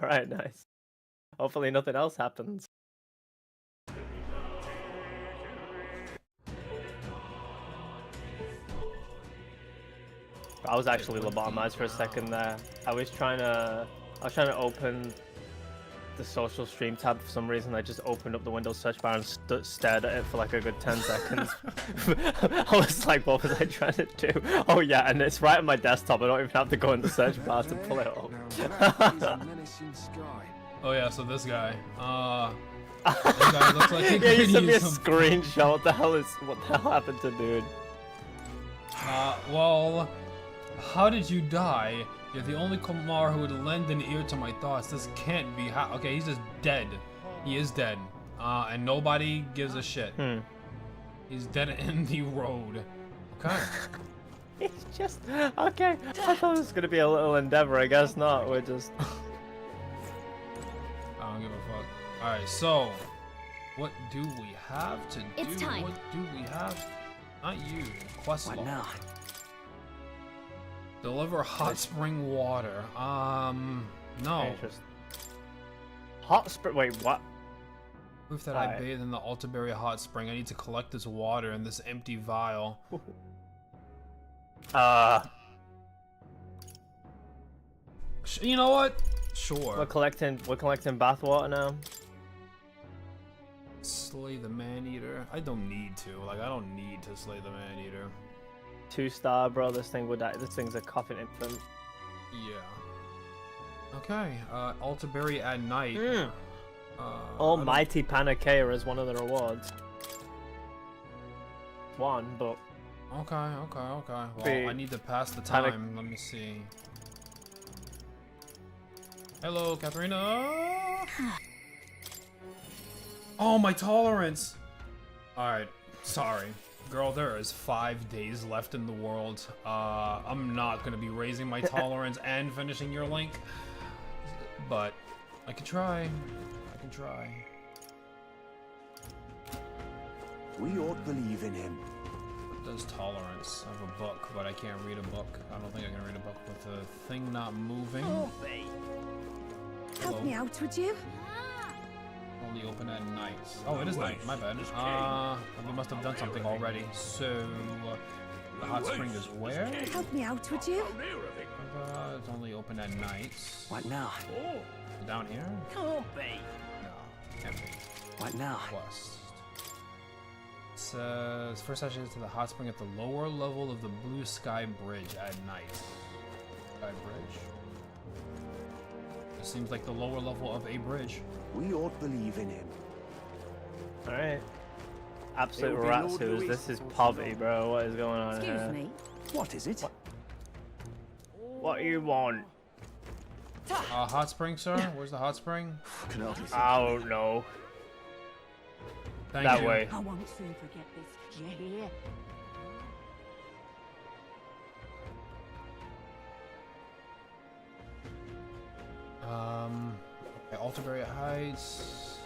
Alright, nice. Hopefully nothing else happens. I was actually lobotomized for a second there. I was trying to open the social stream tab for some reason. I just opened up the Windows search bar and stared at it for like a good 10 seconds. I was like, what was I trying to do? Oh yeah, and it's right on my desktop. I don't even have to go in the search bar to pull it up. Oh yeah, so this guy. This guy looks like he yeah, you could sent me a use some... screenshot. What the hell happened to dude? Well, how did you die? You're the only Kumar who would lend an ear to my thoughts. This can't be how. Okay, he's just dead. He is dead. And nobody gives a shit. He's dead in the road. Okay. It's just okay. I thought it was gonna be a little endeavor. I guess not. We're just. I don't give a fuck. Alright, so what do we have to do? It's time. What do we have? Not you. Quest log. What now? Deliver hot spring water. No. Hot spring. Wait, what? Proof that I bathed in the Altaberry hot spring. I need to collect this water in this empty vial. You know what? Sure. We're collecting bath water now. Slay the man-eater. I don't need to. Like, I don't need to slay the man-eater. 2-star, bro. This thing would die. This thing's a coughing infant. Yeah. Okay. Altaberry at night. Almighty Panacea is one of the rewards. One, but. Okay. Well, I need to pass the time. Let me see. Hello, Katharina. Oh, my tolerance. Alright, sorry. Girl, there is 5 days left in the world. I'm not gonna be raising my tolerance and finishing your link. But I can try. I can try. We ought to believe in him. What does tolerance? I have a book, but I can't read a book. I don't think I can read a book with the thing not moving. Help me out, would you? Only open at night. Oh, it is night. My bad. We must have done something already. So, the hot spring is where? Help me out, would you? It's only open at night. What now? Down here? Can't be. No, can't be. What now? West. It says first session to the hot spring at the lower level of the Blue Sky Bridge at night. Sky Bridge. It seems like the lower level of a bridge. We ought to believe in him. Alright. Absolute ratsus. This is poverty, bro. What is going on here? Excuse me. What is it? What do you want? Hot spring, sir? Where's the hot spring? I don't know. Thank That you. way. I won't soon forget this. You hear? Okay, Altaberry Heights.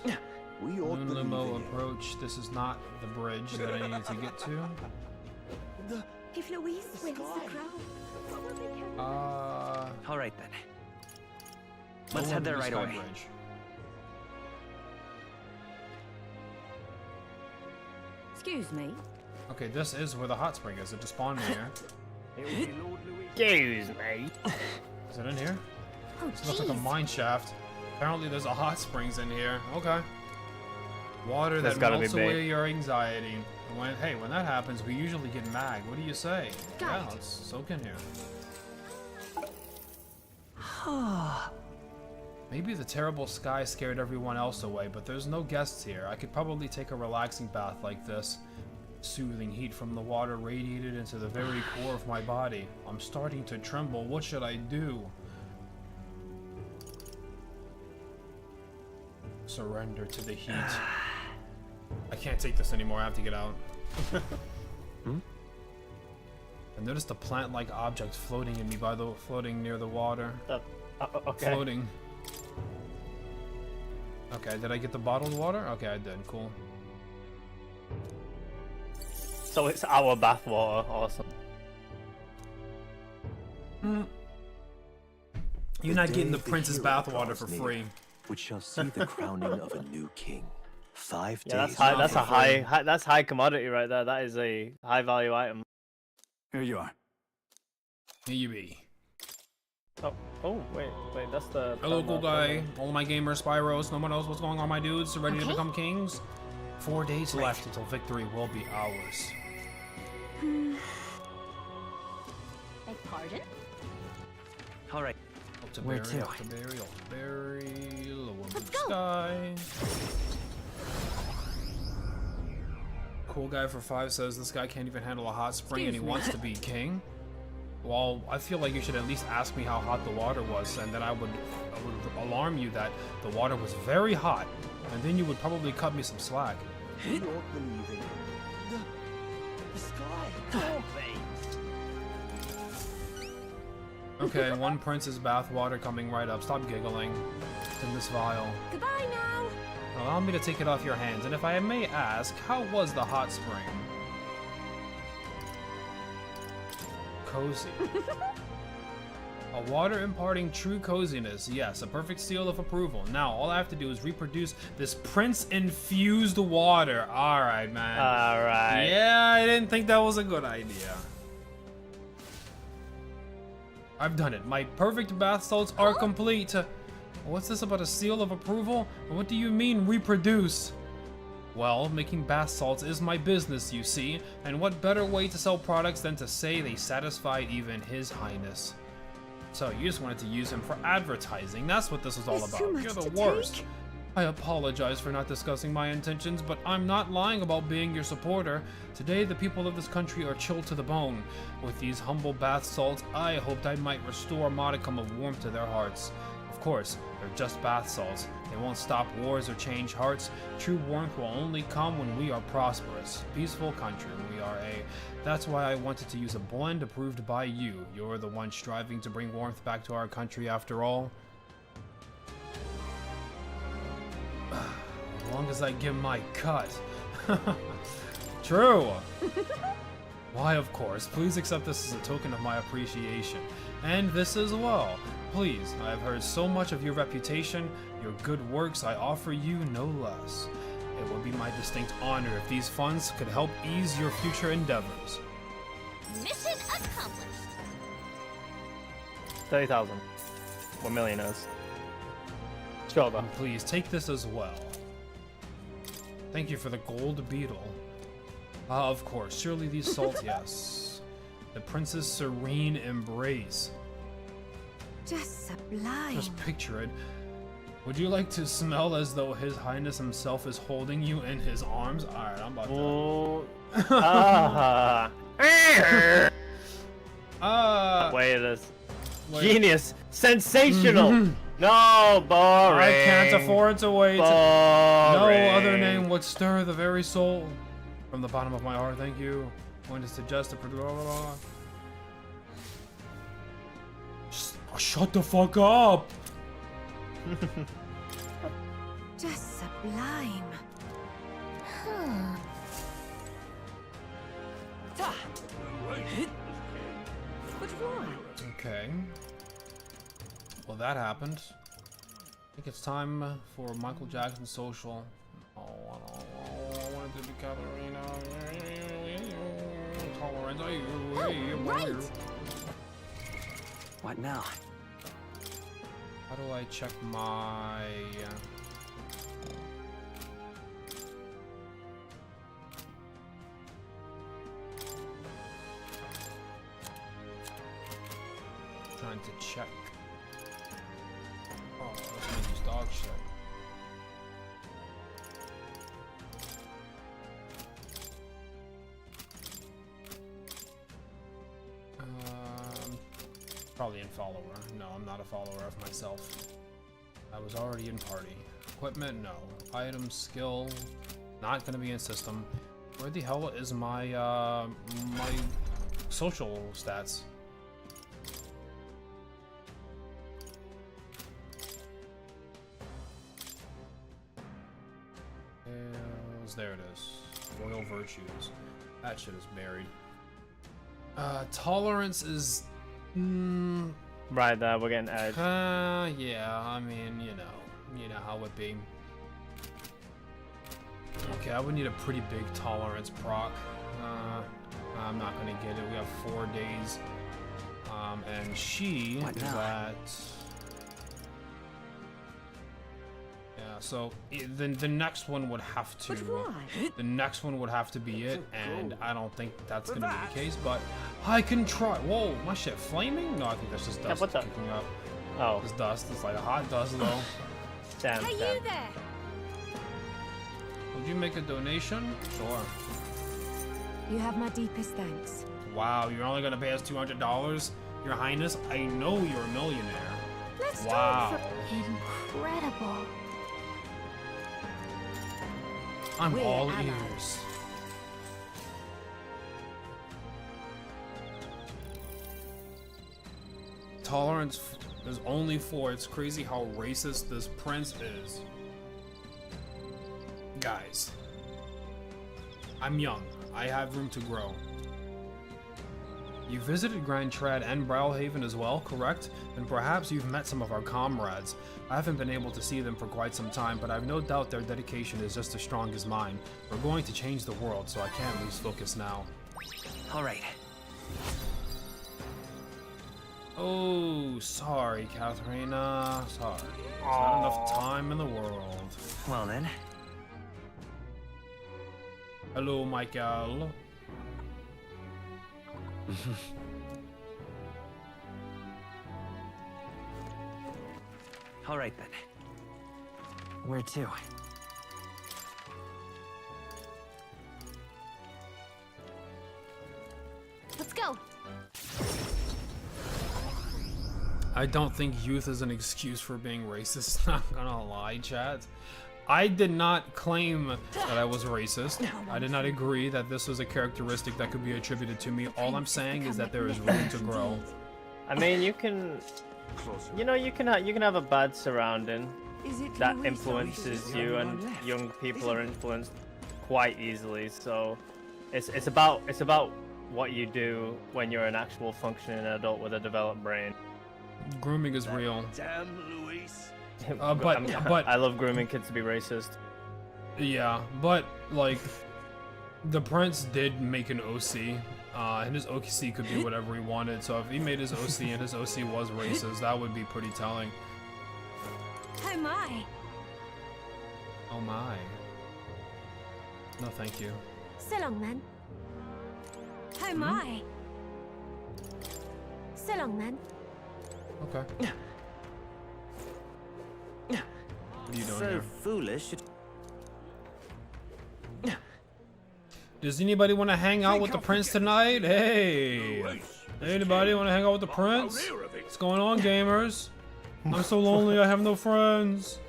We ought to Moon believe Limo in him. approach. This is not the bridge that I need to get to. If Louise wins the crown, what will they carry? All right then. Let's Lower head there Blue right Sky away. Bridge. Excuse me. Okay, this is where the hot spring is. It just spawned me here. Excuse me. Is it in here? Oh, This looks like a jeez. mine shaft. Apparently there's a hot springs in here. Okay. Water There's that gotta melts be bait. away your anxiety. When that happens, we usually get mag. What do you say? Yeah, Right. let's soak in here. Maybe the terrible sky scared everyone else away, but there's no guests here. I could probably take a relaxing bath like this. Soothing heat from the water radiated into the very core of my body. I'm starting to tremble. What should I do? Surrender to the heat. I can't take this anymore. I have to get out. I noticed a plant-like object floating in me floating near the water. Okay. Floating. Okay, did I get the bottled water? Okay, I did. Cool. So it's our bath water. Awesome. You're not getting the day prince's hero bathwater draws for near, free. which shall see the crowning of a new king. 5 Yeah, days. that's high. That's a for free. high. That's high commodity right there. That is a high value item. Here you are. Here you be. Oh, wait. That's the. Hello, cool guy. All my gamers, Spyros. No one knows what's going on, my dudes. Ready to become kings? 4 days left until victory will be ours. Beg pardon? All right. Up to Where berry, to? up to berry, up to berry. Lower Let's blue go. sky. Cool guy for 5 says this guy can't even handle a hot spring and he Excuse me. wants to be king. Well, I feel like you should at least ask me how hot the water was, and then I would alarm you that the water was very hot, and then you would probably cut me some slack. We don't believe in him. The sky. Okay, one prince's bathwater coming right up. Stop giggling. It's in this vial. Goodbye now. Allow me to take it off your hands, and if I may ask, how was the hot spring? Cozy. A water imparting true coziness. Yes, a perfect seal of approval. Now, all I have to do is reproduce this prince-infused water. Alright, man. Alright. Yeah, I didn't think that was a good idea. I've done it. My perfect bath salts are complete. What's this about a seal of approval? What do you mean, reproduce? Well, making bath salts is my business, you see, and what better way to sell products than to say they satisfied even His Highness. So you just wanted to use him for advertising. That's what this was all There's about. too much You're the to worst. take. I apologize for not discussing my intentions, but I'm not lying about being your supporter. Today, the people of this country are chilled to the bone. With these humble bath salts, I hoped I might restore a modicum of warmth to their hearts. Of course, they're just bath salts. They won't stop wars or change hearts. True warmth will only come when we are prosperous. Peaceful country we are a. That's why I wanted to use a blend approved by you. You're the one striving to bring warmth back to our country after all. As long as I give my cut. True. Why, of course. Please accept this as a token of my appreciation. And this as well. Please, I have heard so much of your reputation, your good works. I offer you no less. It would be my distinct honor if these funds could help ease your future endeavors. Mission accomplished. 30,000. We're millionaires. Sure, though. And please take this as well. Thank you for the gold beetle. Of course, surely these salts, yes. The prince's serene embrace. Just sublime. Just picture it. Would you like to smell as though His Highness himself is holding you in his arms? Alright, I'm about to... Oh. Ah. Wait, this. Wait. Genius. Sensational. No, boring. I can't afford to wait. No Boring. other name would stir the very soul. From the bottom of my heart, thank you. Going to suggest a... Shut the fuck up! Just sublime. But why? Okay. Well, that happened. I think it's time for Michael Jackson's social. Oh, I wanted to be Katarina. Tolerance. Right. What now? How do I check my... Trying to check. Oh, let's make this dog shit. Probably in follower. No, I'm not a follower of myself. I was already in party. Equipment, no. Item, skill, not gonna be in system. Where the hell is my my social stats? There it is. Royal virtues. That shit is buried. Tolerance is Right there, we're getting edge. Yeah, I mean, you know how it be. Okay, I would need a pretty big tolerance proc. I'm not gonna get it. We have 4 days. And she What is now? at... Yeah, so then the next one would have to... But why? The next one would have to be it, and I don't think that's gonna be the case, but I can try. Whoa, my shit flaming? No, I think that's just dust what's up? kicking up. Oh, It's dust. It's like a hot dust, though. damn, Hey, damn. you there! Would you make a donation? Sure. You have my deepest thanks. Wow, you're only gonna pay us $200? Your Highness, I know you're a millionaire. Let's Wow. do it for incredible. I'm We're all allies. ears. Tolerance is only 4. It's crazy how racist this prince is. Guys, I'm young. I have room to grow. You visited Grand Trad and Browhaven as well, correct? And perhaps you've met some of our comrades. I haven't been able to see them for quite some time, but I've no doubt their dedication is just as strong as mine. We're going to change the world, so I can't lose focus now. All right. Oh, sorry, Katharina. Sorry. There's not enough time in the world. Well then. Hello, Michael. All right then. Where to? Let's go. I don't think youth is an excuse for being racist. Not gonna lie, chat. I did not claim that I was racist. I did not agree that this was a characteristic that could be attributed to me. All I'm saying is that there is room to grow. I mean, you can, you know, you can have a bad surrounding Is it that Louis? influences you, and young people are influenced quite easily. So, it's about what you do when you're an actual functioning adult with a developed brain. Grooming is real. Damn Luis. But I love grooming kids to be racist. yeah, but like the prince did make an OC, and his OC could be whatever he wanted. So if he made his OC and his OC was racist, that would be pretty telling. Oh my. Oh my. No, thank you. So long then. Oh my. So long then. Okay. What are you doing So here? foolish. Does anybody want to hang out with the prince tonight? Hey! Anybody want to hang out with the prince? What's going on, gamers? I'm so lonely, I have no friends.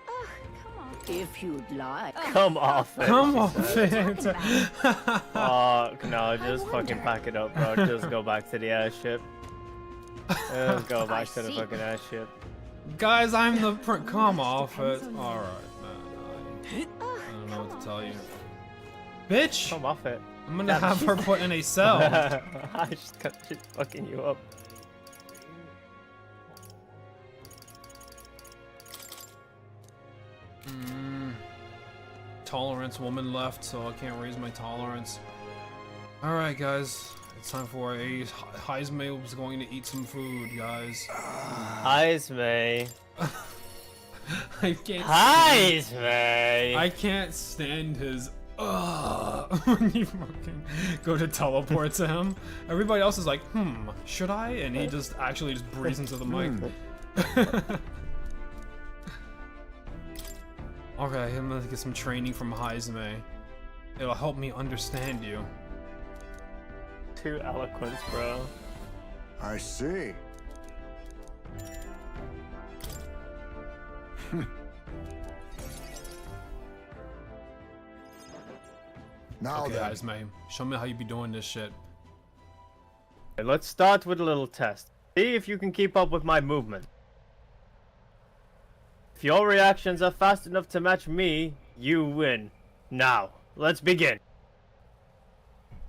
Oh, come on. If you'd like. Come off it. Come off it! Oh no, just fucking pack it up, bro. Just go back to the airship. Just go back to the fucking airship. Guys, I'm the prince. Come off it. Alright, man. I don't know what to tell you. Bitch! Come off it. I'm gonna have her put in a cell. I just got shit fucking you up. Tolerance woman left, so I can't raise my tolerance. Alright, guys. It's time for a Heisme is going to eat some food, guys. Eyes, May. I can't. Eyes, May. I can't stand his. When you fucking go to teleport to him. Everybody else is like, should I? And he just actually just breathes into the mic. Okay, I'm gonna get some training from Heisme. It'll help me understand you. Too eloquent, bro. I see. Now Okay, then, Heisme, show me how you be doing this shit. Let's start with a little test. See if you can keep up with my movement. If your reactions are fast enough to match me, you win. Now, let's begin.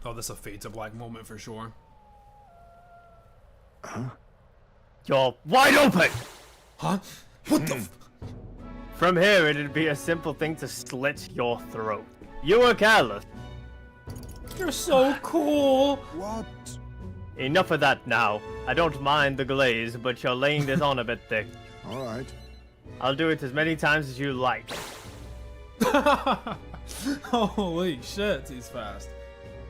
Oh, this is a fade to black moment for sure. You're wide open! Huh? What the? From here, it'd be a simple thing to slit your throat. You were careless. You're so cool. What? Enough of that now. I don't mind the glaze, but you're laying this on a bit thick. All right. I'll do it as many times as you like. Holy shit, he's fast.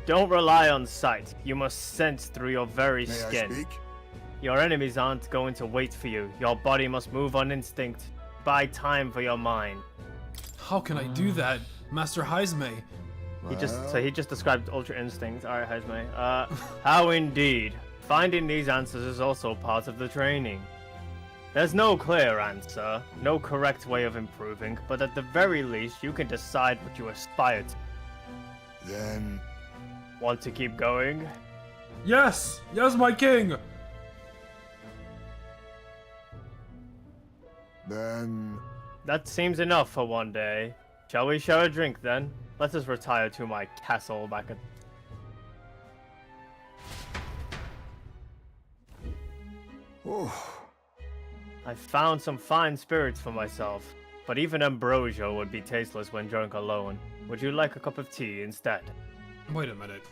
Don't rely on sight. You must sense through your very May skin. I speak? Your enemies aren't going to wait for you. Your body must move on instinct. Buy time for your mind. How can I do that, Master Heisme? He just described Ultra Instinct. Alright, Hajime. How indeed. Finding these answers is also part of the training. There's no clear answer, no correct way of improving, but at the very least, you can decide what you aspire to. Then Want to keep going? Yes! Yes, my king! That seems enough for one day. Shall we share a drink then? Let us retire to my castle back at... Oh, I found some fine spirits for myself, but even ambrosia would be tasteless when drunk alone. Would you like a cup of tea instead? Wait a minute.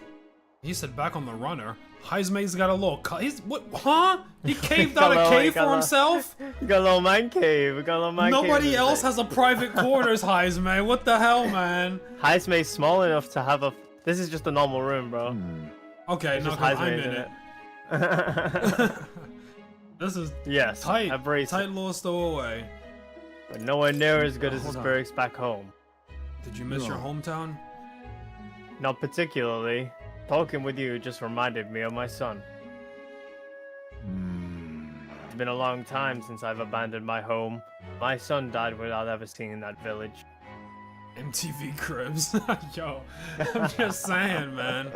He said back on the runner. Heisme's got a little he's what? Huh? He caved out a cave for himself? You got a little man cave. We got a little man cave. Nobody else has a private quarters, Heisme. What the hell, man? Heiseme's small enough to have a... This is just a normal room, bro. Okay, It's no, just 'cause I'm Heisme's in in it. it. This is Yes, tight. a brace. Tight little stowaway. But nowhere near as good as the Hold on. spirits back home. Did you miss your hometown? Not particularly. Talking with you just reminded me of my son. It's been a long time since I've abandoned my home. My son died without ever seeing that village. MTV Cribs. Yo, I'm just saying, man.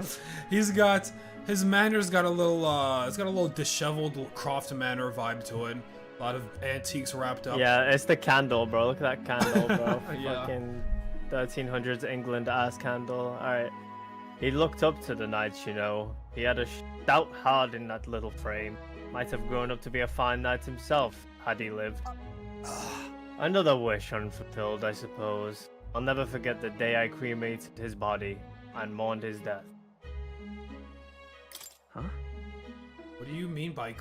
His manner's got a little, it's got a little disheveled little Croft Manor vibe to it. A lot of antiques wrapped up. Yeah, it's the candle, bro. Look at that candle, bro. Yeah. Fucking 1300s England ass candle. Alright. He looked up to the knights, you know. He had a stout heart in that little frame. Might have grown up to be a fine knight himself, had he lived. Another wish unfulfilled, I suppose. I'll never forget the day I cremated his body and mourned his death. What do you mean by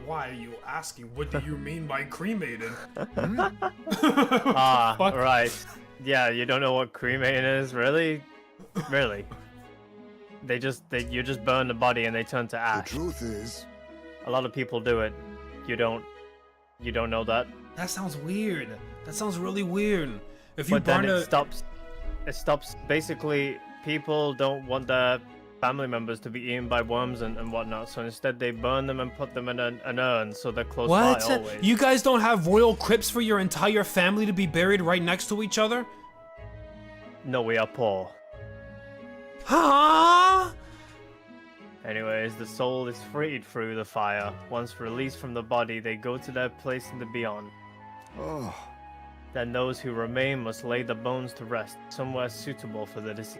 Why are you asking? What do you mean by cremated? Ah, Fuck. right. Yeah, you don't know what cremating is, really? Really? You just burn the body and they turn to the ash. truth is, A lot of people do it. You don't know that? That sounds weird. That sounds really weird. If you But then burn it stops. Basically, people don't want their family members to be eaten by worms and whatnot, so instead they burn them and put them in an urn so they're close by always. You guys don't have royal crypts for your entire family to be buried right next to each other? No, we are poor. Huh? Anyways, the soul is freed through the fire. Once released from the body, they go to their place in the beyond. oh, Then those who remain must lay the bones to rest, somewhere suitable for the deceased.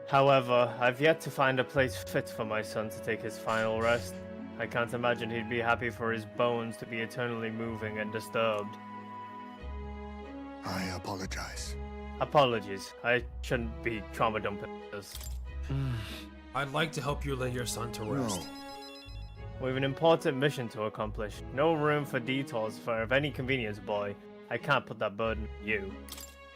However, I've yet to find a place fit for my son to take his final rest. I can't imagine he'd be happy for his bones to be eternally moving and disturbed. I apologize. Apologies, I shouldn't be trauma dumping this. I'd like to help you lay your son to rest. No. We have an important mission to accomplish. No room for detours for of any convenience, boy. I can't put that burden on you.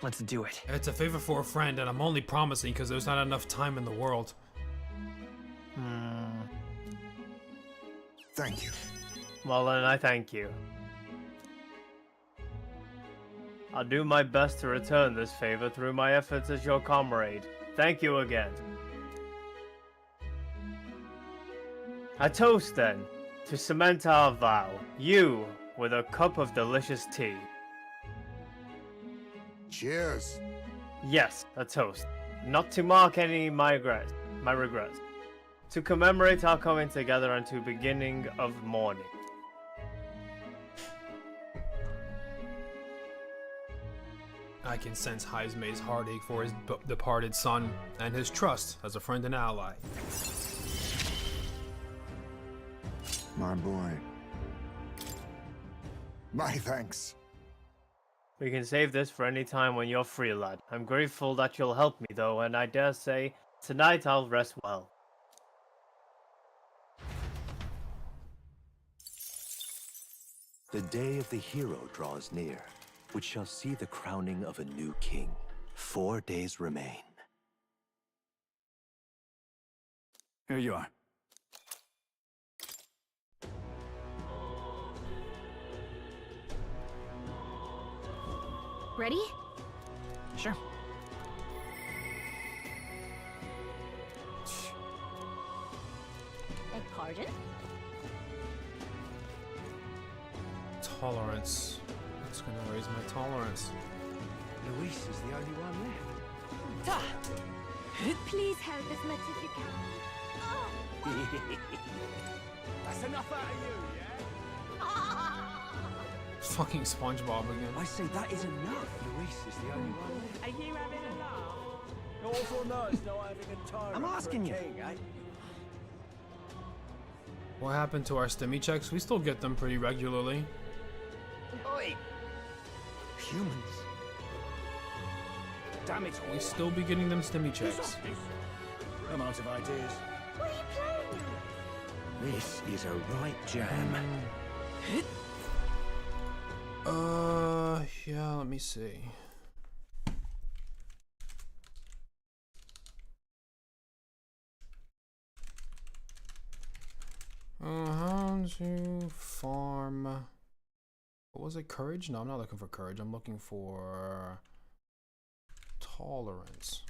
Let's do it. It's a favor for a friend, and I'm only promising because there's not enough time in the world. Thank you. Well then, I thank you. I'll do my best to return this favor through my efforts as your comrade. Thank you again. A toast then, to cement our vow. You, with a cup of delicious tea. Cheers. Yes, a toast. Not to mark any my regrets. To commemorate our coming together and to beginning of mourning. I can sense Heisme's heartache for his departed son and his trust as a friend and ally. My boy. My thanks. We can save this for any time when you're free, lad. I'm grateful that you'll help me, though, and I dare say, tonight I'll rest well. The day of the hero draws near, which shall see the crowning of a new king. 4 days remain. Here you are. Ready? Sure. Beg pardon? Tolerance. It's gonna raise my tolerance. Louise is the only one left. Please help as much as you can. That's enough out of you, yeah? Fucking SpongeBob again. I say that is enough. Louise is the only one left. Are you having a laugh? Awful nice not having a tyrant. I'm asking you. King, eh? What happened to our stimmy checks? We still get them pretty regularly. Oi! Humans. Damn it all. We still be getting them stimmy checks. I'm out of ideas. What are you playing? This is a right jam. Yeah, let me see. How to farm. What was it? Courage? No, I'm not looking for courage. I'm looking for tolerance.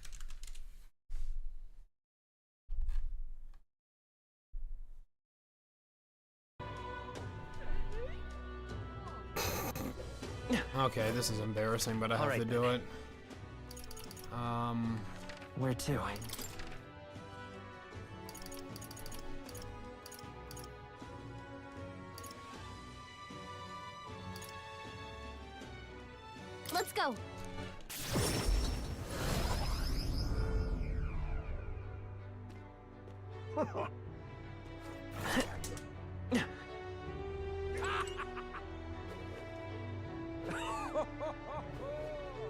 Okay, this is embarrassing, but I have to do it. Where to? Let's go.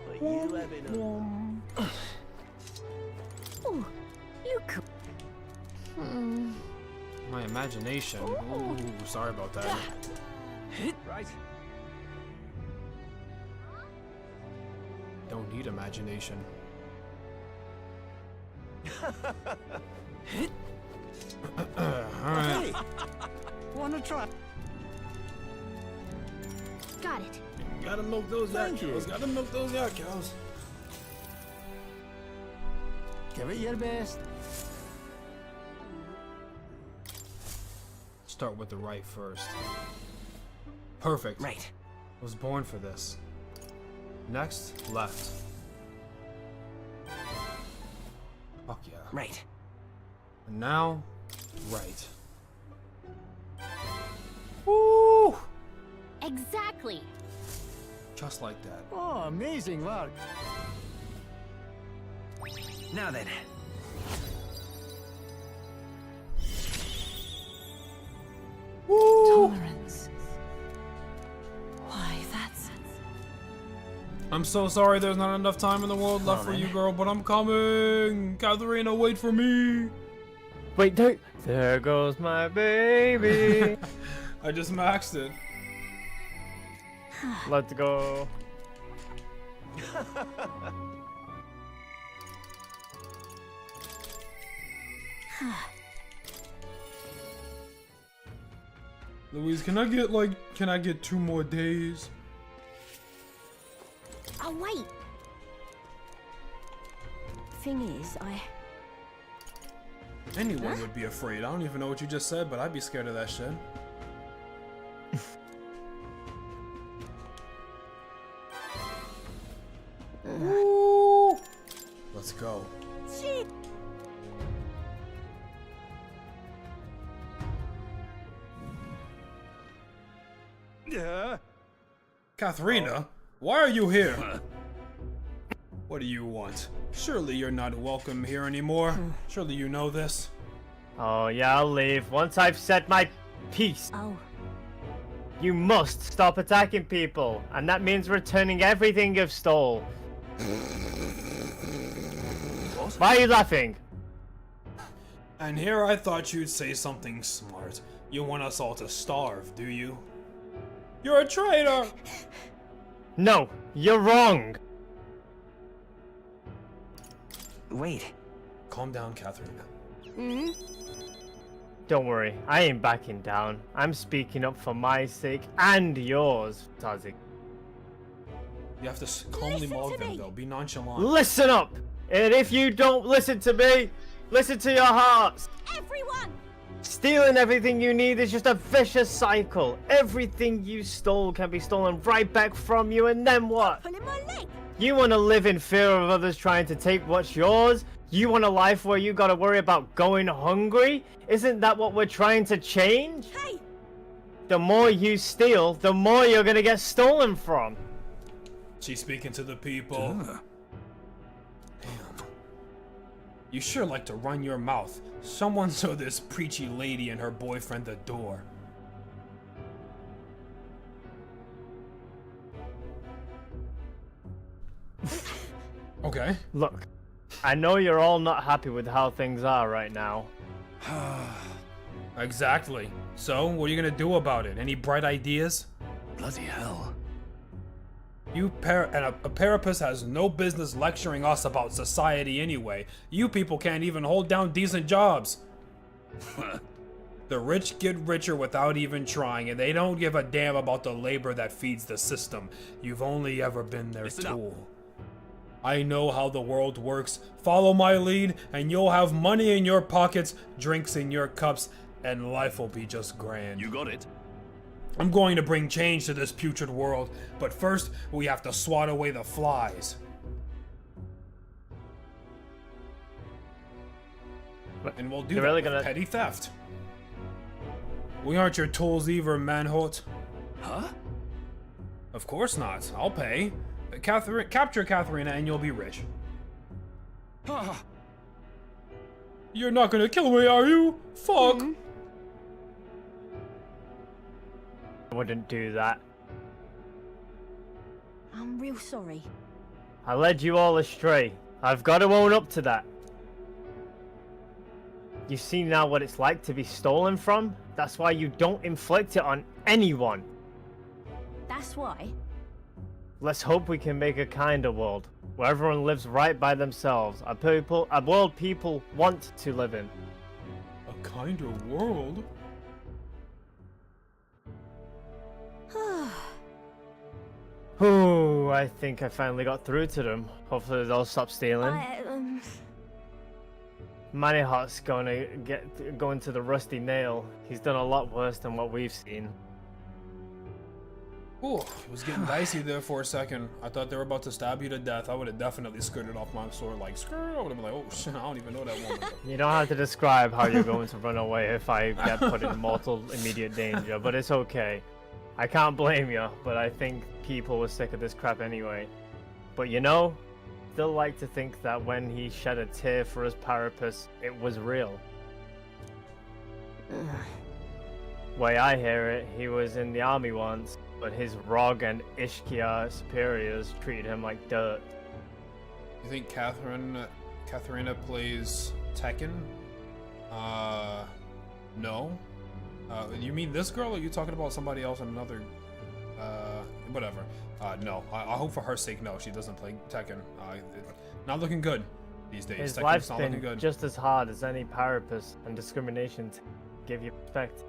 But you having a... Ooh, you cool. My imagination. Ooh, sorry about that. Right. Don't need imagination. Alright. Wanna try? Got it. Gotta milk those yak cows. Gotta milk those yak cows. Give it your best. Start with the right first. Perfect. Right. I was born for this. Next, left. Fuck yeah. Right. And now, right. Woo! Exactly. Just like that. Oh, amazing work. Now then. Woo! Tolerance. Why, that's... I'm so sorry there's not enough time in the world left for you, girl, but I'm coming! Katharina, wait for me! Wait, don't. There goes my baby. I just maxed it. Let's go. Louise, can I get 2 more days? Oh, wait. Thing is, Anyone would be afraid. I don't even know what you just said, but I'd be scared of that shit. Woo! Let's go. Shit. Yeah. Katharina, why are you here? What do you want? Surely you're not welcome here anymore. Surely you know this. Oh yeah, I'll leave once I've set my peace. Oh, You must stop attacking people, and that means returning everything you've stole. Why are you laughing? And here I thought you'd say something smart. You want us all to starve, do you? You're a traitor! No, you're wrong. Wait. Calm down, Katharina. Don't worry, I ain't backing down. I'm speaking up for my sake and yours, Tazik. You have to calmly Listen maul to them, me. though. Be nonchalant. Listen up! And if you don't listen to me, listen to your hearts. everyone! Stealing everything you need is just a vicious cycle. Everything you stole can be stolen right back from you, and then what? Pulling my leg! You want to live in fear of others trying to take what's yours? You want a life where you gotta worry about going hungry? Isn't that what we're trying to change? Hey! The more you steal, the more you're gonna get stolen from. She's speaking to the people. Damn. You sure like to run your mouth. Someone show this preachy lady and her boyfriend the door. Okay. Look, I know you're all not happy with how things are right now. Exactly. So, what are you gonna do about it? Any bright ideas? Bloody hell. You a parapus has no business lecturing us about society anyway. You people can't even hold down decent jobs. The rich get richer without even trying, and they don't give a damn about the labor that feeds the system. You've only ever been their tool. I know how the world works. Follow my lead, and you'll have money in your pockets, drinks in your cups, and life will be just grand. You got it. I'm going to bring change to this putrid world, but first we have to swat away the flies. And we'll do You're that really with gonna- petty theft. We aren't your tools either, Manholt. Huh? Of course not. I'll pay. Capture Katharina and you'll be rich. You're not gonna kill me, are you? Fuck. I wouldn't do that. I'm real sorry. I led you all astray. I've got to own up to that. You see now what it's like to be stolen from? That's why you don't inflict it on anyone. That's why. Let's hope we can make a kinder world, where everyone lives right by themselves. A world people want to live in. A kinder world? Ooh, I think I finally got through to them. Hopefully they'll stop stealing. Manihot's gonna go into the rusty nail. He's done a lot worse than what we've seen. Ooh, it was getting dicey there for a second. I thought they were about to stab you to death. I would have definitely skirted off my sword like skirt. I would have been like, oh shit, I don't even know that woman. You don't have to describe how you're going to run away if I get put in mortal immediate danger, but it's okay. I can't blame you, but I think people were sick of this crap anyway. But you know, still like to think that when he shed a tear for his parapus, it was real. Way I hear it, he was in the army once, but his Rog and Ishkia superiors treated him like dirt. You think Katharina plays Tekken? No. You mean this girl, or are you talking about somebody else in another, whatever. No. I hope for her sake, no, she doesn't play Tekken. Not looking good these days. His Tekken's life's not looking been good. just as hard as any parapus, and discrimination to give you respect.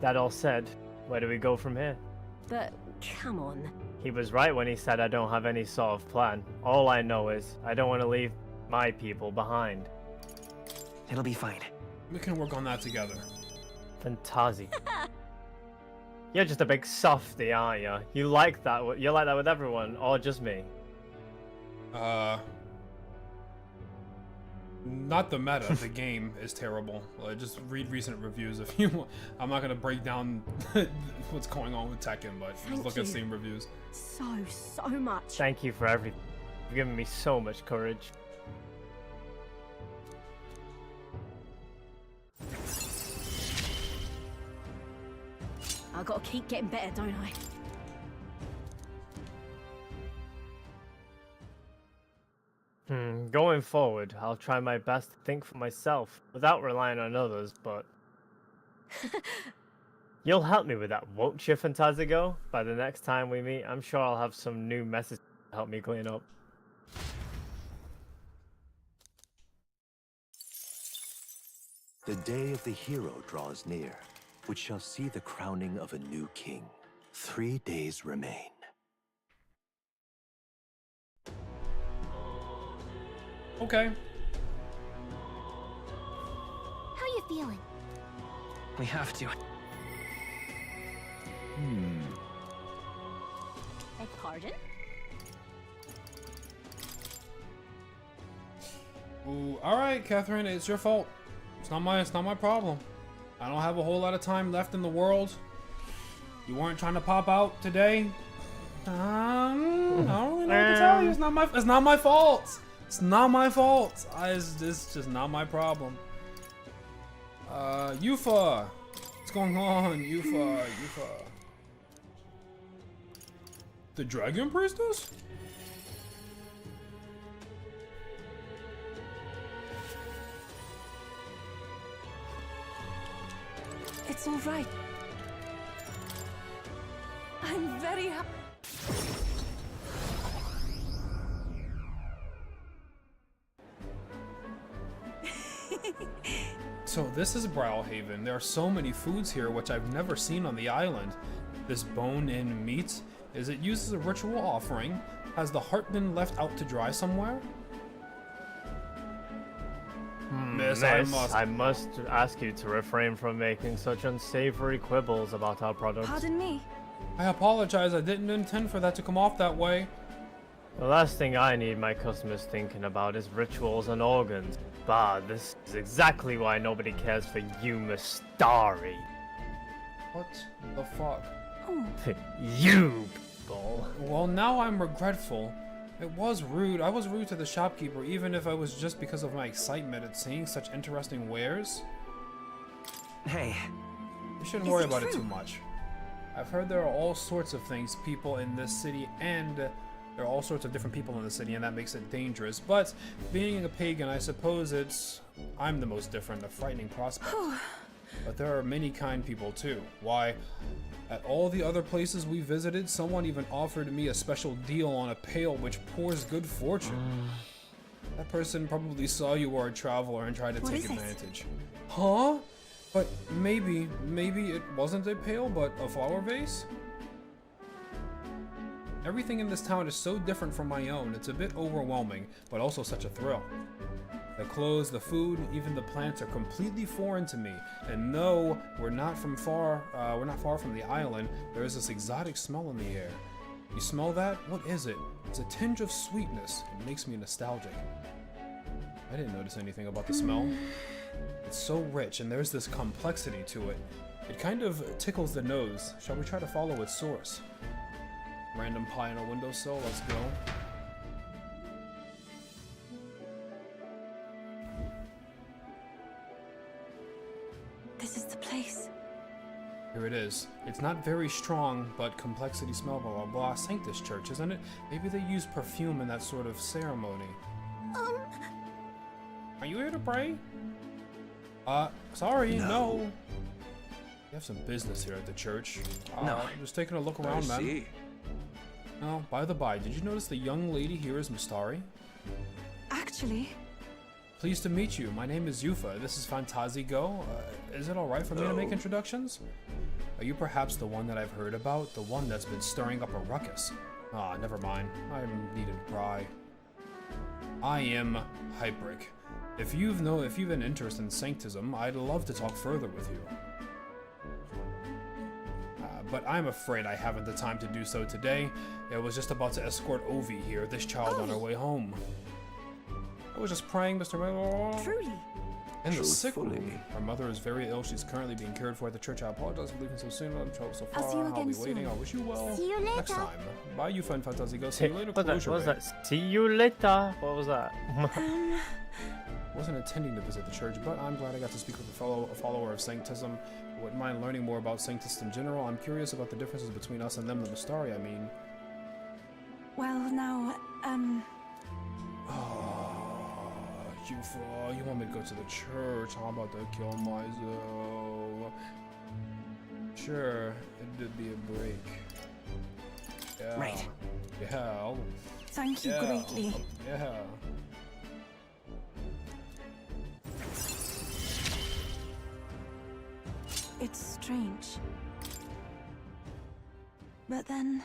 That all said, where do we go from here? But come on. He was right when he said I don't have any sort of plan. All I know is I don't want to leave my people behind. It'll be fine. We can work on that together. Fantazi. You're just a big softy, aren't you? You like that? You're like that with everyone, or just me? Not the meta. The game is terrible. Just read recent reviews if you want. I'm not gonna break down what's going on with Tekken, but just look at Steam reviews. So much. Thank you for everything. You've given me so much courage. I gotta keep getting better, don't I? Going forward, I'll try my best to think for myself without relying on others, but you'll help me with that, won't you, Fantazigo? By the next time we meet, I'm sure I'll have some new messages to help me clean up. The day of the hero draws near, which shall see the crowning of a new king. 3 days remain. Okay. How you feeling? We have to. Beg pardon? Ooh, all right, Catherine, it's your fault. It's not my problem. I don't have a whole lot of time left in the world. You weren't trying to pop out today. I don't really know what to tell you. It's not my fault. It's not my fault. It's just not my problem. Yufa. What's going on, Yufa? The Dragon Priestess? It's all right. I'm very happy. So this is Browhaven. There are so many foods here which I've never seen on the island. This bone-in meat, is it used as a ritual offering? Has the heart been left out to dry somewhere? Miss, I must ask you to refrain from making such unsavory quibbles about our products. Pardon me. I apologize, I didn't intend for that to come off that way. The last thing I need my customers thinking about is rituals and organs. Bah, this is exactly why nobody cares for you, Mistari. What the fuck? You people. Well, now I'm regretful. It was rude. I was rude to the shopkeeper, even if it was just because of my excitement at seeing such interesting wares. Hey, You shouldn't worry about it too much. I've heard there are all sorts of things, people in this city, and there are all sorts of different people in the city, and that makes it dangerous. But being a pagan, I suppose I'm the most different, a frightening prospect. But there are many kind people too. Why, at all the other places we visited, someone even offered me a special deal on a pail which pours good fortune. That person probably saw you were a traveler and tried to take advantage. Huh? But maybe it wasn't a pail, but a flower vase? Everything in this town is so different from my own, it's a bit overwhelming, but also such a thrill. The clothes, the food, even the plants are completely foreign to me. And no, we're not far from the island. There is this exotic smell in the air. You smell that? What is it? It's a tinge of sweetness. It makes me nostalgic. I didn't notice anything about the smell. It's so rich, and there's this complexity to it. It kind of tickles the nose. Shall we try to follow its source? Random pie on a windowsill, let's go. This is the place. Here it is. It's not very strong, but complexity smell, blah blah blah. Sanctus Church, isn't it? Maybe they use perfume in that sort of ceremony. Are you here to pray? Sorry, no. We have some business here at the church. No. Just taking a look around, man. see. Oh, by the by, did you notice the young lady here is Mistari? Actually, Pleased to meet you. My name is Yufa. This is Fantazigo. Is it alright for me to make introductions? Are you perhaps the one that I've heard about? The one that's been stirring up a ruckus? Ah, never mind. I needed to pry. I am Hypric. If you've an interest in sanctism, I'd love to talk further with you. But I'm afraid I haven't the time to do so today. I was just about to escort Ovi here, this child, on our way home. I was just praying, Mr. truly. In the sick room. Truthfully. Her mother is very ill. She's currently being cared for at the church. I apologize for leaving so soon. I'm trouble so far. I'll see you I'll be again waiting. soon. I wish you well. See you Next later. time. Bye, you fun Fantazigo. See you later. What was Closure that? Bay. See you later. What was that? wasn't intending to visit the church, but I'm glad I got to speak with a follower of Sanctism. I wouldn't mind learning more about Sanctists in general. I'm curious about the differences between us and them, the Mistari, I mean. Well, now, You want me to go to the church? How about to kill myself? Sure, it did be a break. Yeah. Right. Yeah. thank you greatly. Yeah. It's strange. But then,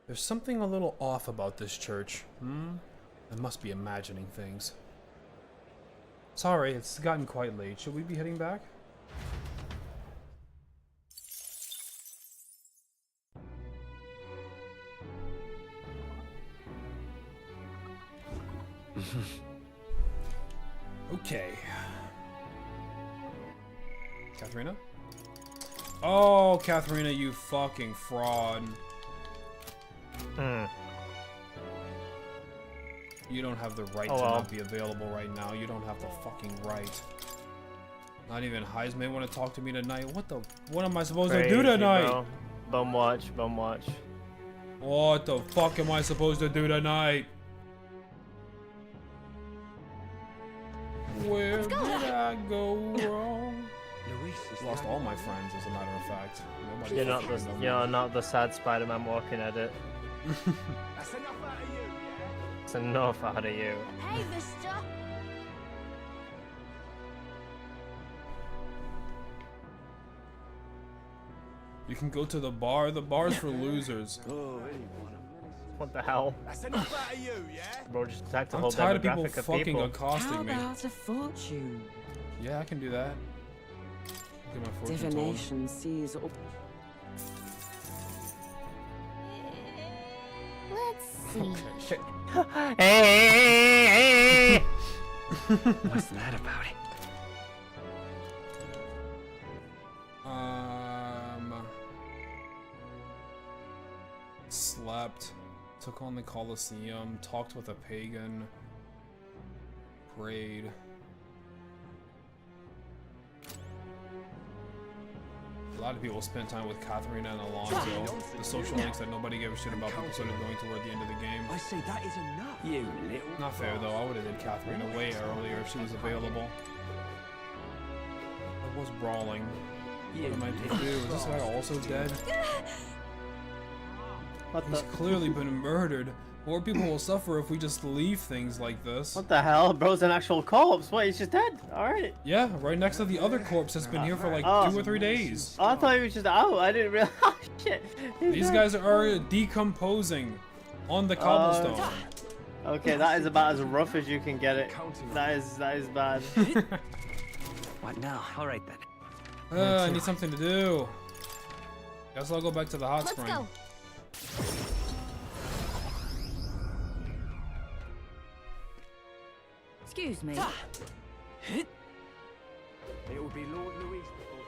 There's something a little off about this church. I must be imagining things. Sorry, it's gotten quite late. Should we be heading back? Okay. Katharina? Oh, Katharina, you fucking fraud. You don't have the right to not be available right now. You don't have the fucking right. Not even Heisman want to talk to me tonight. What am I supposed to do tonight? Bro. Bum watch, bum watch. What the fuck am I supposed to do tonight? Where did I go wrong? LOUISSS, Lost all my friends, as a matter of fact. Nobody You're not the sad Spider-Man walking at it. That's enough out of you, yeah? It's enough out of you. hey, mister. You can go to the bar. The bar's for losers. What the hell? That's enough out of you, yeah? Bro, just attacked the I'm whole tired of people demographic of fucking people. accosting me. a fortune? Yeah, I can do that. Get my fortune told. Divination sees all. Let's see. Hey! What's that about? Slept, took on the Colosseum, talked with a pagan, prayed. A lot of people spent time with Katharina and Alonso, the social links that nobody gave a shit about, people started going toward the end of the game. I say that is enough. You little. Not fair though, I would have did Katharina way earlier if she was available. I was brawling. What am I to do? Is this guy also dead? He's clearly been murdered. More people will suffer if we just leave things like this. What the hell? Bro's an actual corpse. What? He's just dead. Alright. Yeah, right next to the other corpse that's been here for like 2 or 3 days. Oh, I thought he was just out. I didn't realize. Oh, shit. These guys are decomposing on the cobblestone. Okay, that is about as rough as you can get it. That is bad. What now? All right then. I need something to do. Guess I'll go back to the hot spring. Let's go. Excuse me. It will be Lord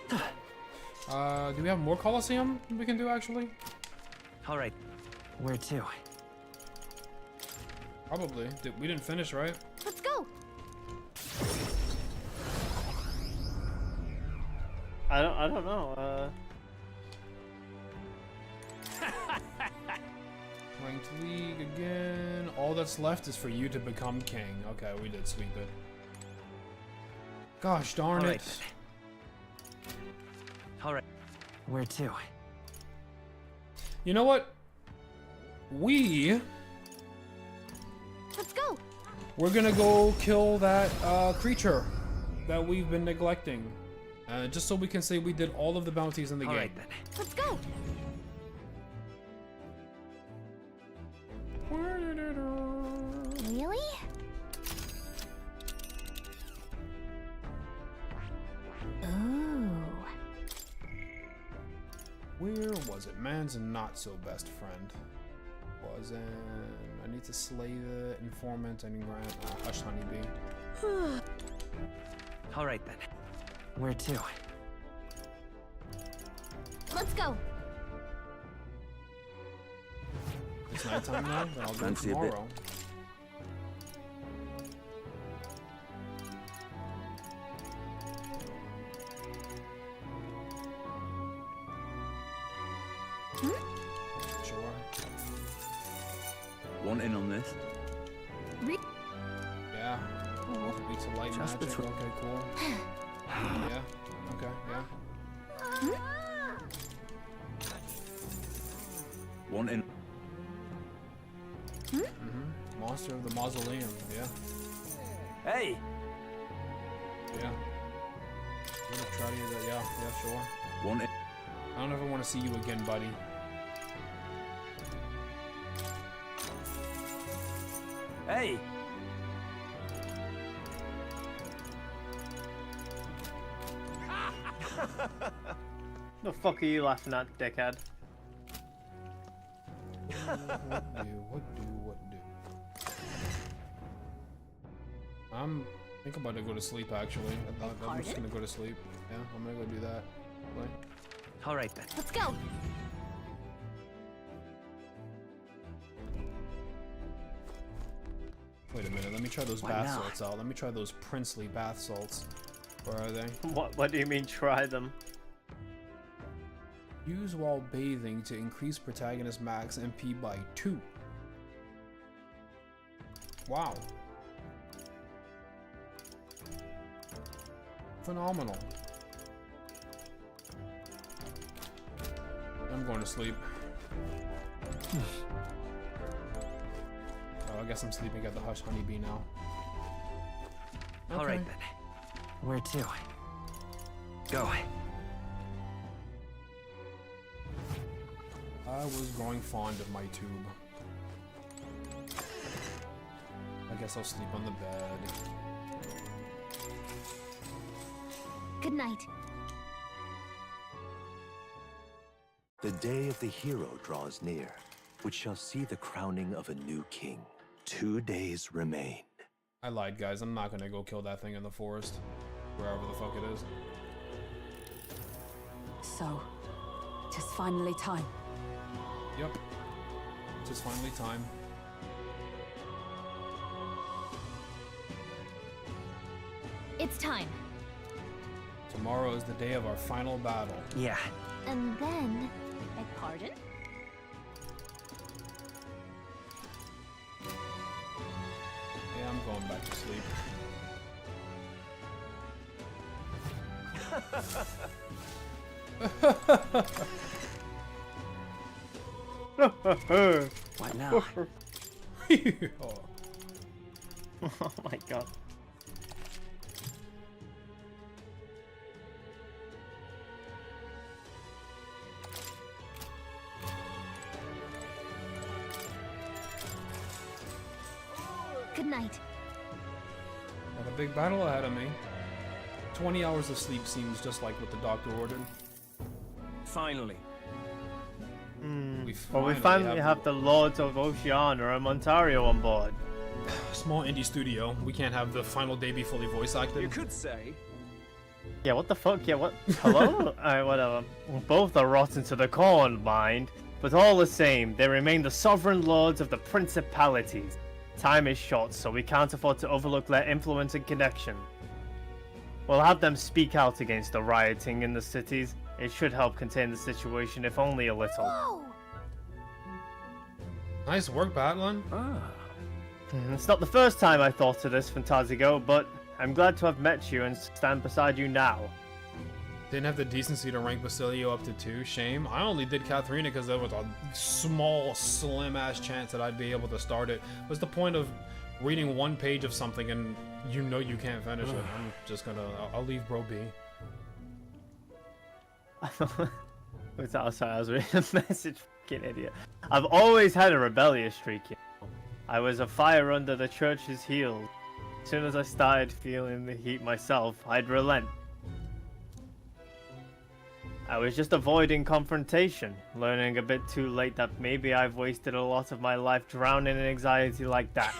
LOUISSS. Do we have more Colosseum we can do actually? All right. Where to? Probably. We didn't finish, right? Let's go. I don't know. Ranked League again. All that's left is for you to become king. Okay, we did sweep it. Gosh darn All it. right. All right. Where to? You know what? We're gonna go kill that creature that we've been neglecting. Just so we can say we did all of the bounties in the All game. right then. Let's go. Really? Ooh. Where was it? Man's not so best friend. Wasn't. I need to slay the informant and grant Hush Honeybee. All right then. Where to? Let's go. It's nighttime now, then I'll do it Fancy a bit. tomorrow. Sure. Want in on this? Yeah. Weak to light Just magic. between- Okay, cool. Yeah. Okay, yeah. Want in? Monster of the Mausoleum. Yeah. Hey! Yeah. Little Trouty, yeah, sure. Want in? I don't ever want to see you again, buddy. Hey! The fuck are you laughing at, dickhead? What do? I'm thinking about to go to sleep, actually. I'm just gonna go to sleep. Yeah, I'm gonna go do that. Play. All right then. Let's go. Wait a minute, let me try those Why bath not? salts out. Let me try those princely bath salts. Where are they? What do you mean try them? Use while bathing to increase protagonist max MP by 2. Wow. Phenomenal. I'm going to sleep. Oh, I guess I'm sleeping at the Hush Honeybee now. All right then. Where to? Go. I was growing fond of my tube. I guess I'll sleep on the bed. Good night. The day of the hero draws near, which shall see the crowning of a new king. 2 days remain. I lied, guys. I'm not gonna go kill that thing in the forest. Wherever the fuck it is. So, tis finally time. Yep. It's finally time. It's time. Tomorrow is the day of our final battle. Yeah. And then... Beg pardon? Yeah, I'm going back to sleep. What now? Oh my god. Good night. Got a big battle ahead of me. 20 hours of sleep seems just like what the doctor ordered. Finally. Well, we finally have the Lords of Oceania and Ontario on board. Small indie studio. We can't have the final day be fully voice acted. You could say. Yeah, what the fuck? Yeah, what? Hello? Alright, whatever. Both are rotten to the core, mind. But all the same, they remain the sovereign lords of the principalities. Time is short, so we can't afford to overlook their influence and connection. We'll have them speak out against the rioting in the cities. It should help contain the situation, if only a little. Whoa! Nice work, Batlin. It's not the first time I thought of this, Fantazigo, but I'm glad to have met you and stand beside you now. Didn't have the decency to rank Basilio up to 2. Shame. I only did Katharina because there was a small, slim-ass chance that I'd be able to start it. What's the point of reading one page of something and you know you can't finish it? I'm just gonna... I'll leave bro be. What's that? Sorry, I was reading a message. Fucking idiot. I've always had a rebellious streak, you know. I was a fire under the church's heels. As soon as I started feeling the heat myself, I'd relent. I was just avoiding confrontation, learning a bit too late that maybe I've wasted a lot of my life drowning in anxiety like that.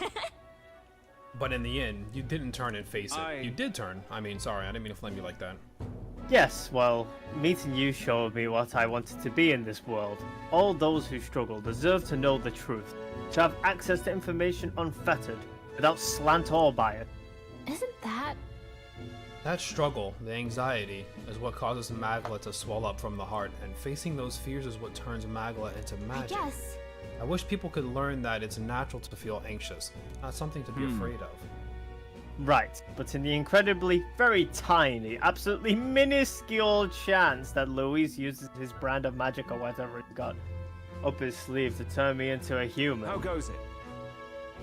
But in the end, you didn't turn and face it. You did turn. I mean, sorry, I didn't mean to flame you like that. Yes, well, meeting you showed me what I wanted to be in this world. All those who struggle deserve to know the truth, to have access to information unfettered, without slant or bias. Isn't that That struggle, the anxiety, is what causes Magla to swell up from the heart, and facing those fears is what turns Magla into magic. I guess. I wish people could learn that it's natural to feel anxious, not something to be afraid of. Right, but in the incredibly, very tiny, absolutely minuscule chance that Louis uses his brand of magic or whatever he's got up his sleeve to turn me into a human. How goes it?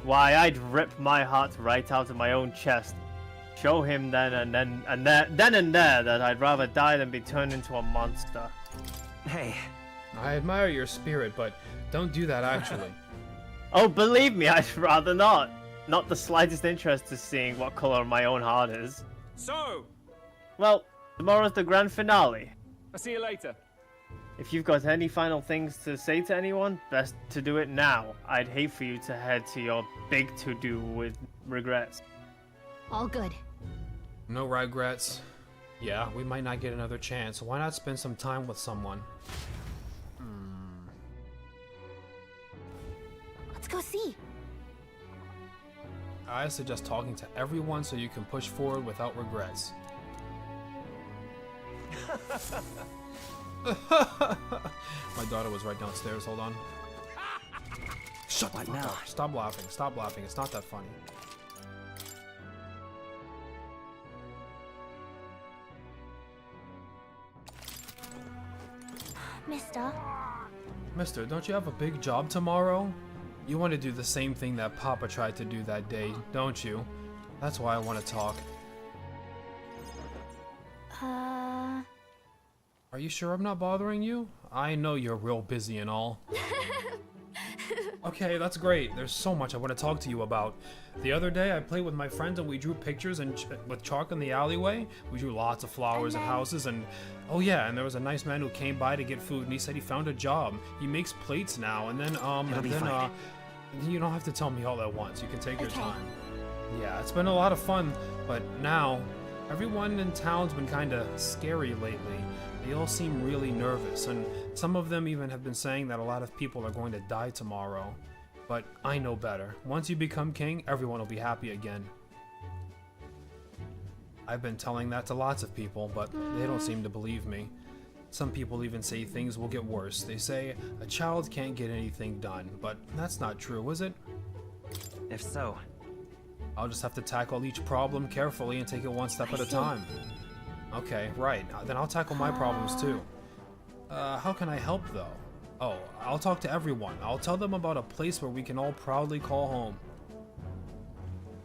Why, I'd rip my heart right out of my own chest, show him then and there that I'd rather die than be turned into a monster. Hey, I admire your spirit, but don't do that actually. Oh, believe me, I'd rather not. Not the slightest interest to seeing what color my own heart is. So, Well, tomorrow's the grand finale. I'll see you later. If you've got any final things to say to anyone, best to do it now. I'd hate for you to head to your big to-do with regrets. All good. No regrets. Yeah, we might not get another chance. Why not spend some time with someone? Let's go see. I suggest talking to everyone so you can push forward without regrets. My daughter was right downstairs. Hold on. Shut the What fuck now? up. Stop laughing. Stop laughing. It's not that funny. Mister. Mister, don't you have a big job tomorrow? You want to do the same thing that Papa tried to do that day, don't you? That's why I want to talk. Are you sure I'm not bothering you? I know you're real busy and all. Okay, that's great. There's so much I want to talk to you about. The other day, I played with my friends and we drew pictures and with chalk in the alleyway. We drew lots of flowers and houses and... Oh yeah, and there was a nice man who came by to get food and he said he found a job. He makes plates now and then, you don't have to tell me all at once. You can take your time. Yeah, it's been a lot of fun, but now, everyone in town's been kinda scary lately. They all seem really nervous, and some of them even have been saying that a lot of people are going to die tomorrow. But I know better. Once you become king, everyone will be happy again. I've been telling that to lots of people, but they don't seem to believe me. Some people even say things will get worse. They say a child can't get anything done, but that's not true, is it? if so, I'll just have to tackle each problem carefully and take it one step at a time. Okay, right. Then I'll tackle my problems too. How can I help though? Oh, I'll talk to everyone. I'll tell them about a place where we can all proudly call home.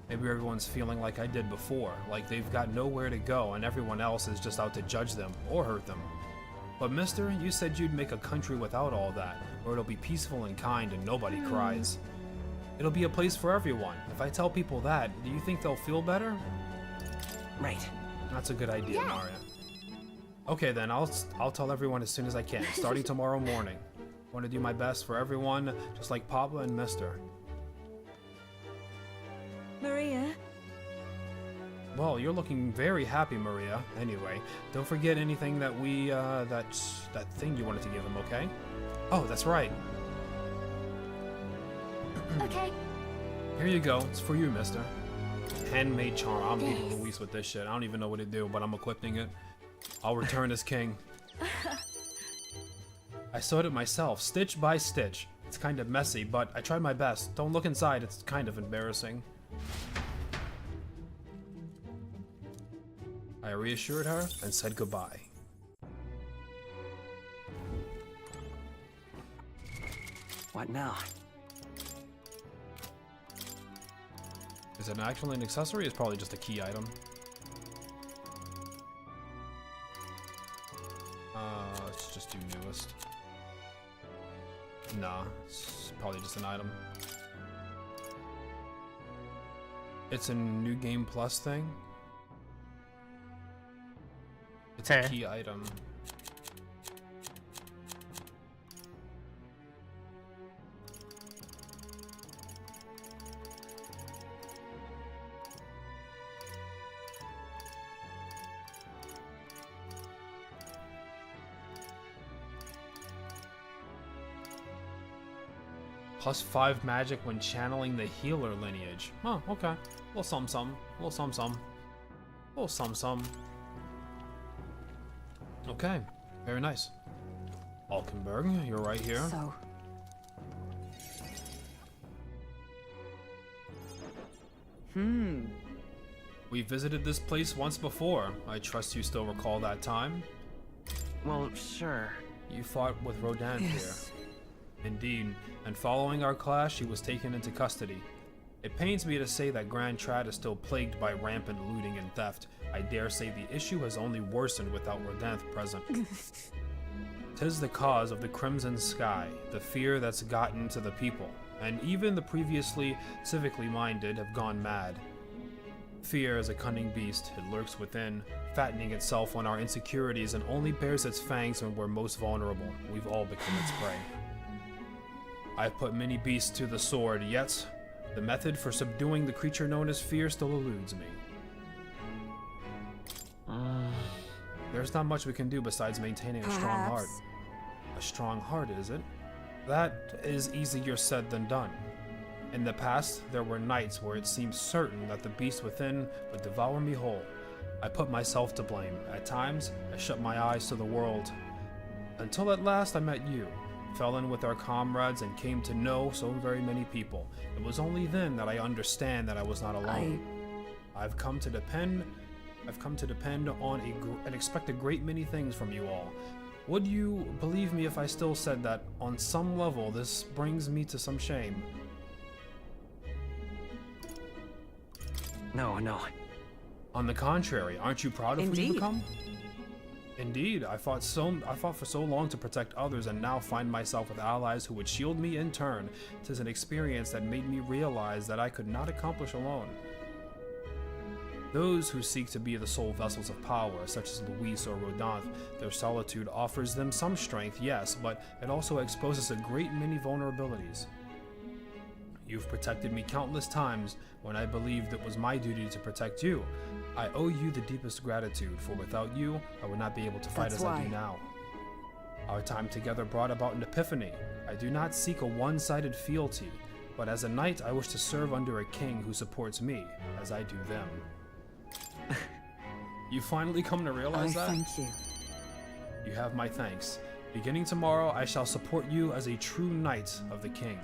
Maybe everyone's feeling like I did before, like they've got nowhere to go and everyone else is just out to judge them or hurt them. But mister, you said you'd make a country without all that, where it'll be peaceful and kind and nobody cries. It'll be a place for everyone. If I tell people that, do you think they'll feel better? right. That's a good idea, Maria. Okay then, I'll tell everyone as soon as I can, starting tomorrow morning. I want to do my best for everyone, just like Papa and Mister. Maria. Well, you're looking very happy, Maria. Anyway, don't forget anything that we, that thing you wanted to give him, okay? Oh, that's right. Okay. Here you go. It's for you, mister. Handmade charm. I'm leaving Luis with this shit. I don't even know what to do, but I'm equipping it. I'll return as king. I sewed it myself, stitch by stitch. It's kind of messy, but I tried my best. Don't look inside. It's kind of embarrassing. I reassured her and said goodbye. What now? Is it actually an accessory? It's probably just a key item. Let's just do newest. Nah, it's probably just an item. It's a new game plus thing. It's a key item. +5 magic when channeling the healer lineage. Oh, okay. Little something, something. Little something, something. Oh, some. Okay, very nice. Alkenberg, you're right here. So, We visited this place once before. I trust you still recall that time? Well, sure. You fought with Rodin yes. here. Indeed, and following our clash, she was taken into custody. It pains me to say that Grand Trad is still plagued by rampant looting and theft. I dare say the issue has only worsened without Rodin present. 'Tis the cause of the Crimson Sky, the fear that's gotten to the people, and even the previously civically minded have gone mad. Fear is a cunning beast. It lurks within, fattening itself on our insecurities and only bares its fangs when we're most vulnerable. We've all become its prey. I've put many beasts to the sword, yet the method for subduing the creature known as fear still eludes me. There's not much we can do besides maintaining a strong heart. Perhaps. A strong heart, is it? That is easier said than done. In the past, there were nights where it seemed certain that the beast within would devour me whole. I put myself to blame. At times, I shut my eyes to the world. Until at last I met you, fell in with our comrades, and came to know so very many people. It was only then that I understand that I was not alone. I've come to depend on and expect a great many things from you all. Would you believe me if I still said that, on some level, this brings me to some shame? No. On the contrary, aren't you proud of who you Indeed. become? Indeed, I fought for so long to protect others, and now find myself with allies who would shield me in turn. 'Tis an experience that made me realize that I could not accomplish alone. Those who seek to be the sole vessels of power, such as LOUISSSS or Rodin, their solitude offers them some strength, yes, but it also exposes a great many vulnerabilities. You've protected me countless times when I believed it was my duty to protect you. I owe you the deepest gratitude, for without you, I would not be able to fight That's as I why. do now. Our time together brought about an epiphany. I do not seek a one-sided fealty, but as a knight I wish to serve under a king who supports me, as I do them. You finally come to realize that? Thank you. You have my thanks. Beginning tomorrow, I shall support you as a true knight of the king.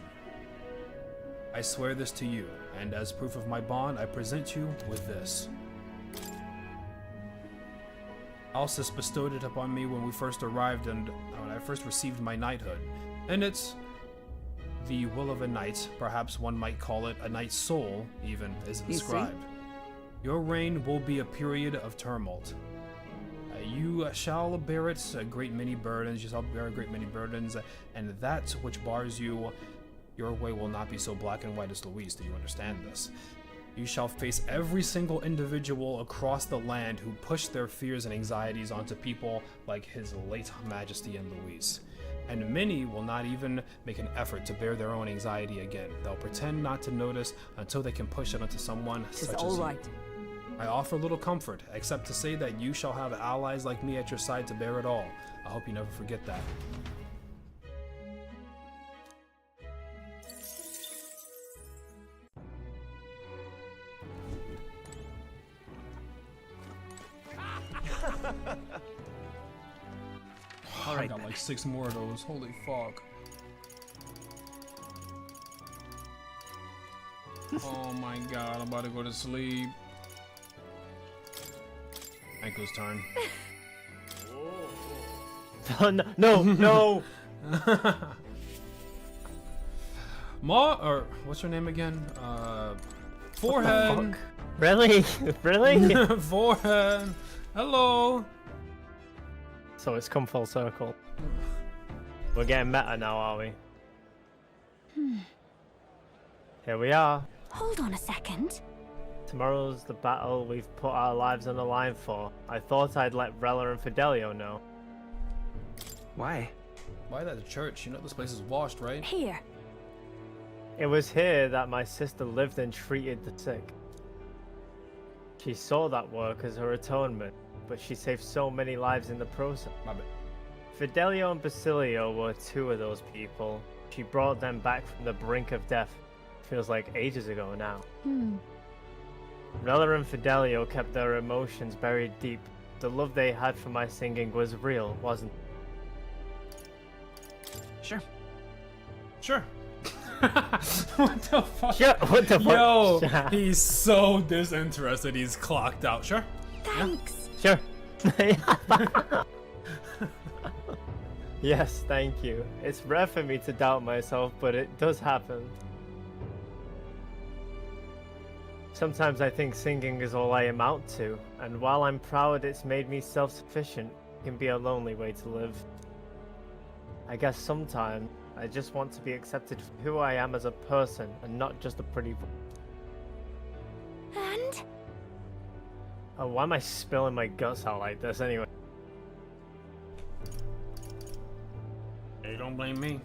I swear this to you, and as proof of my bond, I present you with this. LOUISSS bestowed it upon me when we first arrived and when I first received my knighthood. And it's the will of a knight, perhaps one might call it a knight's soul, even, is You see? inscribed. Your reign will be a period of tumult. You shall bear it a great many burdens, and that which bars you, your way will not be so black and white as LOUISSSS. Do you understand this? You shall face every single individual across the land who pushed their fears and anxieties onto people like His late Majesty and LOUISSSS. And many will not even make an effort to bear their own anxiety again. They'll pretend not to notice until they can push it onto someone It's such all as you. right. I offer little comfort, except to say that you shall have allies like me at your side to bear it all. I hope you never forget that. I Alright got then. like 6 more of those. Holy fuck. Oh my god, I'm about to go to sleep. Ankle's turn. Oh, no. Or what's her name again? Forehead. Really? Really? Forehead. Hello. So it's come full circle. We're getting meta now, are we? Here we are. Hold on a second. Tomorrow's the battle we've put our lives on the line for. I thought I'd let Rella and Fidelio know. Why? Why that the church? You know this place is washed, right? Here. It was here that my sister lived and treated the sick. She saw that work as her atonement, but she saved so many lives in the process. My bad. Fidelio and Basilio were 2 of those people. She brought them back from the brink of death. Feels like ages ago now. Rella and Fidelio kept their emotions buried deep. The love they had for my singing was real, wasn't it? Sure. Sure. What the fuck? Sure, what the Yo, fuck? he's so disinterested. He's clocked out. Sure. Thanks. Sure. Yes, thank you. It's rare for me to doubt myself, but it does happen. Sometimes I think singing is all I amount to, and while I'm proud it's made me self-sufficient, it can be a lonely way to live. I guess sometimes I just want to be accepted for who I am as a person, and not just a pretty voice. And? Oh, why am I spilling my guts out like this anyway? Hey, don't blame me.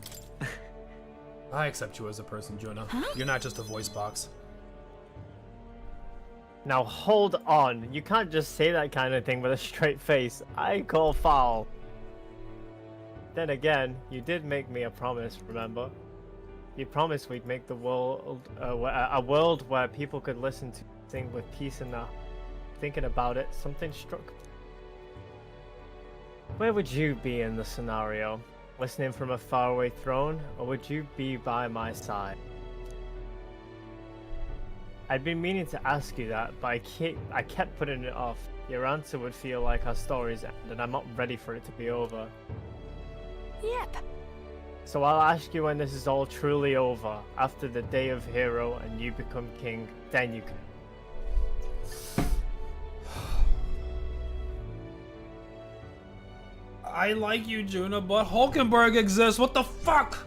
I accept you as a person, Jonah. You're not just a voice box. Now hold on, you can't just say that kind of thing with a straight face. I call foul. Then again, you did make me a promise, remember? You promised we'd make the world a world where people could listen to sing with peace in their. Thinking about it, something struck me. Where would you be in the scenario? Listening from a faraway throne, or would you be by my side? I'd been meaning to ask you that, but I kept putting it off. Your answer would feel like our story's end, and I'm not ready for it to be over. Yep. So I'll ask you when this is all truly over, after the day of hero and you become king, then you can. I like you, Juna, but Hulkenberg exists. What the fuck?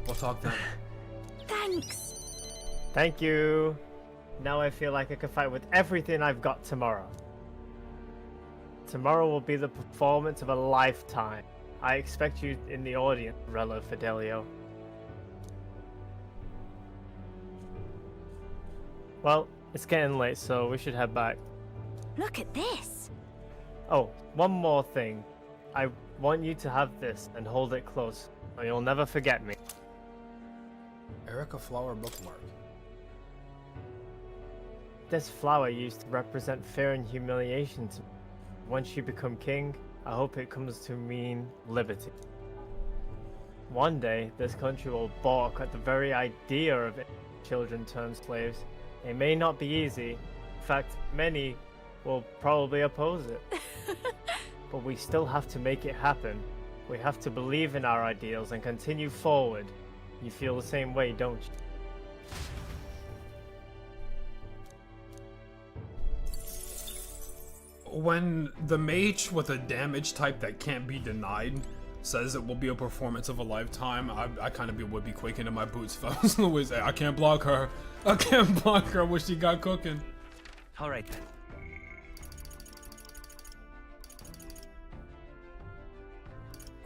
We'll talk then. Thanks. Thank you. Now I feel like I can fight with everything I've got tomorrow. Tomorrow will be the performance of a lifetime. I expect you in the audience, Rella Fidelio. Well, it's getting late, so we should head back. Look at this. Oh, one more thing. I want you to have this and hold it close, or you'll never forget me. Erica Flower bookmark. This flower used to represent fear and humiliation to me. Once you become king, I hope it comes to mean liberty. One day, this country will balk at the very idea of it. Children turned slaves. It may not be easy. In fact, many will probably oppose it. But we still have to make it happen. We have to believe in our ideals and continue forward. You feel the same way, don't you? When the mage with a damage type that can't be denied says it will be a performance of a lifetime, I kind of would be quaking in my boots if I was Louis. I can't block her. I can't block her when she got cooking. All right then.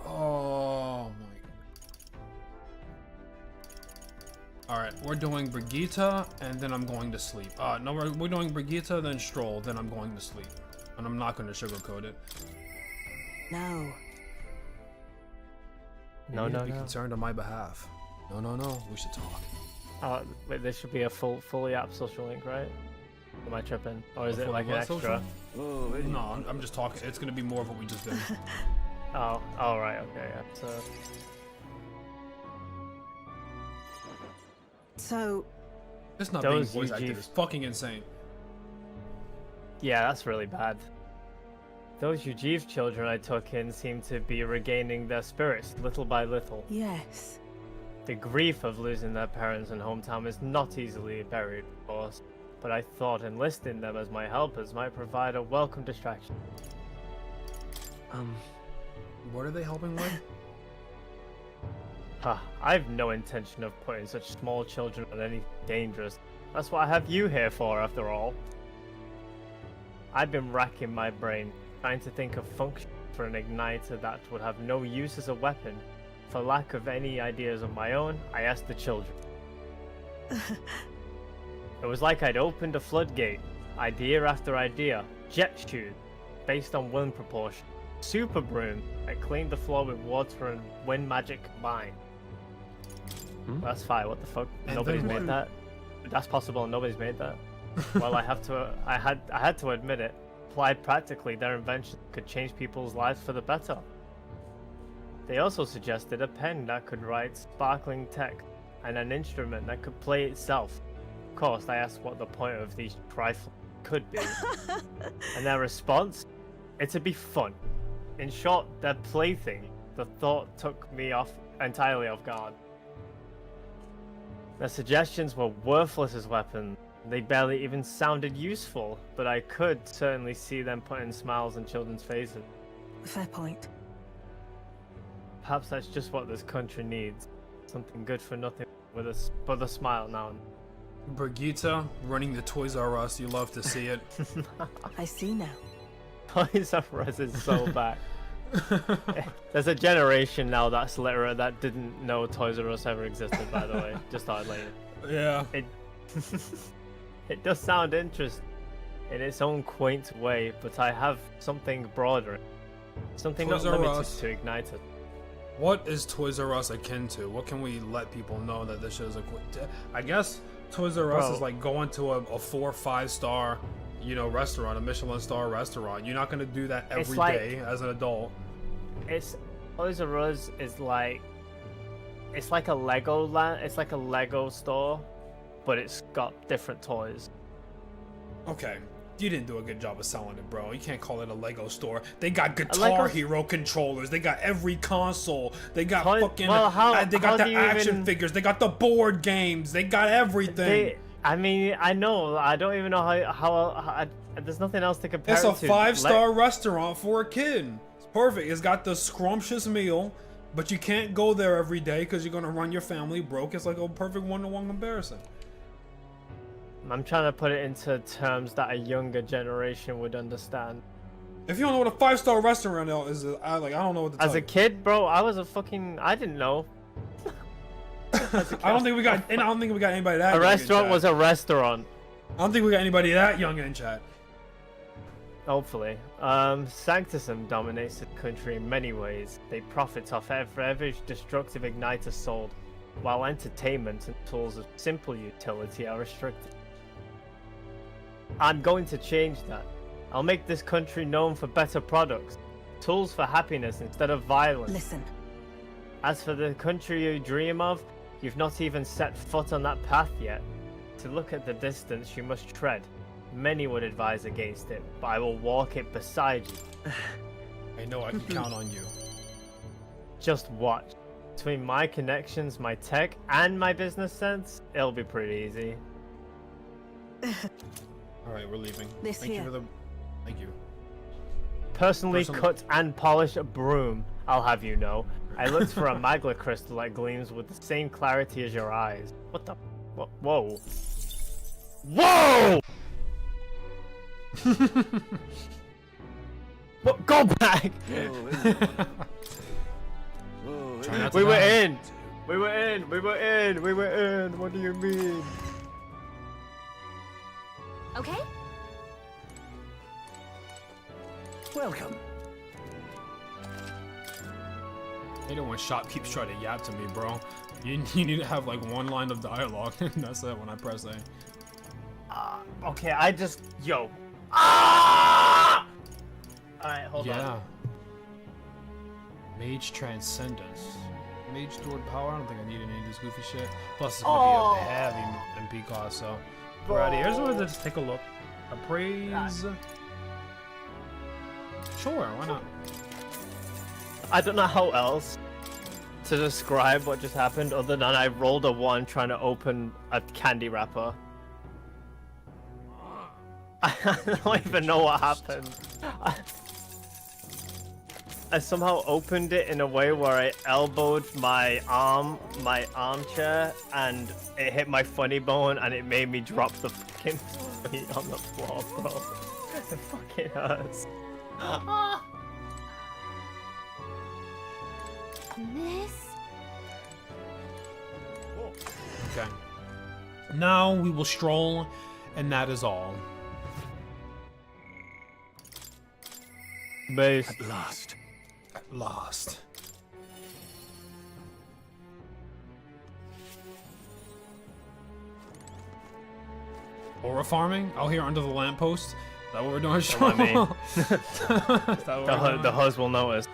Oh my. Alright, we're doing Brigitte, and then I'm going to sleep. No, we're doing Brigitte, then Stroll, then I'm going to sleep. And I'm not going to sugarcoat it. No. You need to be concerned on my behalf. No, we should talk. Wait, there should be a fully app social link, right? Am I tripping? Or is A it fully like an what extra? social? No, I'm just talking. It's going to be more of what we just did. Oh, right, okay, yeah. So, It's not being Those voice acted. UG It's fucking insane. Yeah, that's really bad. Those Ujiv children I took in seem to be regaining their spirits little by little. yes. The grief of losing their parents and hometown is not easily buried, of course, but I thought enlisting them as my helpers might provide a welcome distraction. What are they helping with? I've no intention of putting such small children on anything dangerous. That's what I have you here for, after all. I've been racking my brain, trying to think of function for an igniter that would have no use as a weapon. For lack of any ideas of my own, I asked the children. It was like I'd opened a floodgate. Idea after idea. Jet shoes, based on wind proportion. Super broom that cleaned the floor with water and wind magic combined. That's fire, what the fuck? And Nobody's then made what? that? That's possible and nobody's made that. Well, I had to admit it. Applied practically, their invention could change people's lives for the better. They also suggested a pen that could write sparkling text and an instrument that could play itself. Of course, I asked what the point of these trifles could be, and their response, it'd be fun. In short, their plaything. The thought took me entirely off guard. Their suggestions were worthless as weapons. They barely even sounded useful, but I could certainly see them putting smiles on children's faces. Fair point. Perhaps that's just what this country needs. Something good for nothing with a smile now and then. Brigitte running the Toys R Us, you love to see it. I see now. Toys R Us is so bad. There's a generation now that's literate that didn't know Toys R Us ever existed, by the way. Just thought I'd let you. Yeah. It does sound interesting in its own quaint way, but I have something broader. Something Toys not R limited Us. to Ignite It. What is Toys R Us akin to? What can we let people know that this shit is I guess Toys R Us Bro. is like going to a 4 or 5 star, restaurant, a Michelin star restaurant. You're not gonna do that every day as an adult. Toys R Us is like, it's like a Lego land. It's like a Lego store, but it's got different toys. Okay. You didn't do a good job of selling it, bro. You can't call it a Lego store. They got Guitar Lego... Hero controllers. They got every console. They got fucking. Well, they got the do you action even... figures. They got the board games. They got everything. I mean, I know. I don't even know how there's nothing else to compare It's it a to. 5-star restaurant for a kid. It's perfect. It's got the scrumptious meal, but you can't go there every day because you're gonna run your family broke. It's like a perfect one-to-one comparison. I'm trying to put it into terms that a younger generation would understand. If you don't know what a 5-star restaurant is, I don't know what to tell As a you. kid, bro, I didn't know. I don't think we got anybody that. A young in restaurant chat. was a restaurant. I don't think we got anybody that young in chat. Hopefully. Sanctism dominates the country in many ways. They profit off every destructive igniter sold, while entertainment and tools of simple utility are restricted. I'm going to change that. I'll make this country known for better products, tools for happiness instead of violence. Listen. As for the country you dream of, you've not even set foot on that path yet. To look at the distance you must tread. Many would advise against it, but I will walk it beside you. I know I can count on you. Just watch. Between my connections, my tech, and my business sense, it'll be pretty easy. All right, we're leaving. This Thank here. you for the. Thank you. Personally cut and polished a broom, I'll have you know. I looked for a magla crystal that gleams with the same clarity as your eyes. What the? Whoa. Whoa! What? Go back! Try not to We were die. in! We were in! What do you mean? Okay? Welcome. I hate it when Shop keeps trying to yap to me, bro. You need to have like one line of dialogue, and that's it when I press A. Okay, yo. Ah! Alright, hold on. Mage Transcendence. Mage Stored Power? I don't think I need any of this goofy shit. Plus, it's gonna be a heavy MP cost, so. Alrighty, here's where to just take a look. Appraise. Sure, why not? I don't know how else to describe what just happened other than I rolled a 1 trying to open a candy wrapper. I don't even know what happened. I somehow opened it in a way where I elbowed my armchair, and it hit my funny bone, and it made me drop the fucking sweet on the floor, bro. It fucking hurts. Miss? Okay. Now we will stroll, and that is all. Base. At last. At last. Aura farming out here under the lamppost. Is that what we're doing? Don't mind me. Is that what we're doing? The hus will notice.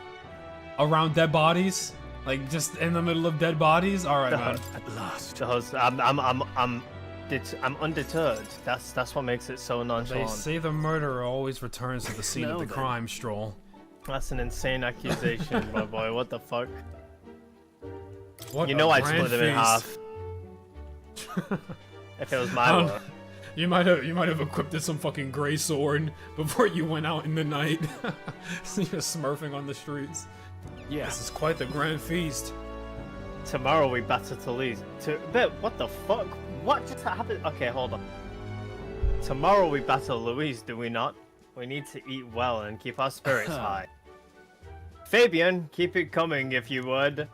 Around dead bodies, like just in the middle of dead bodies. All right, man. At last. The hus. I'm undeterred. That's what makes it so They nonchalant. say the murderer always returns to the scene of Now the then. crime. Stroll. That's an insane accusation, my boy. What the fuck? What You a know I'd grand split him in feast. half. If it was my work. You might have equipped it some fucking gray sword before you went out in the night. So you're smurfing on the streets. Yeah. This is quite the grand feast. Tomorrow we batter Toulouse. What the fuck? What just happened? Okay, hold on. Tomorrow we battle Louise, do we not? We need to eat well and keep our spirits high. Fabian, keep it coming if you would.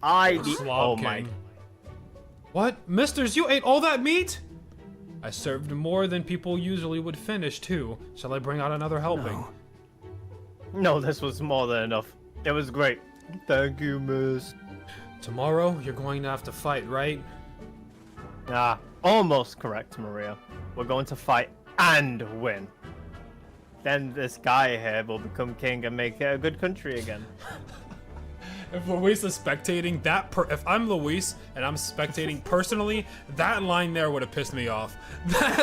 Slob Oh my. King. What? Misters, you ate all that meat? I served more than people usually would finish, too. Shall I bring out another helping? No, this was more than enough. It was great. Thank you, miss. Tomorrow, you're going to have to fight, right? Ah, almost correct, Maria. We're going to fight and win. Then this guy here will become king and make it a good country again. If Luis is spectating if I'm Luis and I'm spectating personally, that line there would have pissed me off.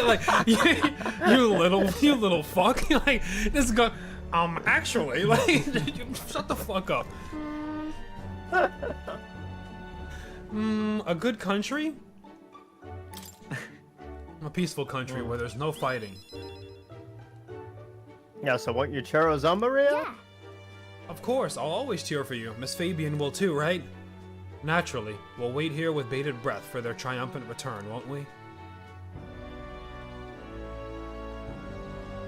Like, you little fuck. Like, this guy, actually, like, shut the fuck up. A good country? A peaceful country where there's no fighting. Yeah, so want your churros on, Maria? Yeah. Of course, I'll always cheer for you. Miss Fabian will too, right? Naturally, we'll wait here with bated breath for their triumphant return, won't we?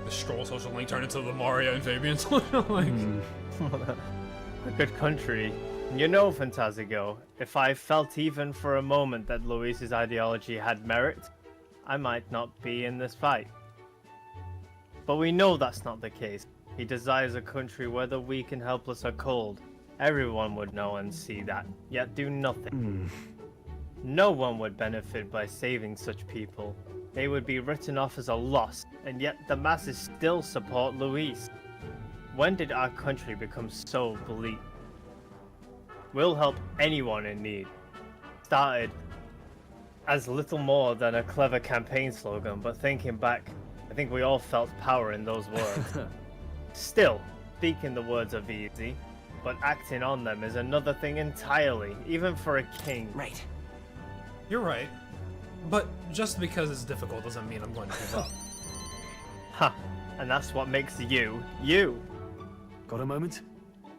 The Stroll social link turned into the Maria and Fabian social link. A good country. You know, Fantastico, if I felt even for a moment that Luis's ideology had merit, I might not be in this fight. But we know that's not the case. He desires a country where the weak and helpless are cold. Everyone would know and see that, yet do nothing. No one would benefit by saving such people. They would be written off as a loss, and yet the masses still support Luis. When did our country become so bleak? We'll help anyone in need. Started as little more than a clever campaign slogan, but thinking back, I think we all felt power in those words. Still, speaking the words are easy, but acting on them is another thing entirely, even for a king. Right. You're right. But just because it's difficult doesn't mean I'm going to give up. Ha! And that's what makes you, you. Got a moment?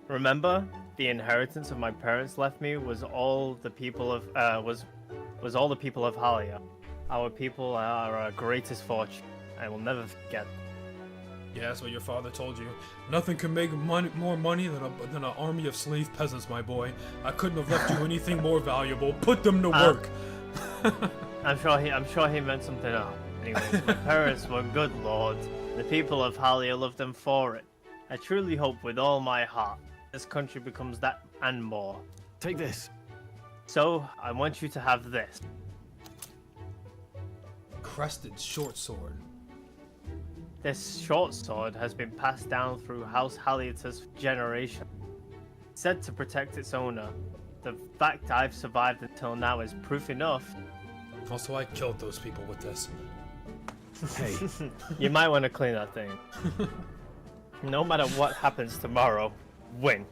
Remember, the inheritance of my parents left me was all the people of was all the people of Halia. Our people are our greatest fortune. I will never forget. Yeah, that's what your father told you. Nothing can make more money than an army of slave peasants, my boy. I couldn't have left you anything more valuable. Put them to work. I'm sure he meant something else. Anyways, my parents were good lords. The people of Halia loved them for it. I truly hope with all my heart this country becomes that and more. Take this. So I want you to have this. Crested short sword. This short sword has been passed down through House Haliotus for generations. Said to protect its owner. The fact I've survived until now is proof enough. Also, I killed those people with this. Hey, You might want to clean that thing. No matter what happens tomorrow, win.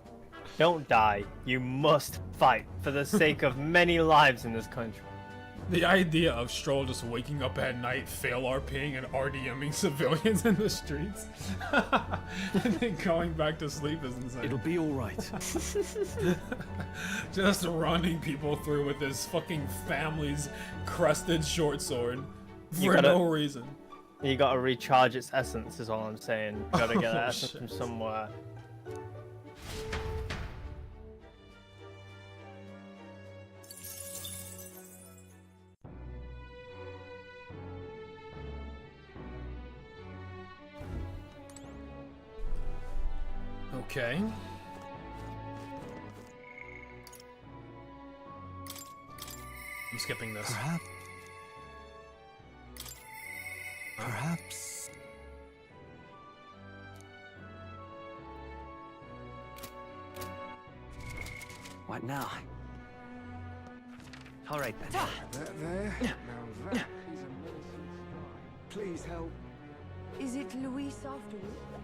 Don't die. You must fight for the sake of many lives in this country. The idea of Stroll just waking up at night, fail RPing and RDMing civilians in the streets, and then going back to sleep is insane. it'll be all right. Just running people through with this fucking family's crested short sword You for gotta- no reason. You gotta recharge its essence, is all I'm saying. You gotta get that Oh, essence shit. from somewhere. Okay. I'm skipping this. Perhaps. Perhaps. What now? All right then. That there? Now that is a menacing sky. Please help. Is it Louis after all?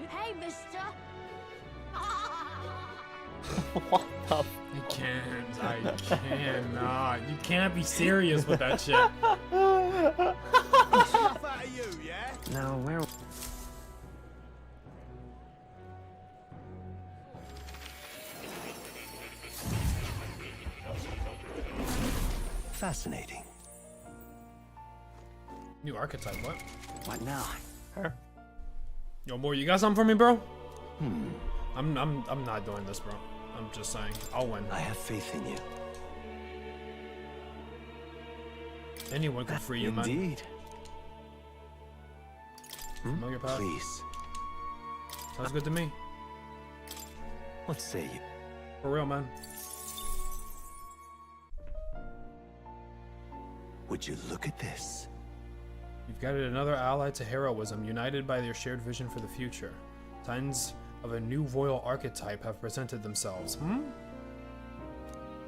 Hey, mister! What the? I cannot. You can't be serious with that shit. Enough out of you, yeah? Now where? Fascinating. New archetype, what? What now? Her. Yo, boy, you got something for me, bro? I'm not doing this, bro. I'm just saying, I'll win. I have faith in you. Anyone can free you, man. Indeed. Familiar path? Please. Sounds good to me. What say you? For real, man. Would you look at this? You've guided another ally to heroism, united by their shared vision for the future. Signs of a new royal archetype have presented themselves.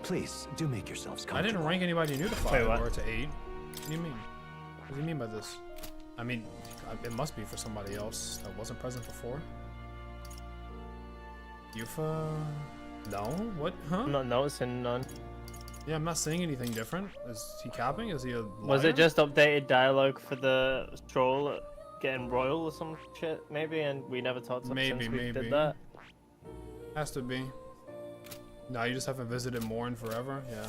Please, do make yourselves I comfortable. didn't rank anybody new to 5 Wait, what? or to 8. What do you mean? What do you mean by this? I mean, it must be for somebody else that wasn't present before. Yufa? No? What? Huh? I'm not noticing none. Yeah, I'm not seeing anything different. Is he capping? Is he a liar? Was it just updated dialogue for the stroll getting royal or some shit, maybe? And we never talked about Maybe, since we maybe. did that. Has to be. No, you just haven't visited Morn forever? Yeah.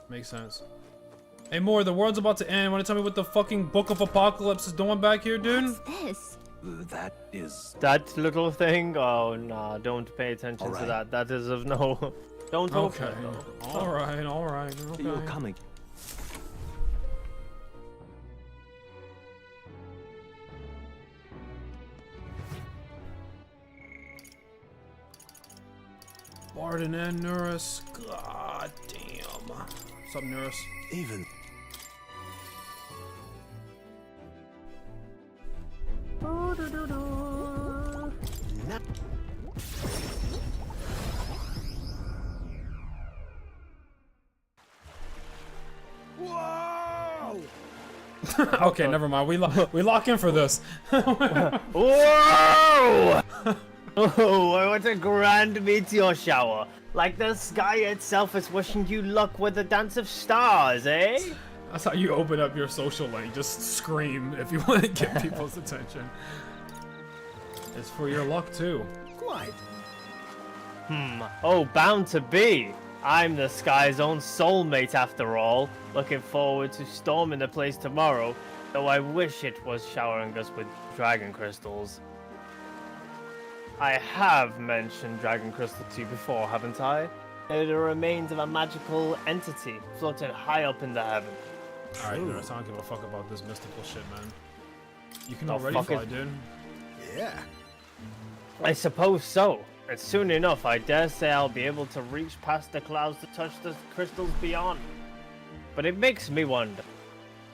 Makes sense. Hey, Moore, the world's about to end. Want to tell me what the fucking Book of Apocalypse is doing back here, dude? What's this? That is... That little thing? Oh, nah, don't pay attention to Alright. that. That is of no... Don't open Okay. it, though. Alright, alright. Okay. You're coming. Barden and Nurus. God damn. What's up, Nurus? Even... Whoa! Okay, never mind. We lock in for this. Whoa! Oh, what a grand meteor shower. Like the sky itself is wishing you luck with the dance of stars, eh? That's how you open up your social lane. Just scream if you want to get people's attention. It's for your luck too. Quite. Oh, bound to be. I'm the sky's own soulmate after all. Looking forward to storming the place tomorrow, though I wish it was showering us with dragon crystals. I have mentioned dragon crystal to you before, haven't I? They're the remains of a magical entity floating high up in the heaven. Alright, Nurus, I don't give a fuck about this mystical shit, man. You can The already fuck fly, is- dude. Yeah. I suppose so. And soon enough, I dare say I'll be able to reach past the clouds to touch the crystals beyond. But it makes me wonder.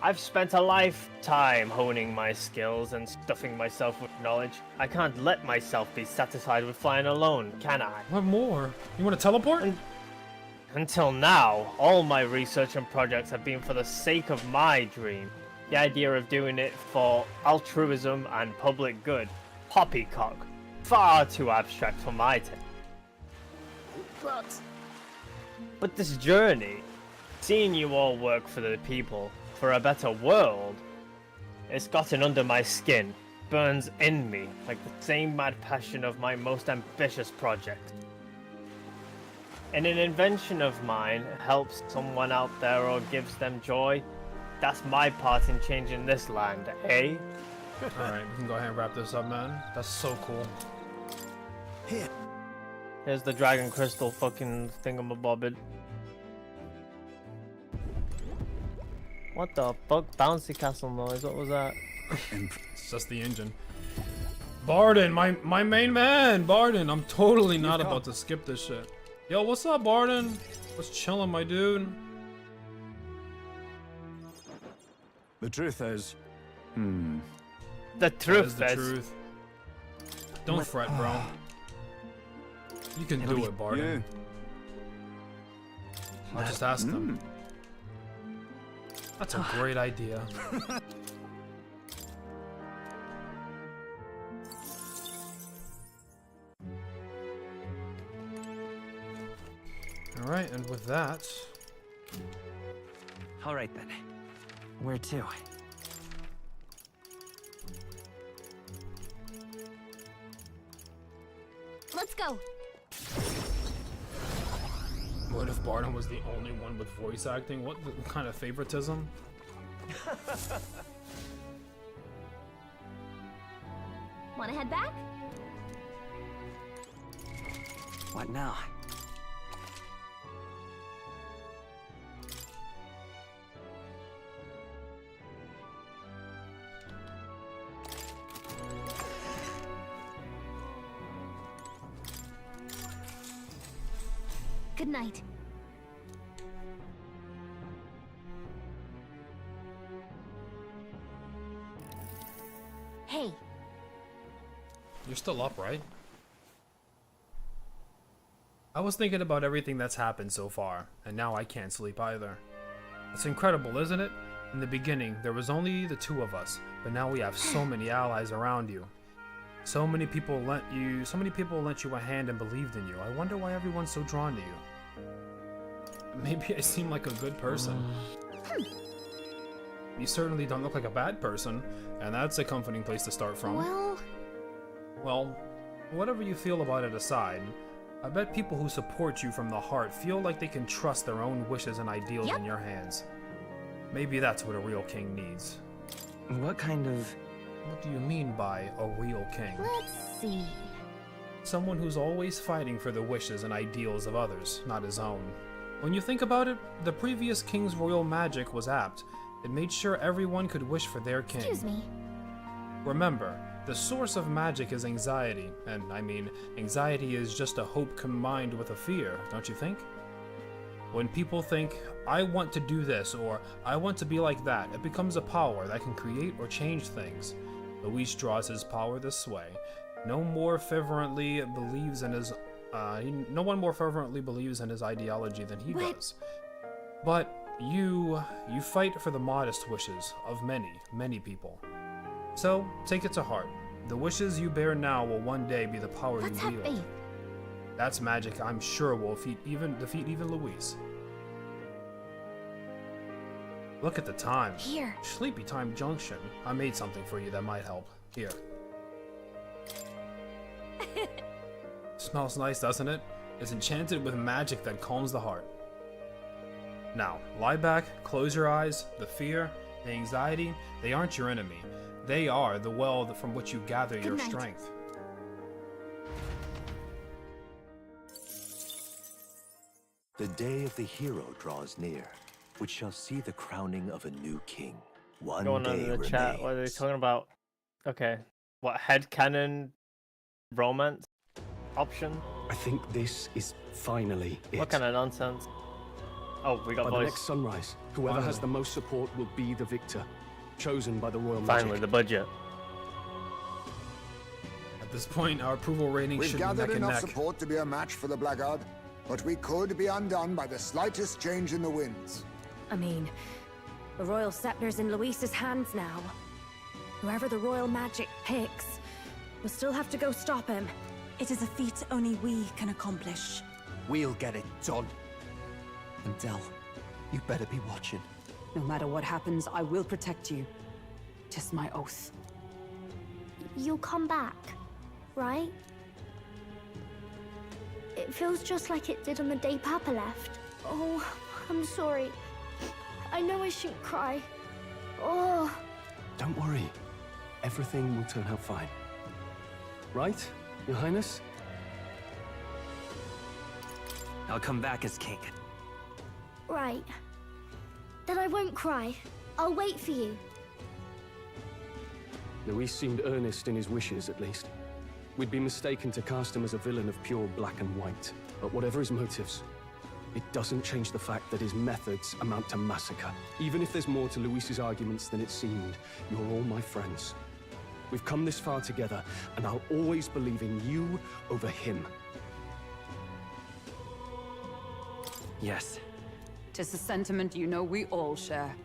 I've spent a lifetime honing my skills and stuffing myself with knowledge. I can't let myself be satisfied with flying alone, can I? What more? You want to teleport? Until now, all my research and projects have been for the sake of my dream. The idea of doing it for altruism and public good. Poppycock. Far too abstract for my taste. But this journey, seeing you all work for the people, for a better world, it's gotten under my skin, burns in me like the same mad passion of my most ambitious project. And an invention of mine helps someone out there or gives them joy, that's my part in changing this land, eh? Alright, we can go ahead and wrap this up, man. That's so cool. Here. Here's the dragon crystal fucking thingamabobbid. What the fuck? Bouncy castle noise, what was that? It's just the engine. Barden, my main man, Barden. I'm totally not about to skip this shit. Yo, what's up, Barden? What's chilling, my dude? The truth is, The That truth is the truth. Don't fret, bro. You can do it, Barden. I'll just ask them. That's a great idea. Alright, and with that... Alright then. Where to? Let's go. What if Barden was the only one with voice acting? What kind of favoritism? Wanna head back? What now? Good night. Hey, You're still up, right? I was thinking about everything that's happened so far, and now I can't sleep either. It's incredible, isn't it? In the beginning, there was only the two of us, but now we have so many allies around you. So many people lent you a hand and believed in you. I wonder why everyone's so drawn to you. Maybe I seem like a good person. You certainly don't look like a bad person, and that's a comforting place to start from. Well, whatever you feel about it aside, I bet people who support you from the heart feel like they can trust their own wishes and ideals in your hands. Maybe that's what a real king needs. What kind of... What do you mean by a real king? let's see. Someone who's always fighting for the wishes and ideals of others, not his own. When you think about it, the previous king's royal magic was apt. It made sure everyone could wish for their king. Excuse me. Remember, the source of magic is anxiety, and I mean, anxiety is just a hope combined with a fear, don't you think? When people think, I want to do this, or I want to be like that, it becomes a power that can create or change things. LOUISSS draws his power this way. No one more fervently believes in his ideology than he does. But you fight for the modest wishes of many, many people. So, take it to heart. The wishes you bear now will one day be the power Let's you have wield. faith. That's magic I'm sure will defeat even LOUISSS. Look at the time. Here. Sleepy Time Junction. I made something for you that might help. Here. Smells nice, doesn't it? It's enchanted with magic that calms the heart. Now, lie back, close your eyes. The fear, the anxiety, they aren't your enemy. They are the well from which you gather your night. strength. The day of the hero draws near, which shall see the crowning of a new king. One Going on day in the remains. chat, what are they talking about? Okay. What, headcanon romance option? I think this is finally it. What kind of nonsense? Oh, we got By the voice. next sunrise, whoever has the most support will be the victor, chosen by the royal Finally, magic. the budget. At this point, our approval rating We've should be gathered neck and enough neck. support to be a match for the Blackguard, but we could be undone by the slightest change in the winds. I mean, the royal scepter's in LOUISS's hands now. Whoever the royal magic picks, we'll still have to go stop him. It is a feat only we can accomplish. We'll get it done. And Del, you better be watching. No matter what happens, I will protect you. 'Tis my oath. You'll come back, right? It feels just like it did on the day Papa left. Oh, I'm sorry. I know I shouldn't cry. Oh. Don't worry. Everything will turn out fine. Right, Your Highness? I'll come back as king. Right. Then I won't cry. I'll wait for you. Louis seemed earnest in his wishes, at least. We'd be mistaken to cast him as a villain of pure black and white. But whatever his motives, it doesn't change the fact that his methods amount to massacre. Even if there's more to Louis's arguments than it seemed, you're all my friends. We've come this far together, and I'll always believe in you over him. Yes. 'Tis a sentiment you know we all share.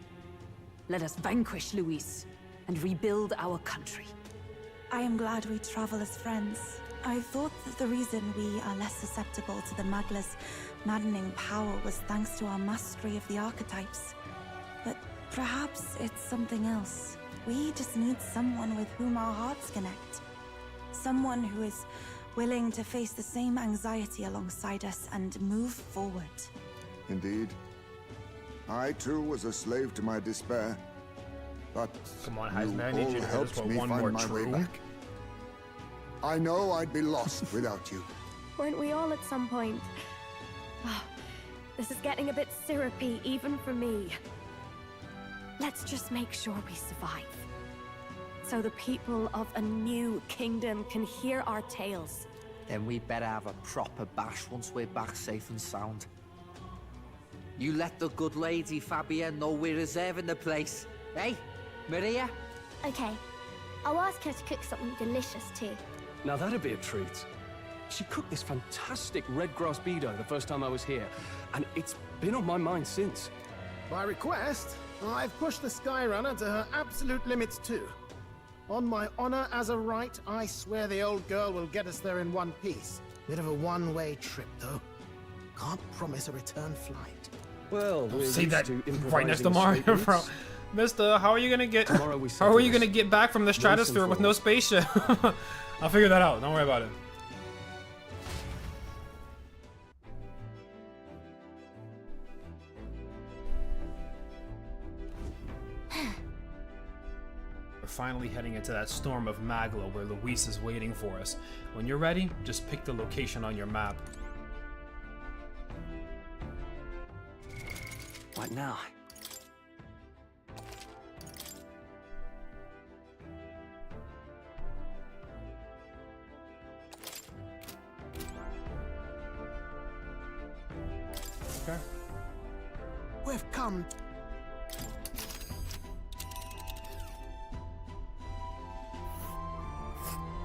Let us vanquish Louis and rebuild our country. I am glad we travel as friends. I thought that the reason we are less susceptible to the Magla's maddening power was thanks to our mastery of the archetypes. But perhaps it's something else. We just need someone with whom our hearts connect. Someone who is willing to face the same anxiety alongside us and move forward. Indeed. I too was a slave to my despair. But Come on, you Heisman, I need all you to hit us helped with me one find more my way true. back. I know I'd be lost without you. Weren't we all at some point? Ah, this is getting a bit syrupy, even for me. Let's just make sure we survive. So the people of a new kingdom can hear our tales. Then we better have a proper bash once we're back safe and sound. You let the good lady Fabia know we're reserving the place. Hey, Maria? Okay, I'll ask her to cook something delicious too. Now that'd be a treat. She cooked this fantastic red grass beedo the first time I was here, and it's been on my mind since. By request, I've pushed the Skyrunner to her absolute limits too. On my honor as a right, I swear the old girl will get us there in one piece. Bit of a one-way trip, though. Can't promise a return flight. Well, we're Say used that to right next to improvising Mario, straight bro. routes. Mister, how are you gonna get? Tomorrow we How are you settle gonna get back from the stratosphere with no spaceship? I'll figure that out. Don't worry about it. We're finally heading into that storm of Magla where Louis is waiting for us. When you're ready, just pick the location on your map. What now? Okay. We've come.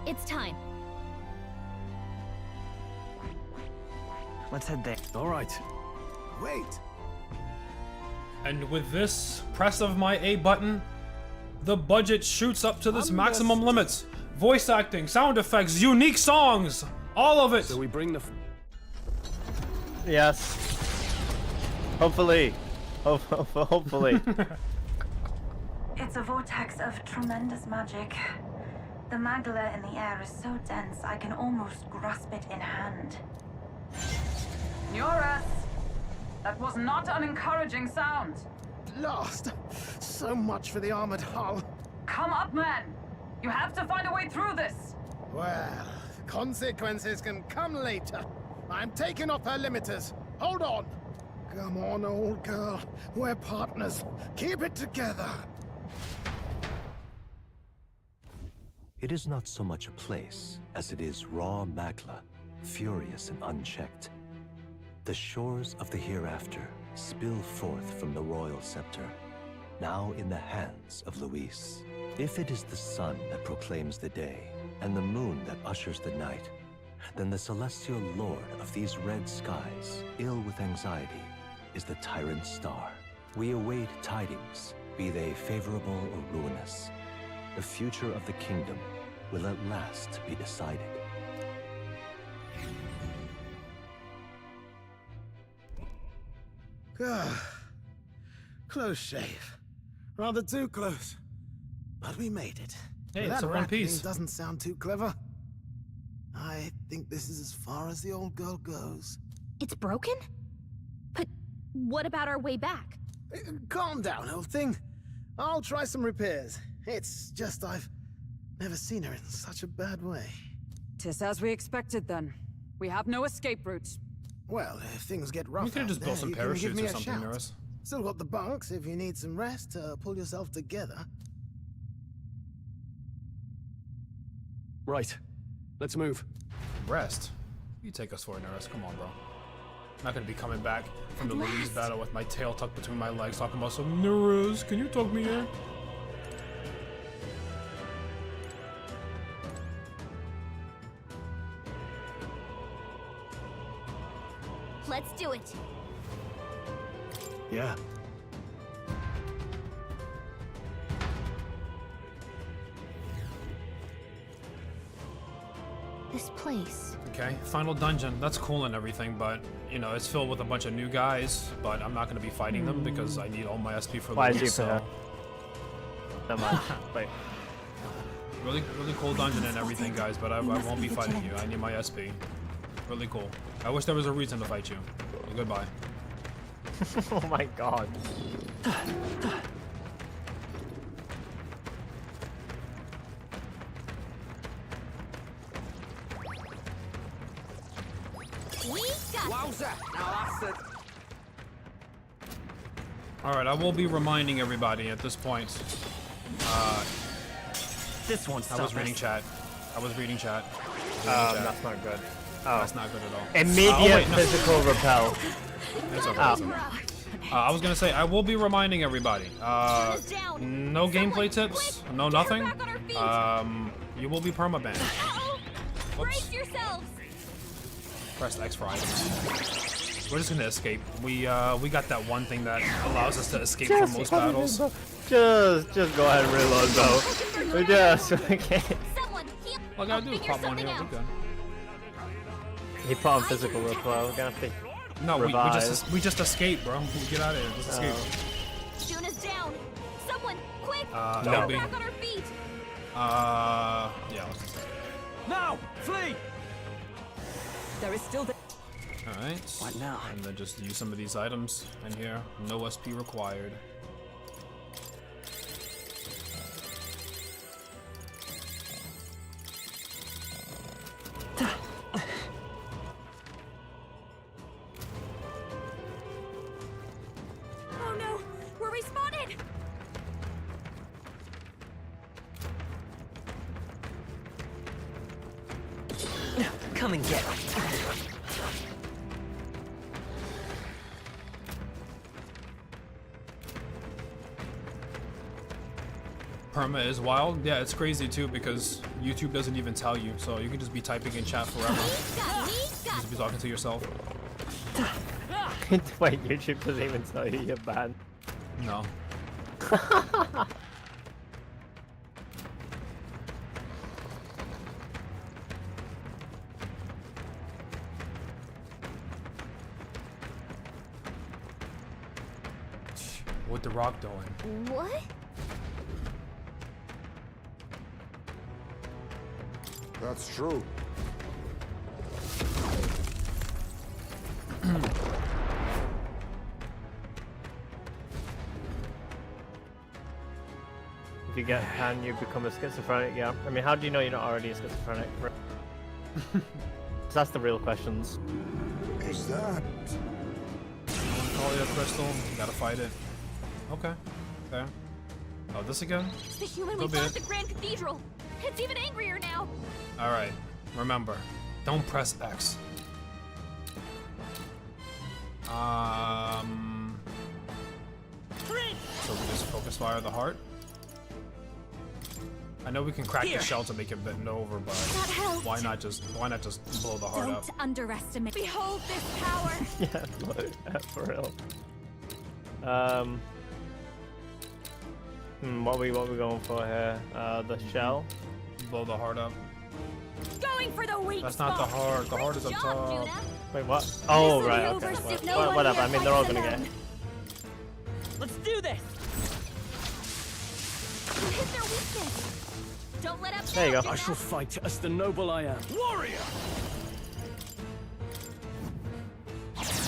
It's time. Let's head there. All right. Wait. And with this press of my A button, the budget shoots up to this maximum limits. Voice acting, sound effects, unique songs, all of it. So we bring the. Yes. Hopefully. Hopefully. It's a vortex of tremendous magic. The Magla in the air is so dense I can almost grasp it in hand. Eurus! That was not an encouraging sound. Lost. So much for the armored hull. Come up, man! You have to find a way through this! Well, consequences can come later. I'm taking off her limiters. Hold on. Come on, old girl. We're partners. Keep it together. It is not so much a place as it is raw Magla, furious and unchecked. The shores of the hereafter spill forth from the royal scepter, now in the hands of Louis. If it is the sun that proclaims the day, and the moon that ushers the night, then the celestial lord of these red skies, ill with anxiety, is the tyrant star. We await tidings, be they favorable or ruinous. The future of the kingdom will at last be decided. Close shave. Rather too close. But we made it. Hey, that it's a one rattling piece. doesn't sound too clever. I think this is as far as the old girl goes. It's broken? But what about our way back? Calm down, old thing. I'll try some repairs. It's just I've never seen her in such a bad way. 'Tis as we expected then. We have no escape route. Well, if things get rough You could have out just there, built some you can give parachutes me or a something, shout. Eurus. Still got the bunks if you need some rest to pull yourself together. Right. Let's move. Rest? You take us for an rest. Come on, bro. I'm not gonna be coming back from the Louise battle with my tail tucked between my legs talking about some Neres. Can you tuck me in? Let's do it. Yeah. This place. Okay, final dungeon. That's cool and everything, but you know it's filled with a bunch of new guys. But I'm not gonna be fighting them because I need all my SP for Why is Louise. you So Never mind. Wait. really cool dungeon and everything, guys. But I won't be fighting you. I need my SP. Really cool. I wish there was a reason to fight you. Goodbye. Oh my god. Wowza! Now that's it. Alright, I will be reminding everybody at this point. This one's I was reading chat. That's not good. Oh. That's not good at all. Immediate physical repel. It's okay, it's okay. I was gonna say, I will be reminding everybody. No gameplay tips, no nothing. You will be permabanned. Brace yourselves. Press X for items. We're just gonna escape. We got that one thing that allows us to escape from most battles. Just go ahead and reload though. We just okay. All I gotta do is pop one here. We're good. He put on physical repel. We're gonna have to. No, we just escape, bro. Get out of here. Just escape. Juna's down. Someone, quick! That would be. Back on our feet. Yeah. Let's just... Now, flee! There is still the. All right. What now? And then just use some of these items in here. No SP required. Oh no! We're respawning! Come and get it. Perma is wild. Yeah, it's crazy too because YouTube doesn't even tell you, so you can just be typing in chat forever. Just be talking to yourself. Wait, YouTube doesn't even tell you you're banned. No. What the Rock doing? What? That's true. If you get pan, you become a schizophrenic. Yeah. I mean, how do you know you're not already a schizophrenic? That's the real questions. Is that? Call you a crystal. You gotta fight it. Okay. Okay. Oh, this again? It's the human we fought at the Grand Cathedral. It's even angrier now. All right. Remember, don't press X. So we just focus fire the heart. I know we can crack the shell to make it bend over, but why not just blow the heart up? Don't underestimate. Behold this power. Yeah, for real. What we going for here? The shell. Blow the heart up. Going for the weak That's not the heart. The heart is up top. Wait, what? Oh, right. Okay. Whatever. I mean, they're all gonna get. Let's do this. You hit their weakness. Don't let up. There you go. I shall fight as the noble I am. Warrior.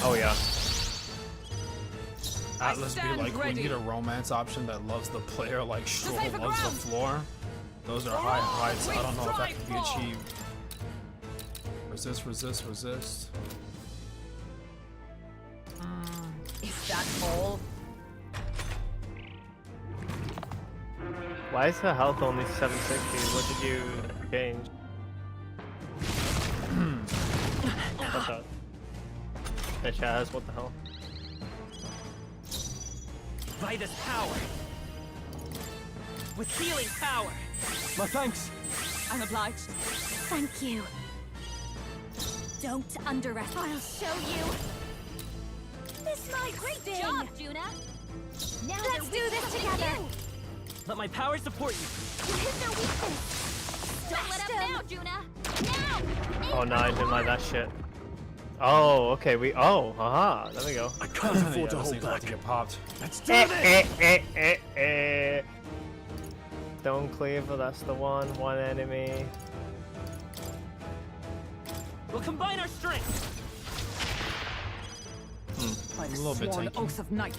Oh yeah. Atlas be like, we need a romance option that loves the player like Stroll loves the floor. Those are high heights. I don't know if that can be achieved. Resist, resist, resist. Is that all? Why is her health only 760? What did you change? Bitch ass, what the hell? By this power. With healing power. My thanks. I'm obliged. Thank you. Don't underestimate. I'll show you. This might Great sting. job, Juna. Now Let's do this together. Let my power support you. You hit their weakness. Don't let up now, Juna. Now. Oh no, I didn't like that shit. Oh, okay, haha, there we go. I can't afford to this hold thing's about back. to get popped. Let's do this! Stone Cleaver, that's the one enemy. We'll combine our strength. By the A little bit sworn tanky. oath of night.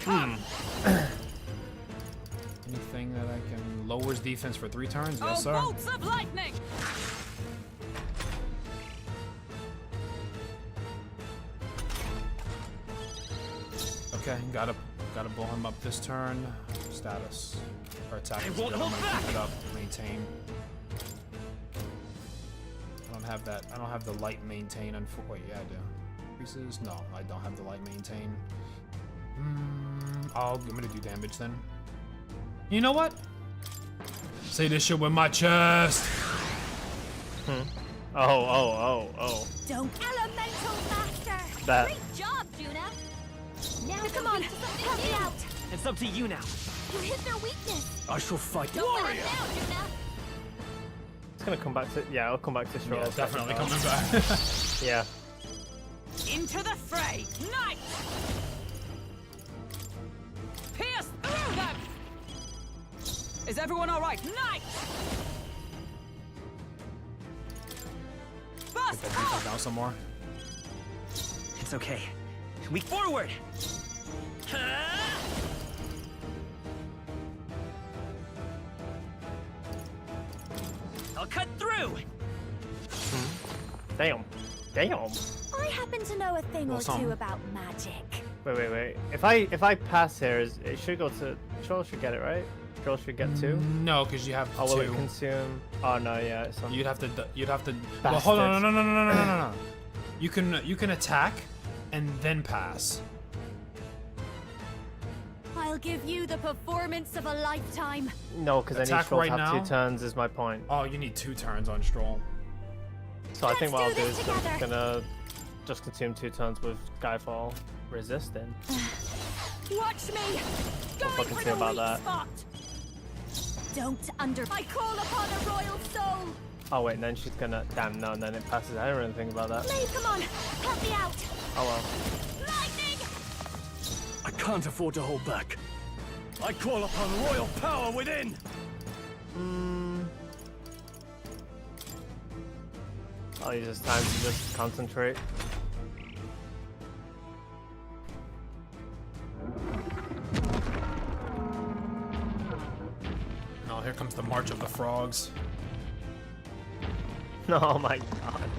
Anything that I can lowers defense for 3 turns? Yes, sir. Bolts of lightning! Okay, gotta blow him up this turn. Status. Or attack. I won't hold back! Keep it up. Maintain. I don't have that. I don't have the light maintain. Wait, yeah, I do. Increases? No, I don't have the light maintain. I'm gonna do damage then. You know what? Say this shit with my chest. Oh. Don't elemental master. That. Great job, Juna. Now Come on, help me out. It's up to you now. You hit their weakness. I shall fight. Don't let up now, Juna. It's gonna come back to, yeah, I'll come back to Stroll. Yeah, definitely coming back. Yeah. Into the fray! Knight! Pierce through them! Is everyone alright? Knight! Bust Get that defense down some more. It's okay. We forward. I'll cut through. Damn. I happen to know a thing or two about magic. Wait. If I pass here, it should go to Troll. Should get it right. Troll should get 2. No, because you have Oh, will 2. it consume? Oh no, yeah. It's on. You'd have to. Well, hold on. No. You can attack, and then pass. I'll give you the performance of a lifetime. No, because I need Attack Stroll right to have now? 2 turns. Is my point. Oh, you need 2 turns on Stroll. So I think what I'll do is together. I'm gonna just consume 2 turns with Skyfall resisting. Watch me. We'll fucking see about that. Spot. Don't I call upon a royal soul. Oh wait, and then she's gonna. Damn, no, and then it passes. I didn't really think about that. May, come on, help me out. Oh well. Lightning. I can't afford to hold back. I call upon royal power within! I'll use this time to just concentrate. Oh, here comes the March of the Frogs. Oh my god.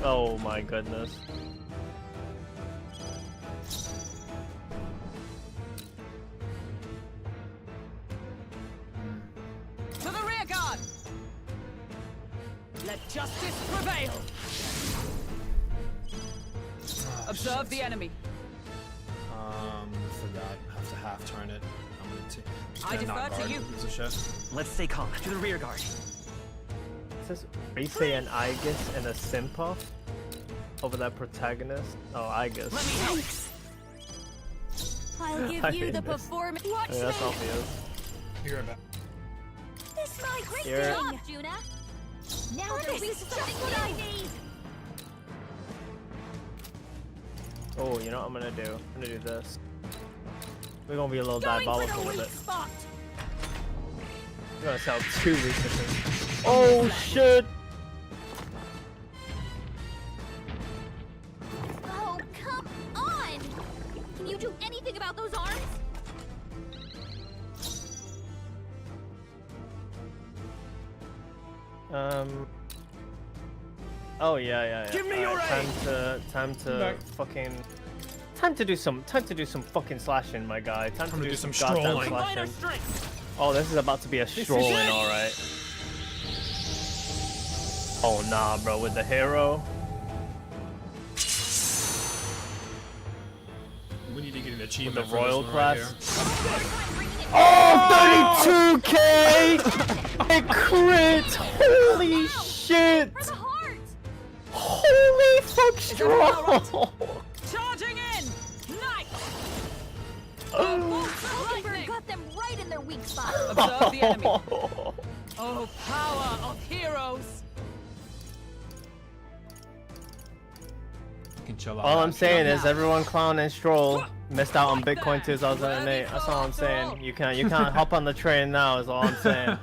Oh my goodness. to the rear guard! Let justice prevail! Observe the enemy. Forgot. Have to half turn it. I'm gonna just I gonna not defer to guard. you. Gives a shit. Let's stay calm. To the rear guard. Is this Rize and Aegis and a Simpa over that protagonist? Oh, Aegis. Let me help. I'll give I you mean the this. performance. Watch Yeah, that's me. obvious. Here about. This might great Here. Good job, Juna. Now they're weak to just something what I new. need. Oh, you know what I'm gonna do? I'm gonna do this. We're gonna be a little Going for diabolical the with weak it. spot. We're gonna sell 2 weaknesses. Oh shit! Oh, come on! Can you do anything about those arms? Oh yeah. Give me your Alright, time to fucking. Time to do some fucking slashing, my guy. Time to do some goddamn strolling. Combine our slashing. strength. Oh, this is about to be a strolling, alright. Oh nah, bro, with the hero. We need to get an With achievement the for this royal one class. right here. Oh, 32k! It crit! Holy shit! Holy fuck strong! Charging in! Nice! Lightning got them right in their weak spot. Observe the enemy. Oh, power of heroes! Can chill out. All I'm saying is everyone clown and Stroll missed out on Bitcoin 2008. That's all I'm saying. You can't hop on the train now is all I'm saying.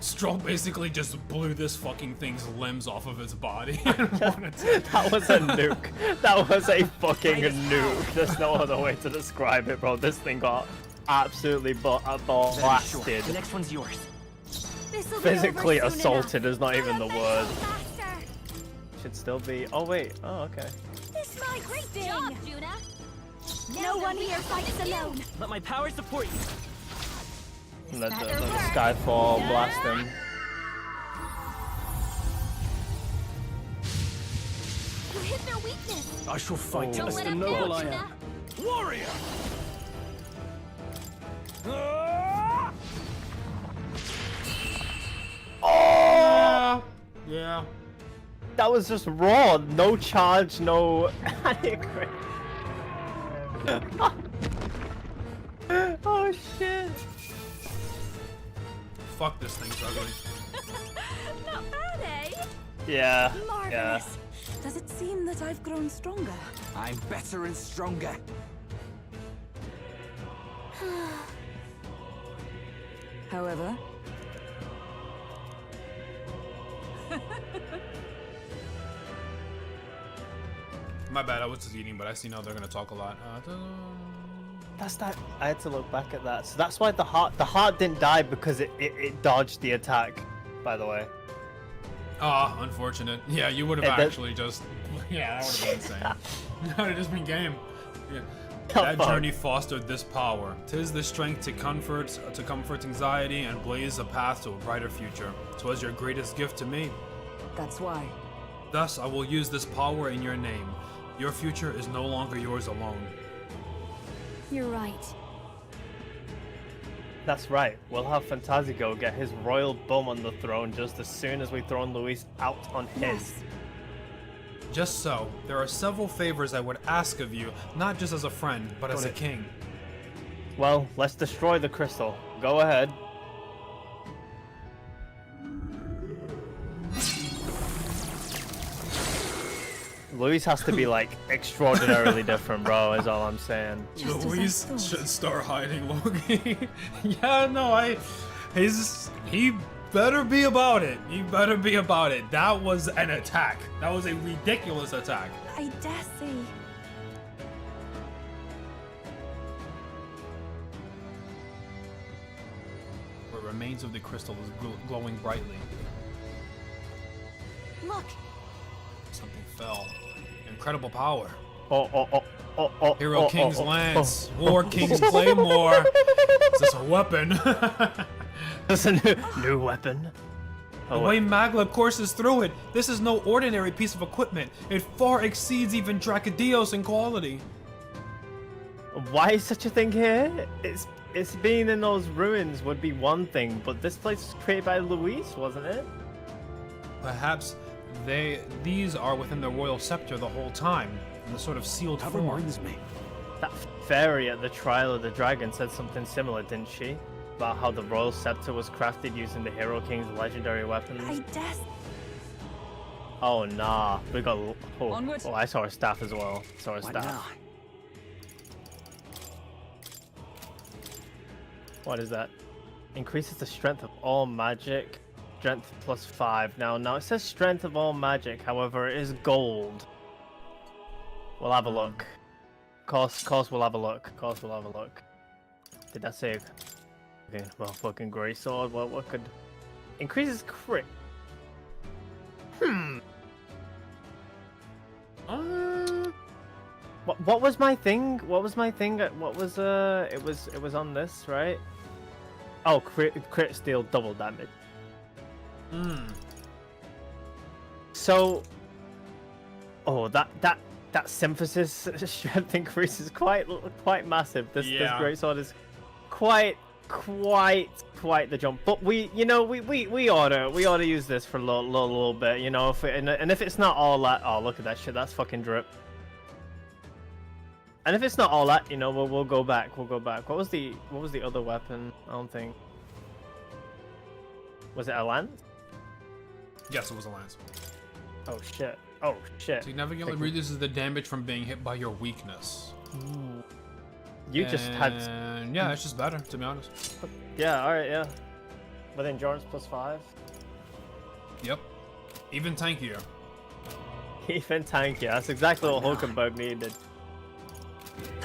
Stroll basically just blew this fucking thing's limbs off of its body and wanted to... That was a nuke. That was a fucking nuke. There's no other way to describe it, bro. This thing got absolutely blasted. The next one's yours. Physically assaulted is not even the word. Should still be. Oh wait. Oh okay. This might great job, Juna. No one here fights alone. Let my power support you. Let the Skyfall blast him. You hit their weakness. I shall fight Don't as let the up noble now, I Juna. am. Warrior! Oh! Yeah. That was just raw. No charge. No. Oh shit. Fuck this thing's ugly. Not bad, eh? Yeah. Marvelous. Does it seem that I've grown stronger? I'm better and stronger. However, My bad, I was just eating, but I see now they're gonna talk a lot. That's that. I had to look back at that. So that's why the heart didn't die because it dodged the attack. By the way. Ah, unfortunate. Yeah, you would have actually just. Yeah, that would have been insane. That would have just been game. Yeah. That journey fostered this power. 'Tis the strength to comfort anxiety and blaze a path to a brighter future. 'Twas your greatest gift to me. that's why. Thus, I will use this power in your name. Your future is no longer yours alone. You're right. That's right. We'll have Fantazigo get his royal bum on the throne just as soon as we throw Luis out on his. Just so, there are several favors I would ask of you, not just as a friend, but as a king. Well, let's destroy the crystal. Go ahead. Luis has to be like extraordinarily different, bro, is all I'm saying. Luis should start hiding Loki. Yeah, no, he better be about it. He better be about it. That was an attack. That was a ridiculous attack. I dare say. The remains of the crystal is glowing brightly. Look. Something fell. Incredible power. Oh. Hero King's Lance. War King's Claymore. Is this a weapon? It's a new weapon. The way Magla courses through it, this is no ordinary piece of equipment. It far exceeds even Dracadios in quality. Why is such a thing here? It's being in those ruins would be one thing, but this place was created by Luis, wasn't it? Perhaps these are within the royal scepter the whole time, in the sort of sealed That form. reminds me. That fairy at the Trial of the Dragon said something similar, didn't she? About how the royal scepter was crafted using the Hero King's legendary weapons. I dare. Oh nah, we got. Onward. Oh, I saw a staff as well. Saw a What staff. now? What is that? Increases the strength of all magic. Strength +5. Now it says strength of all magic. However, it is gold. We'll have a look. Course, we'll have a look. Did that say? Okay, well, fucking great sword. What could increases crit? What was my thing? What was my thing? What was it was on this, right? Oh, crit steal double damage. So Oh, that synthesis strength increase is quite massive. This greatsword is quite the jump. But we ought to use this for a little bit, you know. And if it's not all that, oh look at that shit, that's fucking drip. And if it's not all that, you know, we'll go back. We'll go back. What was the other weapon? I don't think. Was it a lance? Yes, it was a lance. Oh shit. Oh shit. Significantly reduces the damage from being hit by your weakness. Ooh. You just had. Yeah, it's just better, to be honest. Yeah. All right. Yeah. With endurance +5. Yep. Even tankier. Even tankier. That's exactly what Hulkenberg needed.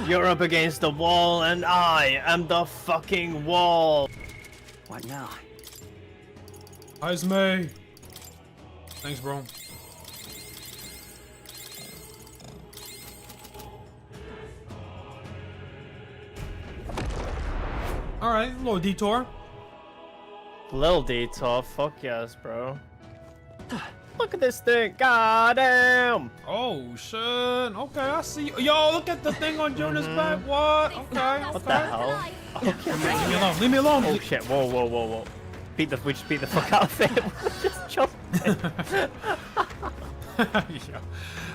You're up against the wall, and I am the fucking wall. What now? Esme. Thanks, bro. Alright, little detour. Little detour, fuck yes, bro. Look at this thing, goddamn! Oh shit, okay, I see. Yo, look at the thing on Jonah's back, what? Okay. What the hell? Okay. Leave me alone, leave me alone! Oh shit, whoa. We just beat the fuck out of it. Just jumped it. Yeah.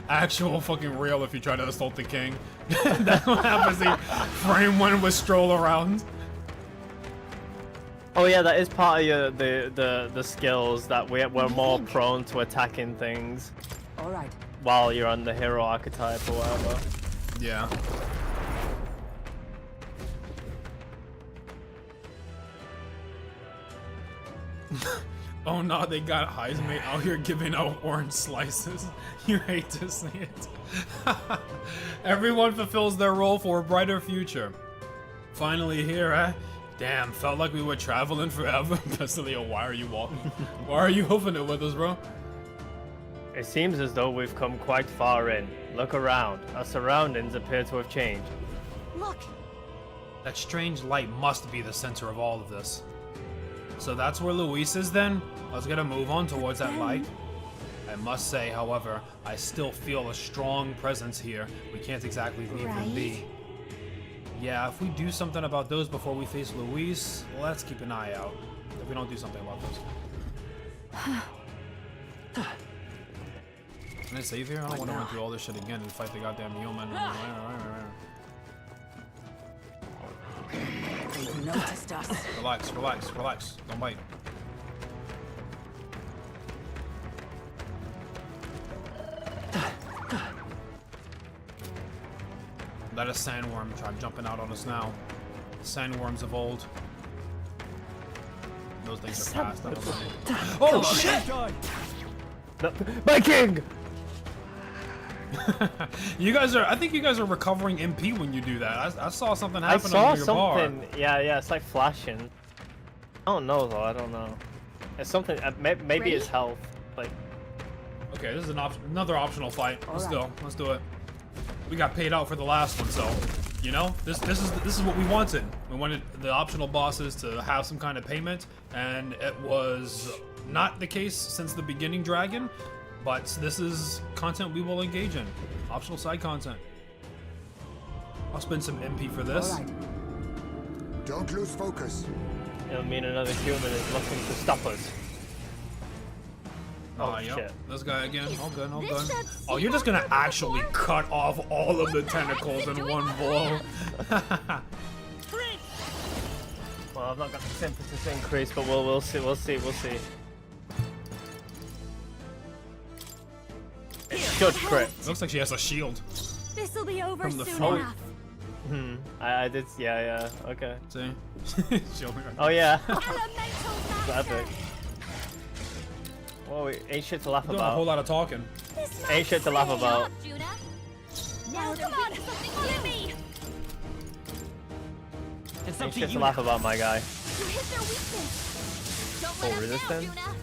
Actual fucking real if you try to assault the king. That's what happens. They frame one with stroll around. Oh yeah, that is part of the skills that we're more prone to attacking things. All right. While you're on the hero archetype or whatever. Yeah. Oh no, they got Heismate out here giving out orange slices. You hate to see it. Everyone fulfills their role for a brighter future. Finally here, eh? Damn, felt like we were traveling forever. Basilio, why are you walking? Why are you hoofing it with us, bro? It seems as though we've come quite far in. Look around. Our surroundings appear to have changed. Look. That strange light must be the center of all of this. So that's where LOUISSS is then? Let's get a move on towards that light. I must say, however, I still feel a strong presence here. We can't exactly leave them be. Yeah, if we do something about those before we face LOUISSS, let's keep an eye out. If we don't do something about those. Can I save here? I don't want to run through all this shit again and fight the goddamn yeoman. They've noticed us. Relax. Don't bite. Let a sandworm try jumping out on us now. Sandworms of old. Those things are fast. Oh shit! My king! You guys are. I think you guys are recovering MP when you do that. I saw something happen under your something. bar. Yeah. It's like flashing. I don't know though. I don't know. It's something. Maybe it's health. Like. Okay, this is another optional fight. Let's go. Let's do it. We got paid out for the last one, so you know this is what we wanted. We wanted the optional bosses to have some kind of payment, and it was not the case since the beginning Dragon. But this is content we will engage in. Optional side content. I'll spend some MP for this. Don't lose focus. It'll mean another human is looking to stop us. Oh Yep. shit. This guy again. All good. Oh, you're just gonna actually cut off all of the tentacles in one blow. Well, I've not got the synthesis increase, but we'll see. It should crit. Looks like she has a shield. This'll be over From the soon front. enough. I did. Yeah. Okay. See? Shield me right Oh yeah. Elemental Epic. Well, ain't shit to laugh doing about. a whole lot of talking. Ain't shit to laugh about. Now come on, follow me. It's up Ain't to shit you to laugh now. about, my guy. You hit their weakness. Don't Oh, let up resistance? now,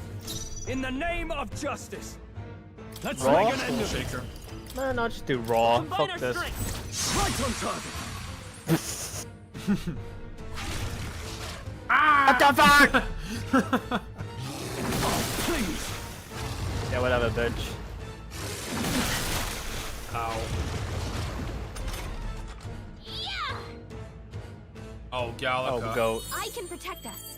Juna. In the name of justice. Let's Raw? make an end of it. Shaker. Man, I'll just do raw. Combine Fuck our this. strength. Right on target. What the fuck? Please. Yeah, whatever, bitch. Ow. Yeah! Oh, Gallica. Oh, goat. I can protect us.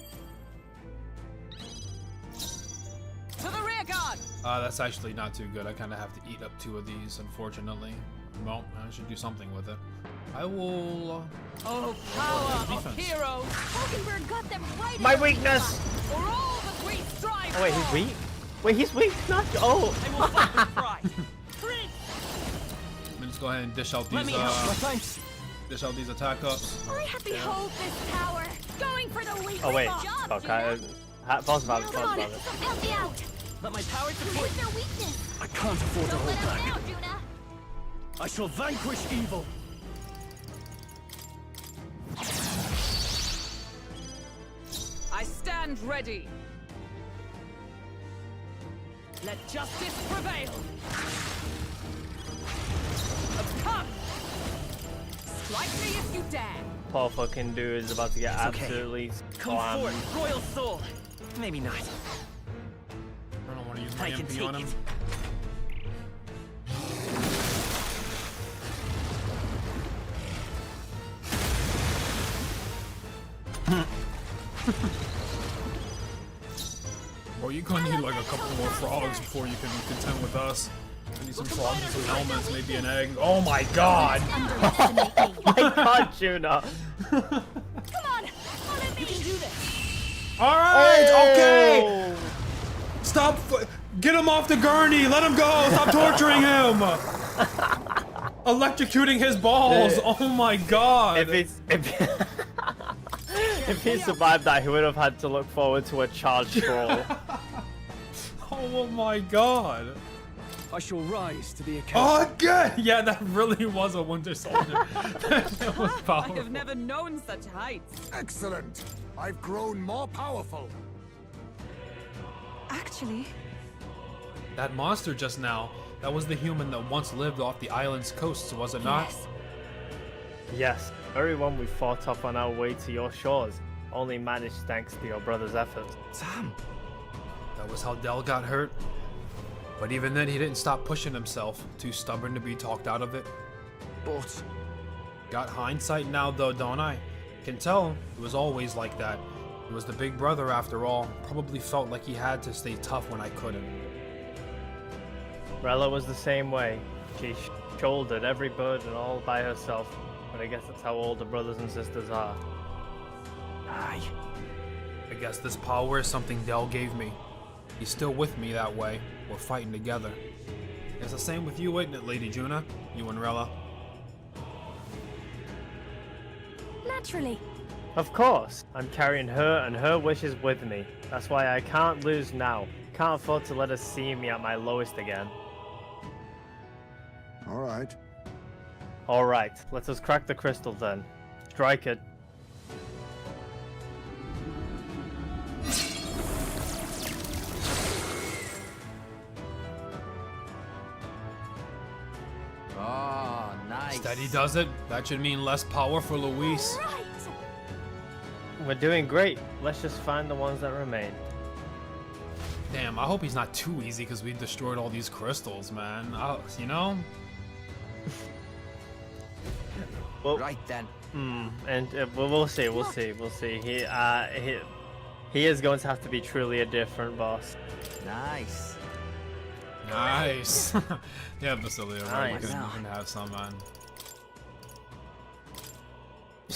To the rear guard! That's actually not too good. I kind of have to eat up 2 of these, unfortunately. Well, I should do something with it. I will... Oh, power of defense. heroes! Falkenberg got them right My in the weakness! For all that we strive Oh, wait, for! he's weak? Wait, he's weak? Not. Oh! I will fight with pride. Let me just go ahead and dish out Let these, me help. Well, thanks. dish out these attack ups. I have behold this tower. Going for the weak. Oh, wait. Job, Okay. Pause about it. Come Pause on, about it. help me out. Let my power support. Where's their weakness? I can't afford to Don't hold let us back. down, Juna. I shall vanquish evil. I stand ready. Let justice prevail. Come! Strike me if you dare. Poor fucking dude is about to get It's okay. absolutely Come slammed. forth, royal soul. Maybe not. I don't want to use my I can MP take on him. it. Or you gonna need like a couple more frogs before you can contend with us. I need some frogs and some helmets, maybe an egg. Oh my god! My god, Juna! Come on, you can do this. Alright, Oh! okay! Stop! Get him off the gurney! Let him go! Stop torturing him! Electrocuting his balls! Oh my god! If he survived that, he would have had to look forward to a charge troll. Oh my god! I shall rise to the occasion. Oh good! Yeah, that really was a Winter Soldier. That was I powerful. have never known such heights. Excellent. I've grown more powerful. Actually, That monster just now, that was the human that once lived off the island's coasts, was it not? yes. Yes, very one we fought off on our way to your shores. Only managed thanks to your brother's efforts. Sam. That was how Del got hurt. But even then, he didn't stop pushing himself. Too stubborn to be talked out of it. But Got hindsight now, though, don't I? Can tell it was always like that. He was the big brother after all. Probably felt like he had to stay tough when I couldn't. Rella was the same way. She shouldered every burden all by herself. But I guess that's how older brothers and sisters are. aye. I guess this power is something Del gave me. He's still with me that way. We're fighting together. It's the same with you, isn't it, Lady Juna? You and Rella. Naturally. Of course, I'm carrying her and her wishes with me. That's why I can't lose now. Can't afford to let her see me at my lowest again. All right. Alright, let us crack the crystal then. Strike it. Oh, nice. Steady does it. That should mean less power for Luis. Right. We're doing great. Let's just find the ones that remain. Damn, I hope he's not too easy because we destroyed all these crystals, man. You know? Well, Right then. and we'll see. We'll see. He is going to have to be truly a different boss. Nice. Nice. Yeah, Basilia, right? Nice. We can have some, man.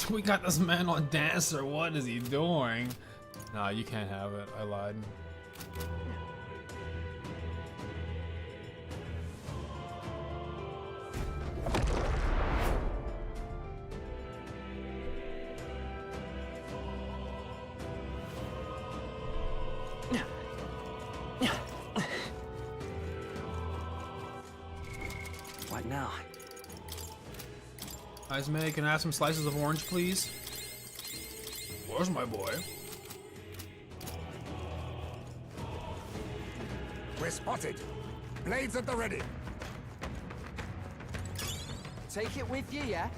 We got this man on Dancer. What is he doing? Nah, you can't have it. I lied. What now? Guys, May, can I have some slices of orange, please? Where's my boy? We're spotted. Blades at the ready. Take it with you, yeah?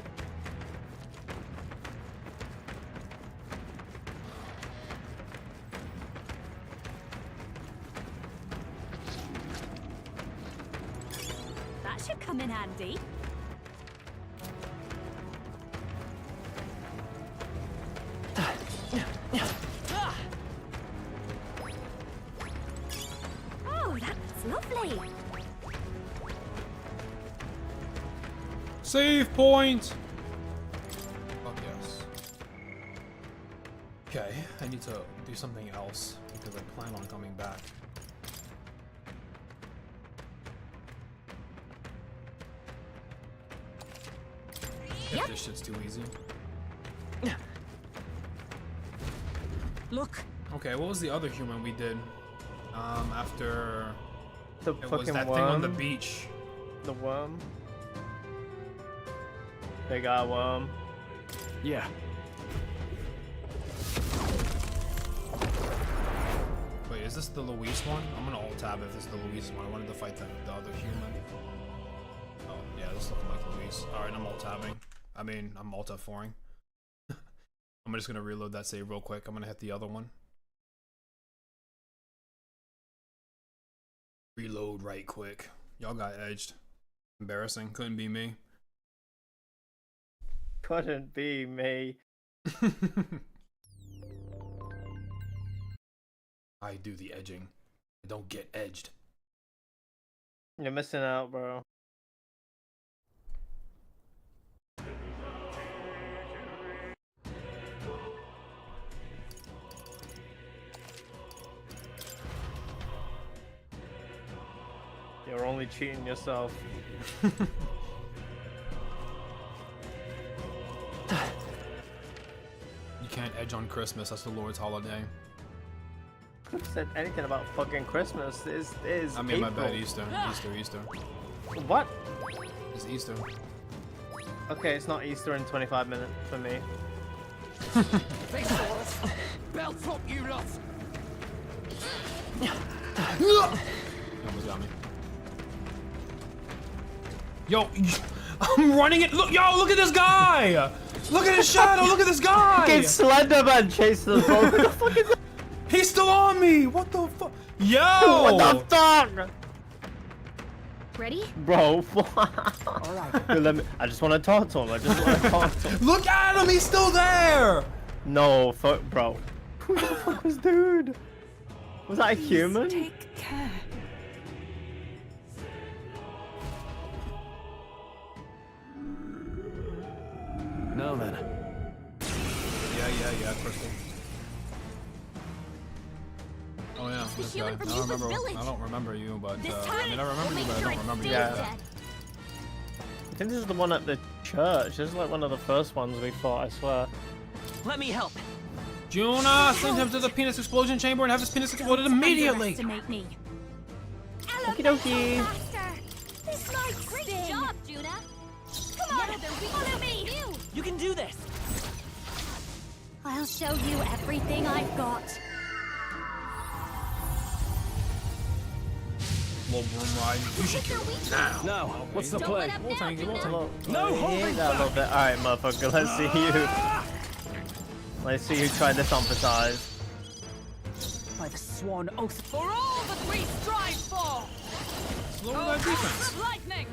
That should come in handy. Oh, that's lovely. Save point! Oh, yes. Okay, I need to do something else because I plan on coming back. If this shit's too easy. Look. Okay, what was the other human we did? After The it was fucking that worm. thing on the beach. The worm. Big eye worm. Yeah. Wait, is this the Louiss one? I'm gonna alt tab if it's the Louiss one. I wanted to fight the other human. Oh, yeah, this looking like Louiss. Alright, I'm alt tabbing. I mean, I'm alt F4ing. I'm just gonna reload that save real quick. I'm gonna hit the other one. Reload right quick. Y'all got edged. Embarrassing. Couldn't be me. Couldn't be me. I do the edging. I don't get edged. You're missing out, bro. You're only cheating yourself. You can't edge on Christmas. That's the Lord's holiday. Who said anything about fucking Christmas? Is I mean, my April. bad. Easter. Easter. What? It's Easter. Okay, it's not Easter in 25 minutes for me. Face off! Belt up, you lot! Almost got me. Yo, I'm running it. Look, yo, look at this guy. Look at his shadow. Look at this guy. Fucking Slenderman chasing us, bro. What the fuck is that? He's still on me. What the fuck? Yo. What the fuck? Ready? Bro, Dude, let me. I just want to talk to him. I just want to talk to him. Look at him. He's still there. No, fuck, bro. Who the fuck was dude? Was that a human? Take care. Now then. Yeah, Crystal. Oh yeah, this guy. I don't remember you, but I mean, I remember you, but I don't remember you. Yeah. I think this is the one at the church. This is like one of the first ones we fought, I swear. Let me help. Juna, send him to the penis explosion chamber and have his penis exploded immediately. Me. Okie dokie. This might Great job, Juna. Come on, follow me. You can do this. I'll show you everything I've got. Little broom ride. You should kill him now. Now, what's the play? We'll tank it, we'll tank it. No holding back. Alright, motherfucker, let's see you. Let's see who tried this on for size. By the swan oath. For all that we strive for. Slow that defense. Lightning.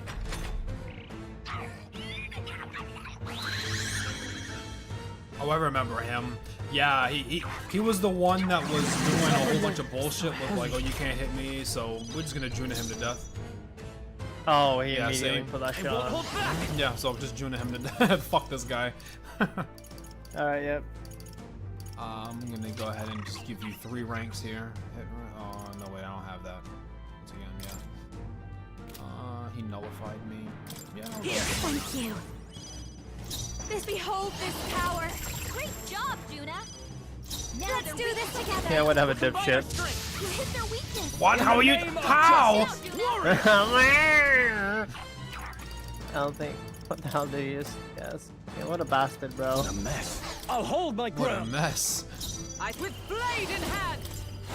Oh, I remember him. Yeah, he was the one that was doing a whole bunch of bullshit with like, oh, you can't hit me, so we're just gonna Juna him to death. Oh, he Yeah, immediately same. put that shit on. Yeah, so just Juna him to death. Fuck this guy. Alright, yep. I'm gonna go ahead and just give you 3 ranks here. Oh, no, wait, I don't have that. Once again, yeah. He nullified me. Yeah. Here, thank you. Behold this power. Great job, Juna. Now let's do this together. Yeah, whatever, dipshit. You hit their weakness. What? How are you? How? I don't think. What the hell do you use? Yes. Yeah, what a bastard, bro. What a mess. I'll hold my What a ground. mess. I with blade in hand.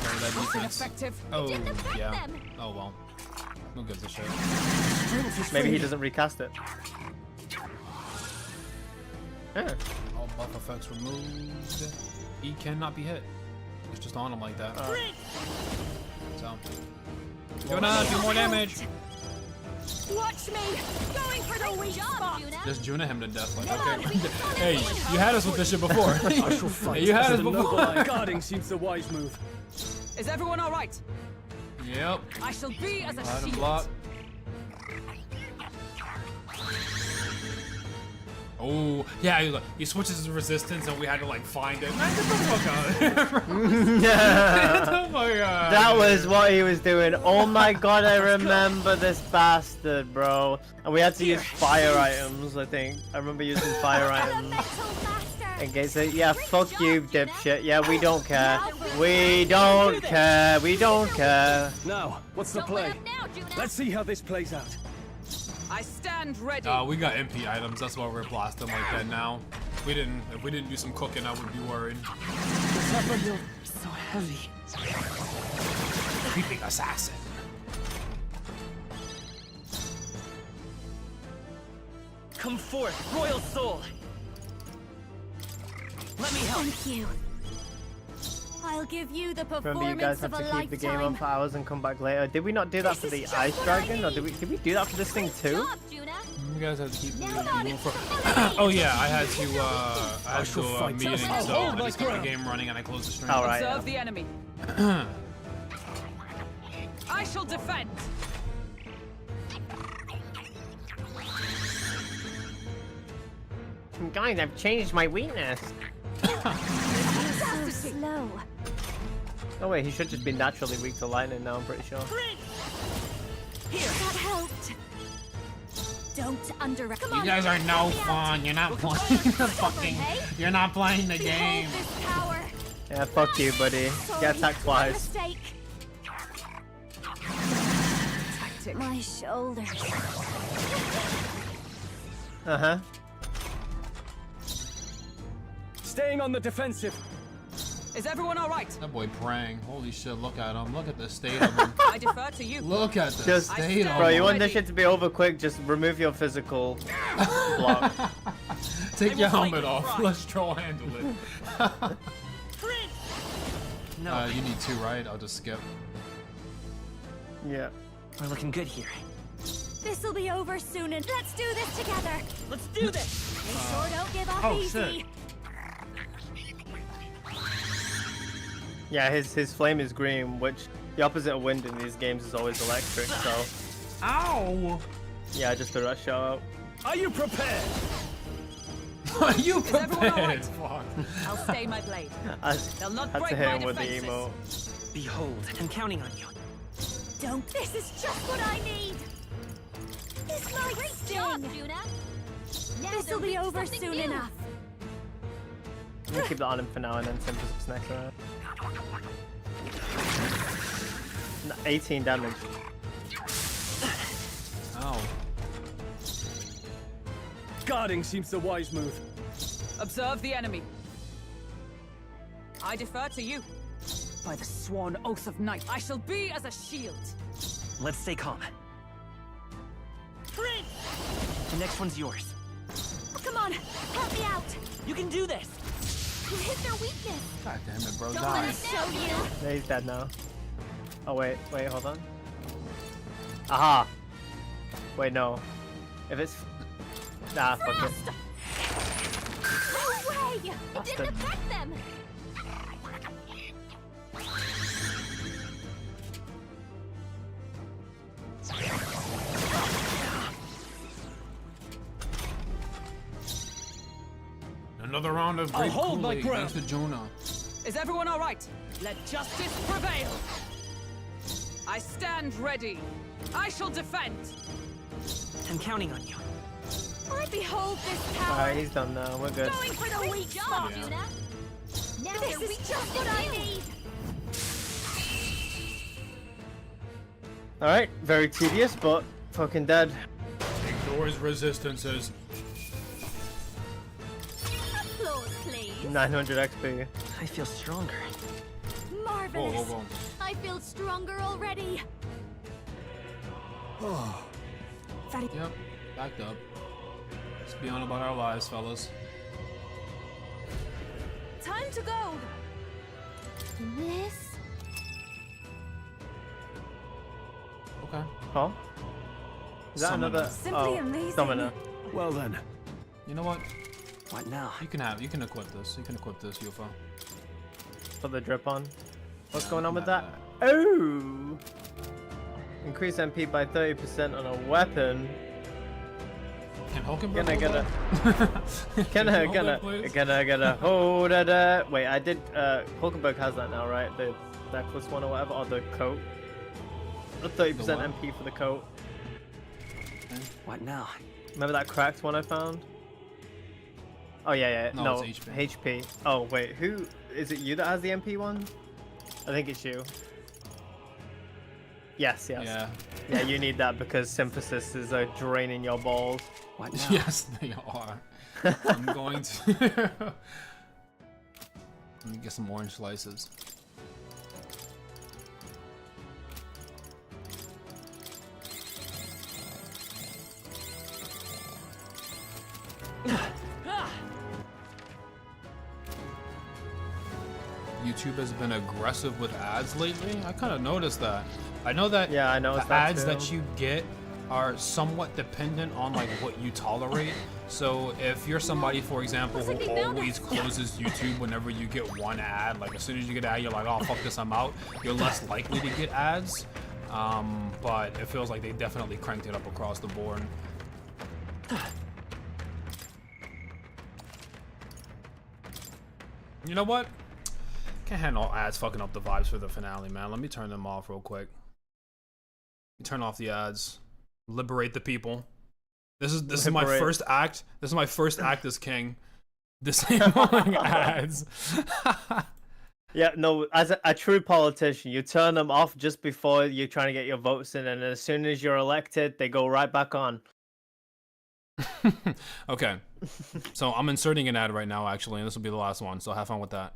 Carry that defense. Ineffective. Oh, Didn't affect yeah. them. Oh, well. Who gives a shit? Maybe he doesn't recast it. Yeah. All buff effects removed. He cannot be hit. It's just on him like that. So. Juna, do more damage. Watch me! Going for the weak spot! Just Juna him to death. Like, okay. Hey, you had us with this shit before. Hey, you had us before. Guarding seems the wise move. Is everyone alright? Yep. I shall be as a Hide and shield. block. Oh, yeah, he switches his resistance and we had to like find it. Man, get the fuck out of here. Get the fuck out. That was what he was doing. Oh my god, I remember this bastard, bro. And we had to use fire items, I think. I remember using fire items. In case it, yeah, fuck you, dipshit. Yeah, we don't care. We don't care. We don't care. Now, what's the play? Let's see how this plays out. I stand ready. We got MP items. That's why we're blasting like that now. If we didn't do some cooking, I would be worried. So heavy. Creeping assassin. Come forth, royal soul. Let me help. Thank you. I'll give you the performance Remember, you guys have of a to keep the game on lifetime. for hours and come back later. Did we not do that for the ice dragon, or did we do that for this thing too? You guys have to keep the game for. Oh yeah, I had to go a meeting, so I just kept the game running and I closed the stream. All right. Observe the enemy. I shall defend. Guys, I've changed my weakness. So slow. Oh wait, he should just be naturally weak to lightning now, I'm pretty sure. That helped. Don't underestimate. You guys are no fun. You're not playing the fucking. You're not playing the game. Yeah, fuck you, buddy. Get attacked twice. My shoulders. Uh-huh. Staying on the defensive. Is everyone alright? That boy praying. Holy shit, look at him. Look at the state of him. I defer to you. Look at the Just, state of bro, him. you want this shit to be over quick, just remove your physical block. Take your helmet off. Let's troll handle it. No. You need two, right? I'll just skip. Yeah. We're looking good here. This'll be over soon, and let's do this together. Let's do this. We sure don't give up Oh, easy. shit. Yeah, his flame is green, which the opposite of wind in these games is always electric, so. Ow! Yeah, I just threw that shot out. Are you prepared? Are you Is everyone prepared? alright? I'll stay my blade. I They'll not had to break hit my him with the defenses. emote. Behold, I'm counting on you. Don't. This is just what I need. This might sting. This'll be over soon enough. I'm gonna keep that on him for now and then send him some next round. 18 damage. Ow. Guarding seems the wise move. Observe the enemy. I defer to you. By the sworn oath of night, I shall be as a shield. Let's stay calm. The next one's yours. Come on, help me out. You can do this. You hit their weakness. God damn it, bro. Don't let Die. us show you. Yeah, he's dead now. Oh wait, hold on. Aha! Wait, no. If it's... Nah, fuck it. No way! It didn't affect them! Another round of I'll grape hold my Kool-Aid ground. thanks to Jonah. Is everyone alright? Let justice prevail. I stand ready. I shall defend. I'm counting on you. I behold this power. Alright, he's done now. We're good. Going for the weak spot. Now This is just what I need. Alright, very tedious, but fucking dead. Ignores resistances. Applause, please. 900 XP. I feel stronger. Marvelous. Whoa, whoa, whoa. I feel stronger already. Yep, backed up. Let's be on about our lives, fellas. Time to go. This. Okay. Huh? Is that Summoner. another? Simply amazing. Summoner. Well then. You know what? What now? You can equip this. You can equip this, UFO. Put the drip on. What's Yeah, going on you with can that? have Oh! Increase MP by 30% on a weapon. Can Hulkenberg Gonna hold get that? Can I Can you hold that, please? hold it. Wait, I did. Hulkenberg has that now, right? The necklace one or whatever, or the coat. The 30% The what? MP for the coat. What now? Remember that cracked one I found? Oh yeah. No, No, it's HP. Oh wait, who is it? You that has the MP one? I think it's you. Yes. Yeah. Yeah, you need that because synthesis is draining your balls. What now? Yes, they are. I'm going to. Let me get some orange slices. YouTube has been aggressive with ads lately. I kind of noticed that. I know that. Yeah, I noticed the that ads too. that you get are somewhat dependent on like what you tolerate. So if you're somebody, for example, who always closes YouTube whenever you get one ad, like as soon as you get an ad, you're like, oh fuck this, I'm out. You're less likely to get ads. But it feels like they definitely cranked it up across the board. You know what? Can't handle ads fucking up the vibes for the finale, man. Let me turn them off real quick. Turn off the ads. Liberate the people. This is my first act. This is my first act as king. Disabling ads. Yeah, no, as a true politician, you turn them off just before you're trying to get your votes in, and as soon as you're elected, they go right back on. Okay. So I'm inserting an ad right now, actually, and this will be the last one, so have fun with that.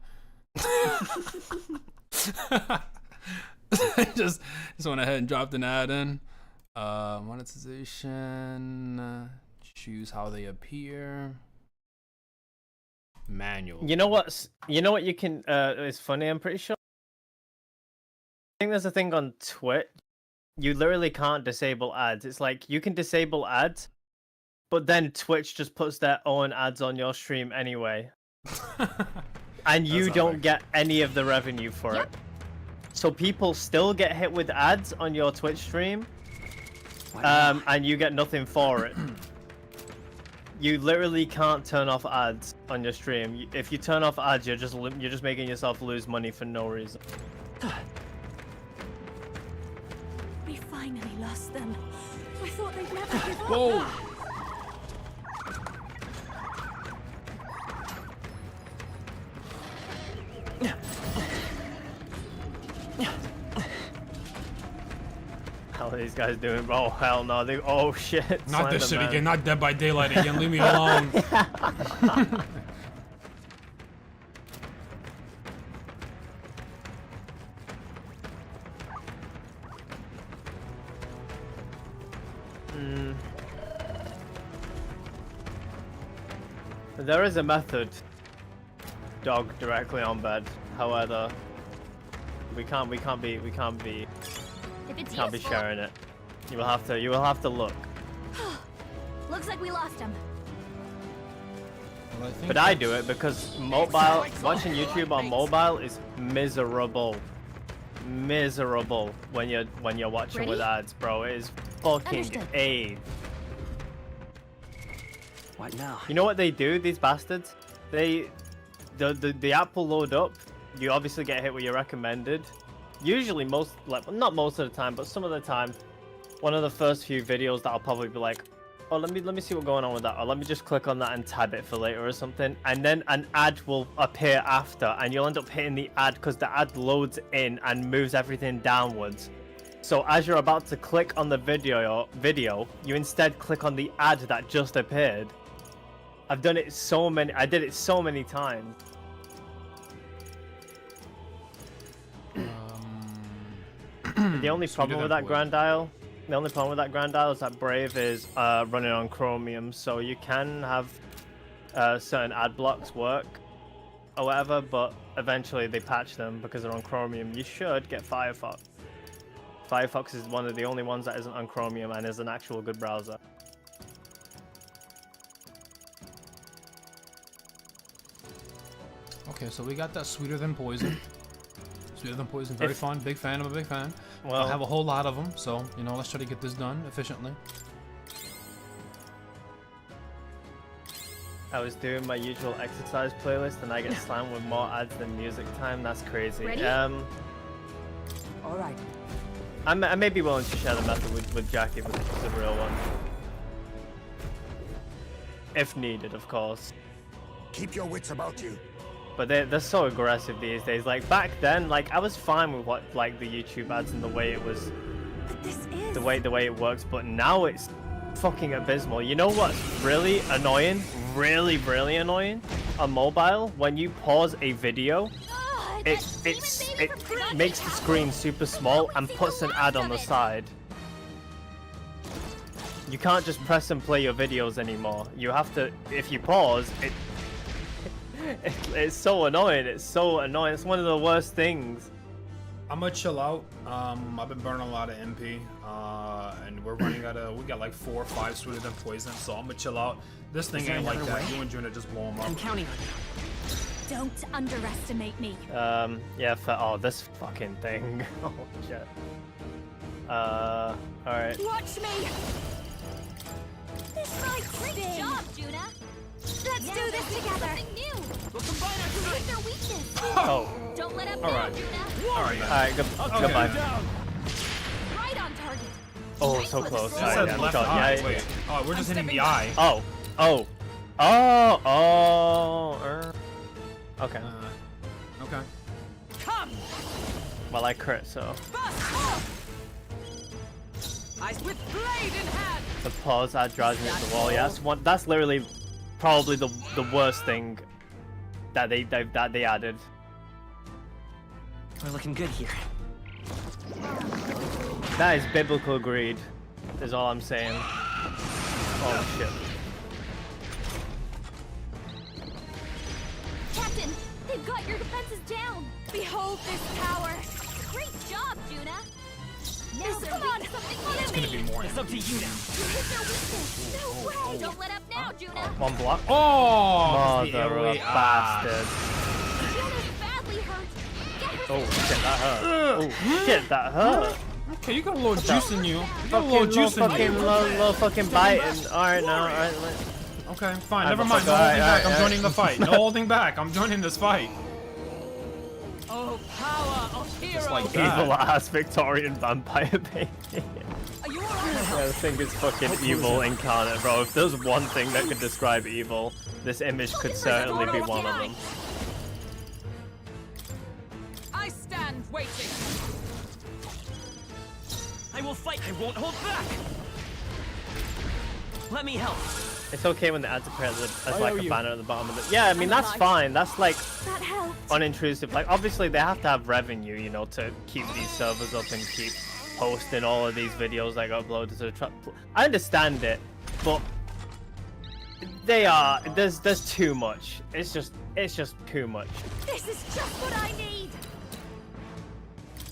just went ahead and dropped an ad in. Monetization. Choose how they appear. Manual. You know what you can it's funny, I'm pretty sure. I think there's a thing on Twitch. You literally can't disable ads. It's like you can disable ads, but then Twitch just puts their own ads on your stream anyway. And you don't get any of the revenue for it. So people still get hit with ads on your Twitch stream, and you get nothing for it. You literally can't turn off ads on your stream. If you turn off ads, you're just making yourself lose money for no reason. We finally lost them. I thought they'd never give up. Whoa! How are these guys doing, bro? Hell no, they. Oh shit! Not this shit Slenderman. again. Not Dead by Daylight again. Leave me alone. There is a method. Dog directly on bed. However, we can't be If it's can't be useful. sharing it. You will have to look. Looks like we lost him. Well, But I do it because mobile watching YouTube on mobile is miserable. Miserable when you're watching with ads, bro. It is fucking Understood. AIDS. What now? You know what they do, these bastards? The app will load up. You obviously get hit with your recommended. Usually not most of the time, but some of the time, one of the first few videos that I'll probably be like, oh, let me see what's going on with that, or let me just click on that and tab it for later or something, and then an ad will appear after, and you'll end up hitting the ad because the ad loads in and moves everything downwards. So as you're about to click on the video, you instead click on the ad that just appeared. I did it so many times. The only problem with that Grand Isle is that Brave is running on Chromium, so you can have certain ad blocks work or whatever, but eventually they patch them because they're on Chromium. You should get Firefox. Firefox is one of the only ones that isn't on Chromium and is an actual good browser. Okay, so we got that Sweeter Than Poison. Sweeter Than Poison, very fun. Big fan. I'm a big fan. Well, I have a whole lot of them, so you know, let's try to get this done efficiently. I was doing my usual exercise playlist and I get slammed with more ads than music time. That's crazy. Ready? All right. I may be willing to share the method with Jackie if it's a real one. If needed, of course. Keep your wits about you. But they're so aggressive these days. Like back then, like I was fine with what like the YouTube ads and the way it was, But this is... the way it works. But now it's fucking abysmal. You know what's really annoying? Really annoying? On mobile, when you pause a video, it makes the screen super small and puts an ad on the side. You can't just press and play your videos anymore. You have to, if you pause, it's so annoying. It's so annoying. It's one of the worst things. I'm gonna chill out. I've been burning a lot of MP, and we're running out of. We got like 4 or 5 Sweeter Than Poison, so I'm gonna chill out. This thing ain't like that. You and Juna just blow them up. I'm counting on you. Don't underestimate me. Yeah. Oh, this fucking thing. Oh shit. All right. Watch me. This might Great sting. job, Juna. Let's do this together. Something new. We'll combine our Hit strength. their weakness. Oh. Don't let up All now, right. Juna. All right. Goodbye. Right on target. Oh, Nice so with close. the It Alright, said yeah, left shot. eye. Yeah, Wait. Oh, we're just hitting the eye. Oh. Okay. Okay. Come! Well, I crit, so Ice with blade in hand! the pause ad drives me to the wall. Yeah, that's literally probably the worst thing that they added. We're looking good here. That is biblical greed. Is all I'm saying. Oh shit. Captain, they've got your defenses down. Behold this power. Great job, Juna. Now Yes, they're come weak on. to something It's gonna be more. It's up to you now. You hit their weakness. No way. Don't let up now, Juna. One block. Oh! the Mother of AoE. bastard. Juna's badly hurt. Get her Oh shit, that hurt. Oh shit, that hurt. Okay, you got a little juice in you. You got a little juice in you. Little fucking biting. Alright now, alright. Okay, fine. Alright, Never mind. No alright, holding back. I'm alright. joining the fight. No holding back. I'm joining this fight. Oh, power of heroes! Just like that. Evil ass Victorian vampire baby. Are you alright? Yeah, this thing is fucking evil incarnate, bro. If there's one thing that could describe evil, this image could certainly be one of them. I stand waiting. I will fight. I won't hold back. Let me help. It's okay when the ads appear as like a banner at the bottom of the. Yeah, I mean that's fine. That's like That helped. unintrusive. Like obviously they have to have revenue, you know, to keep these servers up and keep posting all of these videos that get uploaded to the trap. I understand it, but they are there's too much. It's just too much. This is just what I need.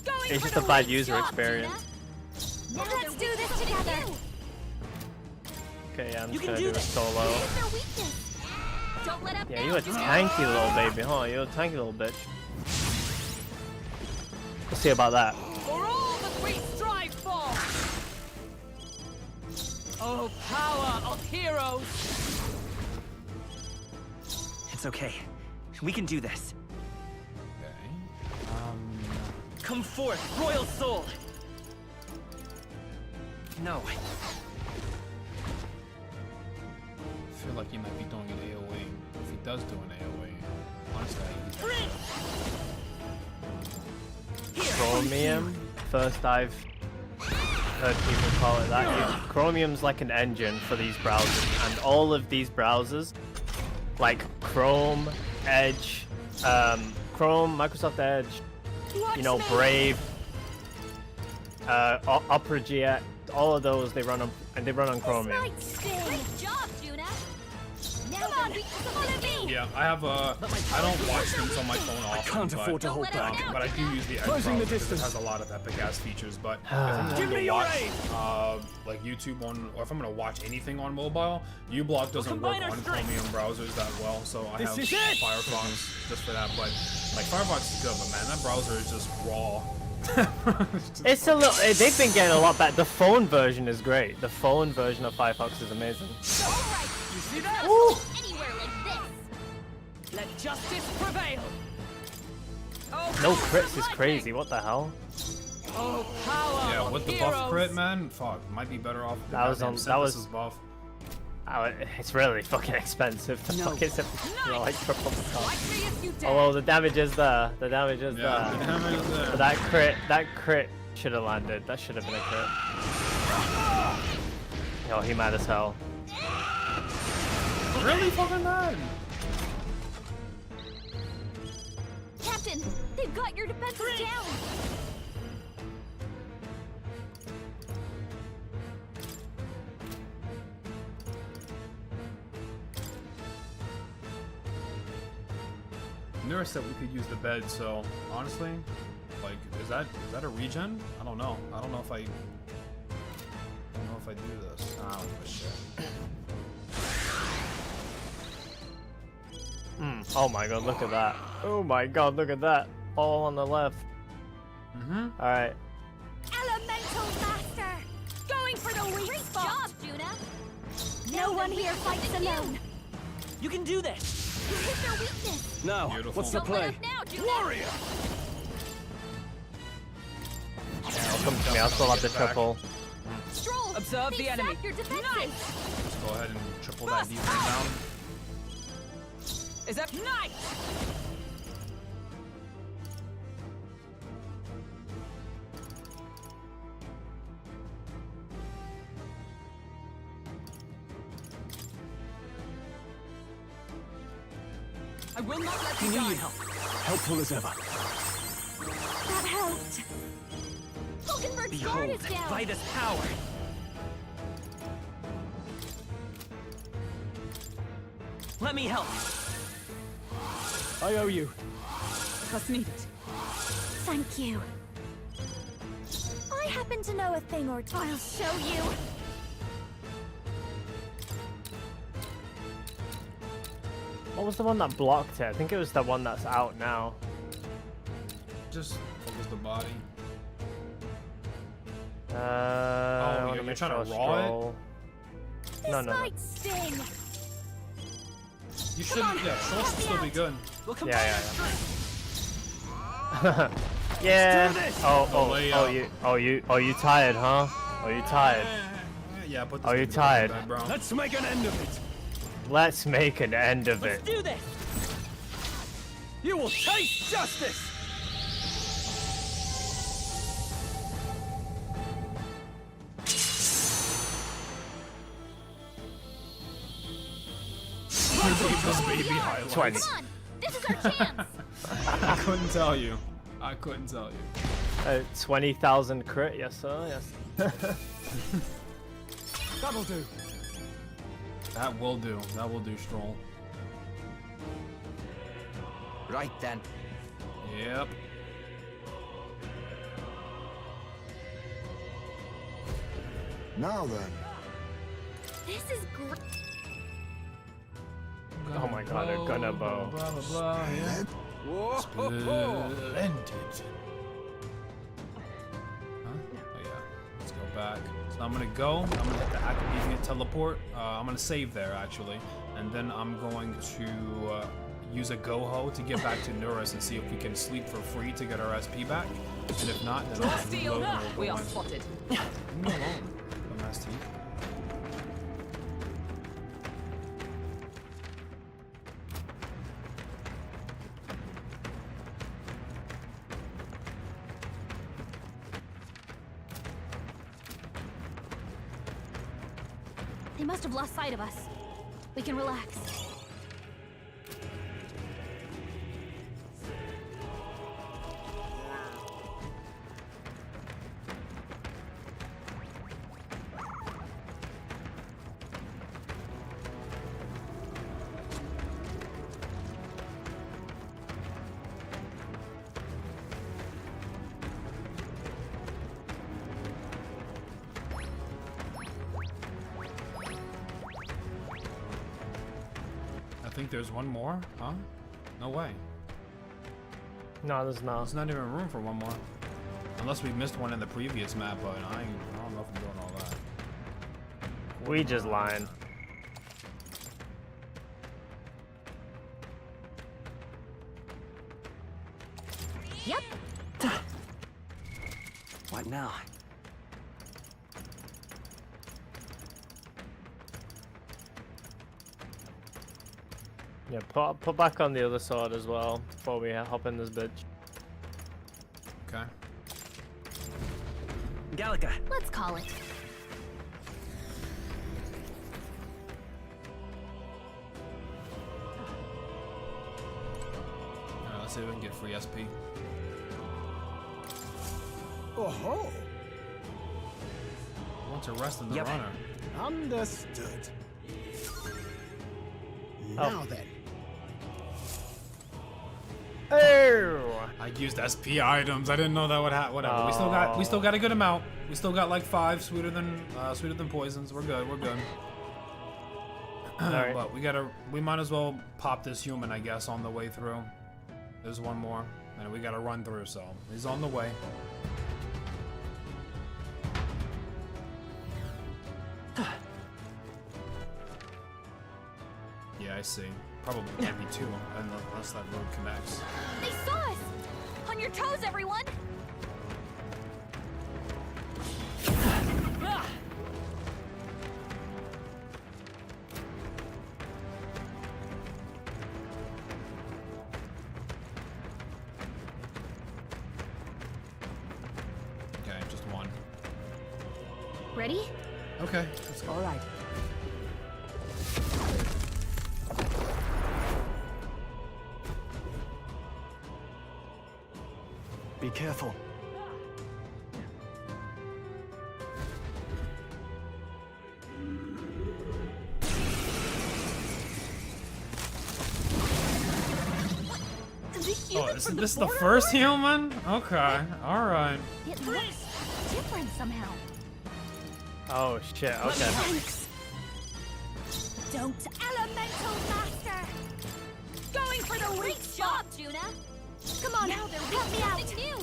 Going It's for just a the bad lead. user Job, experience. Juna. Now Let's they're do weak this to something together. new. Okay, yeah, I'm You just can gonna do do a this. solo. Hit their weakness. Don't let up Yeah, now, you a Juna. tanky little baby, huh? You're a tanky little bitch. Let's see about that. For all that we strive for! Oh, power of heroes! It's okay. We can do this. Okay. Come forth, royal soul. No. I feel like he might be doing an AoE. If he does do an AoE, honestly, Chromium. First I've heard people call it that. Chromium's like an engine for these browsers, and all of these browsers, like Chrome, Edge, Chrome, Microsoft Edge, you know, Brave, Opera GX, all of those they run on Chromium. Great job, Juna. Now they're weak to something new. Yeah, I have I don't watch things on my phone often. I can't afford to hold back. But I do use the Edge Closing the browser because it distance. has a lot of epic ass features. But if I'm Give going me to your watch aid. like YouTube on, or if I'm going to watch anything on mobile, uBlock doesn't work on Chromium browsers that well, so I have Firefox just for that. But like Firefox is good, but man, that browser is just raw. It's a little. They've been getting a lot better. The phone version is great. The phone version of Firefox is amazing. Alright, You see that? anywhere like this. Let justice prevail. Oh, No crits is crazy. What the hell? Oh, power. Yeah, with the buff crit, man, fuck, might be better off. That was on. That was buff. Oh, it's really fucking expensive to fucking like triple the cost. Like me if you dare. Although the damage is there. The damage is there. The damage is there. But that crit should have landed. That should have been a crit. Oh, he mad as hell. Really fucking mad. Captain, they've got your defenses down. Nura said we could use the bed, so honestly, like, is that a regen? I don't know. I don't know if I do this. I don't give a shit. Oh my god, look at that. Oh my god, look at that. All on the left. Alright. Elemental Master! Going for the weak spot! Job, Juna! No one here fights alone! You can do this. You hit their weakness! Now, Beautiful. what's the Don't let play? up now, Juna! Warrior. I'll come to me. I'll still have the triple. Stroll! Observe they the enemy. sap your defenses! Let's go ahead and triple that defense down. Is that nice? I will not let you die. Helpful as ever. That helped! Hulkenberg's guard Behold, is down! by this power. Let me help. I owe you. Trust needed. Thank you. I happen to know a thing or two. I'll show you. What was the one that blocked it? I think it was the one that's out now. Just focus the body. I Oh, wanna you're make trying to sure raw it? Stroll- This No, no, no. might sting. You should, yeah, Troll should still be good. Yeah. Yeah. Oh, you tired, huh? Oh, you tired? Yeah, put this Are you thing tired? back, bro. Let's make an end of it. Let's make an end of it. Do this. You will taste justice. Baby highlights. 20. Come on! This is our chance! I couldn't tell you. I couldn't tell you. 20,000 crit, yes sir, yes. That'll do. That will do. That will do, Stroll. Right then. Yep. Now then. This is great. Oh my god, a gunner bow. Blah, blah, blah, yeah. Splendid. Huh? Oh yeah. Let's go back. So I'm gonna go. I'm gonna hit the academia teleport. I'm gonna save there actually, and then I'm going to use a go-ho to get back to Nurus and see if we can sleep for free to get our SP back. And if not, then I'll Steal. reload and We we'll are go in. spotted. Leave me alone, dumbass teeth. They must have lost sight of us. We can relax. think there's one more, huh? No way. No, there's not. There's not even room for one more. Unless we missed one in the previous map, but I don't know if I'm doing all that. We just lying. Yep. What now? Yeah, put back on the other sword as well before we hop in this bitch. Okay. Gallica. Let's call it. Let's see if we can get free SP. Oh-ho! Want to rest in the runner. Understood. Oh. Now then. Oh! I used SP items. I didn't know that would happen. Whatever. We still got a good amount. We still got like 5 sweeter than poisons. We're good. We're good. Alright. But we might as well pop this human, I guess, on the way through. There's one more, and we gotta run through. So he's on the way. Yeah, I see. Probably can't be 2 unless that road connects. They saw us! On your toes, everyone! Okay, just one. Ready? Okay, let's go. All right. Be careful. Oh, this is the first human? Okay, alright. It looks different somehow. Oh shit, okay. Thanks. Don't elemental master! Going for the weak job, Juna! Come on, now help me out! New.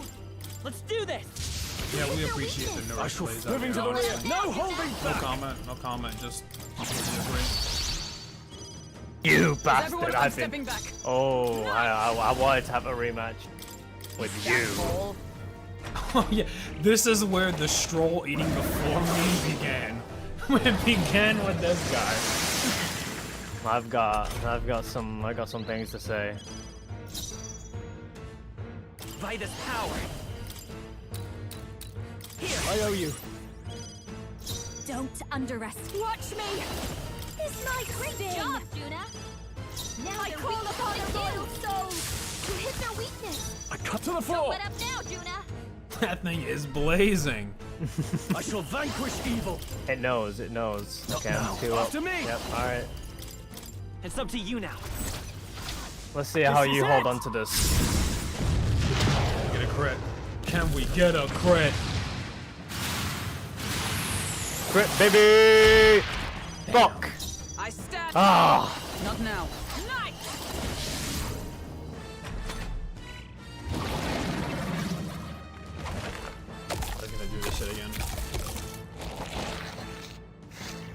Let's do this! Yeah, we appreciate the nurse plays out here, honestly. No holding back! No comment, just completely agree. You bastard! Everyone, I'm stepping back. Oh, I wanted to have a rematch with you. Oh yeah, this is where the stroll eating before me began. It began with this guy. I've got some things to say. Vitus power. Here. I owe you. Don't underestimate. Watch me! It's my great job, Juna! Now I call upon the loyal souls to hit their weakness! I cut to the floor! Don't let up now, Juna! That thing is blazing. I shall vanquish evil. It knows. Okay, now. I'm 2 up. After me. Yep, alright. It's up to you now. Let's see how you hold on to this. Get a crit. Can we get a crit? Crit, baby! Fuck! I stand. Ah! Not now. Nice. I'm gonna do this shit again.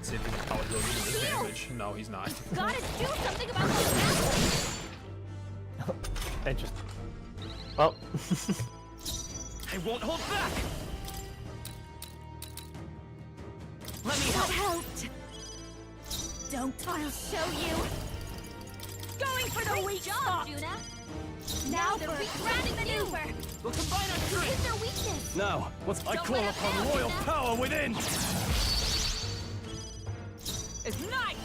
See if he can probably go do this damage. No, he's not. Gotta do something about this. Interesting. Well. I won't hold back. Let me That help. helped. Don't. I'll show you. Going for the weak job, Juna. Now they're regretting maneuver. We'll combine our Hit strength. their weakness. Now, I Don't call let up upon now, royal Juna. power within. It's nice.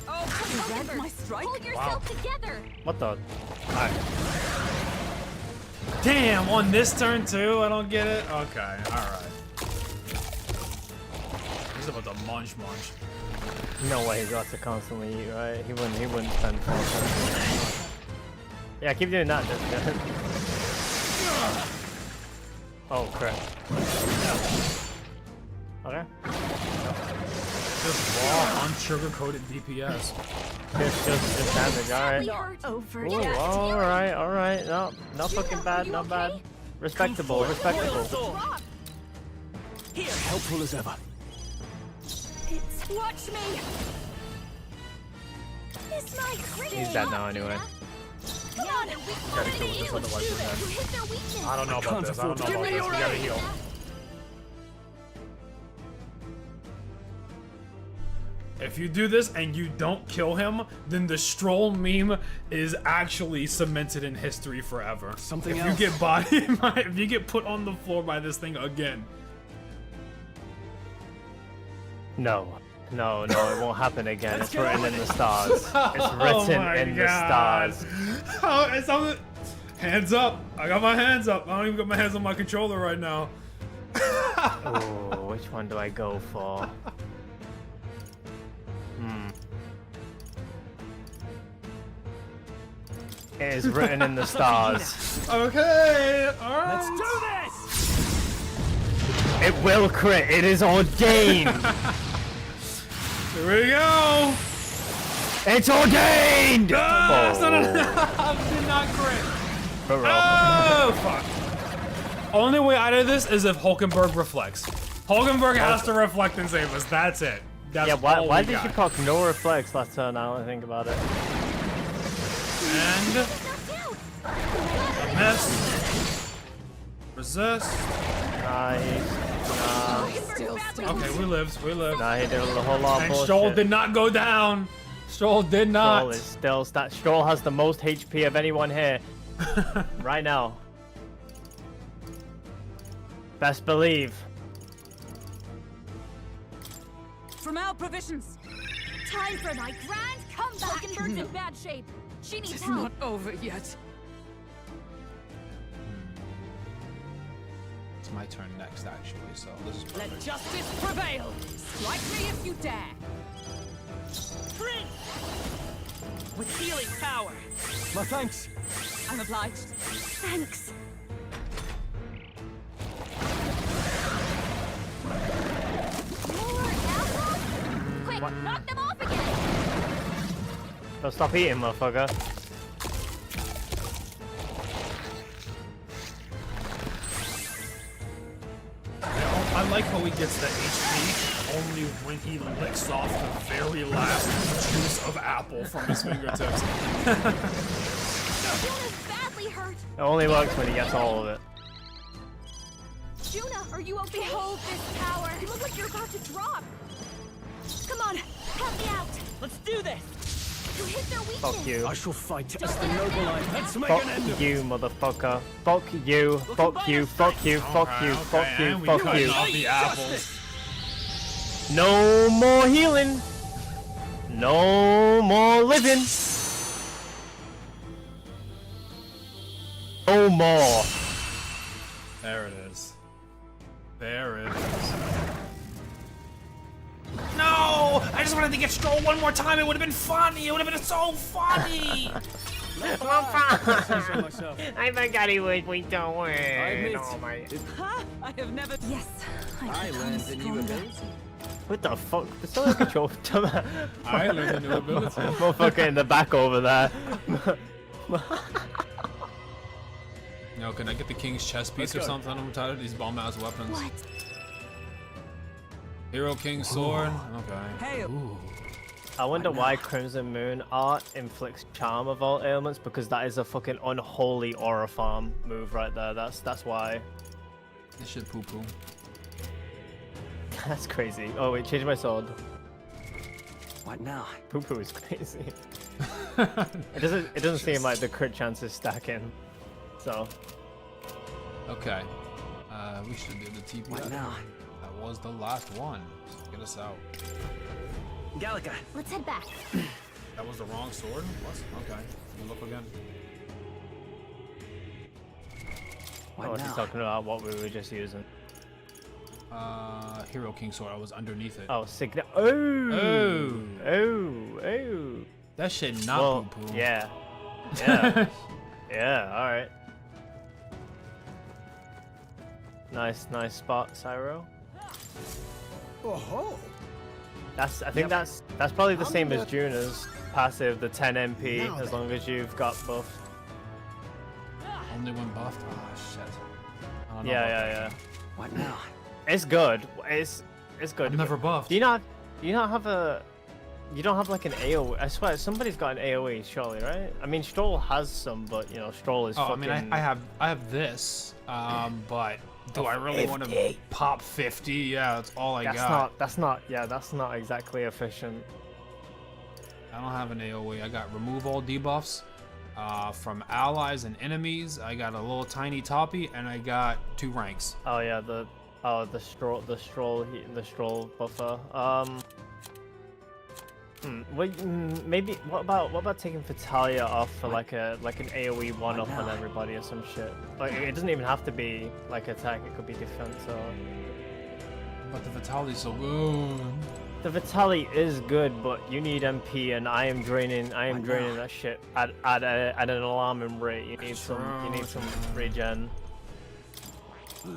Oh, Hold read it. my strike. Hold yourself together. What the? Alright. Damn, on this turn too? I don't get it? Okay, alright. He's about to munch. No way he's got to constantly eat, right? He wouldn't spend 4 turns. Yeah, keep doing that, just good. Oh crap. Okay. Just raw, unsugar-coated DPS. Just damage, alright. Over. Ooh, alright. No, not fucking bad, not bad. Respectable, respectable. Here. Helpful as ever. Watch me. It's my He's dead now anyway. Come on. Gotta kill this otherwise we're dead. You hit their weakness. I don't know about this. I don't know about this. We gotta heal. If you do this and you don't kill him, then the Stroll meme is actually cemented in history forever. Something if else. you get bodied by, if you get put on the floor by this thing again. No, it won't happen again. It's written in the stars. It's Oh written my in the God. stars. Oh, it's on the... Hands up. I got my hands up. I don't even got my hands on my controller right now. Oh, which one do I go for? It is written in the stars. Okay, alright. Let's do this! It will crit. It is ordained. Here we go. It's ordained. That's not enough. Did not crit. Oh, fuck. Only way out of this is if Hulkenberg reflects. Hulkenberg has to reflect and save us. That's it. That's Yeah, why we did got. you proc no reflex last turn? Now that I think about it. And miss. Resist. Nice. Okay, we lived. We lived. Nah, he did a whole lot of And bullshit. Stroll did not go down. Stroll did not. Stroll is still Stroll has the most HP of anyone here right now. Best believe. From our provisions. Time for my grand comeback. Hulkenberg's in bad shape. She needs It's help. not over yet. It's my turn next, actually, so this is perfect. Let justice prevail. Strike me if you dare. Prince! With healing power. My thanks. I'm obliged. Thanks. Quick, knock them off again. Don't stop eating, motherfucker. I like how he gets the HP only when he licks off the very last juice of apple from his fingertips. Juna's badly hurt. It only works when he gets all of it. Juna, are you okay? Behold this power. You look like you're about to drop. Come on, help me out. Let's do this! You hit their weakness. Fuck you. I shall fight as the noble I am. Let's make Fuck an end of you, motherfucker. Fuck you. Fuck you. Fuck you. Fuck you. Fuck you. And we Fuck cut you. off the apples. No more healing. No more living. No more. There it is. There it is. No! I just wanted to get Stroll one more time. It would have been funny. It would have been so funny. I forgot he was we don't worry. admit, Oh my. I have never. Yes, I learned a new ability. What the fuck? There's still a control. I learned a new ability. Motherfucker in the back over there. No, can I get the king's chest piece or something? I'm tired of these bomb ass weapons. What? Hero King sword. Okay. Hey. I wonder why Crimson Moon art inflicts charm of all ailments, because that is a fucking unholy aura farm move right there. That's why. This shit poo poo. That's crazy. Oh wait, change my sword. What now? Poo poo is crazy. it doesn't seem like the crit chance is stacking. So. Okay. We should do the TP. What now? That was the last one. Just get us out. Gallica. Let's head back. That was the wrong sword? What? Okay. Let me look again. What he's talking about what we were just using. Hero King sword. I was underneath it. Oh, Signet. Oh. Oh. That shit not Well, poo poo. yeah. Yeah. Yeah, alright. Nice spot, Cyro. Oh, I think that's probably the same as Juna's passive, the 10 MP, as long as you've got buffed. Only when buffed? Oh, shit. I don't know Yeah. What now? It's good. It's good. I'm never buffed. Do you not have a... You don't have like an AoE. I swear, somebody's got an AoE, surely, right? I mean, Stroll has some, but you know, Stroll is fucking... I mean, I have this, but do I really want to pop 50? Yeah, that's all I got. That's not exactly efficient. I don't have an AoE. I got remove all debuffs from allies and enemies. I got a little tiny toppy, and I got 2 ranks. Oh yeah, the Stroll buffer. Maybe what about taking Fatalia off for like an AoE 1-up on everybody or some shit? Like it doesn't even have to be like attack, it could be defense or... But the Vitali's so good. The Vitali is good, but you need MP, and I am draining that shit at an alarming rate. You need some regen.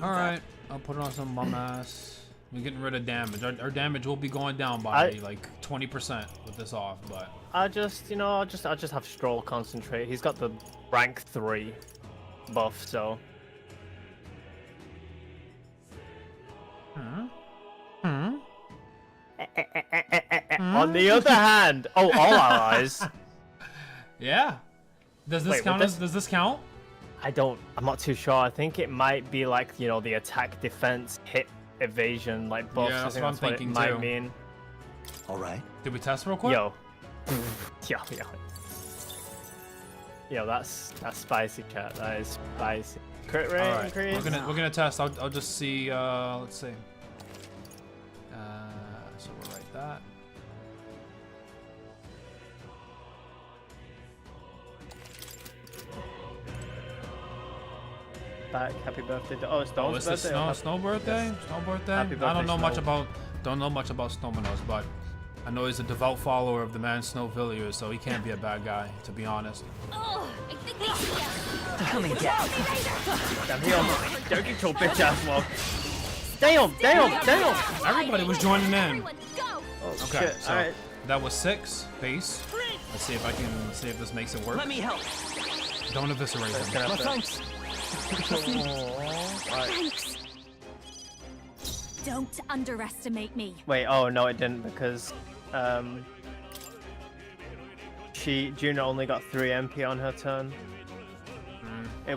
Alright, I'll put on some bum ass. We're getting rid of damage. Our damage will be going down by like 20% with this off, but I'll just have Stroll concentrate. He's got the rank 3 buff, so. On the other hand, all allies. Yeah. Does this count? Does this count? I'm not too sure. I think it might be like, you know, the attack, defense, hit, evasion, like buffs. Yeah, that's I what I'm think thinking it might too. mean. All right. Did we test real quick? Yo. Yo, that's spicy, chat. That is spicy. Crit rate increase. We're gonna test. I'll just see. Let's see. So we'll write that. Back. Happy birthday. Oh, it's Dawn's birthday. Snow birthday. Yes. Snow birthday. Happy birthday, I don't know much Snow. about Snowmanos, but I know he's a devout follower of the man Snowvilliers, so he can't be a bad guy, to be honest. Oh, I think they see us. Come and get me. Damn, don't get your bitch ass walk. Damn. Everybody was joining in. Go. Oh, Okay, shit. so Alright. that was 6 base. Let's see if I can see if this makes it work. Let me help. Don't eviscerate him. No thanks. Thanks. Don't underestimate me. Wait, oh no, it didn't, because Juna only got 3 MP on her turn.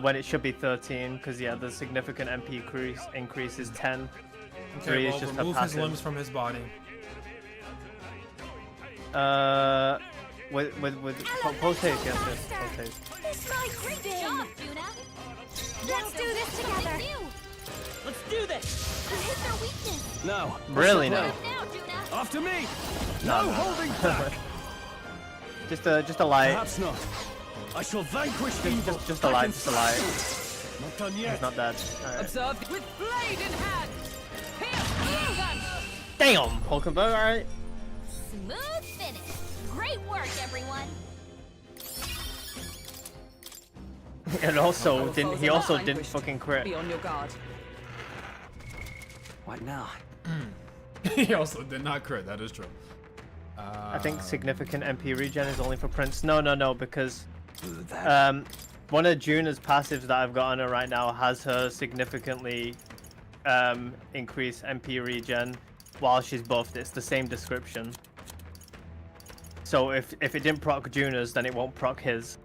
When it should be 13, because yeah, the significant MP increase is 10. Okay, 3 well, is just remove her his passive. limbs from his body. With post haste, yes, post haste. It's my great job, Juna. Let's do this together. Let's do this. You hit their weakness. No. Really no. Now, Juna. After me. No, No holding back. just a light. Perhaps not. I shall vanquish evil. Just a light. Just a light. Not done yet. He's not dead. Alright. Observe with blade in hand. Pierce through them. Damn, Hulkenberg. All right. Smooth finish. Great work, everyone. And also he also didn't fucking crit. Be on your guard. What now? He also did not crit. That is true. I think significant MP regen is only for Prince. No, because one of Juna's passives that I've got on her right now has her significantly increase MP regen while she's buffed. It's the same description. So if it didn't proc Juna's, then it won't proc his.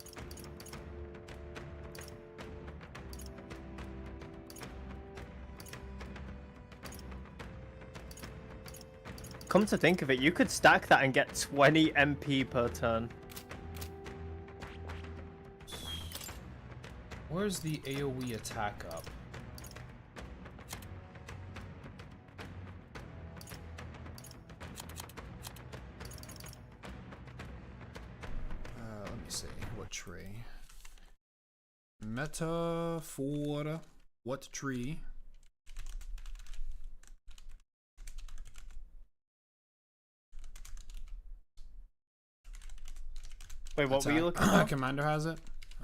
Come to think of it, you could stack that and get 20 MP per turn. Where's the AoE attack up? Let me see. What tree? Meta for what tree? Wait, what were you looking for? Commander has it?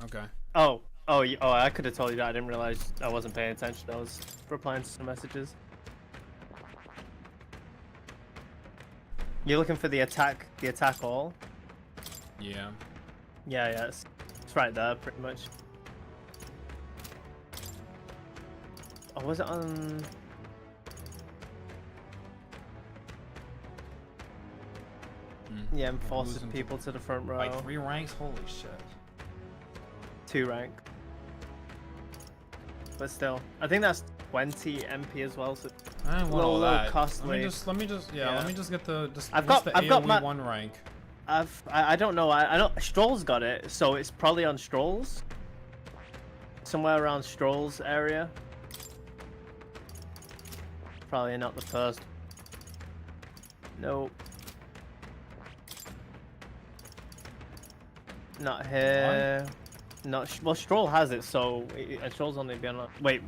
Okay. Oh, I could have told you that. I didn't realize I wasn't paying attention. I was replying to some messages. You're looking for the attack all? Yeah. Yeah, it's right there, pretty much. Oh, was it on... Yeah, and forces people to the front row. Like 3 ranks? Holy shit. 2 rank. But still, I think that's 20 MP as well, so I don't want all that. costly. Let me just get the I've got my AoE 1 rank. I don't know. I don't. Stroll's got it, so it's probably on Stroll's. Somewhere around Stroll's area. Probably not the first. Nope. Not here. Not well. Stroll has it, so Stroll's only been on. Wait.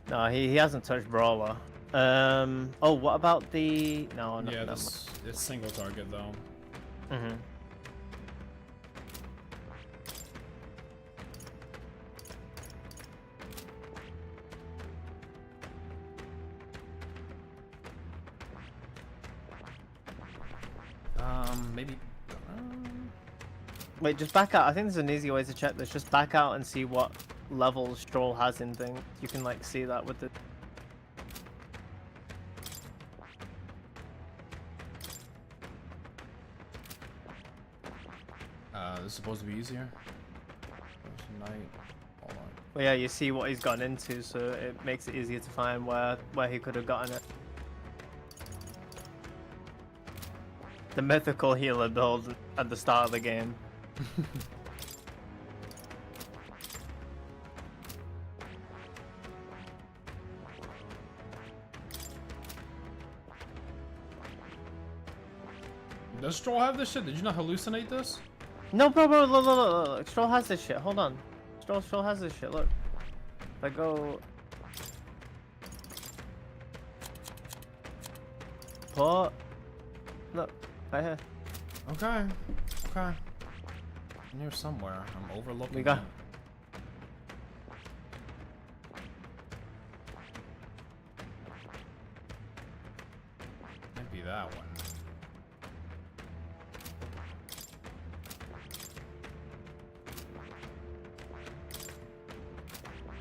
No, he hasn't touched Brawler. Oh, what about the? No, no. Yeah, it's single target though. Mhm. Maybe. Wait, just back out. I think there's an easy way to check this. Just back out and see what level Stroll has in things. You can like see that with the. This is supposed to be easier. Night. Hold on. Well, yeah, you see what he's gotten into, so it makes it easier to find where he could have gotten it. The mythical healer build at the start of the game. Does Stroll have this shit? Did you not hallucinate this? No, bro, look. Stroll has this shit. Hold on. Stroll has this shit. Look. If I go... Put... Look. Right here. Okay. Okay. In here somewhere. I'm overlooking We got... it. Might be that one.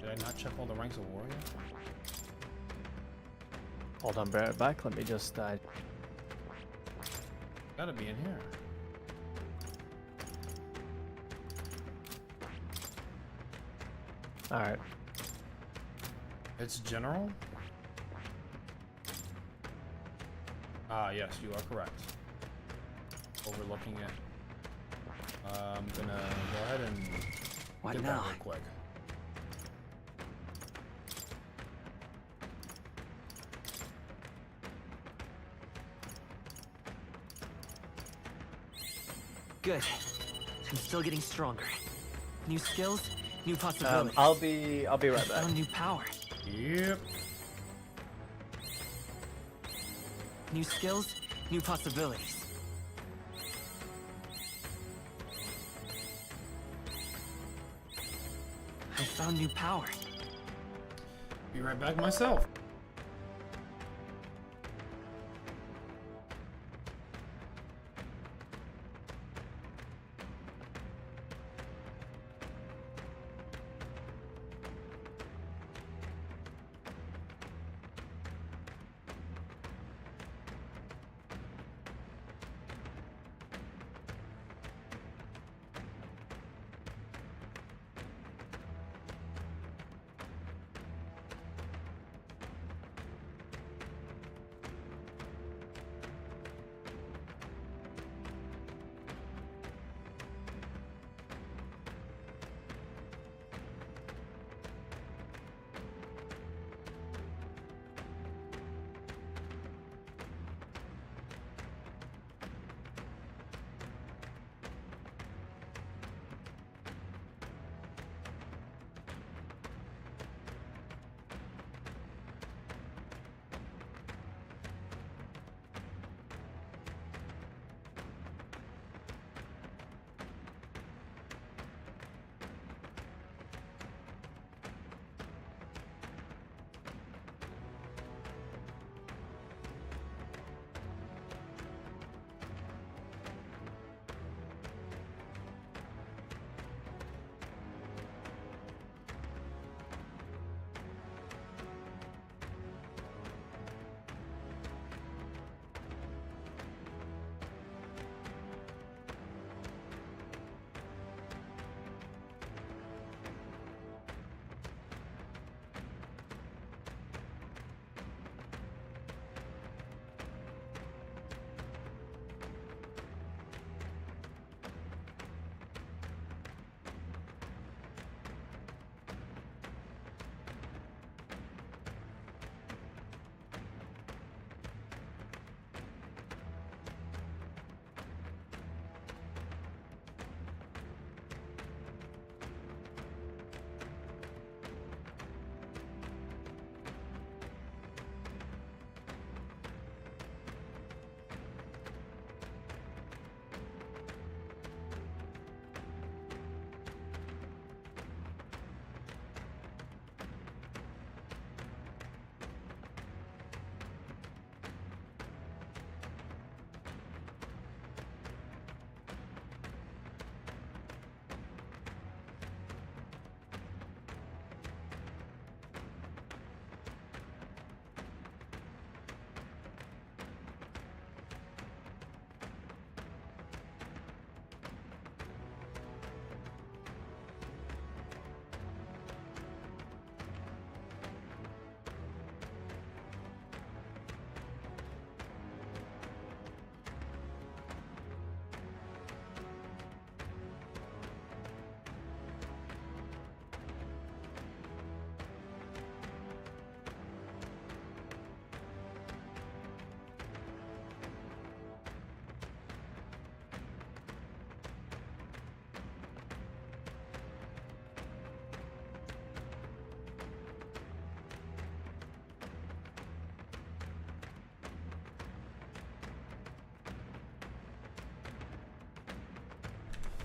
Did I not check all the ranks of warrior? Hold on, bear it back. Let me just... Gotta be in here. Alright. It's general? Ah, yes, you are correct. Overlooking it. I'm gonna go ahead and What get now? that real quick. Good. I'm still getting stronger. New skills, new possibilities. I'll be right back. Found new power. Yep. New skills, new possibilities. I found new power. Be right back myself.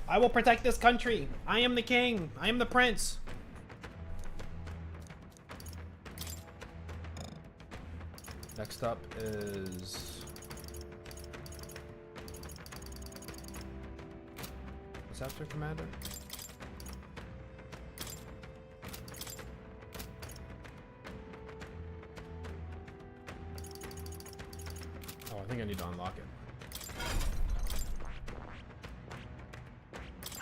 I will protect this country. I am the king. I am the prince. Next up is... What's after Commander? Oh, I think I need to unlock it.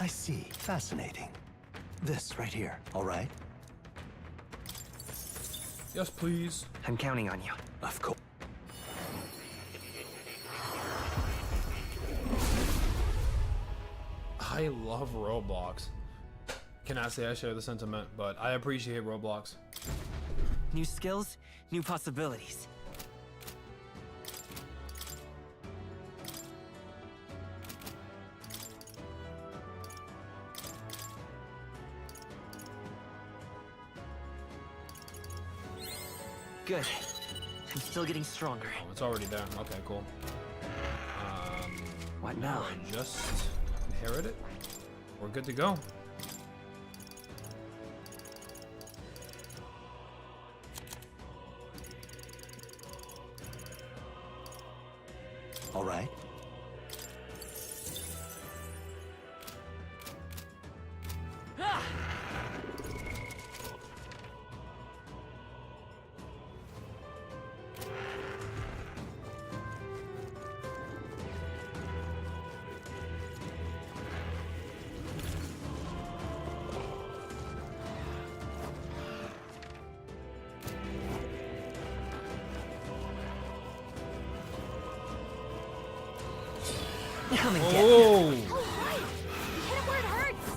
I see. Fascinating. This right here, all right? Yes, please. I'm counting on you. Of course. I love Roblox. Cannot say I share the sentiment, but I appreciate Roblox. New skills, new possibilities. Good. I'm still getting stronger. Oh, it's already there. Okay, cool. What now? I just inherit it. We're good to go. All right. Come and get Oh! Oh, right. You hit it where it hurts.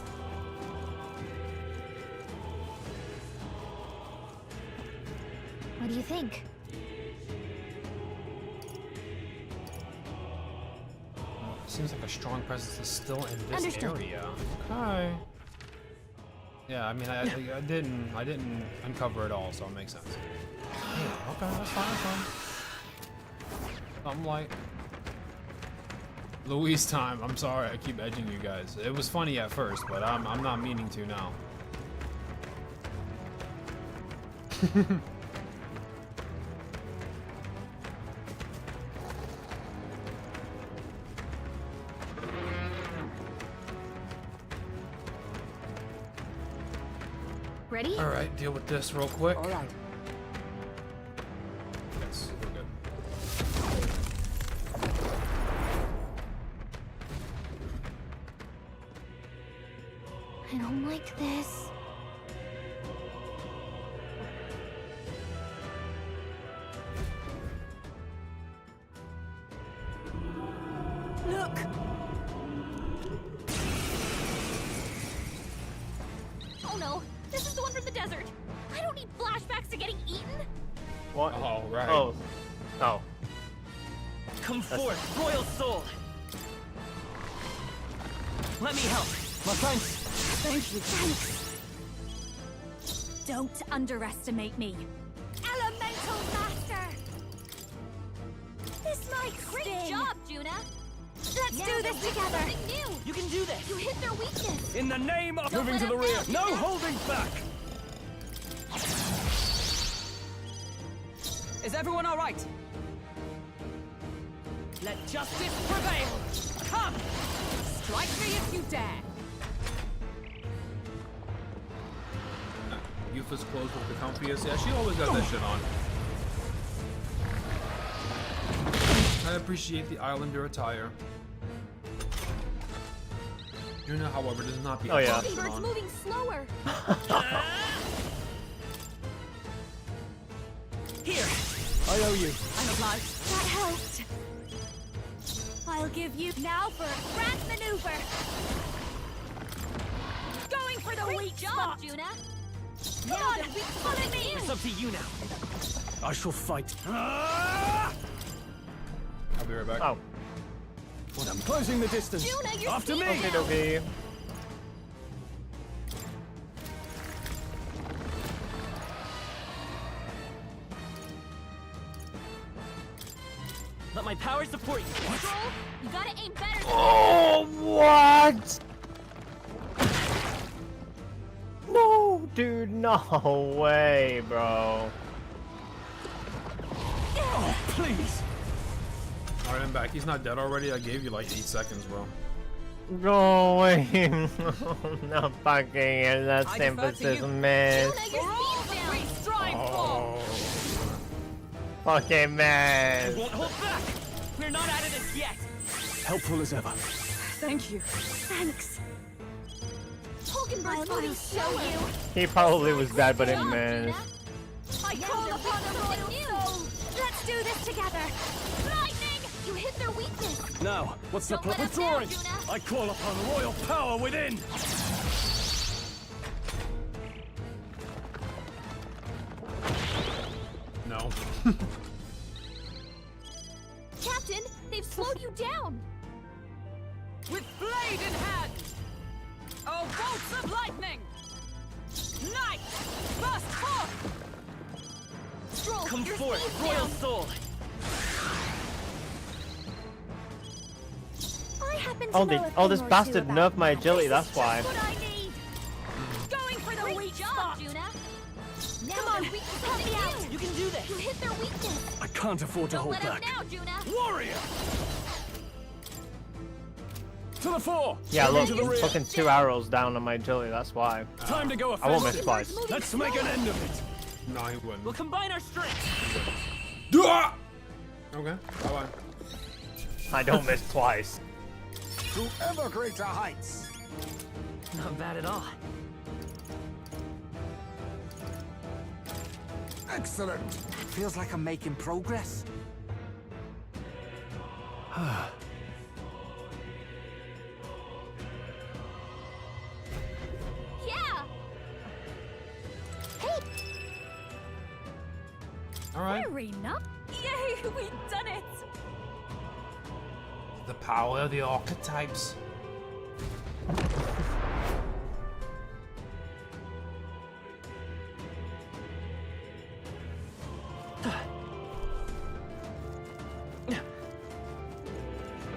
What do you think? Seems like a strong presence is still in this Understood. area. Okay. Yeah, I mean, I didn't uncover it all, so it makes sense. Yeah, okay, that's fine, that's fine. I'm like Louise time. I'm sorry, I keep edging you guys. It was funny at first, but I'm not meaning to now. Ready? All right, deal with this real quick. All right. Yes, we're good. I don't like this. Look! Oh no, this is the one from the desert. I don't need flashbacks to getting eaten. What? Oh, right. Oh. Oh. Come forth, royal soul. Let me help. My friends. Thank you. Thanks. Don't underestimate me. Elemental Master! This might Great sting. job, Juna. Let's do this together. Something new. You can do this. You hit their weakness. In the name of Don't moving to let the them rear. down, No Juna. holding back. Is everyone all right? Let justice prevail. Come, strike me if you dare. Yufa's clothes look the comfiest. Yeah, she always got that shit on. I appreciate the Islander attire. Yuna, however, does not be. Oh, yeah. Mockingbird's on. moving slower. Here. I owe you. I'm obliged. That helped. I'll give you now for a grand maneuver. Going for the Great weak job, spot. Juna. Come Now on, they're weak follow spotting me. you. It's up to you now. I shall fight. I'll be right back. Oh. But I'm closing the distance. Juna, you're After me. Okay, dokie. Let my power support you. Troll, you gotta aim better than Oh, what? Dude, no way, bro. Oh, please. Alright, I'm back. He's not dead already. I gave you like 8 seconds, bro. Go away. No fucking that emphasis miss. Oh. Fucking miss. Won't hold back. We're not out of this yet. Helpful as ever. Thank you. Thanks. Hulkenberg's going to show you. He probably was dead, but it missed. I call upon the royal soul. Let's do this together. Lightning! You hit their weakness. Now, what's the Don't plan? let us down, Withdrawing! Juna. I call upon royal power within! No. Captain, they've slowed you down. With blade in hand! Oh, bolts of lightning! Night! Burst forth! Stroll, Come your forth, speed's Royal down. Soul. I happen to Oh, know a oh, this thing or two bastard about nerfed my magic. agility, This that's is why. just what I need. Going for the weak spot. Juna. Now come on, help me out. You can do this. You hit their weakness. I can't afford to Don't hold let him back. now, Juna. Warrior! To the fore! Yeah, look, To the rear. fucking 2 arrows down on my agility, that's why. Time to go I won't miss offensive. twice. Let's make an end of it. No, he wouldn't. We'll combine our strengths. Okay, bye-bye. I don't miss twice. To ever greater heights. Not bad at all. Excellent. Feels like I'm making progress. Yeah. Hey. All right. Arena. Yay, we've done it. The power of the archetypes.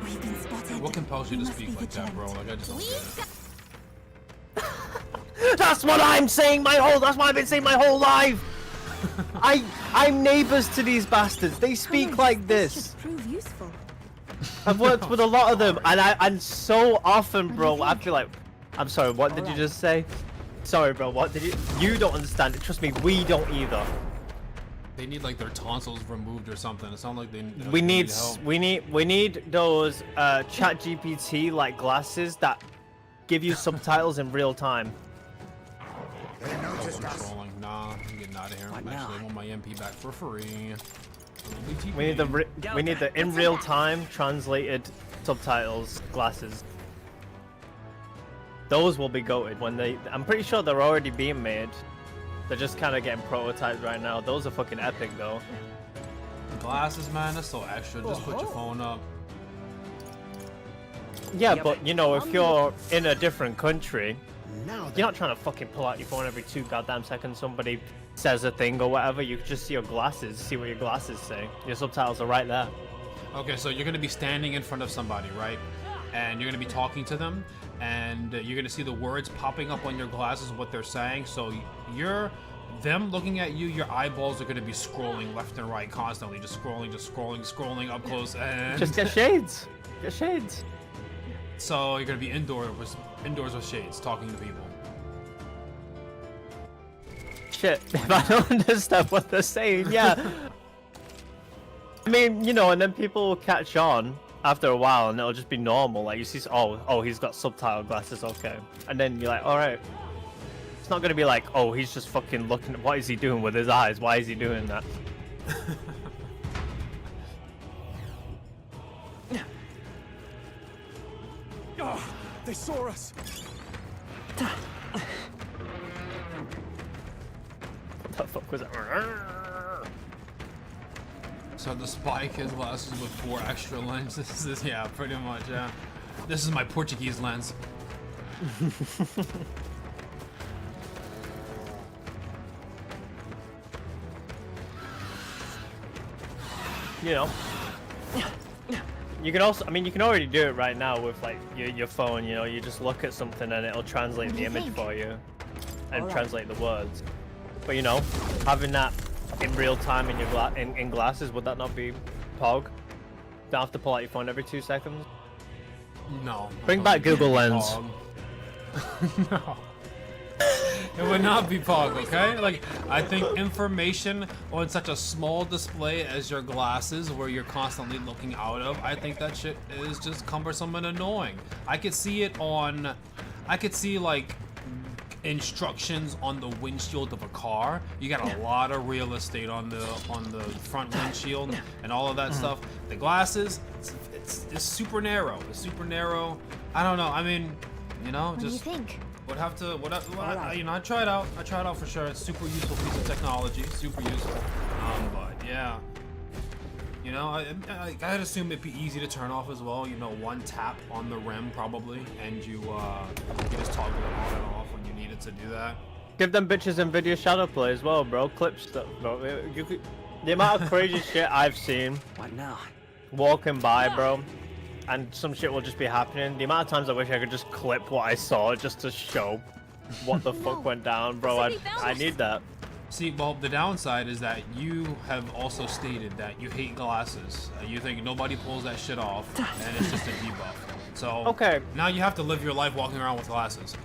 We've been spotted. What compels you We to must be speak like that, bro? vigilant. Like, I just don't get it. That's what I'm saying that's what I've been saying my whole life! I'm neighbors to these bastards. They speak like this. Prove useful. I've worked with a lot of them, and so often, bro, I feel like, I'm sorry, what did you just say? Sorry, bro, what did you don't understand it. Trust me, we don't either. They need like their tonsils removed or something. It sounds like they We need help. we need those chat GPT like glasses that give you subtitles in real time. They noticed us. Controlling. Nah, I'm getting out of here. Actually, I want my MP back for free. We need the in real time translated subtitles glasses. Those will be goated when I'm pretty sure they're already being made. They're just kind of getting prototyped right now. Those are fucking epic though. Glasses, man, that's so extra. Just put your phone up. Yeah, but you know, if you're in a different country, Now you're not trying to fucking pull out your phone every 2 goddamn seconds. Somebody says a thing or whatever. You can just see your glasses, see what your glasses say. Your subtitles are right there. Okay, so you're gonna be standing in front of somebody, right? And you're gonna be talking to them, and you're gonna see the words popping up on your glasses, what they're saying. So them looking at you, your eyeballs are gonna be scrolling left and right constantly, just scrolling up close, and Just get shades. Get shades. so you're gonna be indoors with shades, talking to people. Shit, if I don't understand what they're saying, yeah. I mean, you know, and then people will catch on after a while, and it'll just be normal. Like you see, oh, he's got subtitle glasses, okay. And then you're like, all right. It's not gonna be like, oh, he's just fucking looking. What is he doing with his eyes? Why is he doing that? Oh, they saw us. What the fuck was that? So the spike has glasses with 4 extra lenses. Yeah, pretty much. Yeah, this is my Portuguese lens. You know. You can also, I mean, you can already do it right now with like your phone. You know, you just look at something and it'll translate the image for you. and Alright. translate the words. But you know, having that in real time in your in glasses, would that not be Pog? Don't have to pull out your phone every 2 seconds. No. Bring back Google Lens. No. It would not be Pog, okay? Like, I think information on such a small display as your glasses, where you're constantly looking out of, I think that shit is just cumbersome and annoying. I could see like instructions on the windshield of a car. You got a lot of real estate on the front windshield and all of that stuff. The glasses, it's super narrow. It's super narrow. I don't know. I mean, you know, What just do you think? you know, I tried out for sure. It's super useful piece of technology, super useful. But yeah, you know, I'd assume it'd be easy to turn off as well. You know, one tap on the rim probably, and you just toggle it on and off when you needed to do that. Give them bitches NVIDIA shadow play as well, bro. Clip stuff, bro. The amount of crazy shit I've seen. What now? Walking by, bro. And some shit will just be happening. The amount of times I wish I could just clip what I saw just to show what the fuck went down, bro. I need that. See, well, the downside is that you have also stated that you hate glasses. You think nobody pulls that shit off, and it's just a debuff. So okay, now you have to live your life walking around with glasses.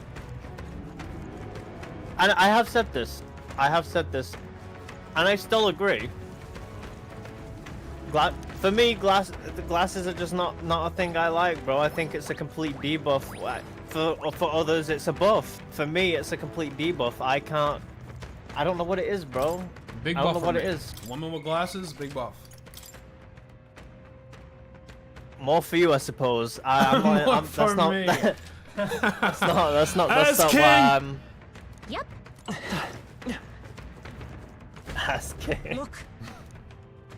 And I have said this, and I still agree. For me, the glasses are just not a thing I like, bro. I think it's a complete debuff. For others, it's a buff. For me, it's a complete debuff. I don't know what it is, bro. Big buff. I don't know what it is. Woman with glasses, big buff. More for you, I suppose. That's not. me. That's not King. Yep. As king. Look.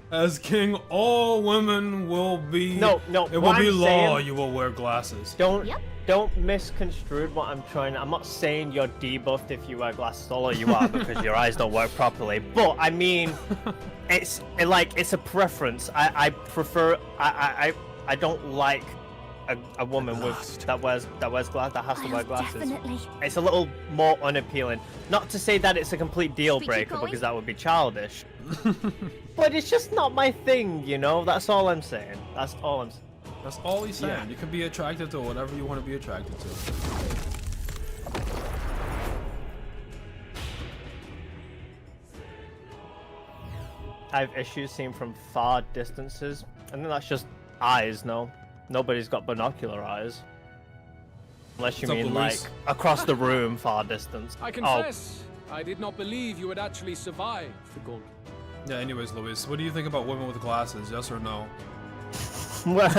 As king, all women will be. No. It will be law. You will wear glasses. Don't misconstrue what I'm trying. I'm not saying you're debuffed if you wear glasses. Although you are because your eyes don't work properly. But I mean, it's a preference. I prefer. I don't like a woman that has to wear glasses. Definitely. It's a little more unappealing. Not to say that it's a complete deal breaker because that would be childish. But it's just not my thing, you know. That's all I'm saying. That's all he's saying. Yeah. You can be attracted to whatever you want to be attracted to. I have issues seeing from far distances. I think that's just eyes, no? Nobody's got binocular eyes. Unless you mean like across the room, far distance. I confess, I did not believe you would actually survive the gauntlet. Yeah, anyways, Luis, what do you think about women with glasses? Yes or no? Well,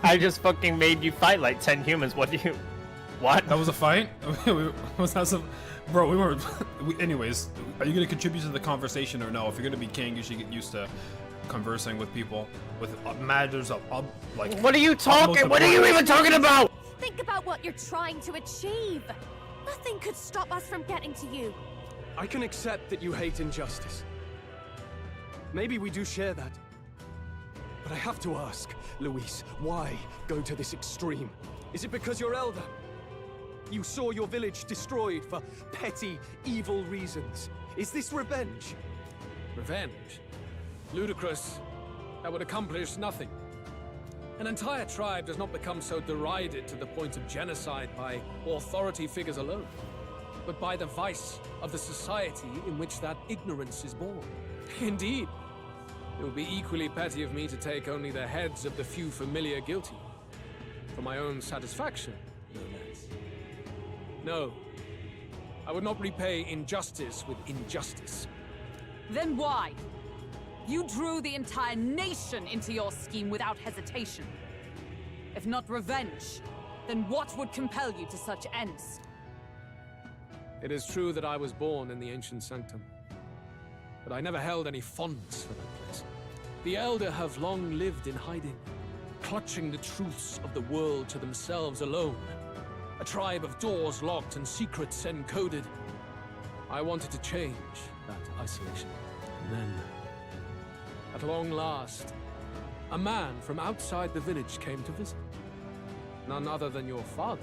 I just fucking made you fight like 10 humans. What? That was a fight? Was that some... Bro, we weren't... Anyways, are you going to contribute to the conversation or no? If you're going to be king, you should get used to conversing with people with matters of, like... What are you talking? What are you even talking about? Think about what you're trying to achieve. Nothing could stop us from getting to you. I can accept that you hate injustice. Maybe we do share that. But I have to ask, Luis, why go to this extreme? Is it because you're elder? You saw your village destroyed for petty, evil reasons. Is this revenge? Revenge? Ludicrous. That would accomplish nothing. An entire tribe does not become so derided to the point of genocide by authority figures alone, but by the vice of the society in which that ignorance is born. Indeed, it would be equally petty of me to take only the heads of the few familiar guilty, for my own satisfaction, no less. No, I would not repay injustice with injustice. Then why? You drew the entire nation into your scheme without hesitation. If not revenge, then what would compel you to such ends? It is true that I was born in the ancient sanctum, but I never held any fondness for that place. The Elder have long lived in hiding, clutching the truths of the world to themselves alone. A tribe of doors locked and secrets encoded. I wanted to change that isolation. And then, at long last, a man from outside the village came to visit. None other than your father.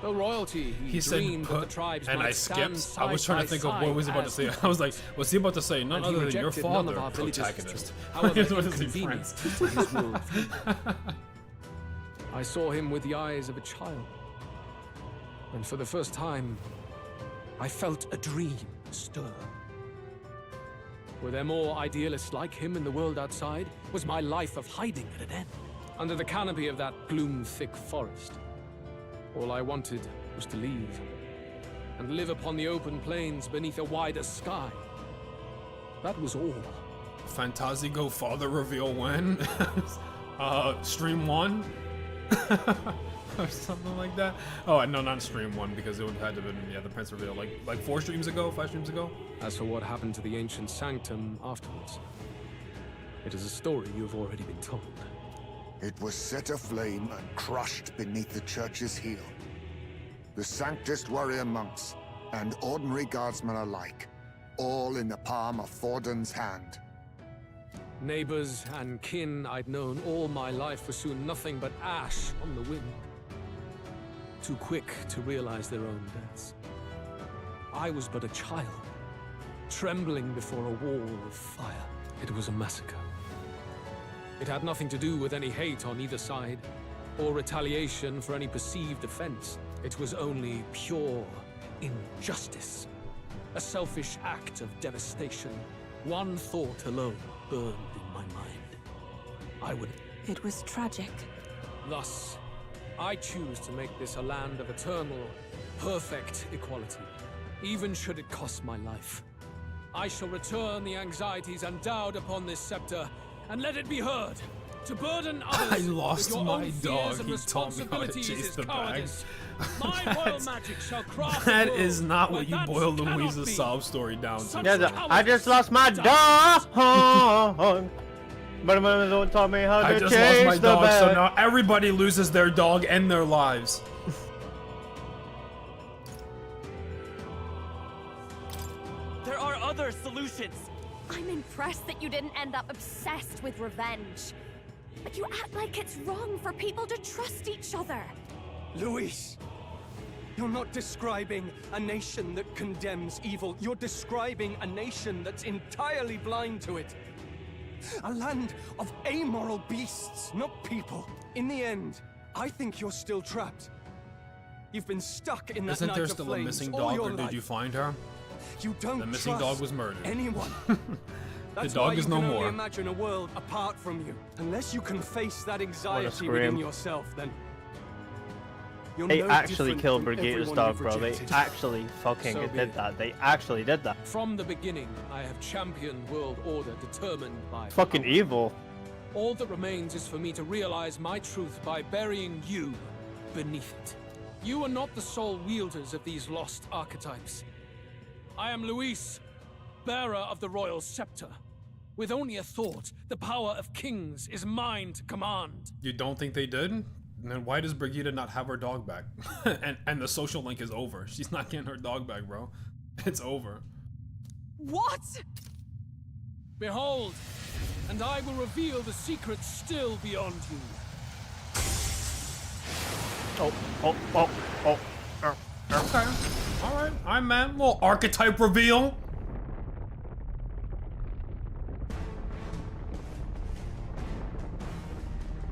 Though royalty, He said dreamed that the put, tribes and might I stand skipped. I was side trying by to think of what side he was about to as say. equals. I was like, what's he about to say? None And he other than your rejected none of father, our villages, protagonist. however What is he, inconvenient friends? to his worldview. I saw him with the eyes of a child. And for the first time, I felt a dream stir. Were there more idealists like him in the world outside? Was my life of hiding at an end? Under the canopy of that gloom-thick forest, all I wanted was to leave and live upon the open plains beneath a wider sky. That was all. Fantastico father reveal when? Stream 1? Or something like that. Oh no, not stream 1 because it would have had to have been, yeah, the Prince reveal like 4 streams ago, 5 streams ago. As for what happened to the ancient sanctum afterwards, it is a story you've already been told. It was set aflame and crushed beneath the church's heel. The Sanctist warrior monks and ordinary guardsmen alike, all in the palm of Forden's hand. Neighbors and kin I'd known all my life were soon nothing but ash on the wind. Too quick to realize their own deaths. I was but a child, trembling before a wall of fire. It was a massacre. It had nothing to do with any hate on either side, or retaliation for any perceived offense. It was only pure injustice. A selfish act of devastation. One thought alone burned in my mind. I would... It was tragic. Thus, I choose to make this a land of eternal, perfect equality, even should it cost my life. I shall return the anxieties endowed upon this scepter, and let it be heard. To burden others I lost with your my own fears dog. and He taught me how to responsibilities chase is the bag. cowardice. My royal magic shall craft a That world is not where what you that boil cannot Louise's be. sob story down to. Yeah, I just lost my dog. But my mother taught me how to I chase just lost my the dog, so bag. now everybody loses their dog and their lives. There are other solutions. I'm impressed that you didn't end up obsessed with revenge. But you act like it's wrong for people to trust each other. Louis, you're not describing a nation that condemns evil. You're describing a nation that's entirely blind to it. A land of amoral beasts, not people. In the end, I think you're still trapped. You've been stuck in that Isn't night there of still a flames missing all dog, your or did life. you find her? You don't The missing trust dog was murdered. anyone. That's dog why is you no can more. only imagine a world apart from you. Unless you can face that anxiety scream. within yourself, then you're They no actually different killed from Brigitta's everyone dog, you've bro. They rejected. actually fucking So be did it. that. They actually did that. From the beginning, I have championed world order determined by Fucking power. evil. All that remains is for me to realize my truth by burying you beneath it. You are not the sole wielders of these lost archetypes. I am LOUIISSS, bearer of the royal scepter. With only a thought, the power of kings is mine to command. You don't think they did? Then why does Brigitte not have her dog back? and the social link is over. She's not getting her dog back, bro. It's over. What? Behold, and I will reveal the secret still beyond you. Oh. Okay. Alright. I'm man. Little archetype reveal.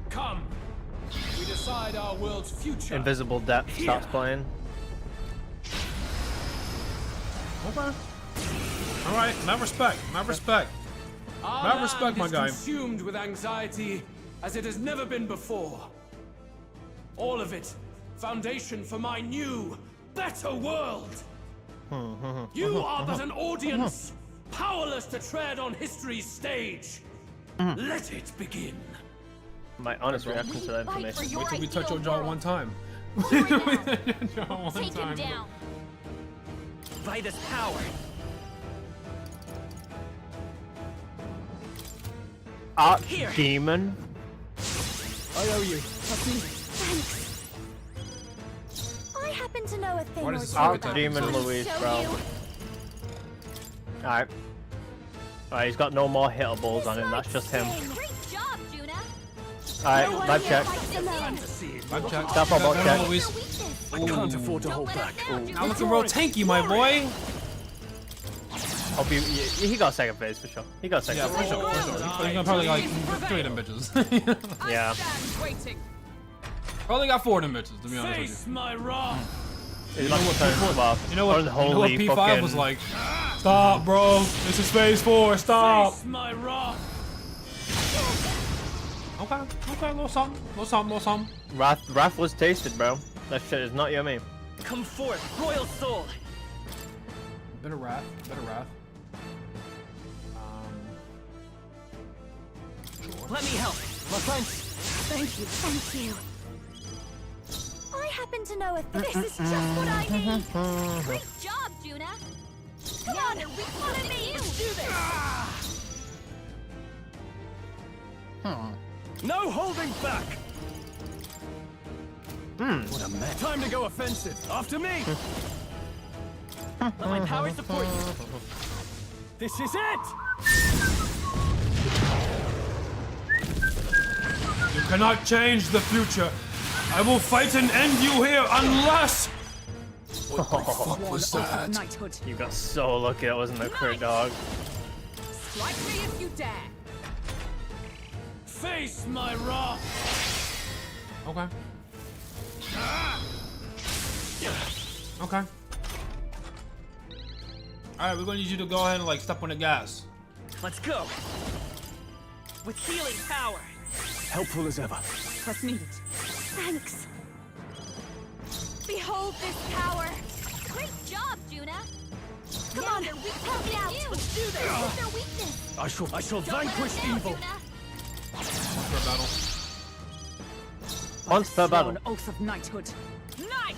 Come, we decide our world's future. Invisible Depth starts playing. Okay. Alright. Mad respect. Mad respect. Our Mad respect, land my is guy. consumed with anxiety as it has never been before. All of it, foundation for my new, better world. You are but an audience, powerless to tread on history's stage. Let it begin. My honest reaction to that information. Wait till we touch your jaw one time. Take him Time. down. LOUIISSS power. Archdemon. I owe you. Thanks. I happen to know a thing What or is this two archetype? about Archdemon I'll Louise, show bro. you. Alright. Alright, he's got no more hittables on him. That's just him. Great job, Juna. Alright, vibe check. Fights alone. Vibe check. Stop on bot check. Louise. Weakness. I can't afford to hold back. Now looking real tanky, my boy. Hope he got second phase for sure. He got second phase. For sure. He's gonna probably like 3 of them bitches. Yeah. Probably got 4 of them bitches, to be honest with you. My wrath. You know what P5 was like? Stop, bro. This is phase 4. Stop. Face my wrath. Okay, little something. Wrath was tasted, bro. That shit is not yummy. Come forth, royal soul. Bit of wrath. Let me help. My friends. Thank you. I happen to know if this is just what I need. Great job, Juna. Come on, we follow me. Let's do this. No holding back. What a mess. Time to go offensive. After me. Let my power support you. This is it. You cannot change the future. I will fight and end you here unless. What the fuck was that? You got so lucky that wasn't a crit, dog. Strike me if you dare. Face my wrath. Okay. Okay. Alright, we're gonna need you to go ahead and like step on the gas. Let's go. With healing power. Helpful as ever. What's needed? Thanks. Behold this power. Great job, Juna. Come on, help me out. Let's do this. What's their weakness? I shall vanquish evil. Once per battle. Once per battle. An oath of knighthood. Knight!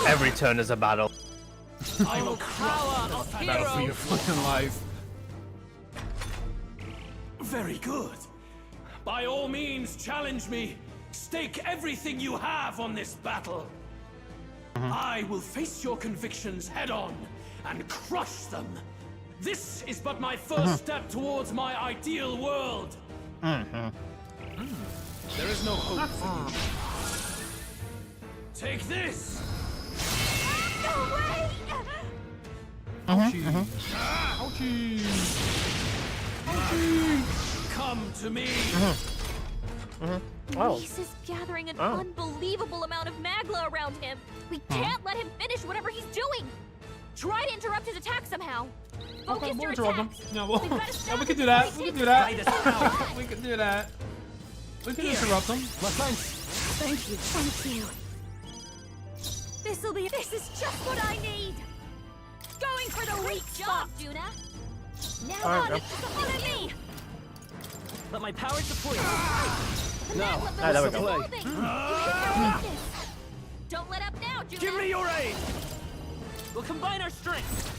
Every turn is a battle. I will power of Battle for your fucking life. Very good. By all means, challenge me. Stake everything you have on this battle. I will face your convictions head on and crush them. This is but my first step towards my ideal world. There is no hope for you. Take this. No way! Ouchie. Come to me. Luis is gathering an unbelievable amount of magla around him. We can't let him finish whatever he's doing. Try to interrupt his attack somehow. Focus your attacks. Yeah, we can do that. We can do that. We can do that. We can interrupt them. My friends. Thank you. This is just what I need. Going for the weak job, spot. Juna. Now Alright, on, go. it's just follow me. Let my power support you. The Now, magla there we builds go. evolving. Use your weakness. Don't let up now, Juna. Give me your aid. We'll combine our strength.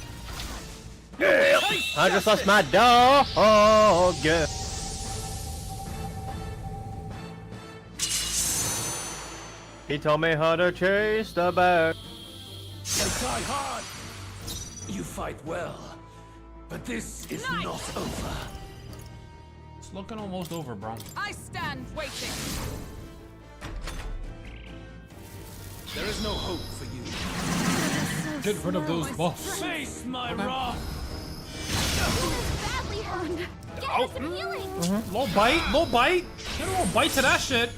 I just lost my dog. Oh, yeah. He told me how to chase the bear. I die hard. You fight well, but this is not over. It's looking almost over, bro. I stand waiting. There is no hope for you. Get rid of those buffs. Face my wrath. Badly hurt. Get us some healing. Low bite. Get a little bite to that shit.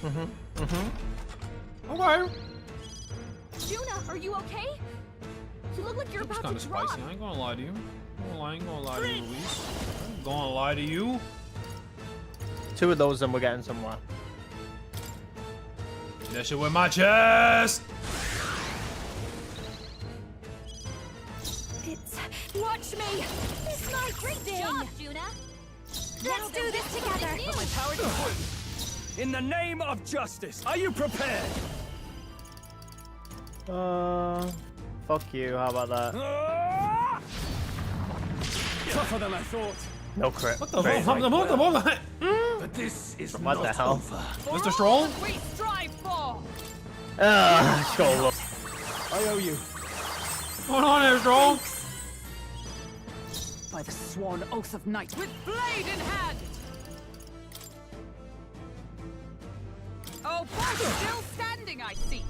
Okay. Juna, are you okay? You look like you're It's about kind to of drop. spicy. I ain't gonna lie to you. I ain't gonna lie to you, Luis. I ain't gonna lie to you. 2 of those and we're getting somewhere. That shit with my chest. Watch me. It's my great Good job, Juna. Let's do this together. Let my power support you. In the name of justice, are you prepared? Fuck you. How about that? Tougher than I thought. No crit. What the Straight fuck? like- But this is What not the hell? over. Mr. Stroll? We strive for. Stroll. I owe you. What's going on there, Stroll? By the sworn oath of knight, with blade in hand. Oh, both still standing, I see.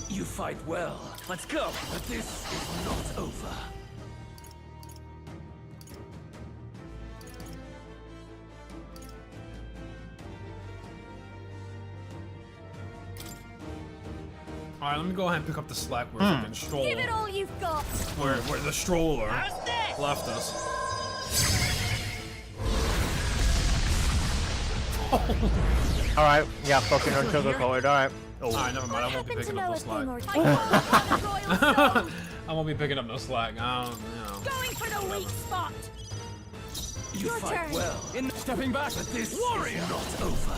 You fight well. Let's go. But this is not over. Alright, let me go ahead and pick up the slack where fucking stroller. Give it all you've got. Where the stroller left us. Alright, yeah, fucking unsugarcoated, alright. Oh. Alright, never mind, I won't be picking up no slack. I won't be picking up no slack. I don't, you know. Going for the weak spot. You Your fight turn. well. Stepping back. But this Warrior. is not over.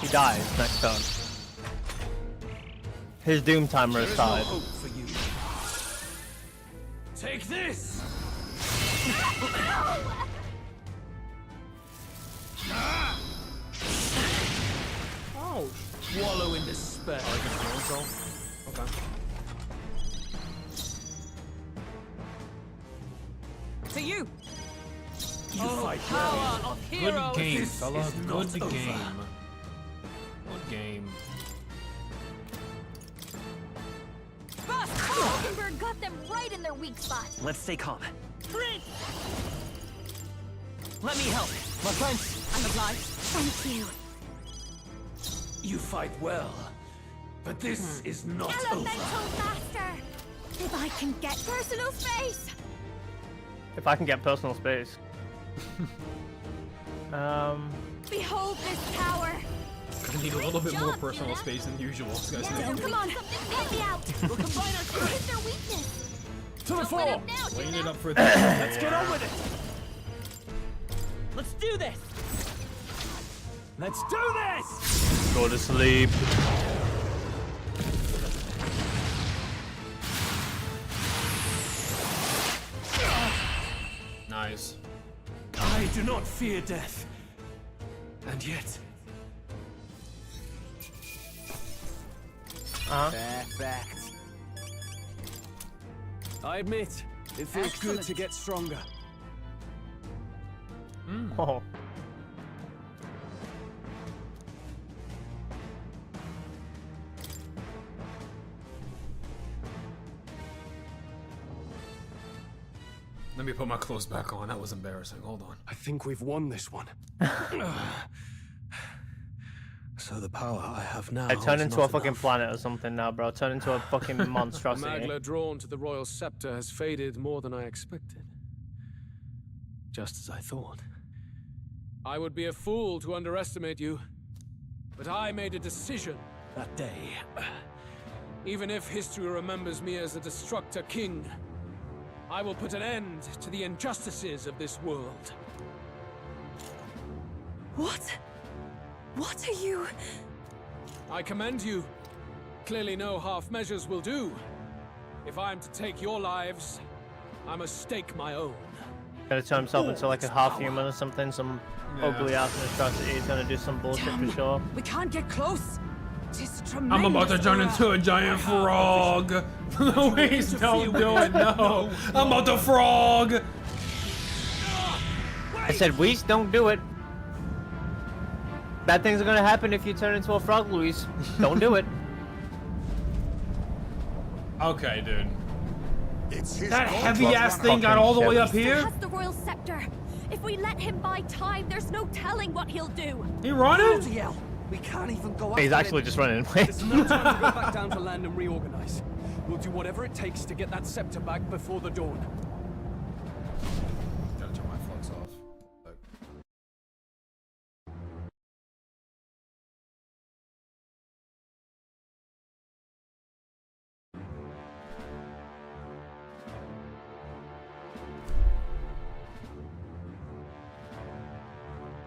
He dies next turn. His doom timer is There is no started. hope for you. Take this. Oh. Wallow in despair. Okay. To you. You Oh, fight power well. of Good heroes. game, This fella. is not Good over. game. Good game. Hockenberg got them right in their weak spot. Let's stay calm. Prince! Let me help. My thanks. I'm obliged. Thank you. You fight well. But this is not Elemental over. Master! If I can get personal space! If I can get personal space. Behold this power! Gonna need a little bit more personal space than usual. This guy's Yeah, come on, help me out! We'll combine our strengths. Hit their weakness! To the floor. Now, Laying Juna. it up for Let's get on with it. Let's do this. Let's do this. Go to sleep. Nice. I do not fear death. And yet, Perfect. I admit, it feels good to get stronger. Oh. Let me put my clothes back on. That was embarrassing. Hold on. I think we've won this one. So the power I have now I turn is into not a fucking enough. planet or something now, bro. Turn into a fucking The monstrosity. Magla drawn to the royal scepter has faded more than I expected. Just as I thought. I would be a fool to underestimate you, but I made a decision that day. Even if history remembers me as the Destructor King, I will put an end to the injustices of this world. What? What are you? I commend you. Clearly no half measures will do. If I am to take your lives, I must stake my own. Gonna turn himself into like a half human or something, some Yeah. ugly ass monstrosity. He's gonna do some bullshit for sure. We can't get close. Tis tremendous. I'm about to turn into a giant frog. Louise, don't do it. No. I'm about to frog. I said, Weiss, don't do it. Bad things are gonna happen if you turn into a frog, Luis. Don't do it. Okay, dude. It's his That gold heavy ass run. thing got all the way up He here? has the royal scepter. If we let him buy time, there's no telling what he'll do. He running? Bloody hell. We can't even go He's after actually him. just running away. There's no time to go back down to land and reorganize. We'll do whatever it takes to get that scepter back before the dawn. Gotta turn my flux off.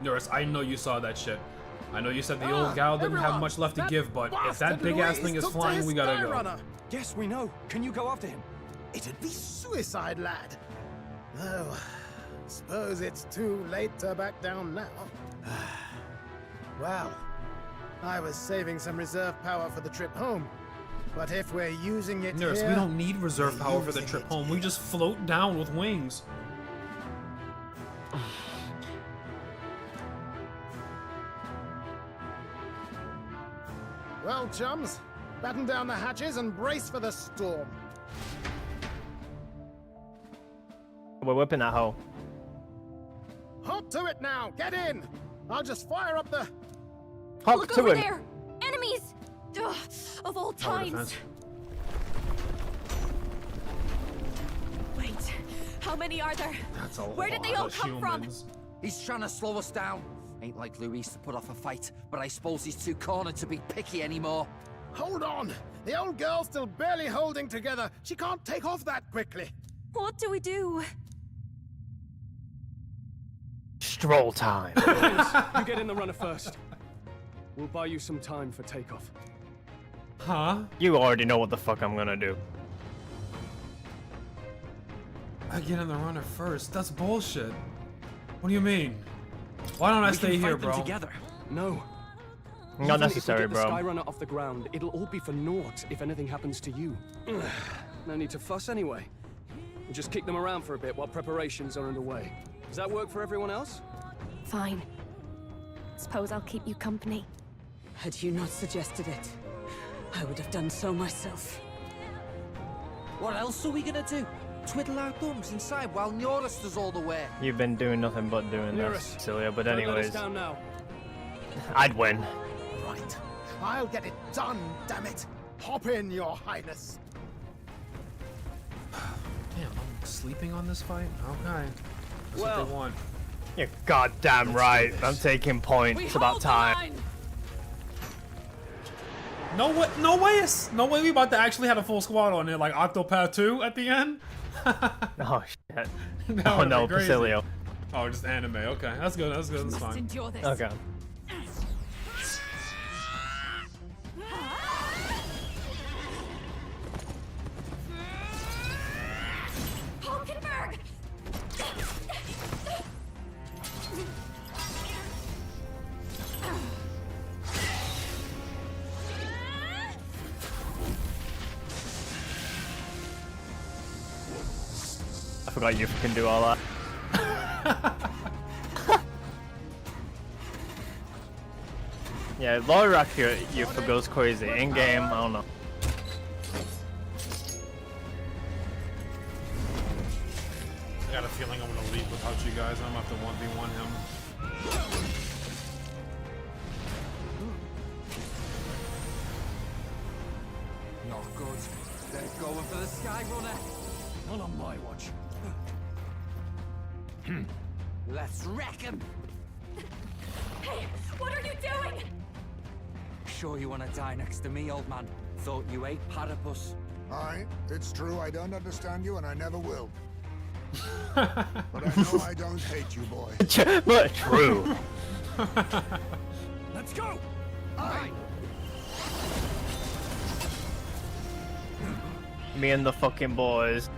Nurse, I know you saw that shit. I know you said the old gal didn't have much left to give, but if that big ass thing is flying, we gotta go. Yes, we know. Can you go after him? It'd be suicide, lad. Though, suppose it's too late to back down now. Well, I was saving some reserve power for the trip home. But if we're using it Nurse, here, we don't need reserve we're power for the using trip it. home. We just float down with wings. Well, chums, batten down the hatches and brace for the storm. We're whipping that hoe. Hop to it now! Get in! I'll just fire up the... Hop Look to over it! there! Enemies! Ugh, of all times! Wait, how many are there? That's a Where did they all come from? He's trying to slow us down. Ain't like LOUISSS to put off a fight, but I suppose he's too cornered to be picky anymore. Hold on! The old girl's still barely holding together. She can't take off that quickly. What do we do? Stroll time. You get in the runner first. We'll buy you some time for takeoff. Huh? You already know what the fuck I'm gonna do. I get in the runner first. That's bullshit. What do you mean? Why don't I stay here, bro? Together. No. Not necessary, if we get bro. the Skyrunner off the ground, it'll all be for naught if anything happens to you. No need to fuss anyway. We'll just kick them around for a bit while preparations are underway. Does that work for everyone else? Fine. Suppose I'll keep you company. Had you not suggested it, I would have done so myself. What else are we gonna do? Twiddle our thumbs inside while LOUISSS does all the work. You've been doing nothing but doing this, LOUISSS, Celia, but don't let us anyways. down now. I'd win. Right. I'll get it done, damn it. Hop in, Your Highness. Damn, I'm sleeping on this fight? Okay. That's Well, what they want. You're goddamn right. I'm taking point. It's about time. No way! No way! No way! We about to actually have a full squad on there, like Octopath 2 at the end. Oh shit! That Oh would've no, been crazy. Basilio. Oh, just anime. Okay, that's good. That's good. That's fine. Endure this. Okay. Hulkenberg! I forgot you can do all that. Yeah, Lorac Yuffie goes crazy. In game, I don't know. I got a feeling I'm gonna leave without you guys. I'm gonna have to 1v1 him. Not good. They're going for the Skyrunner. Not on my watch. Let's wreck him. Hey, what are you doing? Sure you want to die next to me, old man? Thought you ate platypus. Aye, it's true I don't understand you and I never will. But I know I don't hate you, boy. But true. Let's go! Aye! Me and the fucking boys.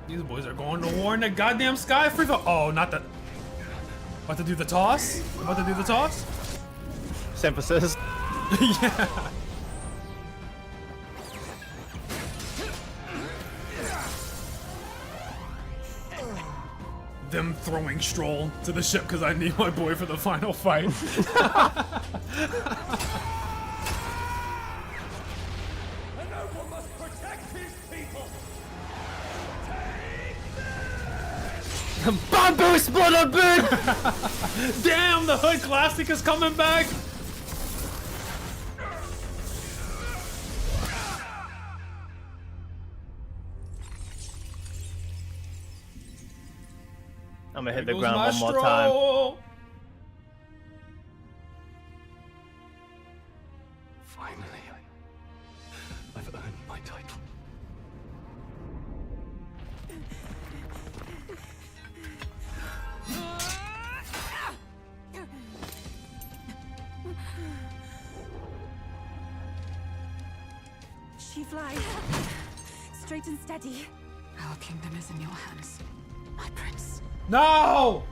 These boys are going to war in the goddamn sky for the. Oh, not the. About to do the toss? About to do the toss? Synthesis. Yeah. Them throwing Stroll to the ship because I need my boy for the final fight. And no one must protect his people. Bamboo splitter big! Damn, the Hood Classic is coming back! I'm gonna hit There the goes ground my one more time. Stroll. Finally, I've earned my title. She flies. Straight and steady. Our kingdom is in your hands, my prince. No!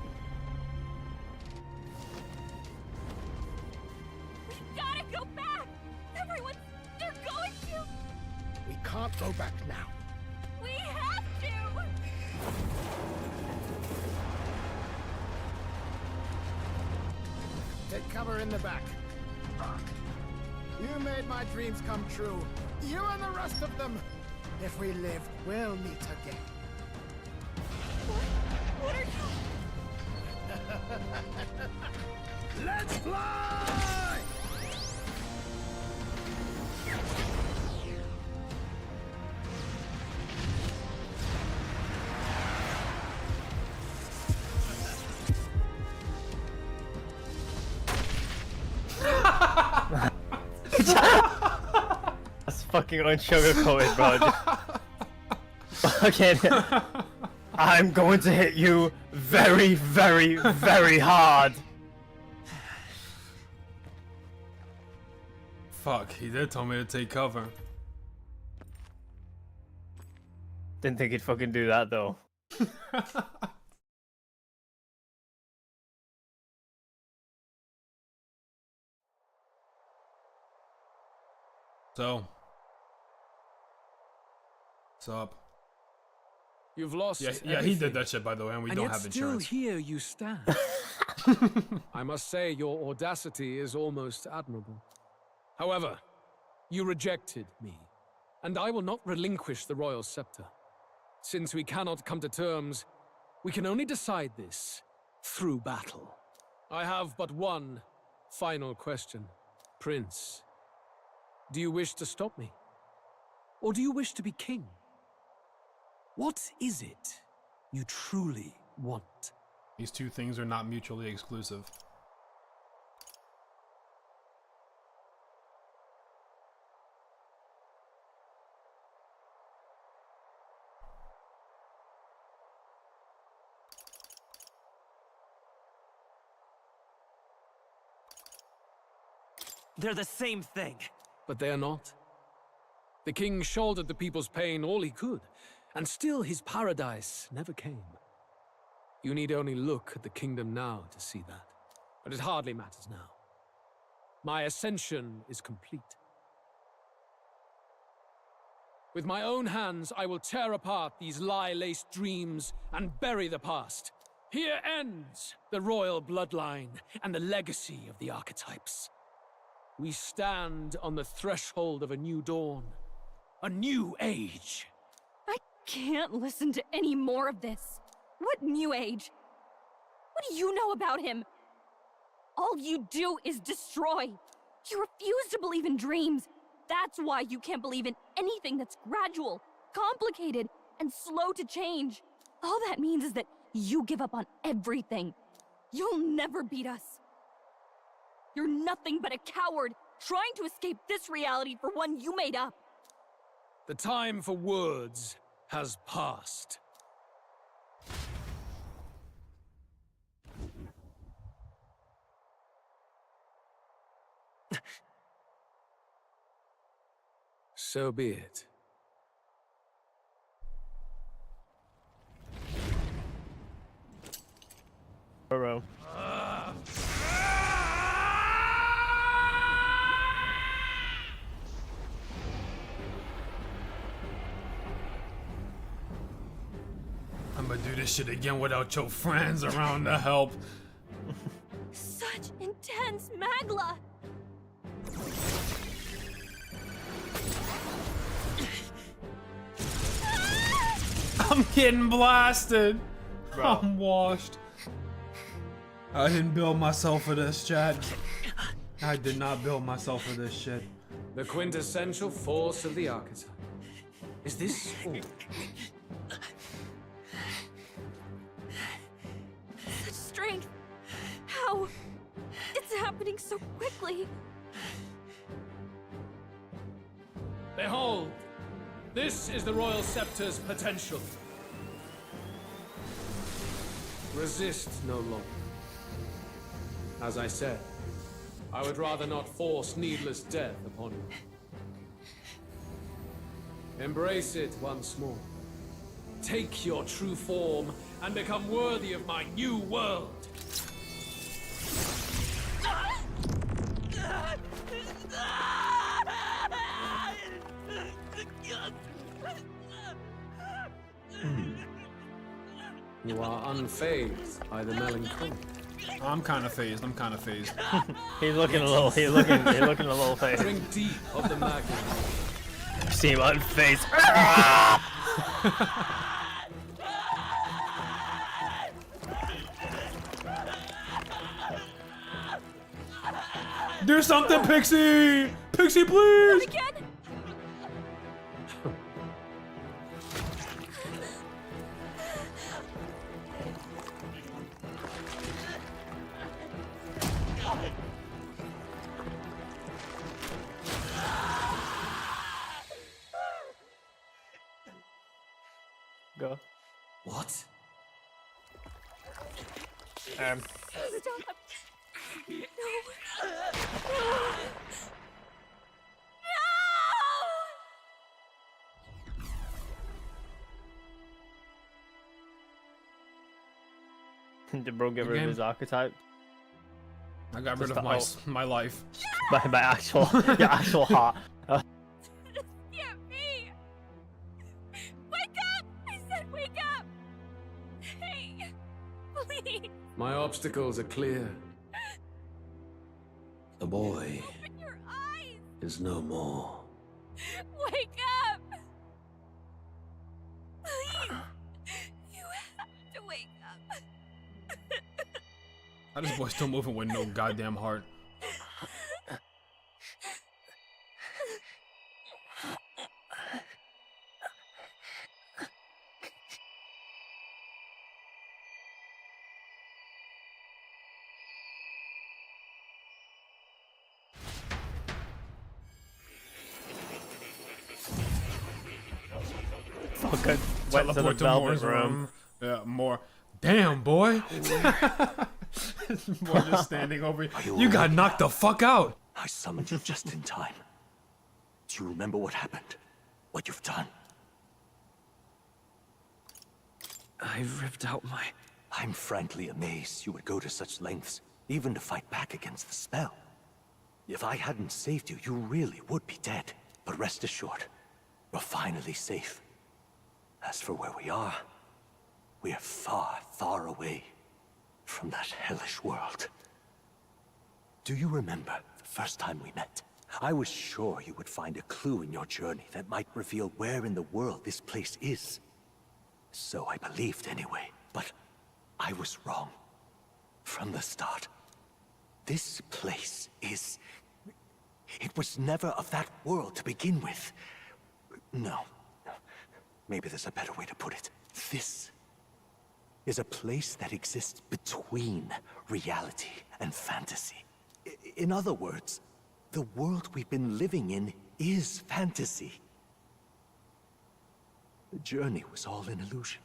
We gotta go back! Everyone, they're going to! We can't go back now. We have to! Take cover in the back. You made my dreams come true. You and the rest of them. If we live, we'll meet again. What are you... Let's fly! That's fucking unsugarcoated, bro. Fucking, I'm going to hit you very, very, very hard. Fuck, he did tell me to take cover. Didn't think he'd fucking do that though. So, what's up? You've lost. Yeah, he did that shit, by the way, and we don't have insurance. Still here you stand. I must say, your audacity is almost admirable. However, you rejected me, and I will not relinquish the royal scepter. Since we cannot come to terms, we can only decide this through battle. I have but one final question. Prince, do you wish to stop me? Or do you wish to be king? What is it you truly want? These two things are not mutually exclusive. They're the same thing. But they are not. The king shouldered the people's pain all he could, and still his paradise never came. You need only look at the kingdom now to see that. But it hardly matters now. My ascension is complete. With my own hands, I will tear apart these lie-laced dreams and bury the past. Here ends the royal bloodline and the legacy of the archetypes. We stand on the threshold of a new dawn, a new age. I can't listen to any more of this. What new age? What do you know about him? All you do is destroy. You refuse to believe in dreams. That's why you can't believe in anything that's gradual, complicated, and slow to change. All that means is that you give up on everything. You'll never beat us. You're nothing but a coward, trying to escape this reality for one you made up. The time for words has passed. So be it. Bro. I'm gonna do this shit again without your friends around to help. Such intense magla! I'm getting blasted. Bro. I'm washed. I didn't build myself for this, chat. I did not build myself for this shit. The quintessential force of the archetype. Is this all? Such strength! How? It's happening so quickly! Behold! This is the Royal Scepter's potential. Resist no longer. As I said, I would rather not force needless death upon you. Embrace it once more. Take your true form and become worthy of my new world. You are unfazed by the melancholy. I'm kind of phased. He's looking a little phased. Drink deep of the magma. See him unfazed. Do something, Pixie! Pixie, please! Again? Go. What? Stop. Did bro get rid of his archetype? I got Just rid of my life. My actual, your actual heart. Yeah, me. Wake up! I said wake up! Hey, please. My obstacles are clear. The boy Open your eyes. is no more. Wake up! Please. You have to wake up. How this boy still moving with no goddamn heart? Fucking went to the Teleport to velvet Moore's room. Yeah, more. Damn, boy. Boy just standing over you. Got knocked the fuck out. I summoned you just in time. Do you remember what happened? What you've done? I ripped out my... I'm frankly amazed you would go to such lengths, even to fight back against the spell. If I hadn't saved you, you really would be dead. But rest assured, we're finally safe. As for where we are far, far away from that hellish world. Do you remember the first time we met? I was sure you would find a clue in your journey that might reveal where in the world this place is. So I believed anyway, but I was wrong. From the start. This place is... It was never of that world to begin with. No. Maybe there's a better way to put it. This is a place that exists between reality and fantasy. In other words, the world we've been living in is fantasy. The journey was all an illusion.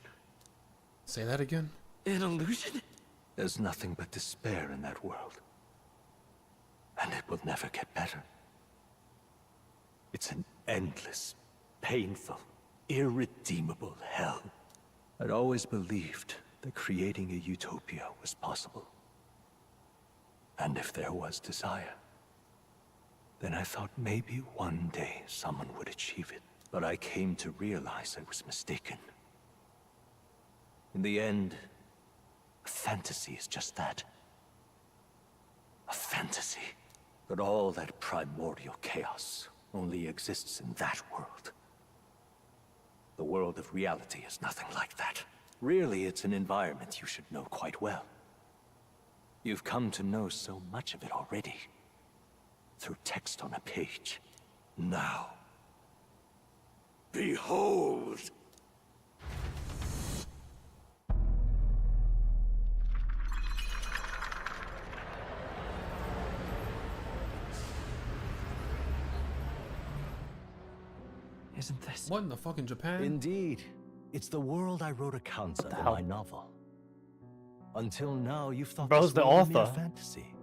Say that again? An illusion? There's nothing but despair in that world. And it will never get better. It's an endless, painful, irredeemable hell. I'd always believed that creating a utopia was possible. And if there was desire, then I thought maybe one day someone would achieve it. But I came to realize I was mistaken. In the end, a fantasy is just that. A fantasy. But all that primordial chaos only exists in that world. The world of reality is nothing like that. Really, it's an environment you should know quite well. You've come to know so much of it already. Through text on a page. Now, behold! Isn't this... What in the fucking Japan? Indeed. It's the world I wrote accounts of in my novel. Until now, you've thought Bro's this the was a mere author. fantasy.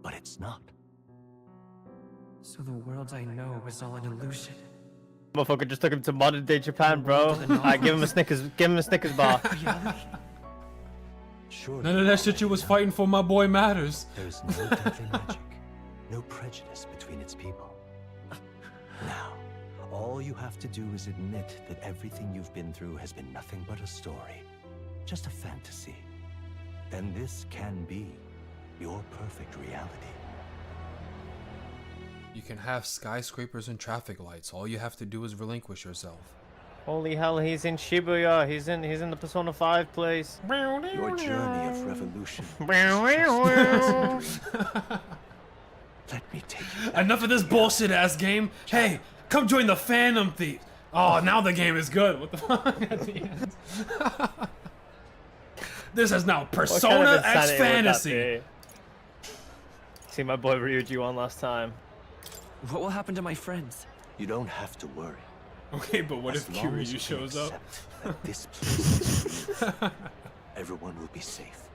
But it's not. So the world I know is all an illusion. Motherfucker just took him to modern day Japan, bro. Alright, give him a Snickers bar. Sure. None of that shit you was fighting for, my boy, matters. There's no deadly magic, no prejudice between its people. Now, all you have to do is admit that everything you've been through has been nothing but a story. Just a fantasy. Then this can be your perfect reality. You can have skyscrapers and traffic lights. All you have to do is relinquish yourself. Holy hell, he's in Shibuya. He's in the Persona 5 place. Your journey of revolution. Let me take you. Enough of this bullshit ass game. Hey, come join the Phantom Thief. Oh, now the game is good. What the fuck at the end? This is now Persona X Fantasy. See my boy Ryuji won last time. What will happen to my friends? You don't have to worry. Okay, but what if Kiryu shows up? That this place is real, everyone will be safe.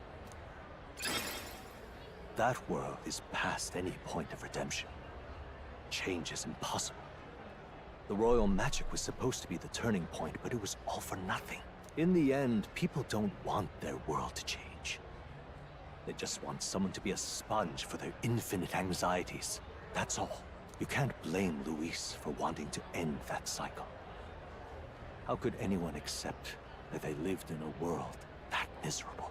That world is past any point of redemption. Change is impossible. The royal magic was supposed to be the turning point, but it was all for nothing. In the end, people don't want their world to change. They just want someone to be a sponge for their infinite anxieties. That's all. You can't blame LOUISSS for wanting to end that cycle. How could anyone accept that they lived in a world that miserable?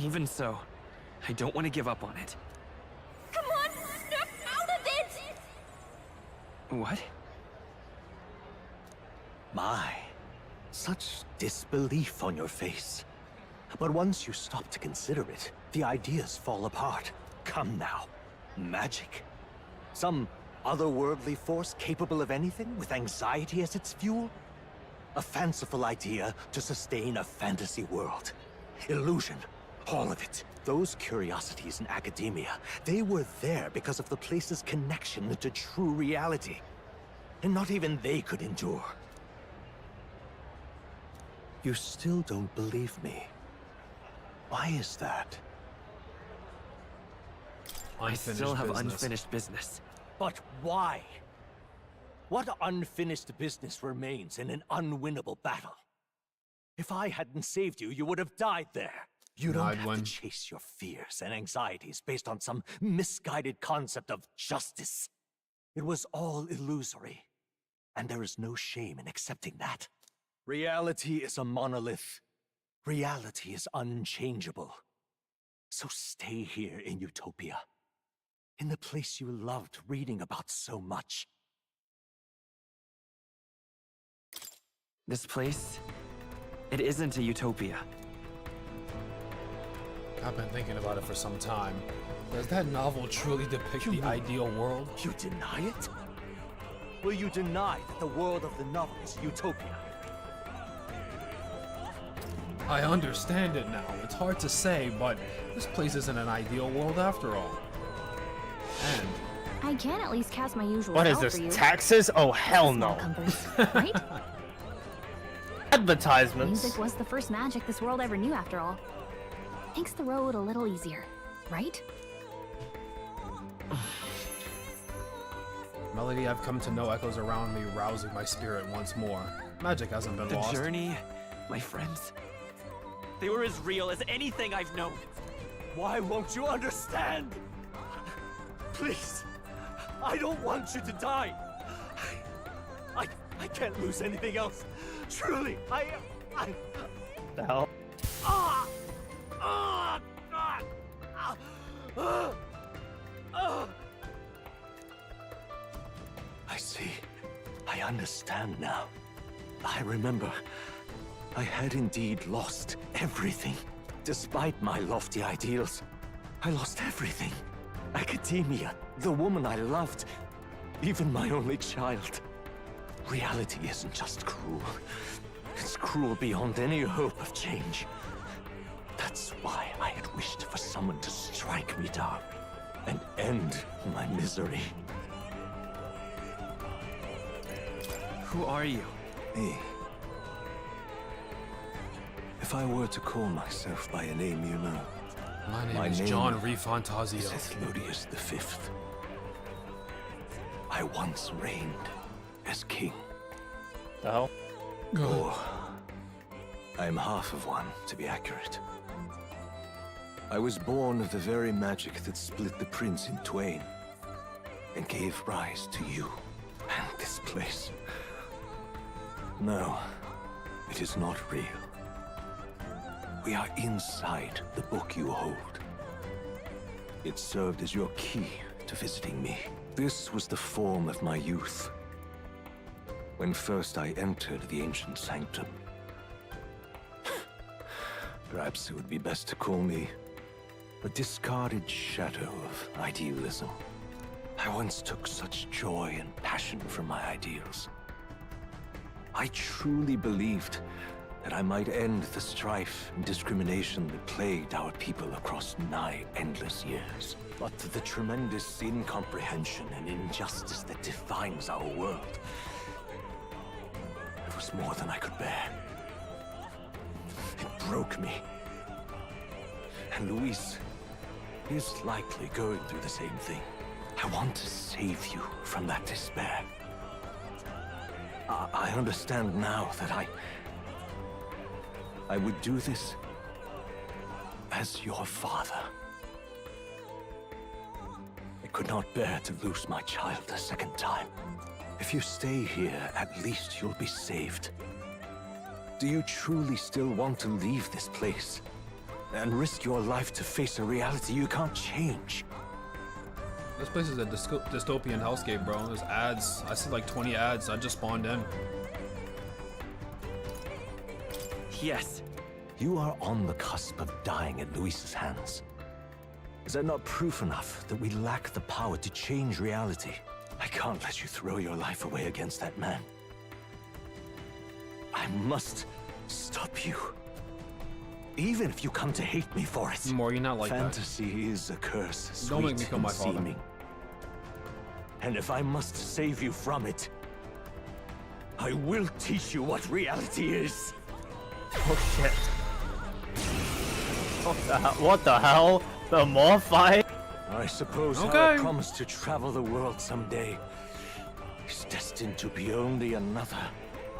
Even so, I don't want to give up on it. Come on, snap out of it! What? My, such disbelief on your face. But once you stop to consider it, the ideas fall apart. Come now. Magic? Some otherworldly force capable of anything, with anxiety as its fuel? A fanciful idea to sustain a fantasy world. Illusion. All of it. Those curiosities in academia, they were there because of the place's connection to true reality. And not even they could endure. You still don't believe me. Why is that? I still have unfinished business. But why? What unfinished business remains in an unwinnable battle? If I hadn't saved you, you would have died there. You don't have to chase your fears and anxieties based on some misguided concept of justice. It was all illusory, and there is no shame in accepting that. Reality is a monolith. Reality is unchangeable. So stay here in Utopia, in the place you loved reading about so much. This place, it isn't a utopia. I've been thinking about it for some time. Does that novel truly depict the ideal world? You deny it? Will you deny that the world of the novel is utopia? I understand it now. It's hard to say, but this place isn't an ideal world after all. And I can at least cast my usual what is spell for this? you. Taxes? Oh hell no! Right? Advertisements. Music was the first magic this world ever knew, after all. Makes the road a little easier, right? Melody I've come to know echoes around me, rousing my spirit once more. Magic hasn't been lost. The journey, my friends, they were as real as anything I've known. Why won't you understand? Please, I don't want you to die. I can't lose anything else. Truly, I... The hell? I see. I understand now. I remember. I had indeed lost everything. Despite my lofty ideals, I lost everything. Academia, the woman I loved, even my only child. Reality isn't just cruel. It's cruel beyond any hope of change. That's why I had wished for someone to strike me down and end my misery. Who are you? Me. If I were to call myself by a name you know, My name is John Refantazio. is LOUISSS V. I once reigned as king. The hell? Or I'm half of one, to be accurate. I was born of the very magic that split the prince in twain and gave rise to you and this place. No, it is not real. We are inside the book you hold. It served as your key to visiting me. This was the form of my youth, when first I entered the ancient sanctum. Perhaps it would be best to call me a discarded shadow of idealism. I once took such joy and passion from my ideals. I truly believed that I might end the strife and discrimination that plagued our people across nigh endless years. But the tremendous incomprehension and injustice that defines our world, it was more than I could bear. It broke me. And Louis is likely going through the same thing. I want to save you from that despair. I understand now that I would do this as your father. I could not bear to lose my child a second time. If you stay here, at least you'll be saved. Do you truly still want to leave this place and risk your life to face a reality you can't change? This place is a dystopian hellscape, bro. There's ads. I see like 20 ads. I just spawned in. Yes. You are on the cusp of dying at Louis's hands. Is that not proof enough that we lack the power to change reality? I can't let you throw your life away against that man. I must stop you. Even if you come to hate me for it. More, you're not like Fantasy that. Is a curse. Don't make me kill my father. Seeming. And if I must save you from it, I will teach you what reality is. Oh shit. What the hell? The more fight? I suppose our promise to travel the world someday is destined to be only another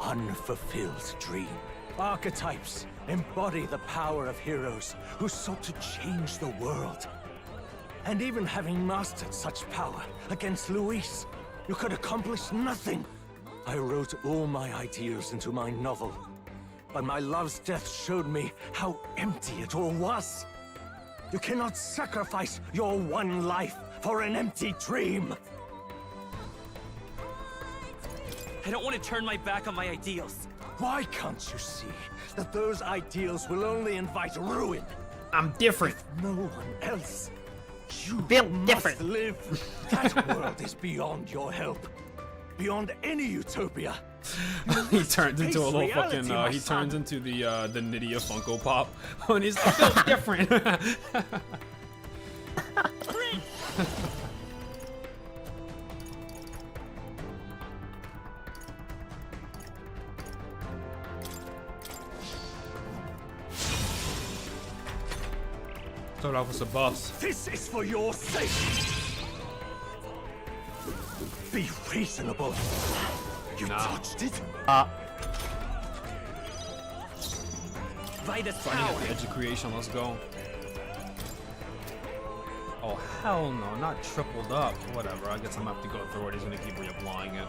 unfulfilled dream. Archetypes embody the power of heroes who sought to change the world. And even having mastered such power against Louis, you could accomplish nothing. I wrote all my ideals into my novel, but my love's death showed me how empty it all was. You cannot sacrifice your one life for an empty dream. I don't want to turn my back on my ideals. Why can't you see that those ideals will only invite ruin? I'm different. If no one else. You built must different. Live. That world is beyond your help. Beyond any utopia. He turns into a little fucking. He turns into the Nydia Funko Pop, and he's built different. Start off with the buffs. This is for your sake. Be reasonable. You touched it? Vitus Finding power. at the edge of creation, let's go. Oh hell no, not tripled up. Whatever, I guess I'm gonna have to go through it. He's gonna keep reapplying it.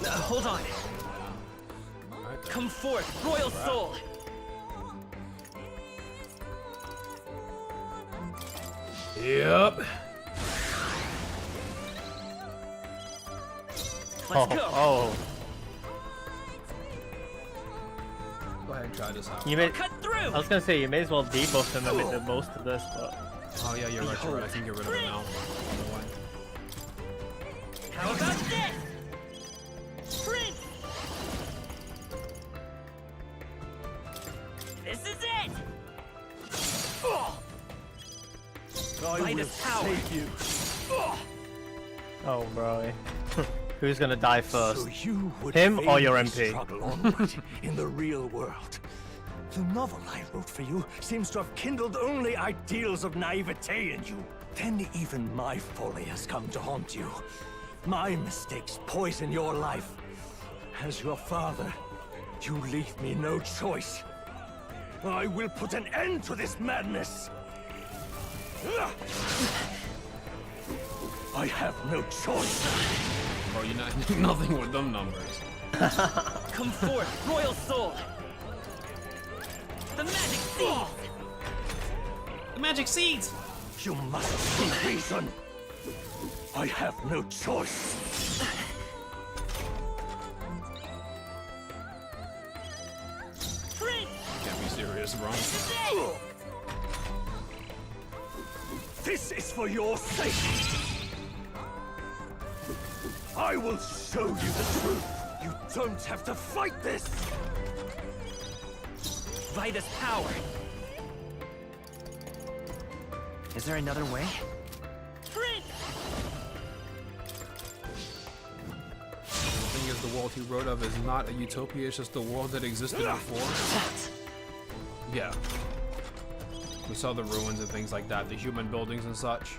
Hold on. Come forth, royal soul. Yep. Let's go. Oh. Go ahead and try this out. You may. Cut through. I was gonna say you may as well debuff him and make the most of this, but. Oh yeah, you're right. You're right. I can get rid of it now. How about this? Prince. This is it. I will Vitus power. save you. Oh, bro. Who's gonna die first? So you would Him or your vainly MP? struggle onward in the real world. The novel I wrote for you seems to have kindled only ideals of naivete in you. Then even my folly has come to haunt you. My mistakes poison your life. As your father, you leave me no choice. I will put an end to this madness. I have no choice. Bro, you're not nothing with them numbers. Come forth, royal soul! The magic seeds! The magic seeds! You must see reason. I have no choice. Can't be serious, bro. This is for your sake. I will show you the truth. You don't have to fight this. Vitus power. Is there another way? The thing is, the world he wrote of is not a utopia, it's just the world that existed before. Yeah. We saw the ruins and things like that, the human buildings and such.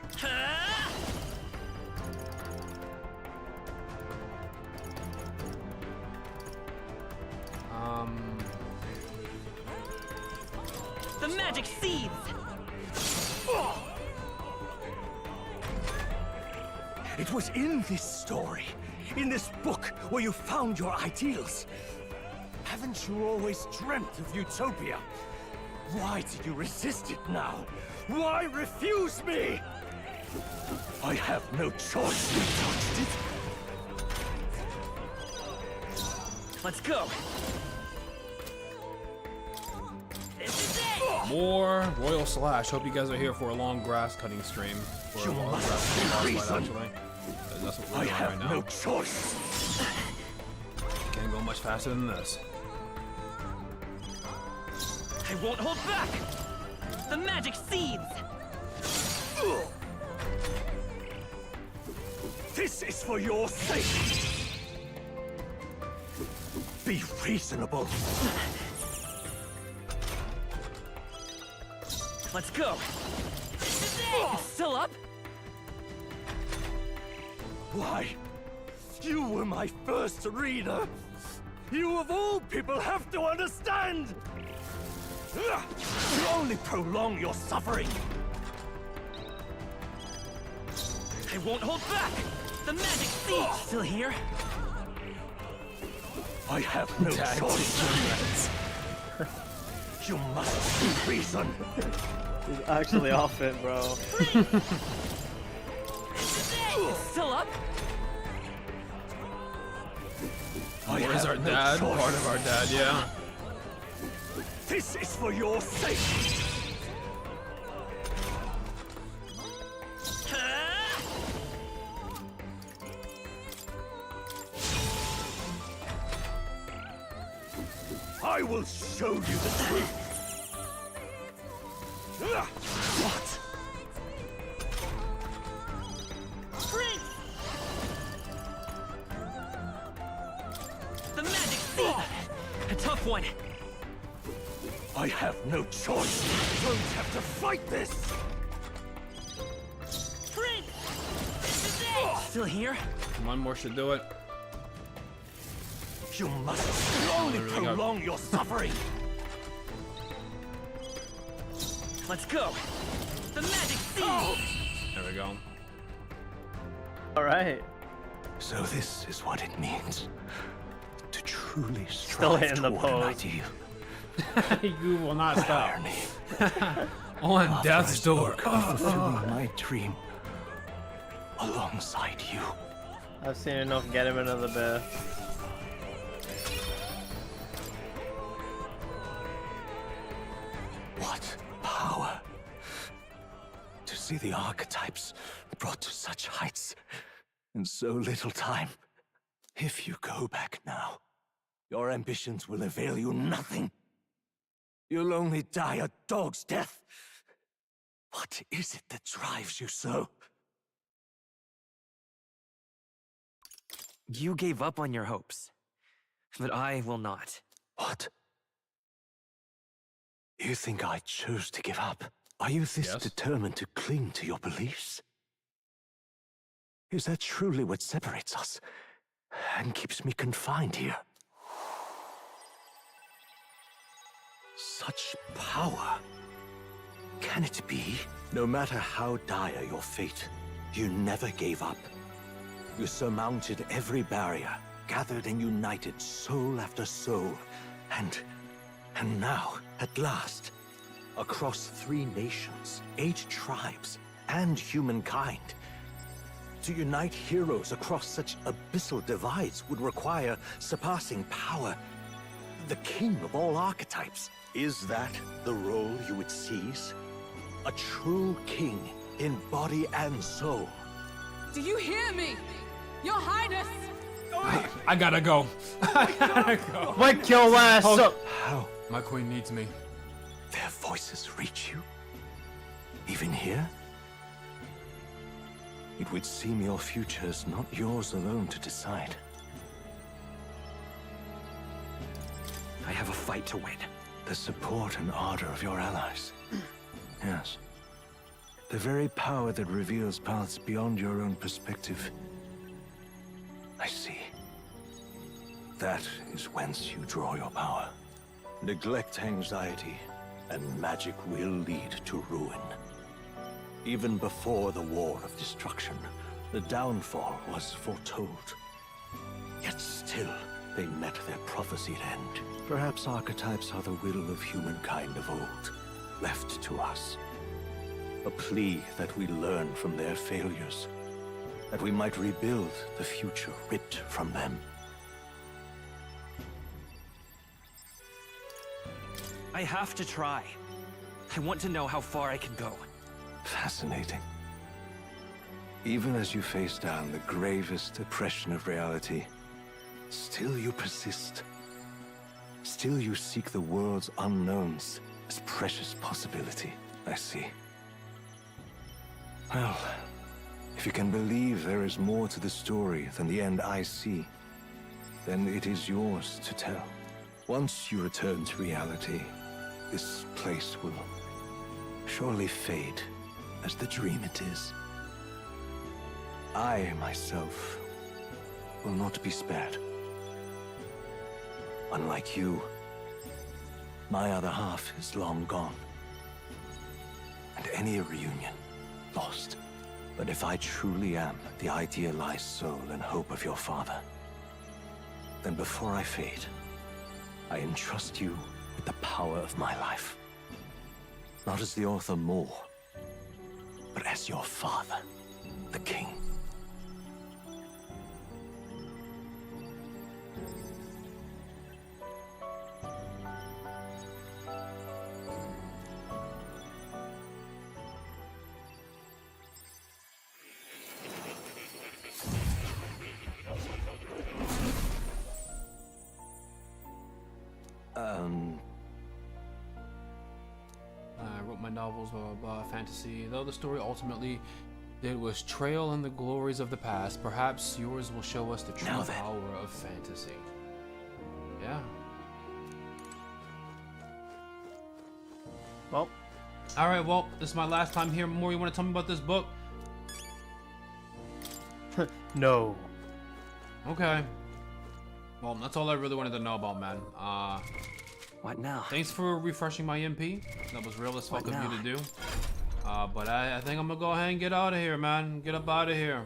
The magic seeds! It was in this story, in this book, where you found your ideals. Haven't you always dreamt of utopia? Why did you resist it now? Why refuse me? I have no choice. You touched it. Let's go! More Royal Slash. Hope you guys are here for a long grass cutting stream. Or a long grass cutting boss fight, actually. 'Cause that's what we're doing right now. No choice. Can't go much faster than this. I won't hold back! The magic seeds! This is for your sake. Be reasonable. Let's go! It's still up? Why? You were my first reader. You of all people have to understand. You only prolong your suffering. I won't hold back! The magic seeds! Still here? I have no choice. You must see reason. He's actually off it, bro. It's still up? Where's our dad? Part of our dad, yeah. This is for your sake. I will show you the truth. What? The magic seed! A tough one. I have no choice. You don't have to fight this. Still here? One more should do it. You must only prolong your suffering. Let's go. The magic seed! There we go. Alright. So this is what it means to truly Still strive hitting the toward an pose. ideal. You will not But stop. irony. On After death's I spoke door. of fulfilling my dream alongside you. I've seen enough. Get him another bear. What power! To see the archetypes brought to such heights in so little time. If you go back now, your ambitions will avail you nothing. You'll only die a dog's death. What is it that drives you so? You gave up on your hopes, but I will not. What? You think I chose to give up? Are you this determined to cling to your beliefs? Is that truly what separates us and keeps me confined here? Such power. Can it be? No matter how dire your fate, you never gave up. You surmounted every barrier gathered and united soul after soul, and now, at last, across 3 nations, 8 tribes, and humankind. To unite heroes across such abyssal divides would require surpassing power. The king of all archetypes. Is that the role you would seize? A true king in body and soul. Do you hear me? Your Highness! I gotta go. I gotta go. Wake your ass up! How? My queen needs me. Their voices reach you? Even here? It would seem your future is not yours alone to decide. I have a fight to win. The support and ardor of your allies. Yes. The very power that reveals paths beyond your own perspective. I see. That is whence you draw your power. Neglect anxiety, and magic will lead to ruin. Even before the War of Destruction, the downfall was foretold. Yet still, they met their prophesied end. Perhaps archetypes are the will of humankind of old, left to us. A plea that we learn from their failures, that we might rebuild the future ripped from them. I have to try. I want to know how far I can go. Fascinating. Even as you face down the gravest oppression of reality, still you persist. Still you seek the world's unknowns as precious possibility. I see. Well, if you can believe there is more to the story than the end I see, then it is yours to tell. Once you return to reality, this place will surely fade as the dream it is. I, myself, will not be spared. Unlike you, my other half is long gone. And any reunion, lost. But if I truly am the idealized soul and hope of your father, then before I fade, I entrust you with the power of my life. Not as the author more, but as your father, the king. I wrote my novels, blah, blah, blah, fantasy. Though the story ultimately did was trail in the glories of the past, perhaps yours will show us the true power of fantasy. Yeah. Well. Alright, well, this is my last time here. More, you want to tell me about this book? No. Okay. Well, that's all I really wanted to know about, man. What now? Thanks for refreshing my MP. That was real as fuck of you to do. But I think I'm gonna go ahead and get out of here, man. Get up out of here.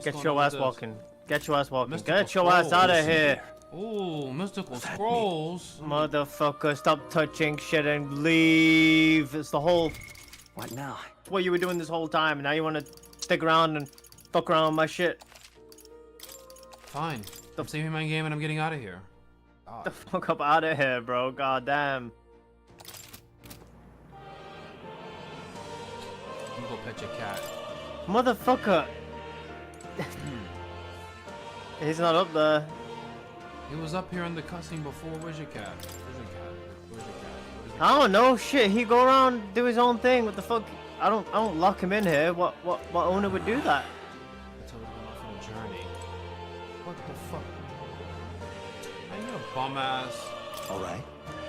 Get your ass walking. Get your ass walking. Get your ass out of here. Ooh, mystical scrolls. Motherfucker, stop touching shit and leave. It's the whole... What now? It's what you were doing this whole time, and now you want to stick around and fuck around with my shit. Fine. I'm saving my game and I'm getting out of here. Get the fuck up out of here, bro. God damn. I'm gonna go pet your cat. Motherfucker. He's not up there. He was up here in the cutscene before. Where's your cat? Where's your cat? Where's your cat? I don't know. Shit, he go around do his own thing. What the fuck? I don't lock him in here. What owner would do that? That's how he's going off on a journey. What the fuck? Are you a bum ass? All right.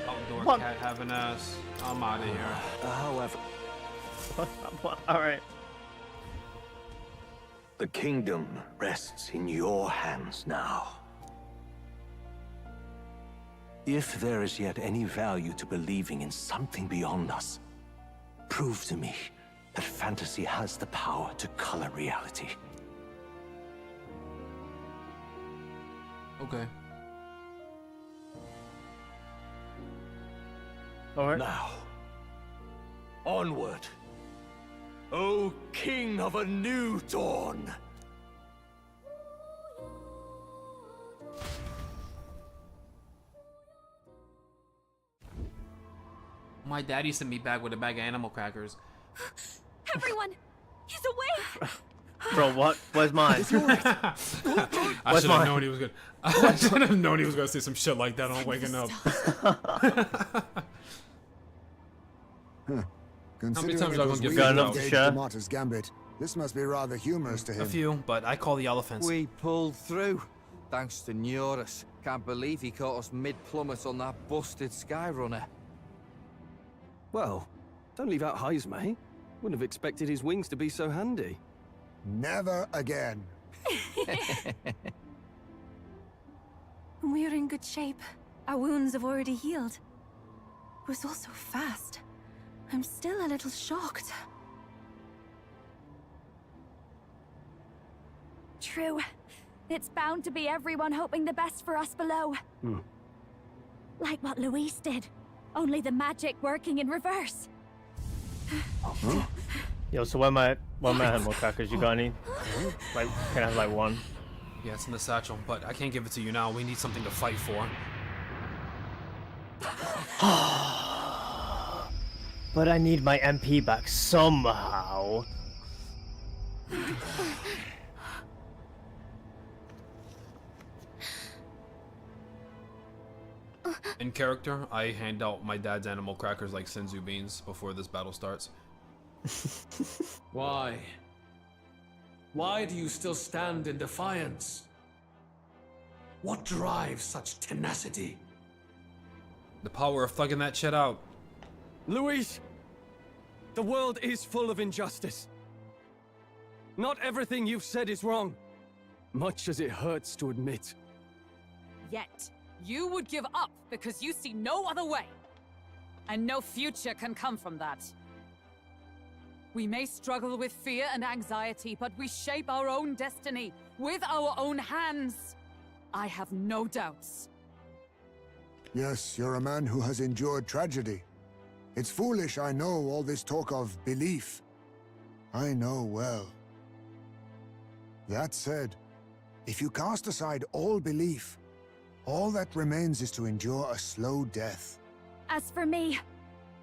Outdoor cat having ass. I'm out of here. However, all right. The kingdom rests in your hands now. If there is yet any value to believing in something beyond us, prove to me that fantasy has the power to color reality. Okay. Alright. Now, onward. O King of a new dawn! My daddy sent me back with a bag of animal crackers. Everyone, he's awake. Bro, what? Where's mine? I should have known he was good. I should have known he was gonna say some shit like that on waking up. Considering times it are was gonna we get who found out? engaged Sure. Tomatis Gambit, this must be rather humorous to him. A few, but I call the elephants. We pulled through, thanks to Neurus. Can't believe he caught us mid-plummet on that busted Skyrunner. Well, don't leave out Heise, mate. Wouldn't have expected his wings to be so handy. Never again. We're in good shape. Our wounds have already healed. It was all so fast. I'm still a little shocked. True. It's bound to be everyone hoping the best for us below. Like what Louise did. Only the magic working in reverse. Yo, so where my animal crackers? You got any? Like, can I have like one? Yeah, it's in the satchel, but I can't give it to you now. We need something to fight for. But I need my MP back somehow. In character, I hand out my dad's animal crackers like Senzu beans before this battle starts. Why? Why do you still stand in defiance? What drives such tenacity? The power of thugging that shit out. Louis, the world is full of injustice. Not everything you've said is wrong. Much as it hurts to admit. Yet, you would give up because you see no other way. And no future can come from that. We may struggle with fear and anxiety, but we shape our own destiny with our own hands. I have no doubts. Yes, you're a man who has endured tragedy. It's foolish, I know, all this talk of belief. I know well. That said, if you cast aside all belief, all that remains is to endure a slow death. As for me,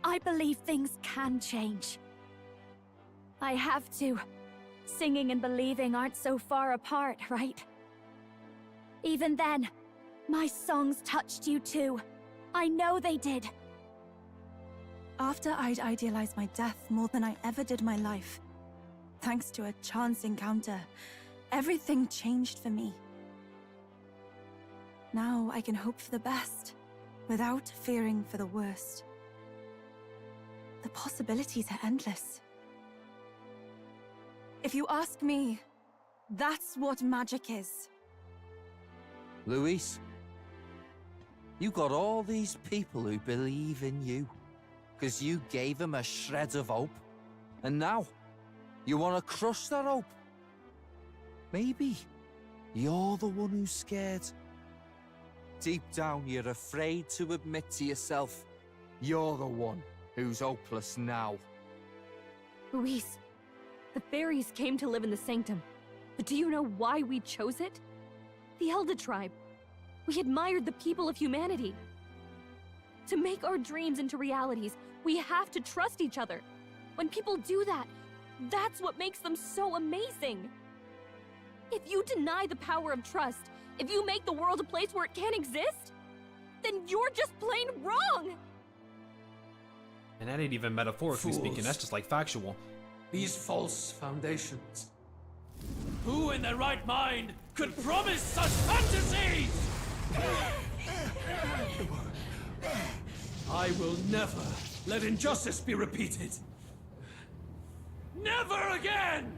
I believe things can change. I have to. Singing and believing aren't so far apart, right? Even then, my songs touched you too. I know they did. After I'd idealized my death more than I ever did my life, thanks to a chance encounter, everything changed for me. Now I can hope for the best, without fearing for the worst. The possibilities are endless. If you ask me, that's what magic is. Louis, you got all these people who believe in you, because you gave them a shred of hope. And now, you want to crush that hope. Maybe you're the one who's scared. Deep down, you're afraid to admit to yourself, you're the one who's hopeless now. Louise, the fairies came to live in the Sanctum. But do you know why we chose it? The Elder Tribe. We admired the people of humanity. To make our dreams into realities, we have to trust each other. When people do that, that's what makes them so amazing. If you deny the power of trust, if you make the world a place where it can't exist, then you're just plain wrong! And that ain't even metaphorically speaking, that's just like factual. These false foundations. Who in their right mind could promise such fantasies? I will never let injustice be repeated. Never again!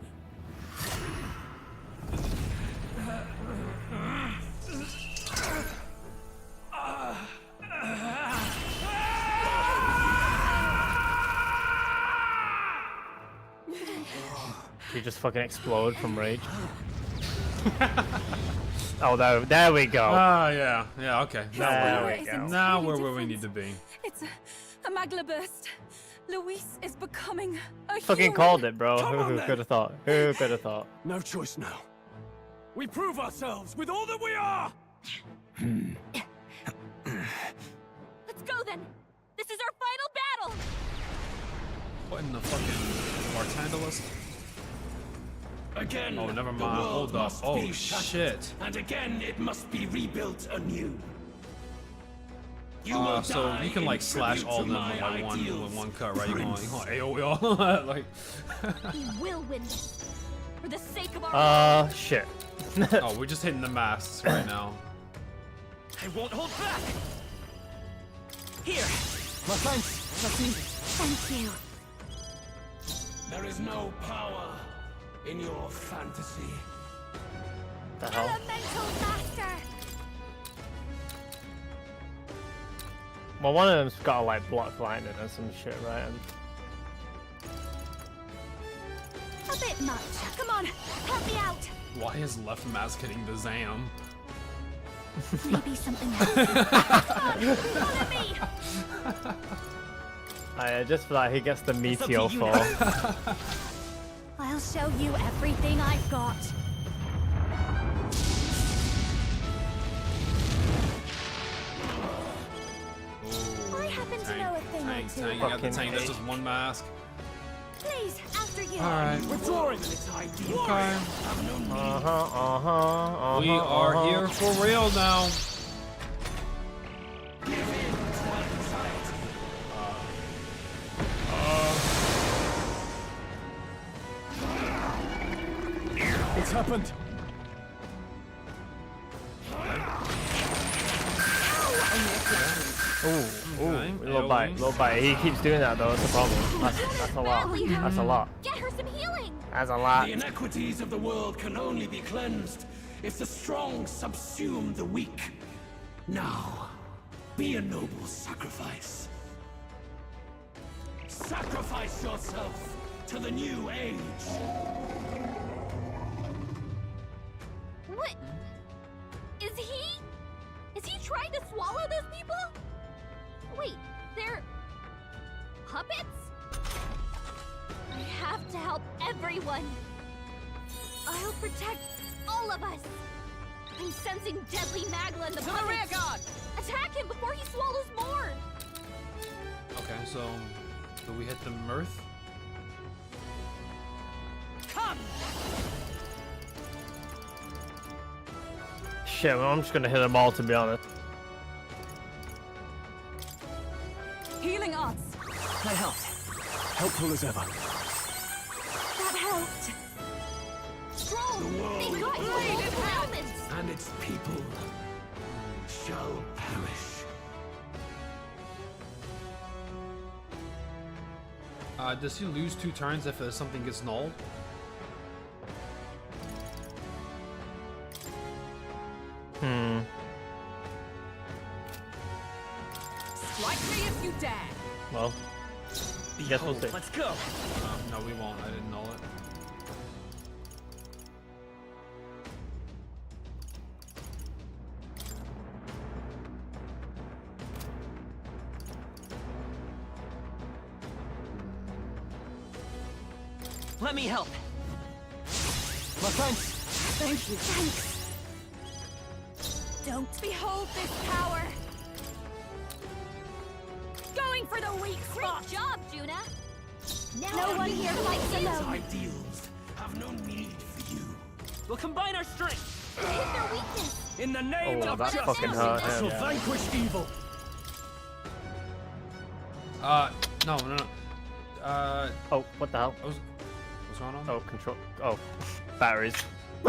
You just fucking explode from rage. Oh, there we go. Yeah, okay. There we go. Now we're where we need to be. It's a magla burst. Louis is becoming a Fucking human. called it, bro. Come on, Who then. could have thought? Who could have thought? No choice now. We prove ourselves with all that we are! Let's go then. This is our final battle. What in the fucking Bartandalus? Again, Oh, never the mind. world Hold up. must Oh, be shattered, shit. And again, it must be rebuilt anew. You will So die you can like in slash tribute all to of them my with like ideals, with one cut, right? You Prince. want AoE all like. We will win this. For the sake of our Shit. Oh, we're just hitting the masts right now. I won't hold back. Here. My thanks. That's easy. Thank you. There is no power in your fantasy. The hell? Elemental Master. Well, one of them's got to like block lightning or some shit, right? And A bit much. Come on, help me out. Why is left mask hitting the Zam? Maybe something else. Follow me. I just feel like he gets the meteor fall. I'll show you everything I've got. I happen to know a thing or Tank, two. tank. You got the Fucking tank. That's hate. just one mask. Please, after you. Alright. Withdrawing from its ideals. Okay. Have no need. We are here for real now. What's happened? Ooh, little bite. He keeps doing that though. That's the problem. That's a lot. That's a lot. Get her some healing. That's a lot. The inequities of the world can only be cleansed if the strong subsume the weak. Now, be a noble sacrifice. Sacrifice yourself to the new age. What? Is he trying to swallow those people? Wait, they're puppets? I have to help everyone. I'll protect all of us. I'm sensing deadly magla in the puppets. rear guard! Attack him before he swallows more. Okay, so do we hit the mirth? Come! Shit, well, I'm just gonna hit them all to be honest. Healing arts. That helped. Helpful as ever. That helped. Strong. The world They got multiple elements. and its people shall perish. Does he lose 2 turns if something gets null? Strike me if you dare. Well, guess we'll see. Let's go. No, we won't. I didn't null it. Let me help. My thanks. Thank you. Thanks. Don't behold this power. Going for the weak spot. Great job, Juna. No one here fights These alone. ideals have no need for you. We'll combine our strength. Hit their weakness. In the name Oh, of that justice. fucking hurt I shall him. vanquish evil. No. Oh, what the hell? What's going on? Oh, control. Oh, batteries. Shit.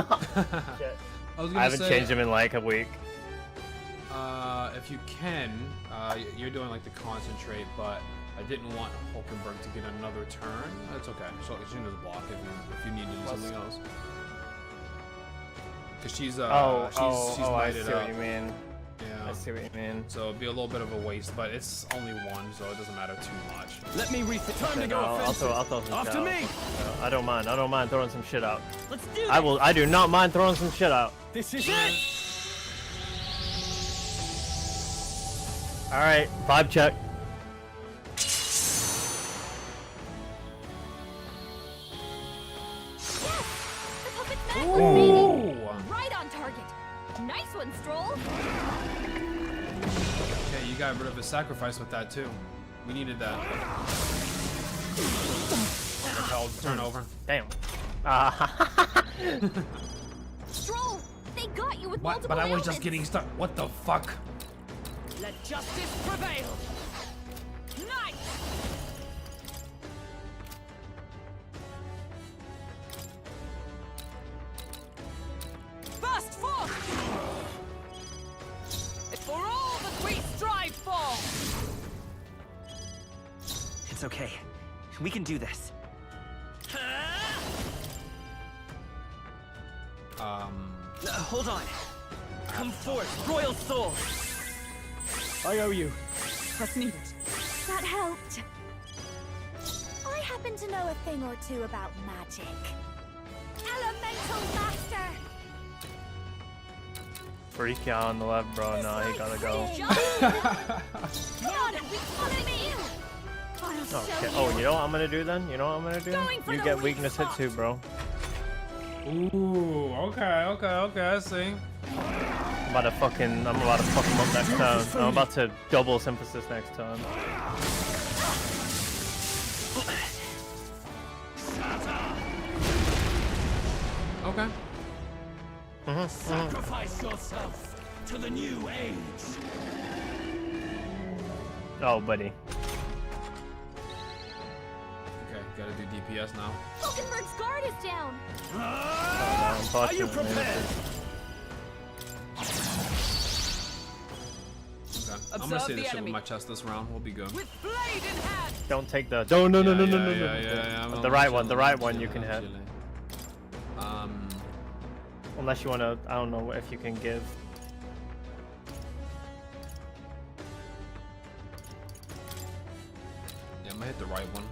I was I gonna haven't say, changed them in like a week. if you can, you're doing like the concentrate, but I didn't want Hulkenberg to get another turn. That's okay. So she can just block if you need to do something else. Because she's I she's see lighted what up. you mean. Yeah. I see what you mean. So it'd be a little bit of a waste, but it's only one, so it doesn't matter too much. Let me rethink. Time to go I'll offensive. throw some After shit me. out. I don't mind. I don't mind throwing some shit out. Let's do this. I do not mind throwing some shit out. This is it. All right, vibe check. Ooh. Right on target. Nice one, Stroll. Okay, you got rid of a sacrifice with that too. We needed that. Repelled, turn over. Damn. Stroll, they got you with What? multiple But I was ailments. just getting stuck. What the fuck? Let justice prevail. Nice. Burst forth. For all that we strive for. It's okay. We can do this. Hold on. Come forth, royal soul. I owe you. That's needed. That helped. I happen to know a thing or two about magic. Elemental Master! Freak out on the left, bro. No, you gotta go. Come on, we follow me! I'll show Okay. Oh, you know what I'm gonna do then? You know what I'm gonna do? Going for You the get weak weakness hit spot. too, bro. Ooh, okay, I see. I'm about to fuck him up next turn. I'm about to double synthesis next turn. Okay. Sacrifice yourself to the new age. Oh, buddy. Okay, gotta do DPS now. Falkenberg's guard is down! Are you prepared? Okay. I'm gonna say this shit with my chest this round. We'll be good. With blade in hand. Don't take the. No, no, no, no, no, no, no. Yeah, I'm The right one, chilling, the right I'm one you chilling, can I'm hit. chilling. Unless you wanna, I don't know if you can give. Yeah, I'm gonna hit the right one.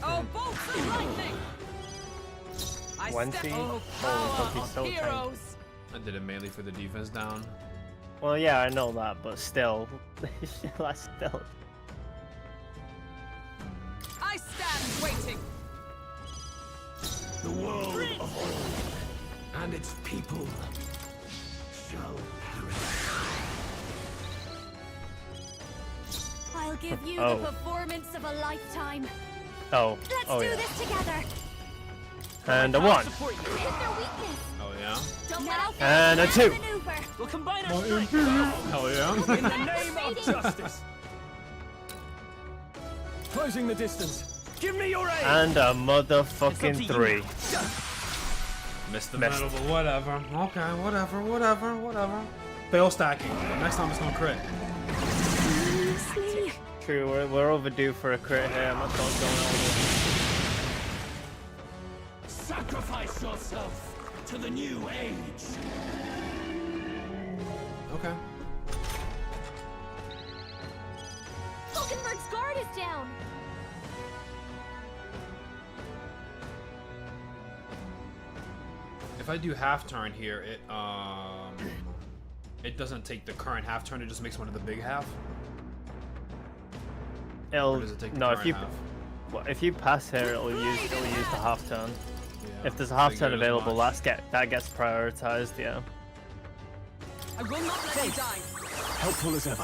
Oh, bolts of lightning! I Wenty? step. Oh, Holy fuck, power he's of so tanky. heroes! I did a melee for the defense down. Well, yeah, I know that, but still. Still. I stand waiting. The world of old and its people shall perish. I'll give you Oh. the performance of a lifetime. Oh. Let's Oh, do yeah. this together. And a 1. Hit their weakness. Oh yeah? Don't let out And a 2. maneuver. We'll combine our strength. Hell yeah. In the name of justice. Closing the distance. Give me your aid. And a motherfucking 3. Missed the Missed. medal, but whatever. Okay, whatever. Fail stacking. Next time it's gonna crit. True, we're overdue for a crit here. I'm not going on. Sacrifice yourself to the new age. Okay. Falkenberg's guard is down. If I do half turn here, it doesn't take the current half turn. It just makes one of the big half. Or does it take the No, current half? if you pass here, it'll use the half turn. Yeah, If there's a half figured turn as available, much. that gets prioritized. Yeah. I will not let you die. Helpful as ever.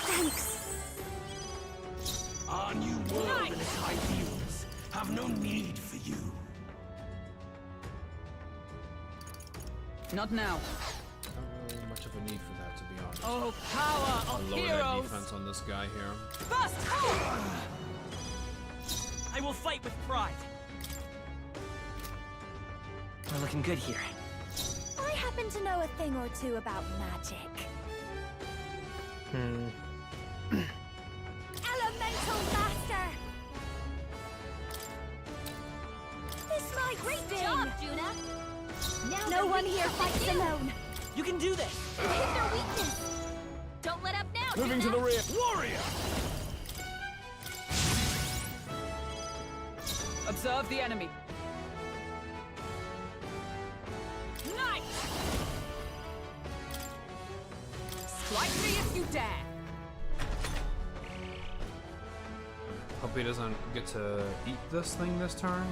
Thanks. Our new world and its ideals have no need for you. Not now. Not really much of a need for that, to be honest. Oh, power I'll of lower that heroes! defense on this guy here. Burst forth! I will fight with pride. We're looking good here. I happen to know a thing or two about magic. Elemental Master! This might Great sting. job, Juna. No one here fights alone. You can do this! You hit their weakness! Don't let up now, Moving to Juna. the rear. Warrior! Observe the enemy. Nice! Strike me if you dare. Hope he doesn't get to eat this thing this turn.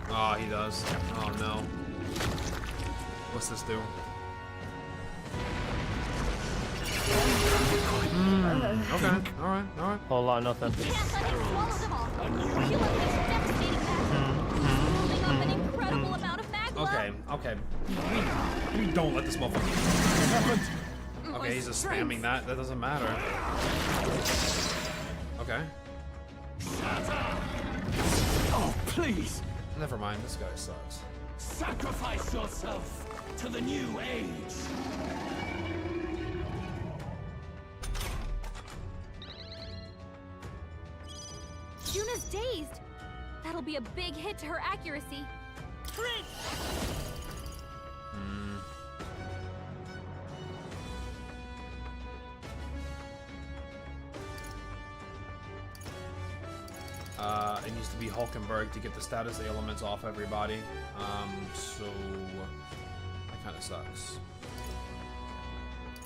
Oh, he does. Oh no. What's this do? Okay, alright. Whole lot of nothing. Can't let him swallow them all. He'll unleash a devastating magma, building up an incredible amount of magma. Okay. We don't let this motherfucker. Okay, he's just spamming that. That doesn't matter. Okay. Oh, please! Never mind, this guy sucks. Sacrifice yourself to the new age! Juna's dazed. That'll be a big hit to her accuracy. It needs to be Hulkenberg to get the status elements off everybody. So that kind of sucks.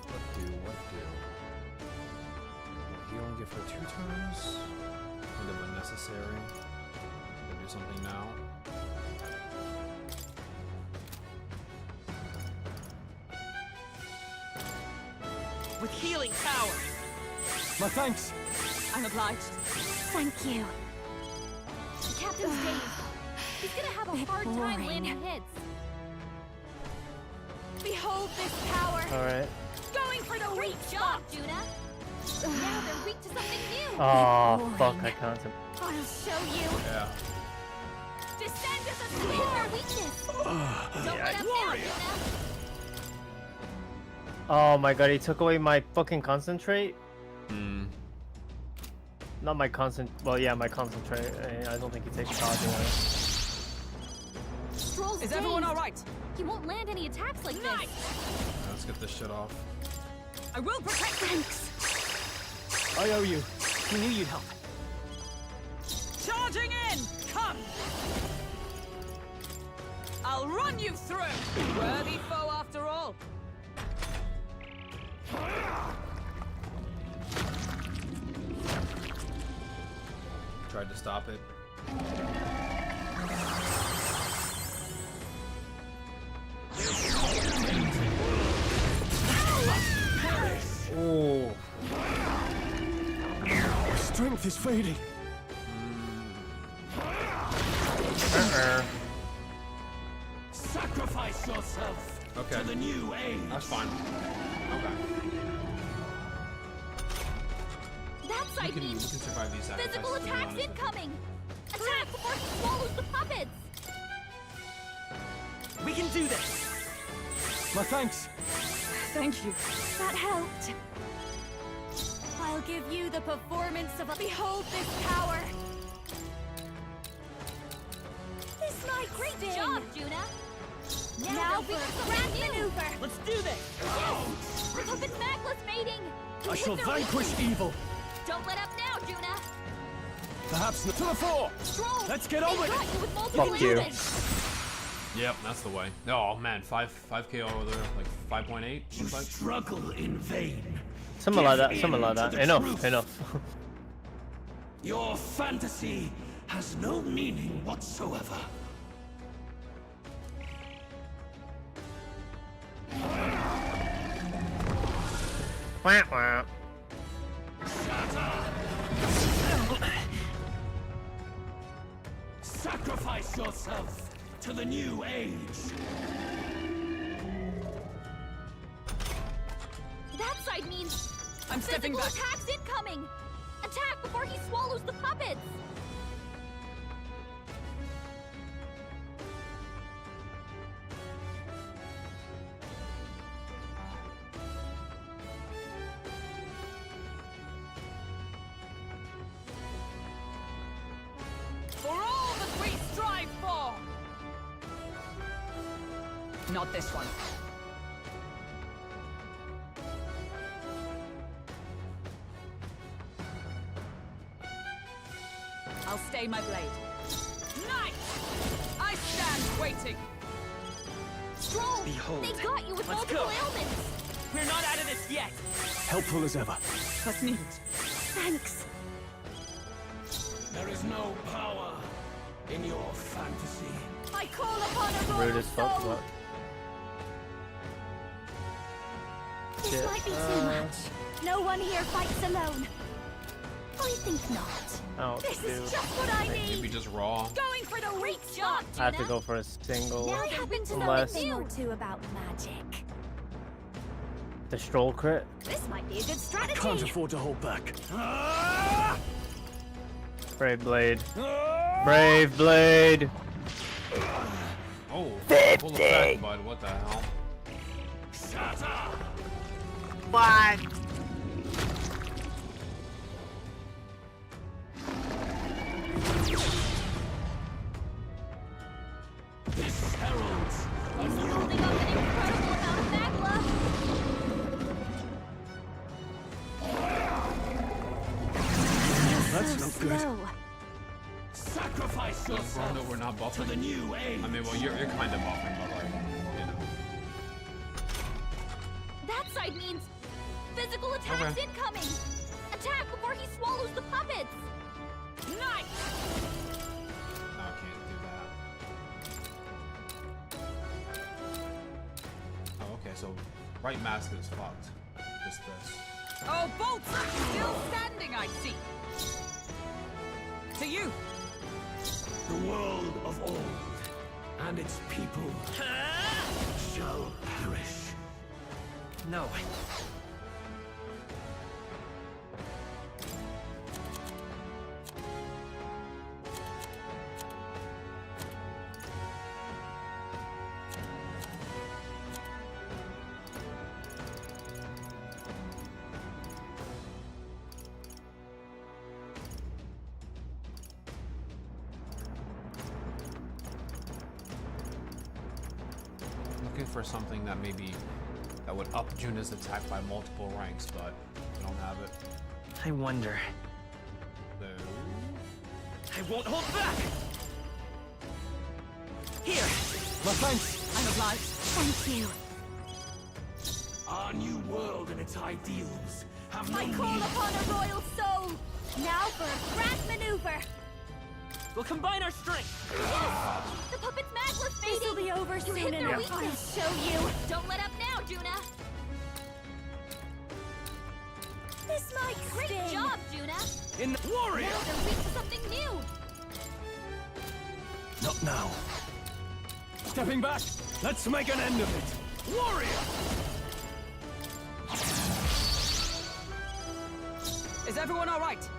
What do? He only give her 2 turns? Kind of unnecessary. Gonna do something now. With healing power! My thanks! I'm obliged. Thank you. The captain's dazed. He's gonna have a hard time landing hits. Behold this power. Alright. Going for the weak job, Juna. Now they're weak to something new. Oh, fuck, I can't. I'll show you. Yeah. Descend as a their weakness. Don't let up now, Juna. Oh my god, he took away my fucking concentrate? Not my well, yeah, my concentrate. I don't think he takes charge away. Stroll's Is everyone dazed. alright? He won't land any attacks like this. Let's get this shit off. I will protect. Thanks. I owe you. We knew you'd help. Charging in! Come! I'll run you through! Worthy foe after all. Tried to stop it. Oh. My strength is fading. Sacrifice yourself Okay. to the new age! That's fine. Okay. That We side can means survive these sacrifices. physical to be attacks honest. incoming. Attack before he swallows the puppets. We can do this! My thanks. Thank you. That helped. I'll give you the performance of a... Behold this power. This might great job, Juna. Now we can grand maneuver. Let's do this! Yes! Puppet Magless mating. I shall vanquish evil. Don't let up now, Juna. Perhaps not. To the fore! Stroll. Let's get on with got it. you with multiple Fuck you. elements. Yep, that's the way. Oh man, 5k over there, like 5.8. You struggle in vain. Something like that, Give something in like to that. the Enough, truth. enough. Your fantasy has no meaning whatsoever. Wah, wah. Sacrifice yourself to the new age. That side means I'm stepping physical back. attacks incoming. Attack before he swallows the puppets. For all that we strive for! Not this one. I'll stay my blade. Knight! I stand waiting. Stroll! Behold. They got you with Let's multiple go. ailments! We're not out of this yet. Helpful as ever. That's needed. Thanks. There is no power in your fantasy. I call upon a Rude royal as fuck, soul! what? This Shit, might be too much. No one here fights alone. I think not. Oh, This dude. is just what I need! Maybe just raw. Going for the weak shot, I have to go for a single. Now I happen to know a Unless thing or two about magic. the stroll crit. This might be a good strategy. Can't afford to hold back. Brave blade. Brave blade. Oh, 50. full effect, bud. What the hell? Shut up! What? This heralds a He's new holding up an incredible amount of magma. That's so not good. slow. sacrifice Wrong yourself that we're not to buffing. the new age. I mean, well, you're kind of buffing, but like, you know. That side means physical attacks Okay. incoming. Attack before he swallows the puppets. Knight! No, I can't do that. Oh, okay, so right mask is fucked. Just this. Oh, bolts are still standing, I see. To you. The world of old and its people shall perish. No. Looking for something that maybe that would up Juna's attack by multiple ranks, but we don't have it. I wonder. So... I won't hold back! Here! My thanks. I'm obliged. Thank you. Our new world and its ideals have no I call need. upon a royal soul. Now for a grand maneuver. We'll combine our strength! Yes! The puppet's magma's fading. This'll be over soon hit their enough. weakness. I'll show you. Don't let up now, Juna. This might Great sting. Job, Juna. In the warrior. Now they're weak to something new. Not now. Stepping back. Let's make an end of it. Warrior. Is everyone all right?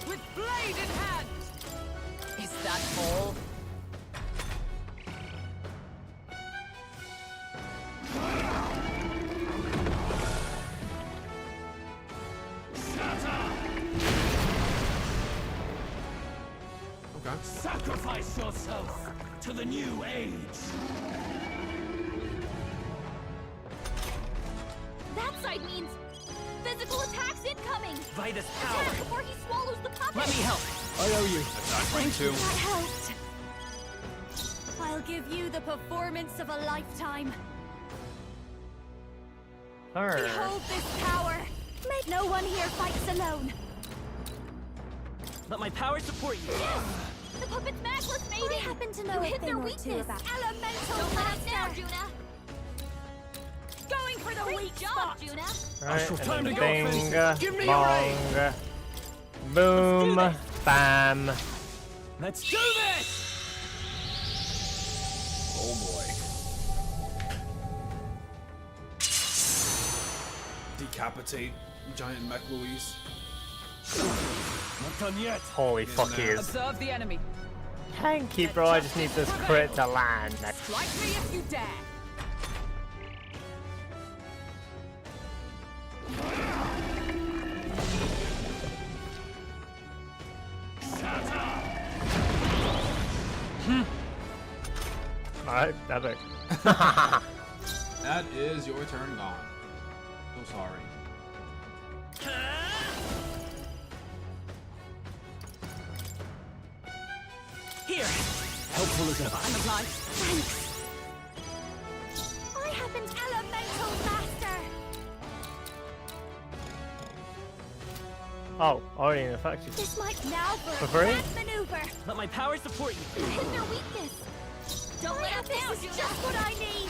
With blade in hand! Is that all? Okay. Sacrifice yourself to the new age. That side means physical attacks incoming. Vitus power! Attack before he swallows the puppet. Let me help! I owe you. Attack rank 2. That helped. I'll give you the performance of a lifetime. Her. Behold this power. Make no one here fights alone. Let my power support you! Yes! The puppet's magma's fading. I happen to know a thing or two about elemental. Don't let up now, Juna. Going for the weak spot, Juna. Right, shall and time then to go, bing, Fizz. Give me your aid. bong, boom, bam. Let's do this. Oh boy. Decapitate giant mech Louise. Not done yet. Holy fuck, he is Observe the enemy. tanky, bro. I just need this crit to land. Strike me if you dare. Alright, epic. That is your turn gone. So sorry. Here. Helpful as ever. I'm obliged. Thanks. I have an elemental master. Oh, already in effect. This might now For free? grand maneuver. Let my power support you. Hit their weakness. Don't let up now. This is just what I need.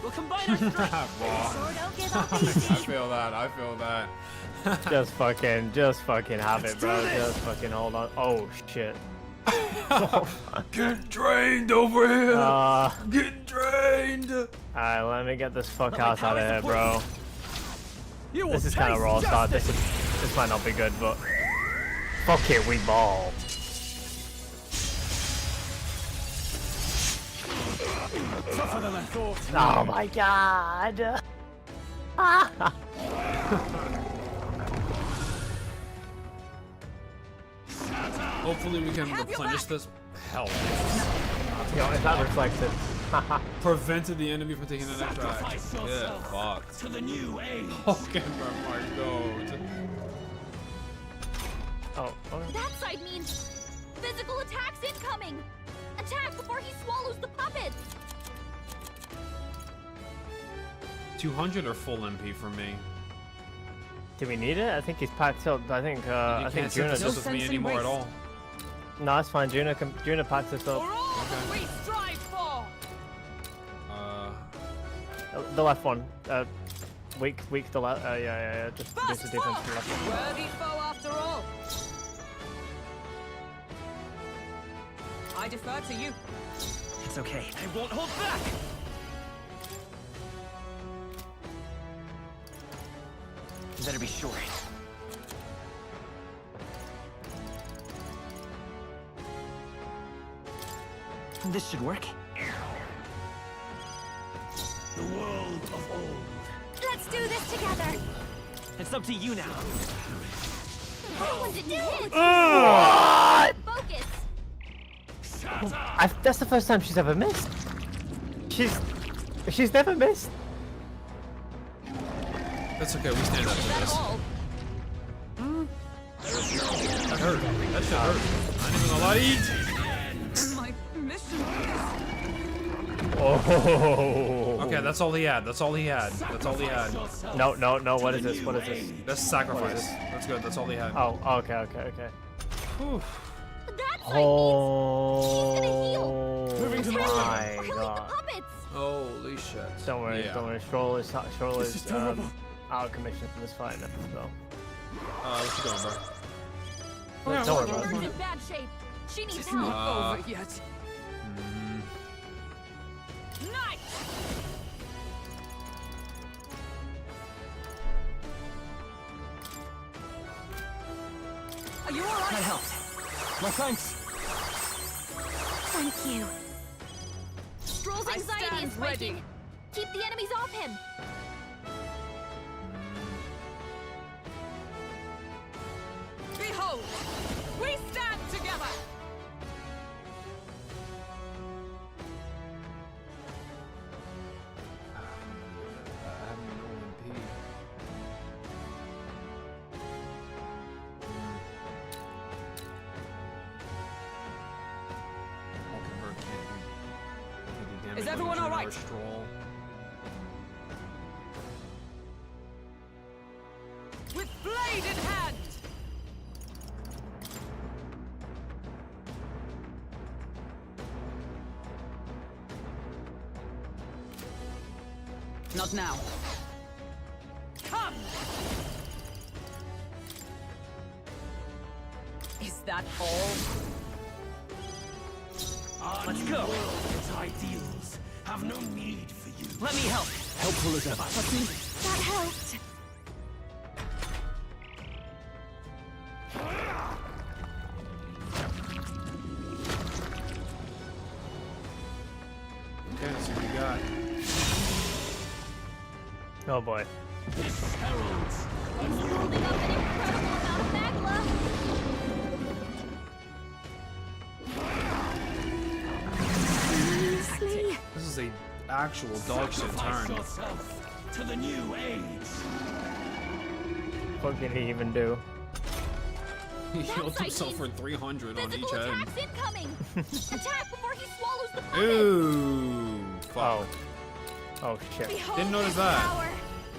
We'll combine our strength. Sure don't give up I easy. feel that. I feel that. just fucking have it, bro. Just fucking hold on. Oh shit. Get drained over here. Get drained. Alright, let me get this fuck out of here, bro. This is kind of taste raw start. justice. This might not be good, but fuck it, we ball. Tougher than I thought. Oh my god. Hopefully we can replenish this. Hell. Yo, is that reflected? Prevented the enemy from taking an extra action. Sacrifice Yeah, yourself fucked. to the new age. Okay, my god. Oh, okay. That side means physical attacks incoming. Attack before he swallows the puppets. 200 or full MP for me. Do we need it? I think he's packed up. I think I think Juna doesn't just with me anymore at all. No, it's fine. Juna packed us up. We strive for. The left one. Weak the left. Yeah. Just do the defense to the left one. Worthy foe after all. I defer to you. It's okay. I won't hold back. You better be sure. This should work. The world of old. Let's do this together. It's up to you now. That one didn't hit. What? Focus. That's the first time she's ever missed. She's never missed. That's okay, we stand up to this. That hurt. That shit hurt. I ain't even gonna lie to you. My mission. Oh. Okay, that's all he had. That's all he had. That's all he had. No. What is this? What is this? That's sacrifice. That's good. That's all he had. Oh, okay. Whew. Oh Moving to my We're killing the god. puppets. Holy shit. Don't worry. Stroll is out of commission for this fight now. So. What's he doing, bro? Don't worry about She's it. in bad shape. She needs It's help. not over yet. Night. Are you alright? That helped. My thanks. Thank you. Stroll's I anxiety stand is breaking. ready. Keep the enemies off him. Behold, we stand together. Is everyone all right? With blade in hand. Not now. Come! Is that all? Let's go. Its ideals have no need for you. Let me help. Helpful as ever. That helped. Okay, let's see what we got. Oh boy. This heralds a new Holding up an incredible amount of magma. actual dog shit Sacrifice turn. yourself to the new age. What did he even do? He healed himself for 300 on each head. Attacks incoming! Attack before he swallows the puppet! Ooh, fuck. Oh shit. Didn't notice that.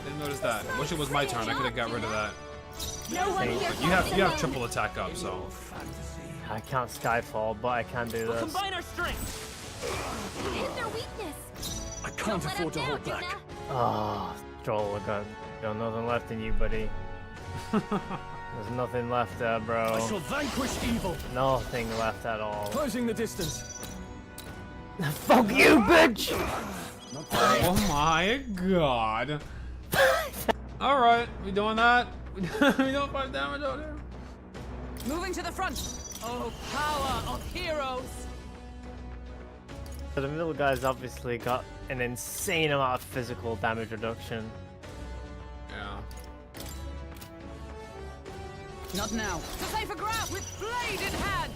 Didn't notice that. Wish it was my turn. I could have got rid of that. No one here But you have triple attack up, so. I can't Skyfall, but I can do this. Combine our strength. Hit their weakness! I can't afford to hold back. Ah, Joel, I got nothing left in you, buddy. There's nothing left there, bro. I shall vanquish evil. Nothing left at all. Closing the distance. Fuck you, bitch! Oh my god. Alright, we doing that? We doing 5 damage out there? Moving to the front. Oh, power of heroes. So the middle guy's obviously got an insane amount of physical damage reduction. Yeah. Not now. To save a grab with blade in hand.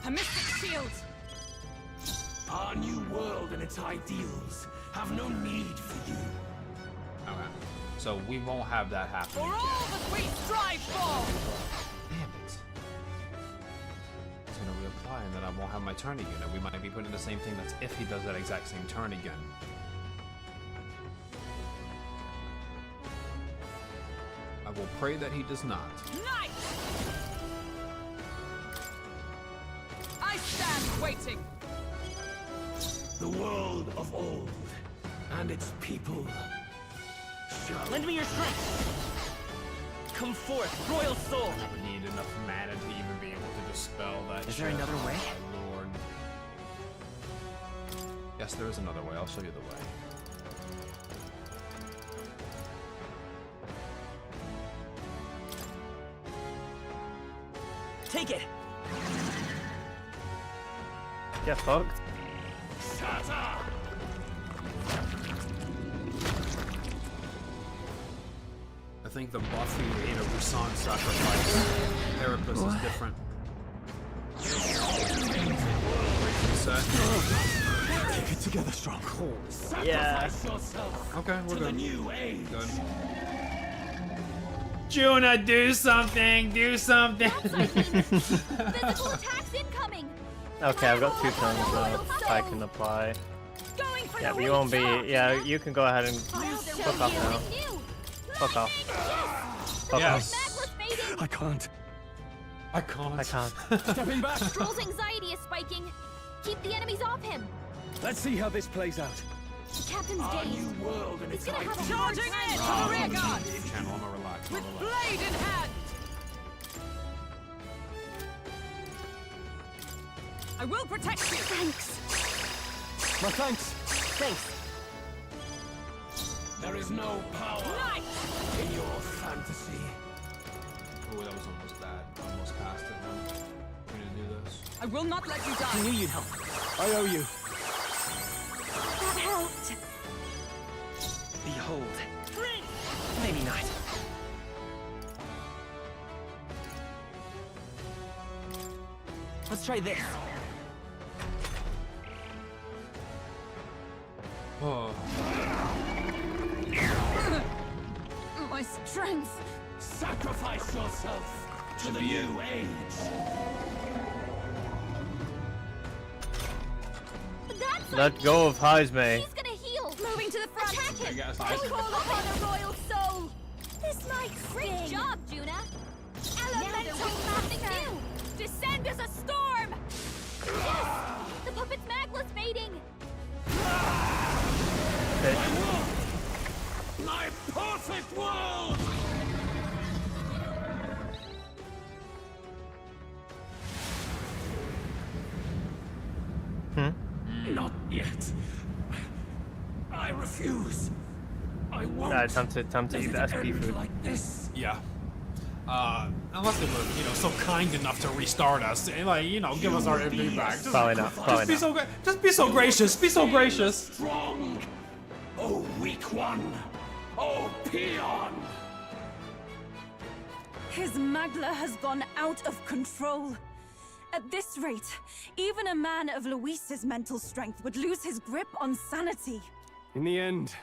A mystic shield. Our new world and its ideals have no need for you. Okay. So we won't have that happen For all again. that we strive for. Damn it. It's gonna reapply and then I won't have my turn again. And we might be putting the same thing that's if he does that exact same turn again. I will pray that he does not. Knight! I stand waiting. The world of old and its people shall... Lend me your strength. Come forth, royal soul. I would need enough mana to even be able to dispel that. Is there shit. another way? Oh, my lord. Yes, there is another way. I'll show you the way. Take it. Get fucked. Shatter! I think the Buffy Ada Busan sacrifice therapist is different. Keep it together, strong. Cool. Yeah. Sacrifice yourself Okay, we're to good. the new age. Good. Juna, do something! Do something! Physical attacks incoming! Okay, I've got 2 turns left I can apply. Going for Yeah, the but you won't be. weak Yeah, you can go ahead and Wow, fuck off now. Fuck off. Fuck Yes. off. I can't. I can't. I can't. Stepping back. Stroll's anxiety is spiking. Keep the enemies off him. Let's see how this plays out. The captain's Our dazed. new world and He's its gonna have a ideals. hard Charging time. in to the rear guard. Channel, I'm gonna relax. I'm With gonna relax. blade in hand. I will protect you. Thanks. My thanks. Thanks. There is no power Knight! in your fantasy. Oh, that was almost bad. I almost cast it now. We're gonna do this. I will not let you I die. knew you'd help. I owe you. That helped. Behold. Maybe not. Let's try this. Oh. My strength. Sacrifice yourself to the new age. That's Let go of Heisme. He's gonna heal. Moving to the front. Attack him. guess I I- call upon a royal soul. This might Great job, Juna. Elemental master. Descend as a storm. Yes. The puppet's magla's fading. My perfect world! Not yet. I refuse. I won't. Time to eat the SP food. Like this. Yeah. Unless they were, so kind enough to restart us, and, give us our MP back. Just, Probably not. Probably be not. so just be so gracious. Be so gracious. Strong. Oh, weak one. Oh, peon. His Magla has gone out of control. At this rate, even a man of LOUIISS's mental strength would lose his grip on sanity. In the end,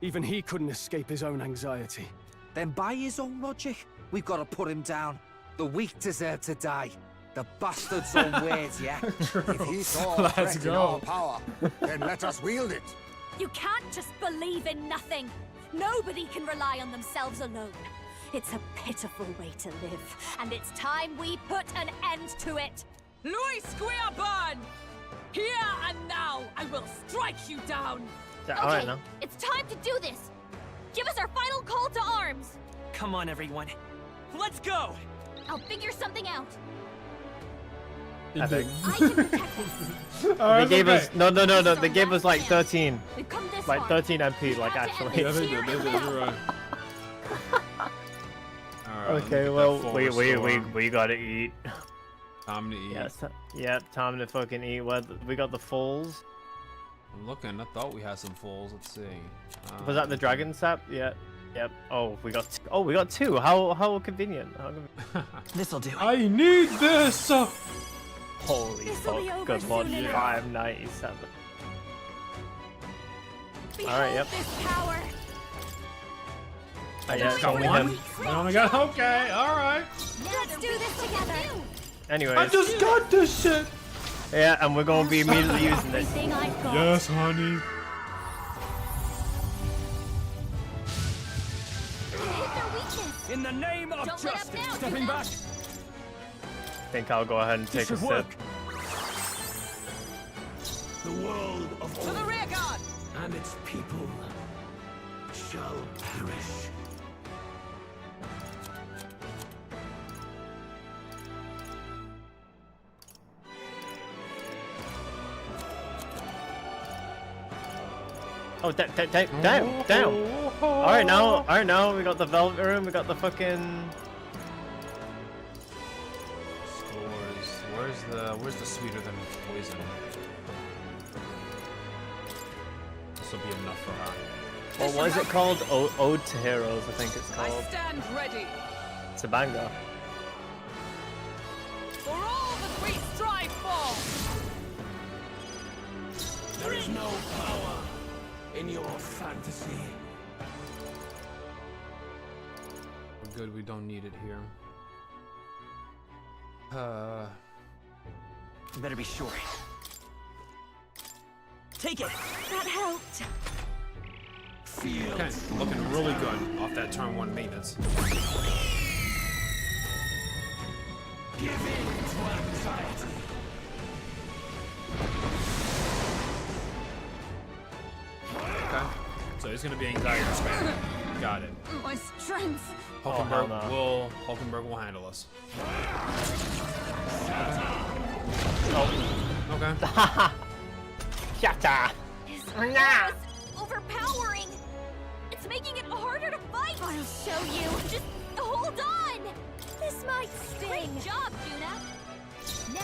even he couldn't escape his own anxiety. Then by his own logic, we've got to put him down. The weak deserve to die. The bastard's own words, yeah? If he saw a Let's threat in go. our power, then let us wield it. You can't just believe in nothing. Nobody can rely on themselves alone. It's a pitiful way to live, and it's time we put an end to it. Louis Squareburn! Here and now, I will strike you down! Alright now. It's time to do this. Give us our final call to arms. Come on, everyone. Let's go! I'll figure something out. I think. I can protect us. They gave us no. They gave us like 13, We've come this like far. 13 MP, like actually. Yeah, they did. You're right. Alright, Okay, well, we gotta eat. Time to eat. Yes, yeah, time to fucking eat. We got the falls. I'm looking. I thought we had some falls. Let's see. Was that the dragon sap? Yeah. Yep. Oh, we got two. How convenient. This'll do. I need this. Holy fuck! Good lord, 597. All right. Yep. This power. Yeah, it's only one. him. Oh my god. Okay. All right. Let's do this together. Anyways. I just got this shit. Yeah, and we're gonna be immediately using this. Yes, honey. In the name of justice, stepping back. I think I'll go ahead and take a sip. The world of To the rear guard! and its people shall perish. Oh, down. All right now, we got the velvet room, we got the fucking Stores. Where's the sweeter than poison? This will be enough for her. Well, what is it called? Ode to Heroes, I think it's I called. stand ready It's a banger. for all that we strive for! There is no power in your fantasy. We're good. We don't need it here. You better be sure. Take it. That helped. Okay, looking really good off that turn 1 maintenance. Give in to anxiety. Okay, so it's gonna be anxiety spam. Got it. My strength. Hulkenberg will handle us. Okay. Shatta. His power is overpowering. It's making it harder to fight. I'll show you. Just hold on. This might sting. Great job, Juna.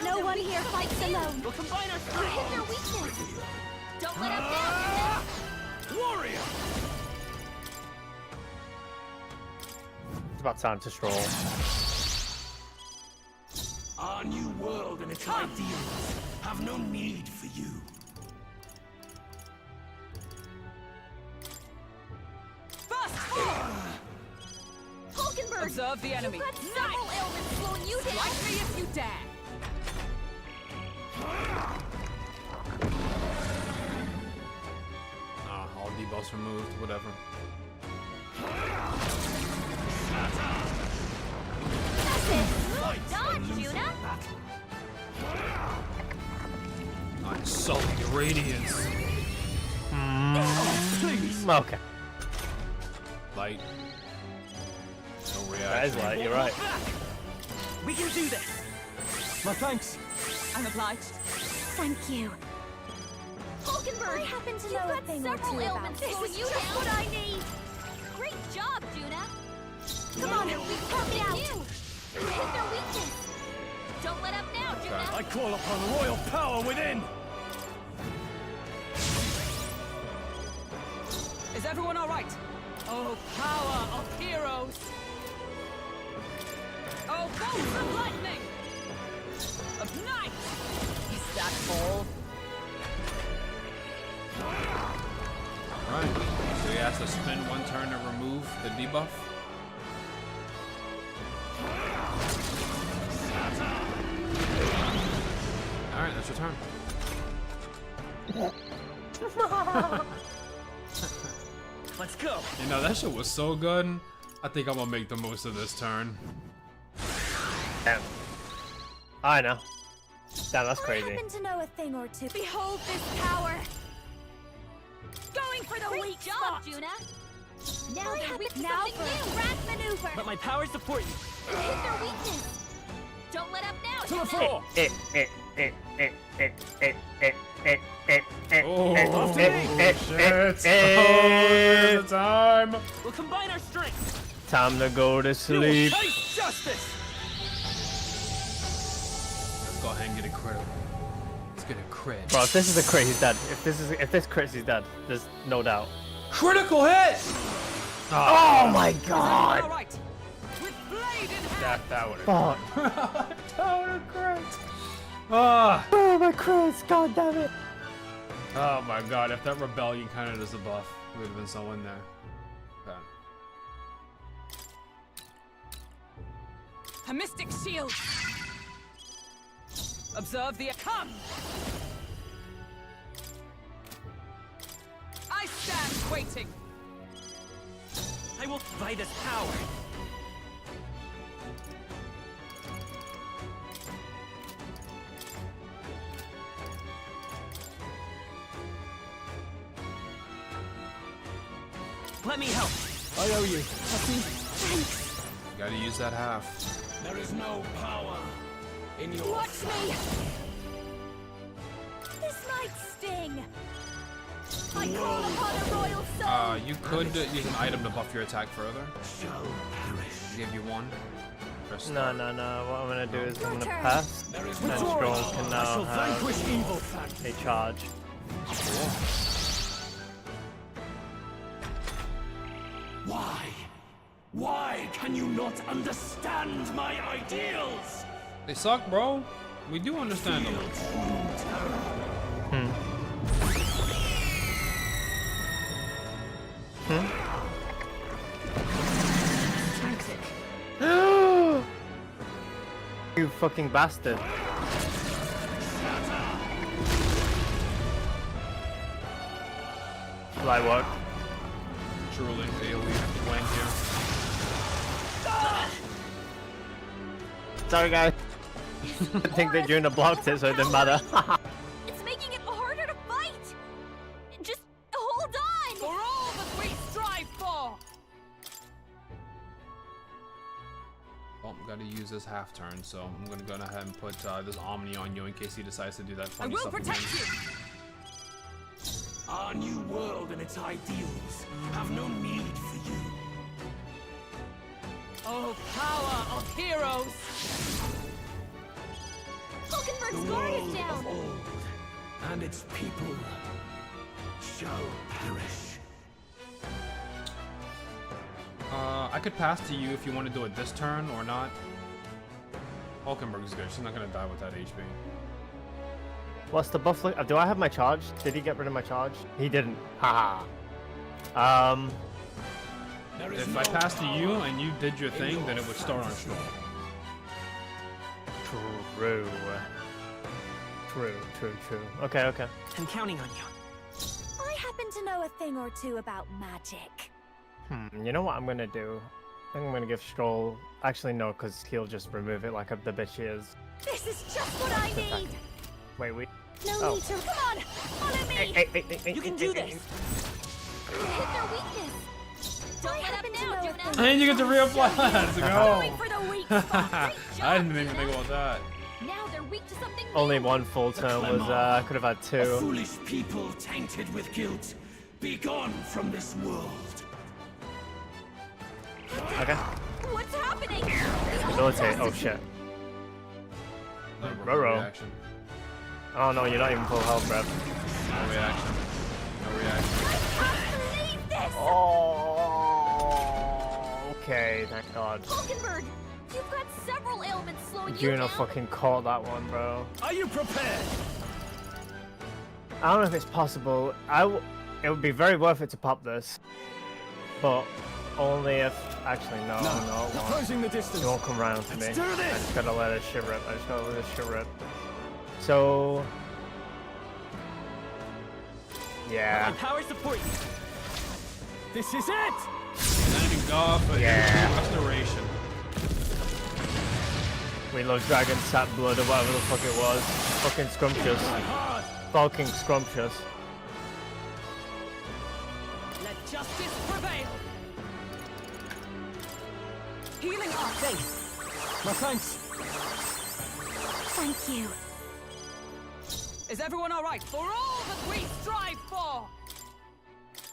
No one here fights alone. We'll combine our You hit their weakness. Don't let up now, Warrior! It's about time to stroll. Our new world and its ideals have no need for you. Hulkenberg! Observe the enemy. You've got several ailments slowing you down. Strike me if you dare. All debuffs removed, whatever. Dodge, Juna. Nice. Sullied Radiance. Okay. Light. No reaction. That is light, you're right. We can do this. My thanks. I'm obliged. Thank you. Hulkenberg, I happen to know a thing or two about this. This is just what I need. Great job, Juna. Come on, help me out. You hit their weakness. Don't let up now, Juna. I call upon royal power within. Is everyone all right? Oh, power of heroes! Oh, bolts of lightning! Of asshole. Alright, so he has to spend one turn to remove the debuff. Alright, that's your turn. Let's go. You know, that shit was so good. I think I'm gonna make the most of this turn. Damn. I know. Damn, that's crazy. I happen to know a thing or two. Behold this power. Going for the Great weak job, spot. Juna. Now I they're happen weak. to Now something for new. a rat maneuver. Let my powers support you. You hit their weakness. Don't let up now, To the Juna. floor. Oh, shit. Oh, the time. We'll combine our strengths. Time to go to You will sleep. face justice. Let's go ahead and get a crit. Let's get a crit. Bro, if this is a crit, he's dead. If this crits, he's dead. There's no doubt. Critical hit! Oh my god! All right. With blade in hand. That would Fuck. that would have crit. Ah. Oh my crits, god damn it. Oh my god, if that rebellion counted as a buff, it would have been so in there. Okay. A mystic shield. Observe the come. I stand waiting. I will by this power. Let me help. I owe you. Thanks. Gotta use that half. There is no power in your Watch me. This might sting. I call upon a royal soul. You could use an item to buff your attack further. shall perish. Give you one. Press No. What I'm gonna do is I'm gonna pass. There is And no Scroll power. can I now shall vanquish evil. have a charge. Why? Why can you not understand my ideals? They suck, bro. We do understand them. You fucking bastard. Fly work. Truly, AoE went here. Sorry guys. I think that Juna blocked it, so it didn't matter. It's making it harder to fight. Just hold on. For all that we strive for. Well, gotta use this half turn, so I'm gonna go ahead and put this Omni on you in case he decides to do that I funny will stuff protect again. you. Our new world and its ideals have no need for you. Oh, power of heroes. Hulkenberg's The guard is world down. of old and its people shall perish. I could pass to you if you want to do it this turn or not. Hulkenberg's good. She's not gonna die with that HP. What's the buff look? Do I have my charge? Did he get rid of my charge? He didn't. Haha. If I passed to you and you did your thing, then it would start on Stroll. True. Okay. I'm counting on you. I happen to know a thing or two about magic. You know what I'm gonna do? I think I'm gonna give Stroll. Actually, no, because he'll just remove it like the bitch he is. This is just what I need. Wait, we. No need to. Come on, follow me. Hey, You can do this. You hit their weakness. Don't let up now, Juna. And you get to reapply. Let's Going go. for the weak spot. I didn't even think about that. Now they're weak to something new. Only one full turn was. I could have had A two. foolish people tainted with guilt. Be gone from this world. Okay. What's happening? Facilitate. Oh shit. Roro. Reaction. Oh no, you're not even full health, bruv. No reaction. No reaction. Leave this. Oh. Okay. Thank God. Hulkenberg, you've got several ailments slowing you Juna down. fucking caught that one, bro. Are you prepared? I don't know if it's possible. It would be very worth it to pop this, but only if actually no, it won't. Closing the distance. It won't come round to me. Let's do I this. just gotta let it shit rip. I just gotta let it shit rip. So yeah. My power support you. This is it. Thank God for restoration. We love dragon sap blood or whatever the fuck it was. Fucking scrumptious. Fucking scrumptious. Let justice prevail. Healing up. Thanks. My thanks. Thank you. Is everyone all right? For all that we strive for.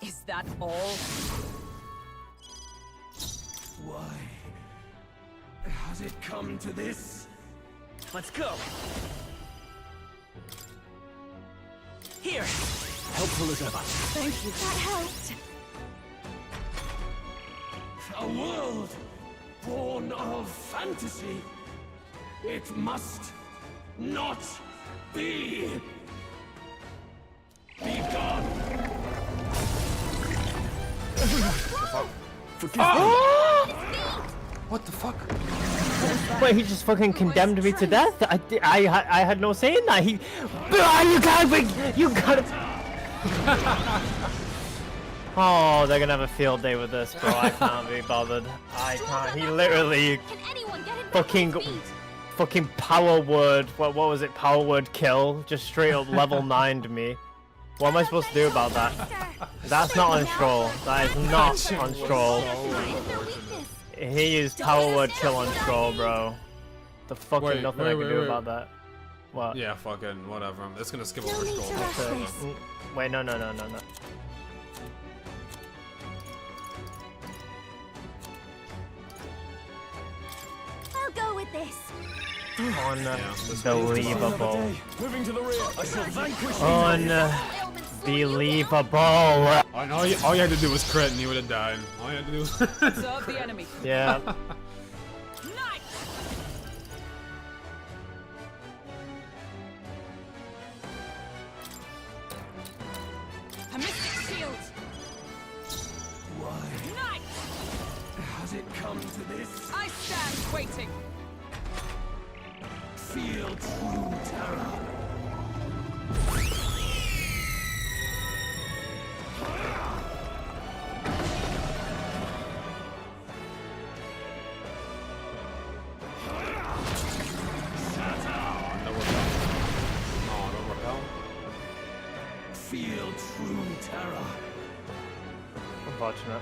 Is that all? Why has it come to this? Let's go. Here. Helpful as ever. Thank you. That helped. A world born of fantasy. It must not be. Be gone. Forgive me. What the fuck? Wait, he just fucking condemned me to death? I had no say in that. You gotta. Oh, they're gonna have a field day with this, bro. I can't be bothered. I can't. He literally fucking power word. What was it? Power word kill. Just straight up level 9'd me. What am I supposed to do about that? That's not on Stroll. That is not on Stroll. He used power word kill on Stroll, bro. The fucking nothing I can do about that. What? Yeah, fucking whatever. I'm just gonna skip over Stroll. Wait, no. I'll go with this. Unbelievable. Moving to the rear. I shall vanquish Unbelievable. I know all you had to do was crit and you would have died. All you had to do was Observe the enemy. Yeah. A mystic shield. Why has it come to this? I stand waiting. Feel true terror. Feel true terror. Unfortunate.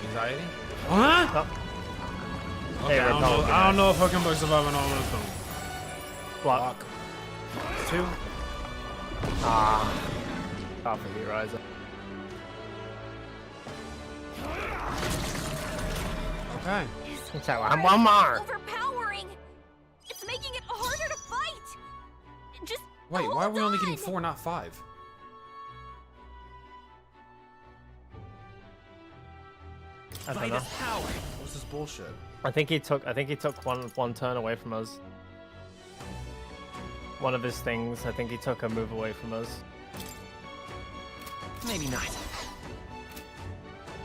Anxiety? Huh? Okay, Hey, I don't know if I can survive an all this film. Block. 2. Ah. Half a heat riser. Okay. So I'm one more. Overpowering. It's making it harder to fight. Just Wait, why are we only getting 4, not 5? I don't know. What's this bullshit? I think he took one turn away from us. One of his things. I think he took a move away from us. Maybe not.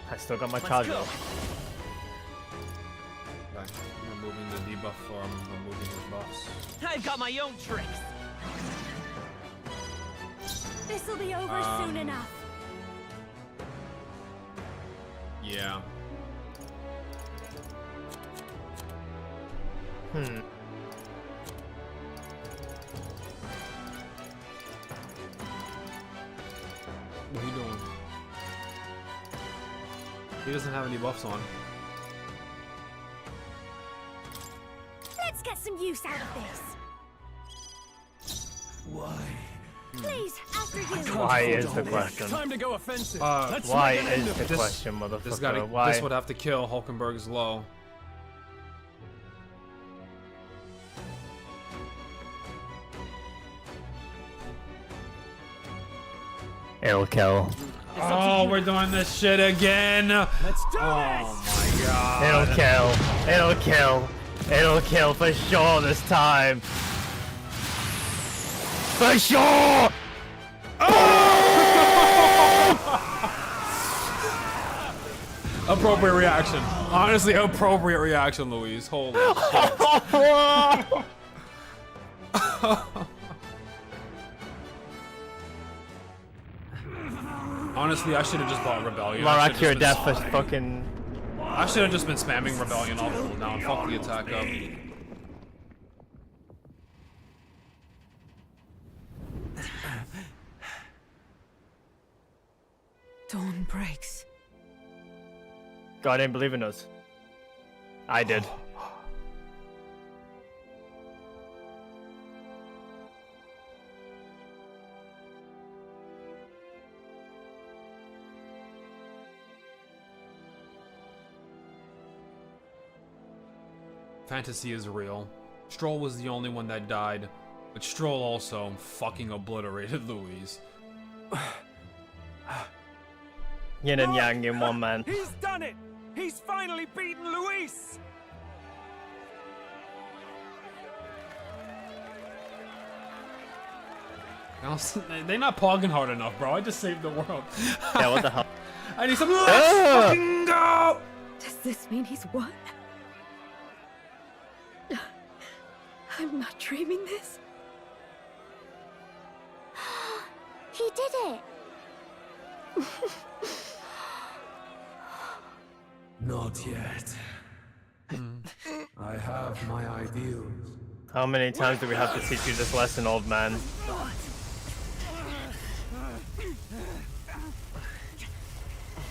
I still got my Let's charge go. up. Okay. I'm removing the debuff for removing his buffs. I've got my own tricks. This'll be over soon enough. Yeah. What are you doing? He doesn't have any buffs on. Let's get some use out of this. Why? Please, after you. Why is the question? Time to go offensive. Why is the question, motherfucker? Why? This would have to kill Hulkenberg's low. It'll kill. Oh, we're doing this shit again. Let's do Oh my god. It'll kill. It'll kill. It'll kill for sure this time. for sure! Appropriate reaction. Honestly, appropriate reaction, Louise. Holy shit. Honestly, I should have just bought Rebellion. Larak, your death for fucking... I should have just been spamming Rebellion all cooldown. Fuck the attack up. Dawn breaks. God didn't believe in us. I did. Fantasy is real. Stroll was the only one that died, but Stroll also fucking obliterated Louise. Yin and yang in one man. He's done it! He's finally beaten LOUISSS! They're not pogging hard enough, bro. I just saved the world. Yeah, what the hell? I need some let's fucking go! Does this mean he's won? I'm not dreaming this. He did it! Not yet. I have my ideals. How many times do we have to teach you this lesson, old man?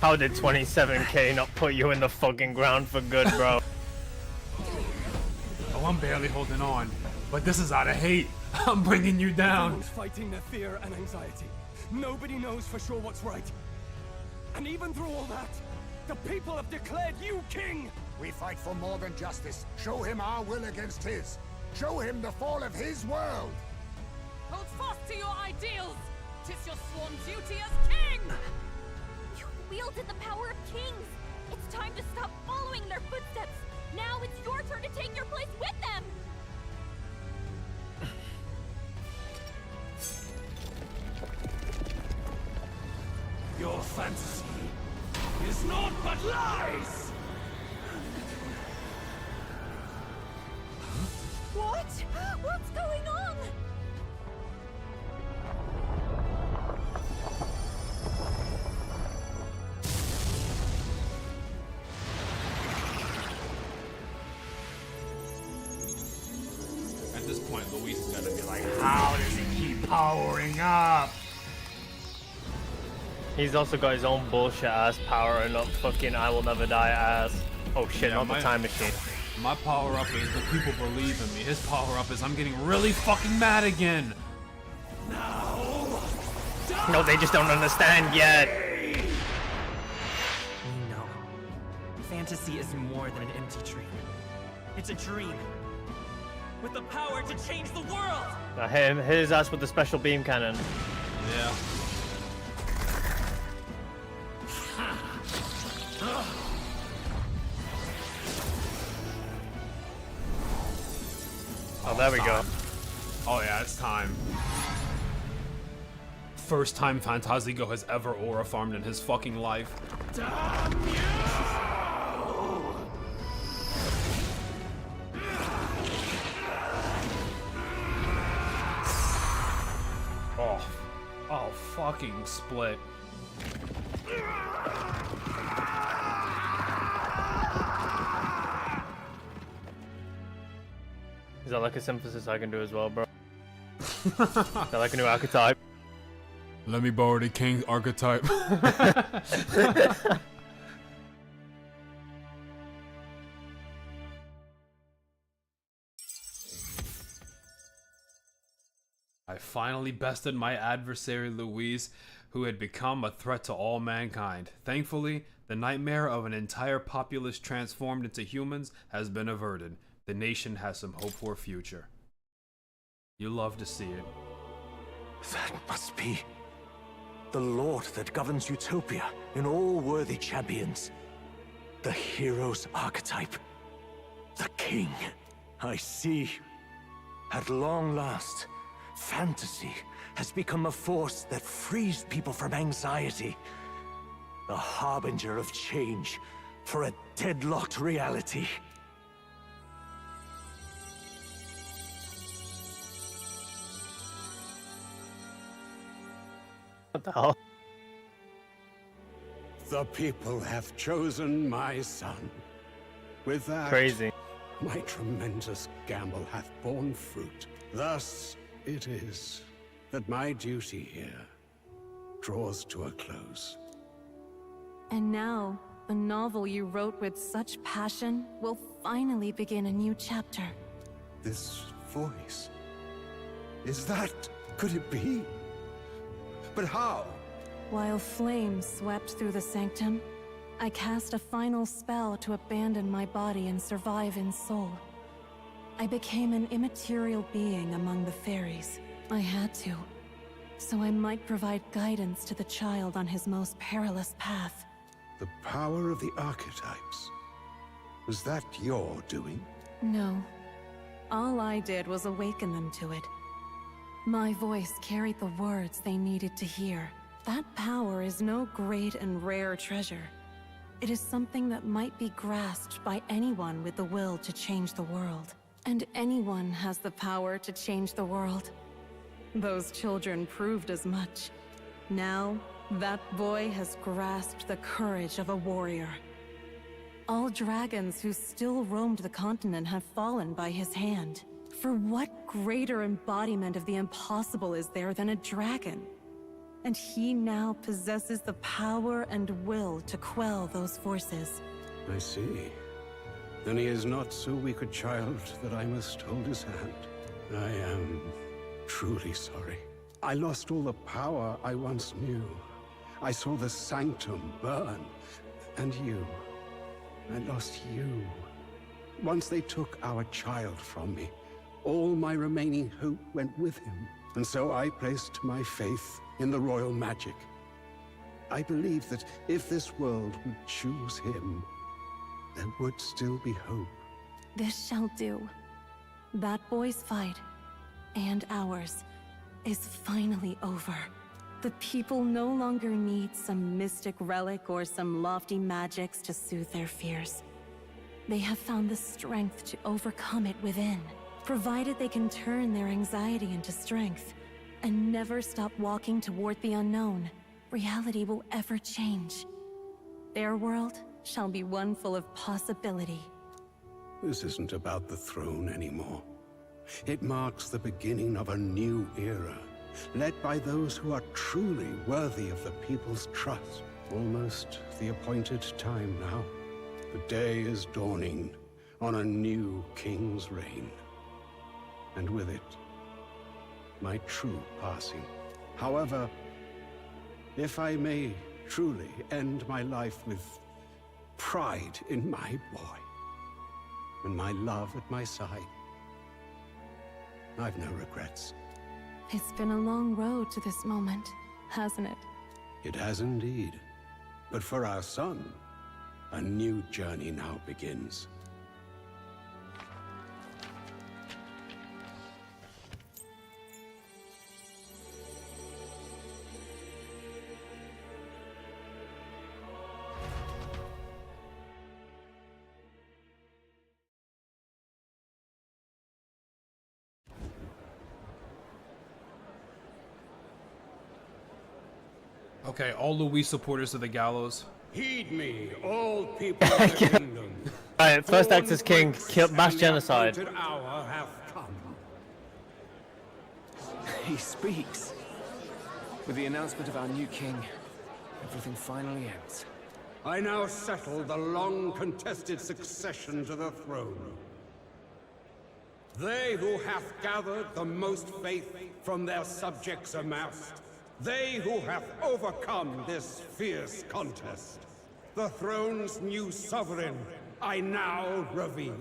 How did 27k not put you in the fucking ground for good, bro? Oh, I'm barely holding on, but this is out of hate. I'm bringing you down. Everyone's fighting their fear and anxiety. Nobody knows for sure what's right. And even through all that, the people have declared you king! We fight for more than justice. Show him our will against his. Show him the fall of his world. Hold fast to your ideals! 'Tis your sworn duty as king! You wielded the power of kings! It's time to stop following their footsteps! Now it's your turn to take your place with them! Your fantasy is naught but lies! What? What's going on? At this point, Louise is gonna be like, how does he keep powering up? He's also got his own bullshit ass power and not fucking I will never die ass. Oh shit, Yeah, not the time machine. My power up is the people believe in me. His power up is I'm getting really fucking mad again. No, they just don't understand yet. We know. Fantasy is more than an empty dream. It's a dream with the power to change the world. Now hit his ass with the special beam cannon. Yeah. Oh, there we go. Oh yeah, it's time. First time Fantazigo has ever aura farmed in his fucking life. Damn you! Oh, fucking split. Is that like a synthesis I can do as well, bro? Is that like a new archetype? Let me borrow the king archetype. I finally bested my adversary Louise, who had become a threat to all mankind. Thankfully, the nightmare of an entire populace transformed into humans has been averted. The nation has some hope for a future. You love to see it. That must be the Lord that governs Utopia in all worthy champions. The hero's archetype. The king. I see. At long last, Fantasy has become a force that frees people from anxiety. A harbinger of change for a deadlocked reality. What the hell? The people have chosen my son. With that, Crazy. my tremendous gamble hath borne fruit. Thus it is that my duty here draws to a close. And now, the novel you wrote with such passion will finally begin a new chapter. This voice... could it be? But how? While flames swept through the sanctum, I cast a final spell to abandon my body and survive in soul. I became an immaterial being among the fairies. I had to, so I might provide guidance to the child on his most perilous path. The power of the archetypes. Was that your doing? No. All I did was awaken them to it. My voice carried the words they needed to hear. That power is no great and rare treasure. It is something that might be grasped by anyone with the will to change the world. And anyone has the power to change the world. Those children proved as much. Now, that boy has grasped the courage of a warrior. All dragons who still roamed the continent have fallen by his hand. For what greater embodiment of the impossible is there than a dragon? And he now possesses the power and will to quell those forces. I see. Then he is not so weak a child that I must hold his hand. I am truly sorry. I lost all the power I once knew. I saw the sanctum burn. And you. I lost you. Once they took our child from me, all my remaining hope went with him. And so I placed my faith in the royal magic. I believe that if this world would choose him, there would still be hope. This shall do. That boy's fight, and ours, is finally over. The people no longer need some mystic relic or some lofty magics to soothe their fears. They have found the strength to overcome it within, provided they can turn their anxiety into strength and never stop walking toward the unknown. Reality will ever change. Their world shall be one full of possibility. This isn't about the throne anymore. It marks the beginning of a new era, led by those who are truly worthy of the people's trust. Almost the appointed time now. The day is dawning on a new king's reign. And with it, my true passing. However, if I may truly end my life with pride in my boy, and my love at my side, I've no regrets. It's been a long road to this moment, hasn't it? It has indeed. But for our son, a new journey now begins. Okay, all Louis supporters of the gallows. Heed me, all people of the kingdom. Alright, first act as king, kill mass genocide. The hour hath come. He speaks. With the announcement of our new king, everything finally ends. I now settle the long-contested succession to the throne. They who hath gathered the most faith from their subjects amassed, they who have overcome this fierce contest, the throne's new sovereign, I now reveal.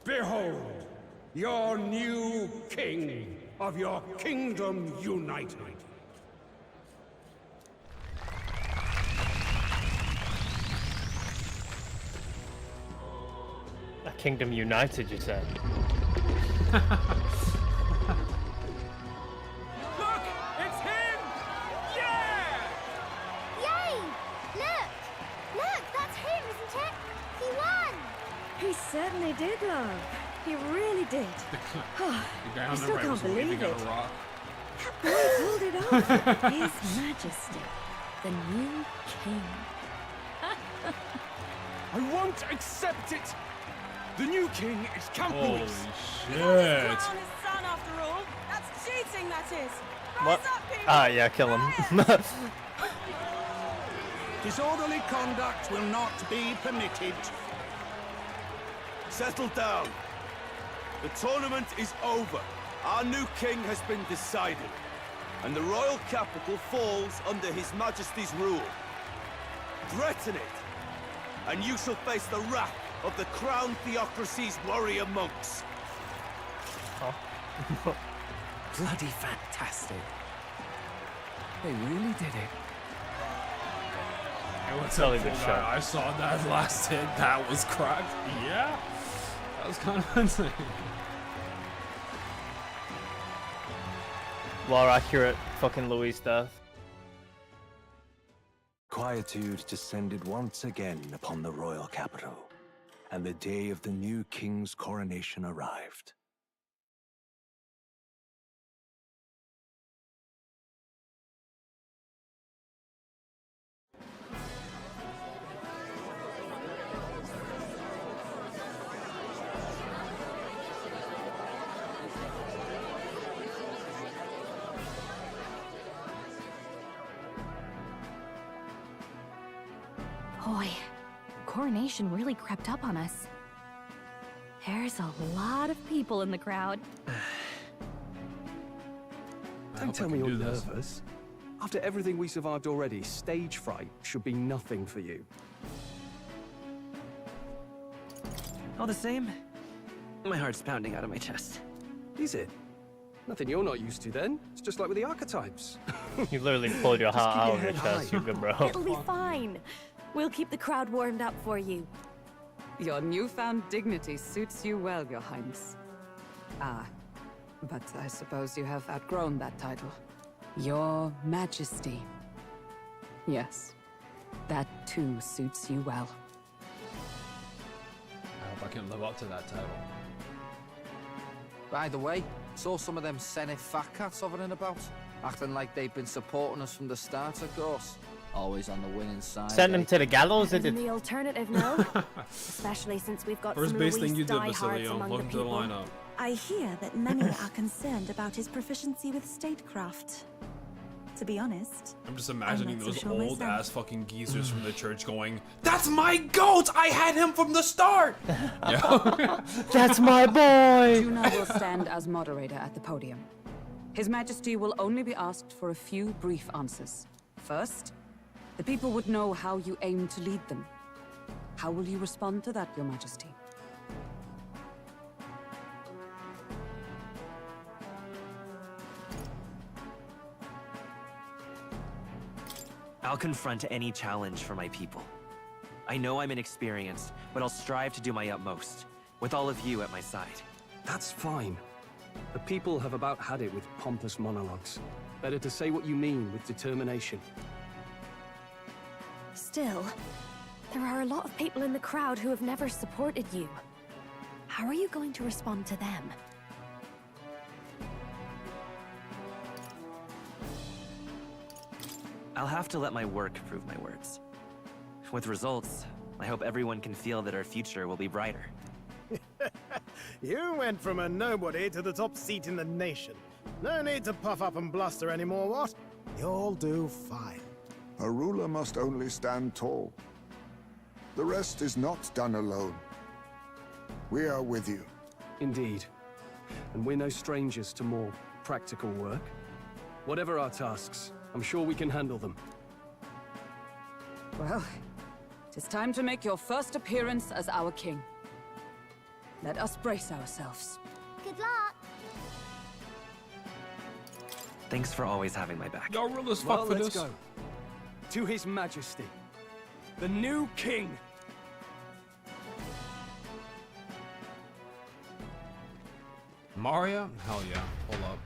Behold, your new king of your kingdom united. A kingdom united, you said. He certainly did, love. He really did. Oh, I still can't believe it. That boy pulled it off. His Majesty, the new king. I won't accept it! The new king is Camp Holy Louis. shit. His son, after all. That's cheating, that is. What? Ah, yeah, kill him. Disorderly conduct will not be permitted. Settle down. The tournament is over. Our new king has been decided, and the royal capital falls under His Majesty's rule. Threaten it, and you shall face the wrath of the crown theocracy's warrior monks. Oh. Bloody fantastic. They really did it. Hey, what's up, cool guy? I saw that last hit. That was cracked. Yeah. That was kind of insane. More accurate fucking Louis death. Quietude descended once again upon the royal capital, and the day of the new king's coronation arrived. Boy, coronation really crept up on us. There's a lot of people in the crowd. Don't tell me you're nervous. After everything we survived already, stage fright should be nothing for you. All the same, my heart's pounding out of my chest. Is it? Nothing you're not used to then. It's just like with the archetypes. You literally pulled your heart out of your chest, you good bro. It'll be fine. We'll keep the crowd warmed up for you. Your newfound dignity suits you well, Your Highness. Ah, but I suppose you have outgrown that title. Your Majesty. Yes, that too suits you well. I hope I can live up to that title. By the way, saw some of them Senate fat cats hovering about, acting like they've been supporting us from the start, of course. Always on the winning side. Send them to the gallows, And the alternative, no? Especially since we've got First some base Louis thing you did, diehards Basilio. among the Welcome to the people. lineup. I hear that many are concerned about his proficiency with statecraft. To be honest, I'm just imagining I'm not so those sure old myself. ass fucking geezers from the church going, "That's my goat! I had him from the start!" Yeah. That's my boy! Juna will stand as moderator at the podium. His Majesty will only be asked for a few brief answers. First, the people would know how you aim to lead them. How will you respond to that, Your Majesty? I'll confront any challenge for my people. I know I'm inexperienced, but I'll strive to do my utmost, with all of you at my side. That's fine. The people have about had it with pompous monologues. Better to say what you mean with determination. Still, there are a lot of people in the crowd who have never supported you. How are you going to respond to them? I'll have to let my work prove my words. With results, I hope everyone can feel that our future will be brighter. You went from a nobody to the top seat in the nation. No need to puff up and bluster anymore, what? You'll do fine. A ruler must only stand tall. The rest is not done alone. We are with you. Indeed. And we're no strangers to more practical work. Whatever our tasks, I'm sure we can handle them. Well, it is time to make your first appearance as our king. Let us brace ourselves. Good luck. Thanks for always having my back. Y'all real as Well, fuck for let's this. go. To His Majesty, The new king. Maria? Hell yeah. Hold up.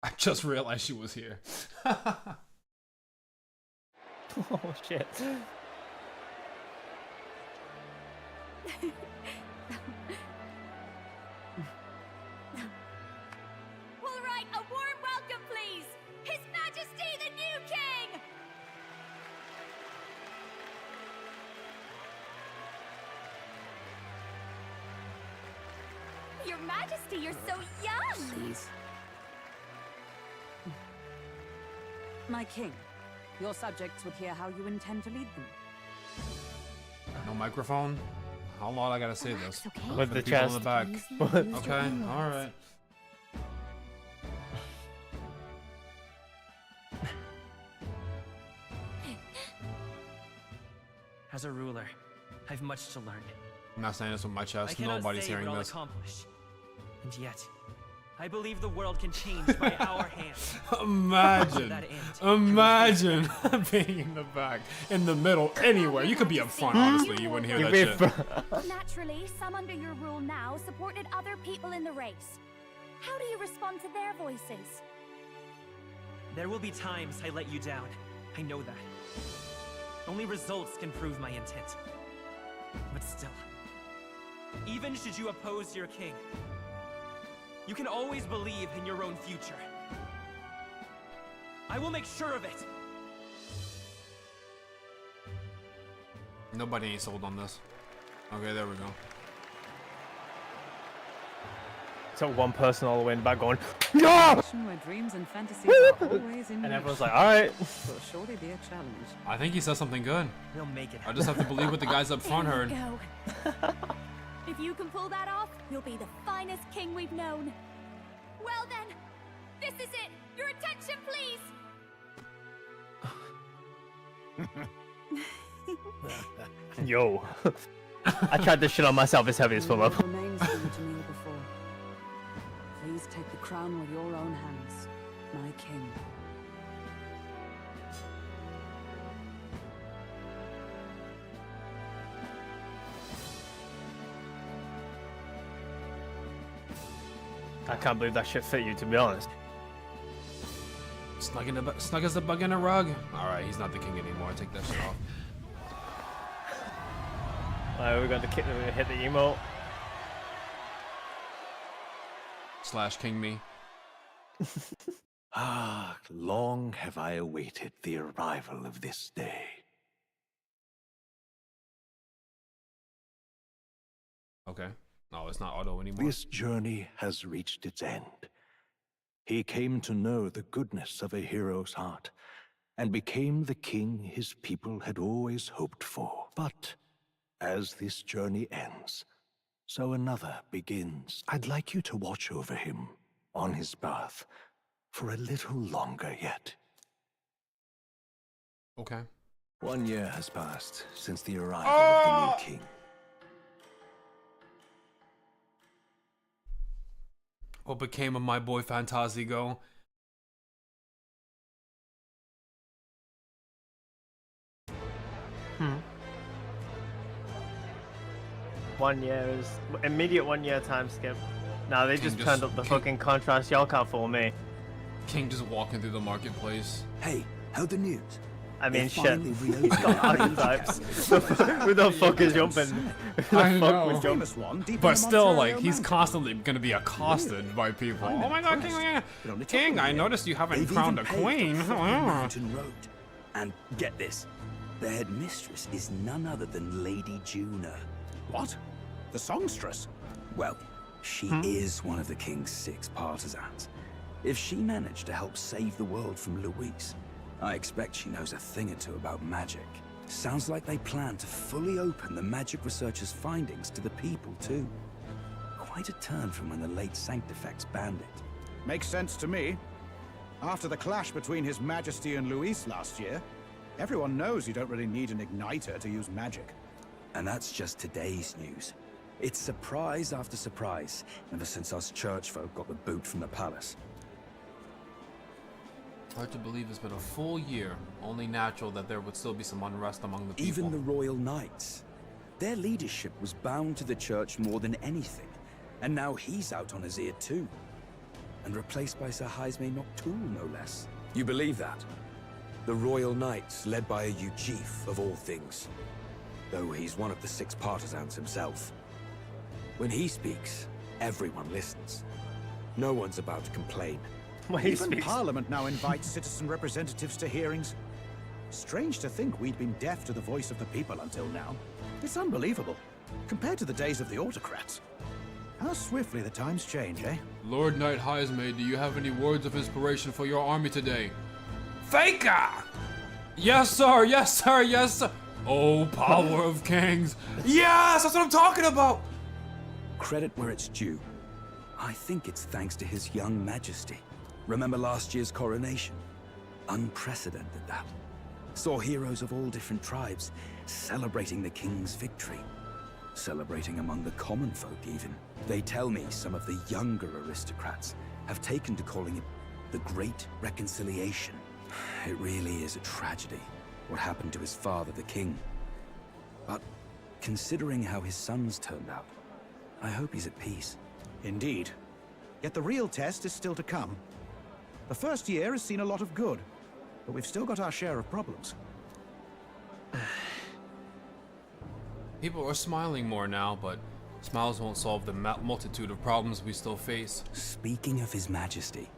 I just realized she was here. Oh shit. All right, a warm welcome, please! His Majesty the new king! Your Majesty, you're so young! Please. My king, your subjects would hear how you intend to lead them. No microphone? How long I gotta say this? okay. With the people in chest. the back. Okay, alright. As a ruler, I've much to learn. I'm not saying this with my I chest. cannot Nobody's say hearing what I'll this. accomplish. And yet, I believe the world can change by our hands. Imagine. That end. Imagine being in the back, in the middle, anywhere. You could be up front, honestly. You wouldn't hear that shit. Naturally, some under your rule now supported other people in the race. How do you respond to their voices? There will be times I let you down. I know that. Only results can prove my intent. But still, even should you oppose your king, you can always believe in your own future. I will make sure of it. Nobody ain't sold on this. Okay, there we go. So one person all the way in the back going, no! Where dreams and fantasies are always in And reach. everyone's like, alright. Will surely be a challenge. I think he said something good. We'll make it. I just have to believe what the guys up front heard. Go. If you can pull that off, you'll be the finest king we've known. Well then, this is it. Your attention, please. Yo. I tried this shit on myself. It's heavy as full up. Remains for you to kneel before. Please take the crown with your own hands, my king. I can't believe that shit fit you, to be honest. Snug as a bug in a rug. Alright, he's not the king anymore. Take that shit off. Alright, we're going to hit the emote. Slash king me. Ah, long have I awaited the arrival of this day. Okay. No, it's not auto anymore. This journey has reached its end. He came to know the goodness of a hero's heart, and became the king his people had always hoped for. But as this journey ends, so another begins. I'd like you to watch over him on his path for a little longer yet. Okay. 1 year has passed since the arrival of the new king. What became of my boy Fantazigo? Hmm. 1 year is immediate 1 year time skip. Nah, they just turned up the fucking contrast. Y'all can't fool me. King just walking through the marketplace. Hey, how'd the news? I mean, They're shit. finally He's reopening got archetypes. Who the fuck is jumping? Who I the fuck was know. jumping? But still, like, he's constantly gonna be accosted by people. I'm Oh my god, King, I noticed you haven't They've crowned a even paved queen. the fucking mountain road. And get this, the headmistress is none other than Lady Juna. What? The songstress? Well, she is one of the king's 6 partisans. If she managed to help save the world from Louis, I expect she knows a thing or two about magic. Sounds like they plan to fully open the magic researchers' findings to the people, too. Quite a turn from when the late Sanctifex banned it. Makes sense to me. After the clash between His Majesty and LOUISSS last year, everyone knows you don't really need an igniter to use magic. And that's just today's news. It's surprise after surprise, ever since us church folk got the boot from the palace. Hard to believe it's been a full year. Only natural that there would still be some unrest among the people. Even the Royal Knights. Their leadership was bound to the church more than anything. And now he's out on his ear too. And replaced by Sir Haisme Noctul, no less. You believe that? The Royal Knights, led by a Ujif of all things. though he's one of the 6 partisans himself. When he speaks, everyone listens. No one's about to complain. Even Parliament now invites citizen representatives to hearings. Strange to think we'd been deaf to the voice of the people until now. It's unbelievable, compared to the days of the autocrats. How swiftly the times change, eh? Lord Knight Highsmade, do you have any words of inspiration for your army today? Faker! Yes, sir! Yes, sir! Yes, sir! Oh, power of kings! Yes! That's what I'm talking about! Credit where it's due. I think it's thanks to his young majesty. Remember last year's coronation? Unprecedented, that. Saw heroes of all different tribes celebrating the king's victory. Celebrating among the common folk, even. They tell me some of the younger aristocrats have taken to calling it the Great Reconciliation. It really is a tragedy, what happened to his father, the king. But considering how his sons turned out, I hope he's at peace. Indeed. Yet the real test is still to come. The first year has seen a lot of good, but we've still got our share of problems. People are smiling more now, but smiles won't solve the multitude of problems we still face. Speaking of His Majesty,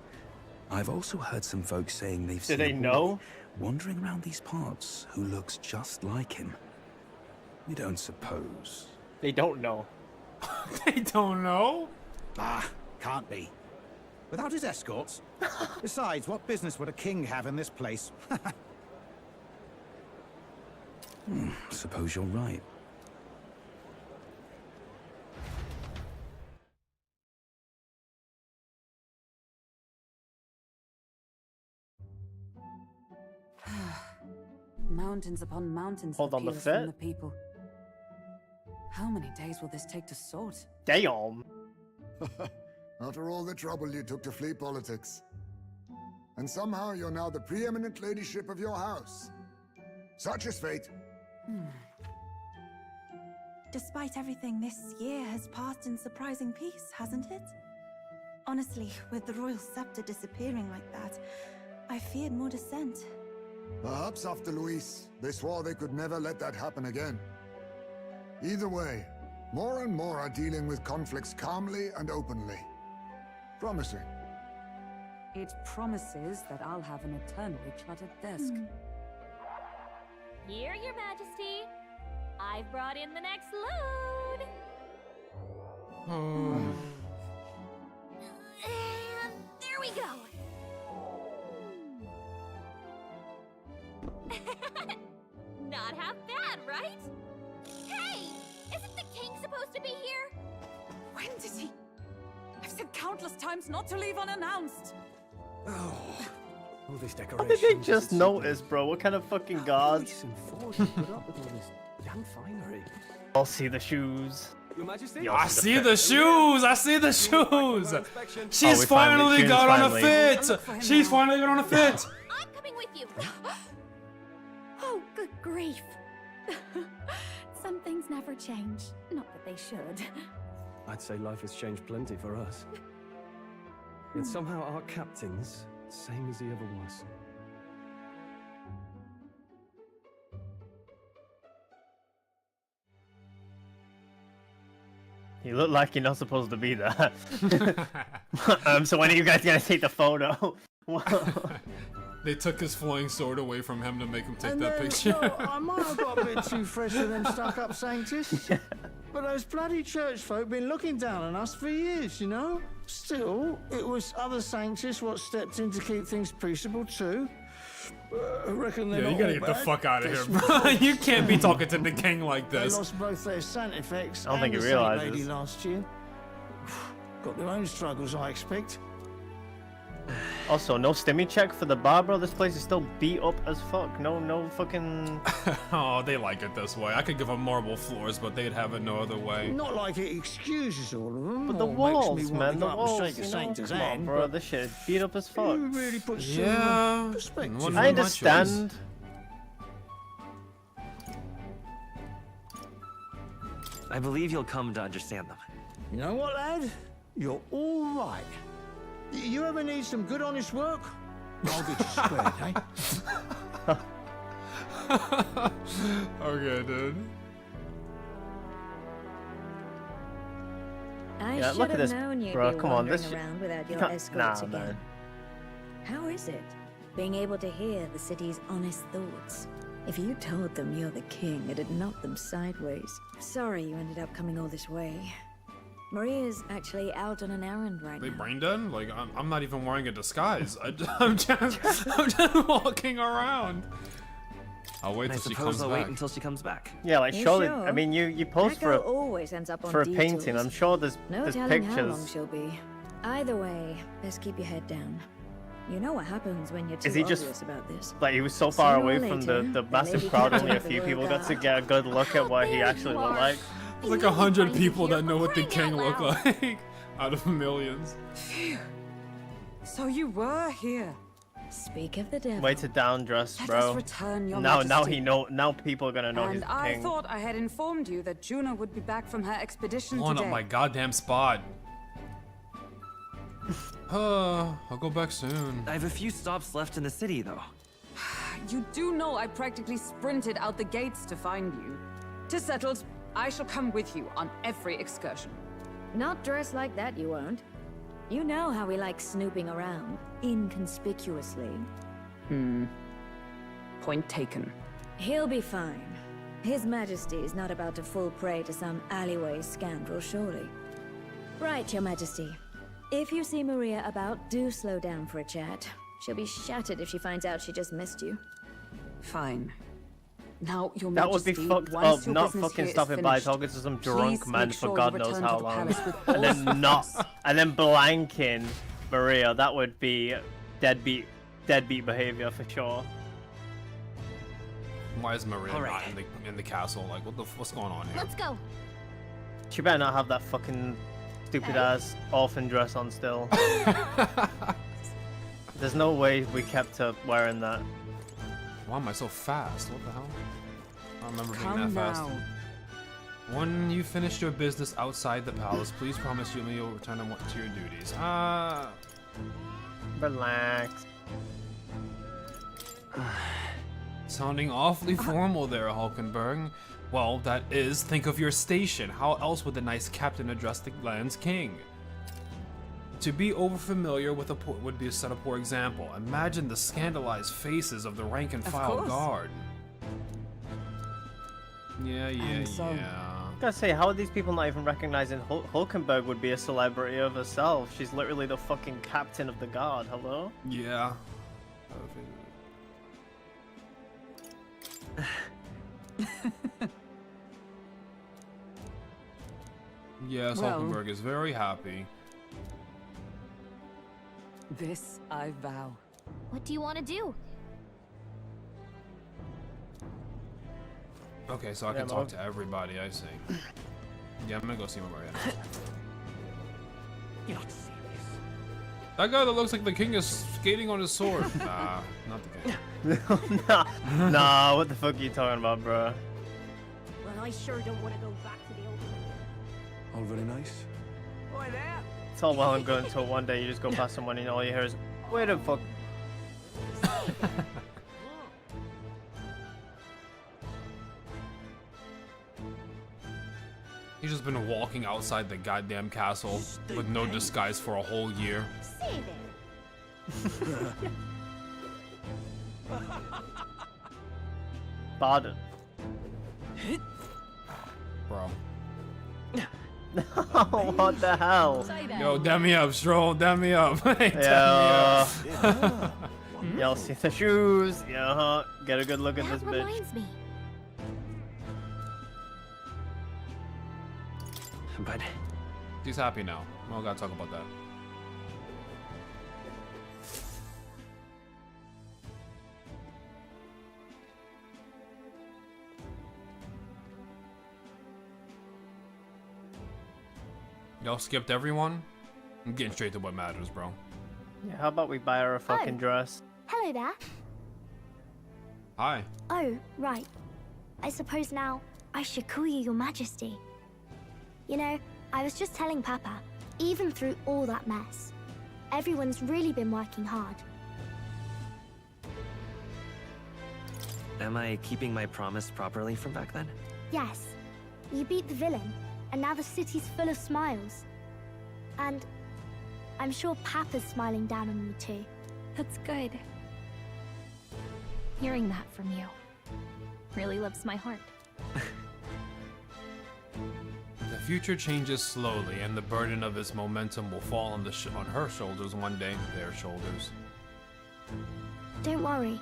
I've also heard some folks saying they've seen they a boy know? wandering around these parts who looks just like him. You don't suppose? They don't know. They don't know? Ah, can't be. Without his escorts? Besides, what business would a king have in this place? Suppose you're right. Mountains upon mountains Hold of on, the appeals from fit? the people. How many days will this take to sort? Damn. After all the trouble you took to flee politics. And somehow you're now the preeminent ladyship of your house. Such is fate. Despite everything, this year has passed in surprising peace, hasn't it? Honestly, with the royal scepter disappearing like that, I feared more dissent. Perhaps after Louis, they swore they could never let that happen again. Either way, more and more are dealing with conflicts calmly and openly. Promising. It promises that I'll have an eternally cluttered desk. Here, Your Majesty. I've brought in the next load. And there we go. Not half bad, right? Hey, isn't the king supposed to be here? When did he? I've said countless times not to leave unannounced. Oh, all this How decoration. did they just notice, bro? What kind of fucking gods? Put up with all this damn finery. I'll see the shoes. Your Majesty? Yo, I see the shoes! I see the shoes! She's we finally got on a finally. fit! She's finally got on a fit! I'm coming with you. Oh, good grief. Some things never change. Not that they should. I'd say life has changed plenty for us. Yet somehow our captain's same as he ever was. You look like you're not supposed to be there. So when are you guys gonna take the photo? They took his flying sword away from him to make him take And that then, picture. well, I might have got a bit too fresh with them stuck-up sanctus. But those bloody church folk been looking down on us for years, you know? Still, it was other sanctus what stepped in to keep things peaceable too. I reckon they're Yeah, you not gotta all get the bad. fuck out of here, Guess bro. not. You can't be talking to the king like They this. lost both their Santifex I don't and think the he Saint realizes. Lady last year. Got their own struggles, I expect. Also, no stimmy check for the bar, bro. This place is still beat up as fuck. No fucking. Oh, they like it this way. I could give them marble floors, but they'd have it no other way. Not like it excuses all of them. But the or walls, makes me man, want to the go up and walls. shake a You know? sanctus Come on, hand, bro. but This shit beat up as fuck. it really puts some Yeah. perspective. Wasn't I my choice. understand. I believe you'll come to understand them. You know what, lad? You're all right. You ever need some good, honest work? I'll get you squared, eh? Okay, dude. I Yeah, should look at have this, known you'd bro. be Come on, wandering this. around without You your can't. escorts Nah, again. man. How is it, being able to hear the city's honest thoughts? If you told them you're the king, it'd knock them sideways. Sorry you ended up coming all this way. Maria's actually out on an errand right They now. brain dead? Like, I'm not even wearing a disguise. I'm just walking around. I'll wait And I till she suppose comes I'll back. wait until she comes back. Yeah, like You surely. sure? I mean, you posed for Echo a always ends up on for a detours. painting. I'm sure there's No there's telling how long pictures. she'll be. Either way, best keep your head down. You know what happens when you're too Is he just obvious about this. like he was so far Sooner or away from the later, massive lady crowd? captain Only a of the few Royal people got to Guard. get a good look at what he actually looked like. It's like 100 people that know what the king look like out of millions. Phew. So you were here. Speak of the devil. Way to down dress, Let bro. us return your Now majesty. now people are gonna know he's And the I king. thought I had informed you that Juno would be back from her expedition Blowing today. up my goddamn spot. I'll go back soon. I have a few stops left in the city, though. You do know I practically sprinted out the gates to find you. To settled, I shall come with you on every excursion. Not dressed like that, you won't. You know how we like snooping around, inconspicuously. Point taken. He'll be fine. His Majesty is not about to fall prey to some alleyway scoundrel, surely. Right, Your Majesty. If you see Maria about, do slow down for a chat. She'll be shattered if she finds out she just missed you. Fine. Now, Your That would be Majesty, fucked once up. your Not business fucking here is stopping by finished, talking to some drunk please man make for sure God you knows return how to the long, palace with all and then not, and then blanking Maria. That would be deadbeat behavior for sure. Why is Maria not in the castle? Like, what's going on here? Let's go. She better not have that fucking stupid ass orphan dress on still. There's no way we kept her wearing that. Why am I so fast? What the hell? I don't remember being Come that fast. now. When you finished your business outside the palace, please promise you you'll return to your duties. Relax. Sounding awfully formal there, Hulkenberg. Well, that is, think of your station. How else would the nice captain address the land's king? To be overfamiliar with would be a set a poor example. Imagine the scandalized faces of the rank and file course. guard. Yeah. Gotta say, how are these people not even recognizing Hulkenberg would be a celebrity of herself? She's literally the fucking captain of the guard. Hello? Yeah. Yes, Well- Hulkenberg is very happy. This I vow. What do you want to do? Okay, so I can talk to everybody, I see. Yeah, I'm gonna go see Maria. You're not serious. That guy that looks like the king is skating on his sword. Nah, not the king. Nah, what the fuck are you talking about, bro? Well, I sure don't want to go back to the old. All very nice. Boy, there. It's all well and good until one day you just go past someone and all you hear is, wait a fuck. He's just been walking outside the goddamn castle with no disguise for a whole year. Say there. Pardon. Bro. What the hell? Yo, dam me up, Stroll, dam me up. Hey, dam Yeah. me up. Y'all see the shoes? Yeah, get a good look at this That bitch. reminds me. But He's happy now. We don't gotta talk about that. Y'all skipped everyone? I'm getting straight to what matters, bro. Yeah, how about we buy her a fucking dress? Hello there. Hi. Oh, right. I suppose now I should call you Your Majesty. You know, I was just telling Papa, even through all that mess, everyone's really been working hard. am I keeping my promise properly from back then? Yes, you beat the villain, and now the city's full of smiles. And I'm sure Papa's smiling down on you too. That's good. Hearing that from you really lifts my heart. The future changes slowly, and the burden of its momentum will fall on on her shoulders one day. Their shoulders. Don't worry.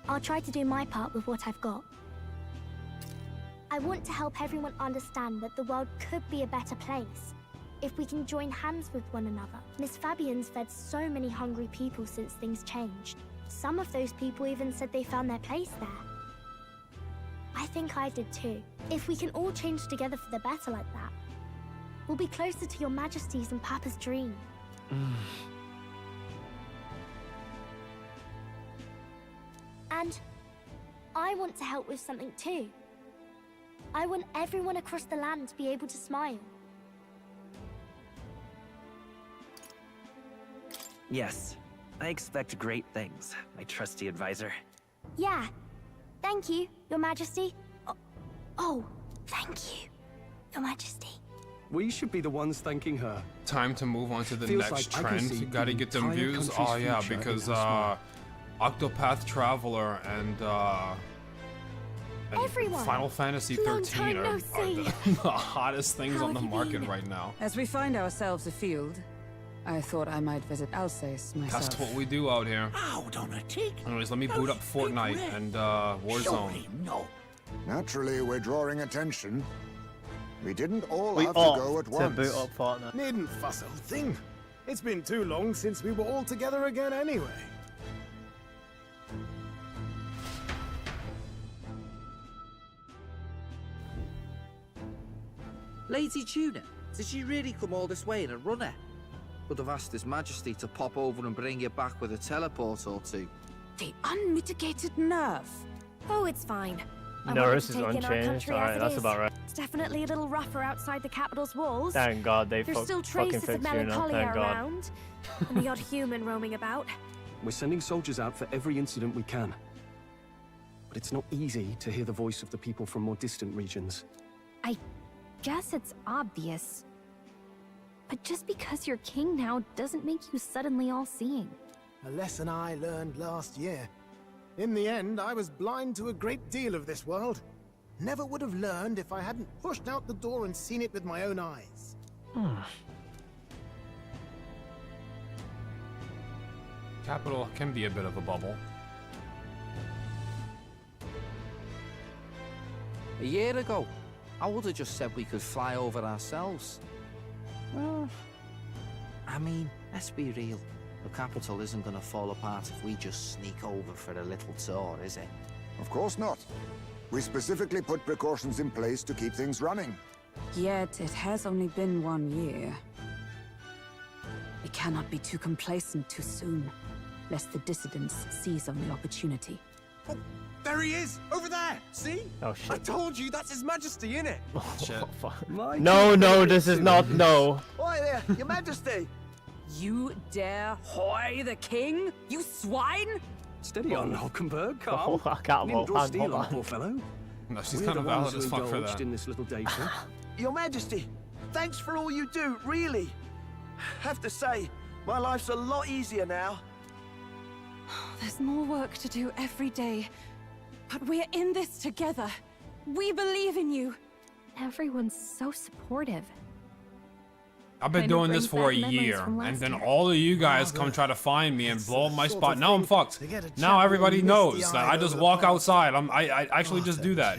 I'll try to do my part with what I've got. I want to help everyone understand that the world could be a better place if we can join hands with one another. Miss Fabian's fed so many hungry people since things changed. Some of those people even said they found their place there. I think I did too. If we can all change together for the better like that, we'll be closer to your Majesty's and Papa's dream. And I want to help with something too. I want everyone across the land to be able to smile. Yes, I expect great things, my trusty advisor. Yeah. Thank you, Your Majesty. Oh, thank you, Your Majesty. We should be the ones thanking her. Time to move on to the Feels next like I can see trend. Gotta the get them entire views. country's Oh yeah, future in because her smile. Octopath Traveler and Everyone. Final Fantasy Long 13 time are no see. the hottest things How on the have you market been? right now. As we find ourselves afield, I thought I might visit Alsace myself. That's what we do out here. Out on a tick. Anyways, let me boot up Fortnite and Warzone. Surely no. Naturally, we're drawing attention. We didn't all We have to ought go at to once. boot up Fortnite. Needn't fuss a thing. It's been too long since we were all together again anyway. Lady Tuna, did you really come all this way in a runner? Could have asked His Majesty to pop over and bring you back with a teleport or two. The unmitigated nerve. Oh, it's fine. I No, wanted this to is take in our unchanged. country Alright, as it that's is. about right. It's definitely a little rougher outside the capital's walls. Thank God they There's still fucking traces of fixed you now. melancholia Thank God. around, and the odd human roaming about. We're sending soldiers out for every incident we can. But it's not easy to hear the voice of the people from more distant regions. I guess it's obvious. But just because you're king now doesn't make you suddenly all-seeing. A lesson I learned last year. In the end, I was blind to a great deal of this world. Never would have learned if I hadn't pushed out the door and seen it with my own eyes. Capital can be a bit of a bubble. A year ago, I would have just said we could fly over ourselves. Well, I mean, let's be real. The capital isn't gonna fall apart if we just sneak over for a little tour, is it? Of course not. We specifically put precautions in place to keep things running. Yet it has only been 1 year. We cannot be too complacent too soon, lest the dissidents seize on the opportunity. Oh, there he is! Over there! See? Oh shit. I told you, that's His Majesty, innit? Shit. No, this is not. No. Oi there, Your Majesty! You dare hoy the king? You swine! Steady on, Hulkenberg, Oh, calm. I can't Didn't move. draw Hold steel on on. poor fellow. No, she's We're kind the of ones valid as who fuck for indulged that. in this little data. Your Majesty, thanks for all you do, really. Have to say, my life's a lot easier now. There's more work to do every day, but we're in this together. We believe in you. Everyone's so supportive. I've been Kind of doing this brings for a back memories year, from and last then year. all of you guys come try to find me and blow up my spot. Now I'm fucked. Now everybody knows that I just walk outside. I actually just do that.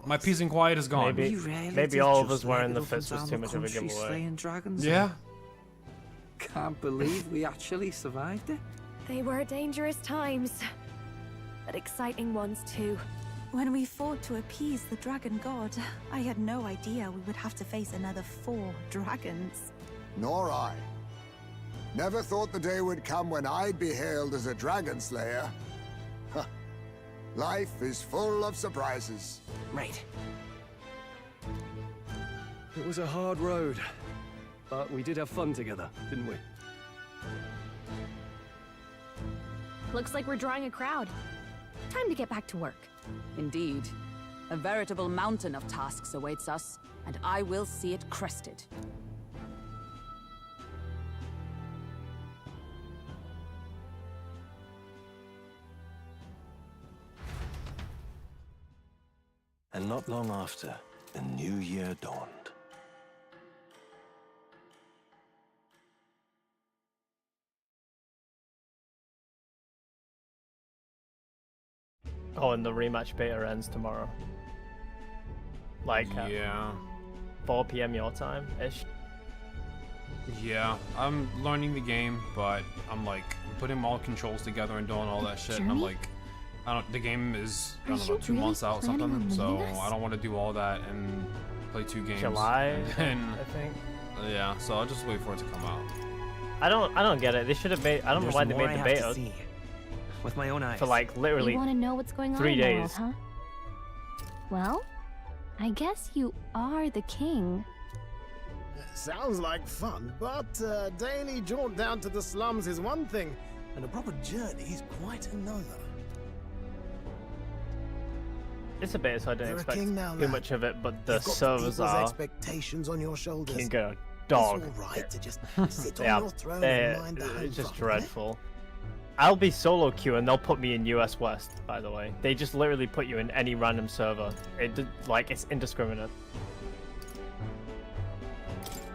My peace and quiet is gone. Maybe all of us wearing the fits was too much of a giveaway. Slaying dragons. Yeah. Can't believe we actually survived it. They were dangerous times, but exciting ones too. When we fought to appease the dragon god, I had no idea we would have to face another 4 dragons. Nor I. Never thought the day would come when I'd be hailed as a dragon slayer. Huh. Life is full of surprises. Right. It was a hard road, but we did have fun together, didn't we? Looks like we're drawing a crowd. Time to get back to work. Indeed. A veritable mountain of tasks awaits us, and I will see it crested. Not long after, a new year dawned. Oh, and the rematch beta ends tomorrow. Like, yeah. 4 p.m. your time-ish. Yeah, I'm learning the game, but I'm like putting all controls together and doing all that shit, and I'm like, the game is, I don't know, 2 months out or something, so I don't want to do all that and play 2 games. July, and, I think. Yeah, so I'll just wait for it to come out. I don't get it. They should have made. I don't know why they made the beta. With my own eyes. For like literally You want to know what's going on 3 in the world, days. huh? Well, I guess you are the king. Sounds like fun, but a daily jaunt down to the slums is one thing, and a proper journey is quite another. It's a beta, so I don't You're a expect king now, too lad. much of it. But the You've got servers people's are expectations on your shoulders. king a dog. It's all right to just sit Yeah, on your throne and mind the home it's just front, eh? dreadful. I'll be solo queue and they'll put me in US West, by the way. They just literally put you in any random server. Like, it's indiscriminate.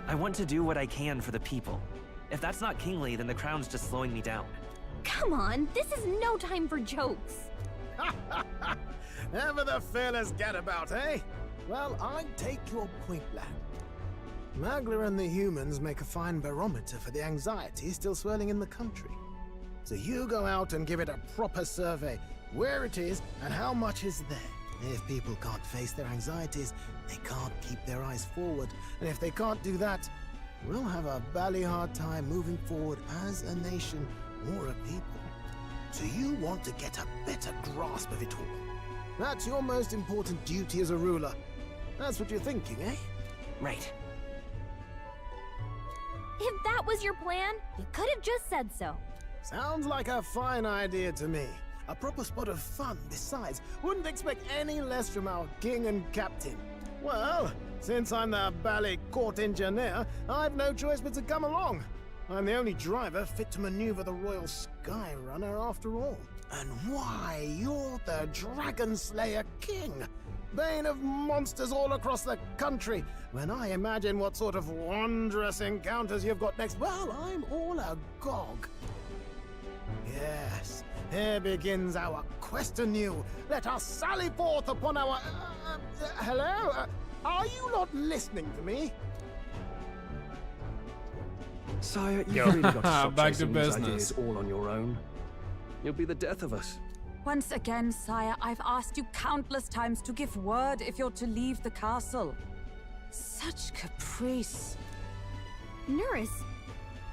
I want to do what I can for the people. If that's not kingly, then the crown's just slowing me down. Come on, this is no time for jokes. Ever the fearless gadabout, eh? Well, I take your point, lad. Magla and the humans make a fine barometer for the anxiety still swirling in the country. So you go out and give it a proper survey, where it is and how much is there. If people can't face their anxieties, they can't keep their eyes forward. And if they can't do that, we'll have a bally hard time moving forward as a nation or a people. So you want to get a better grasp of it all. That's your most important duty as a ruler. That's what you're thinking, eh? Right. If that was your plan, you could have just said so. Sounds like a fine idea to me. A proper spot of fun, besides. Wouldn't expect any less from our king and captain. Well, since I'm the bally court engineer, I've no choice but to come along. I'm the only driver fit to maneuver the Royal Skyrunner after all. And why, you're the Dragon Slayer King, bane of monsters all across the country. When I imagine what sort of wondrous encounters you've got next, well, I'm all agog. Yes, here begins our quest anew. Let us sally forth upon our... hello? Are you not listening to me? Sire, you've really got to stop Back to chasing these business. ideas all on your own. You'll be the death of us. Once again, sire, I've asked you countless times to give word if you're to leave the castle. Such caprice. Nurse,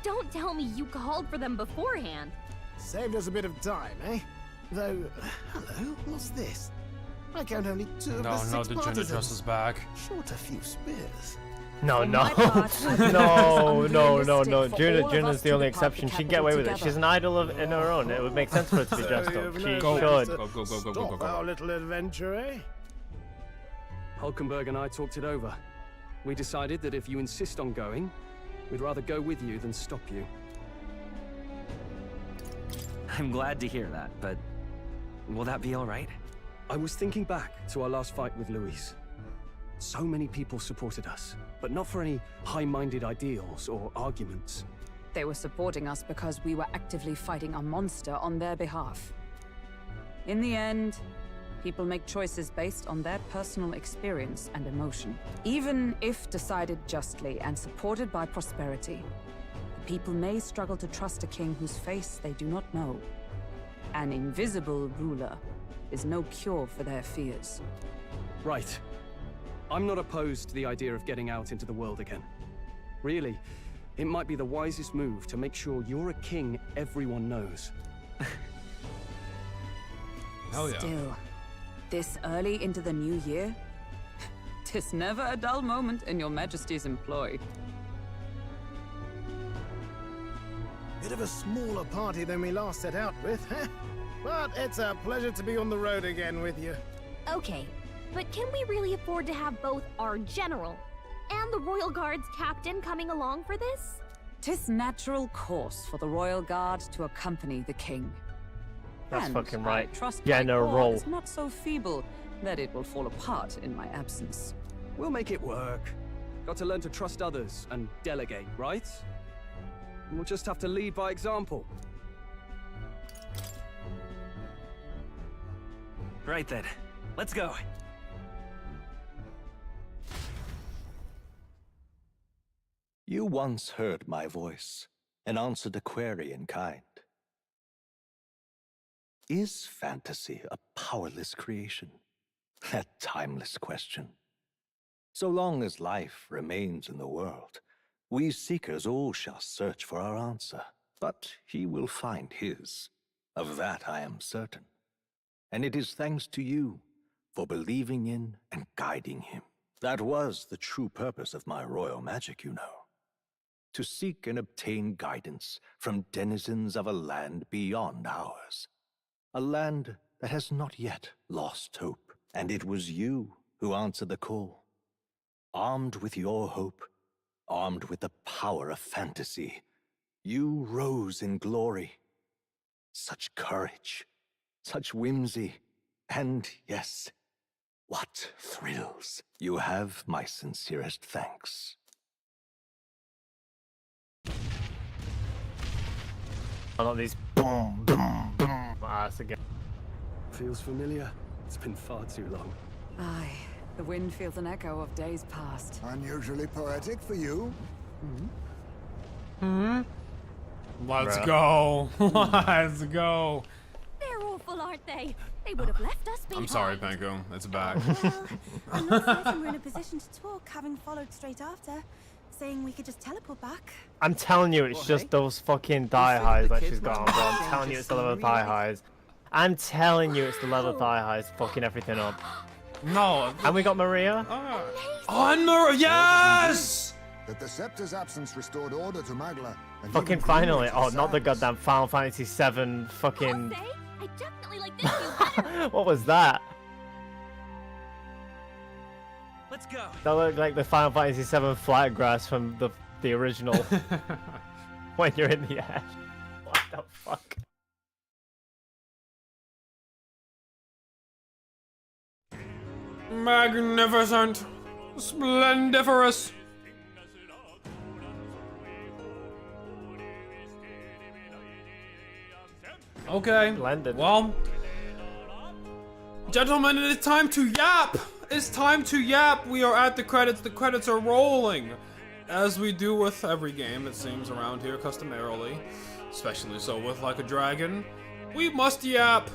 don't tell me you called for them beforehand. Saved us a bit of time, eh? Though, hello, what's this? I count only 2 of the 6 No, the Jenna partisans. dress is back. Short a few spears. No, For no. my part, I believe no, it's no, unrealistic no. for Juna's all of us the to only depart the exception. She'd get capital away with it. together. She's an idol in her own. It would make sense for her to be dressed up. She should. Go. Stop our little adventure, eh? Hulkenberg and I talked it over. We decided that if you insist on going, we'd rather go with you than stop you. I'm glad to hear that, but will that be all right? I was thinking back to our last fight with Louis. So many people supported us, but not for any high-minded ideals or arguments. They were supporting us because we were actively fighting a monster on their behalf. In the end, people make choices based on their personal experience and emotion. Even if decided justly and supported by prosperity, the people may struggle to trust a king whose face they do not know. An invisible ruler is no cure for their fears. Right. I'm not opposed to the idea of getting out into the world again. Really, it might be the wisest move to make sure you're a king everyone knows. Hell yeah. Still, this early into the new year? 'Tis never a dull moment in your majesty's employ. Bit of a smaller party than we last set out with, huh? But it's a pleasure to be on the road again with you. Okay, but can we really afford to have both our general and the Royal Guard's captain coming along for this? 'Tis natural course for the Royal Guard to accompany the king. That's And fucking I right. trust my General. corps is not so feeble that it will fall apart in my absence. We'll make it work. Got to learn to trust others and delegate, right? And we'll just have to lead by example. Right then. Let's go. You once heard my voice and answered a query in kind. Is fantasy a powerless creation? That timeless question. So long as life remains in the world, we seekers all shall search for our answer, but he will find his. Of that I am certain. And it is thanks to you for believing in and guiding him. That was the true purpose of my royal magic, you know. To seek and obtain guidance from denizens of a land beyond ours. A land that has not yet lost hope. And it was you who answered the call. Armed with your hope, armed with the power of fantasy, you rose in glory. Such courage, such whimsy, and yes, what thrills. You have my sincerest thanks. I love these boom, boom, boom ass again. Feels familiar. It's been far too long. Aye, the wind feels an echo of days past. Unusually poetic for you. Let's go. Let's go. They're awful, aren't they? They would have left us behind. I'm sorry, Panko. It's back. Well, I'm not certain we're in a position to talk, having followed straight after, saying we could just teleport back. I'm telling you, it's just those fucking thigh highs that she's got on, bro. I'm telling you, it's the level of thigh highs. I'm telling you, it's the level of thigh highs fucking everything up. No. And we got Maria. On Maria, yes! That the Scepter's absence restored order to Magla. And Fucking even finally. created Oh, not the sadness. goddamn Final Fantasy VII fucking... I definitely like this view better. What was that? Let's go. That looked like the Final Fantasy VII flat grass from the original. When you're in the air. What the fuck? Magnificent. Splendiferous. Okay. Blended. Well, gentlemen, it is time to yap. It's time to yap. We are at the credits. The credits are rolling. As we do with every game, it seems, around here, customarily. Especially so with Like a Dragon. We must yap.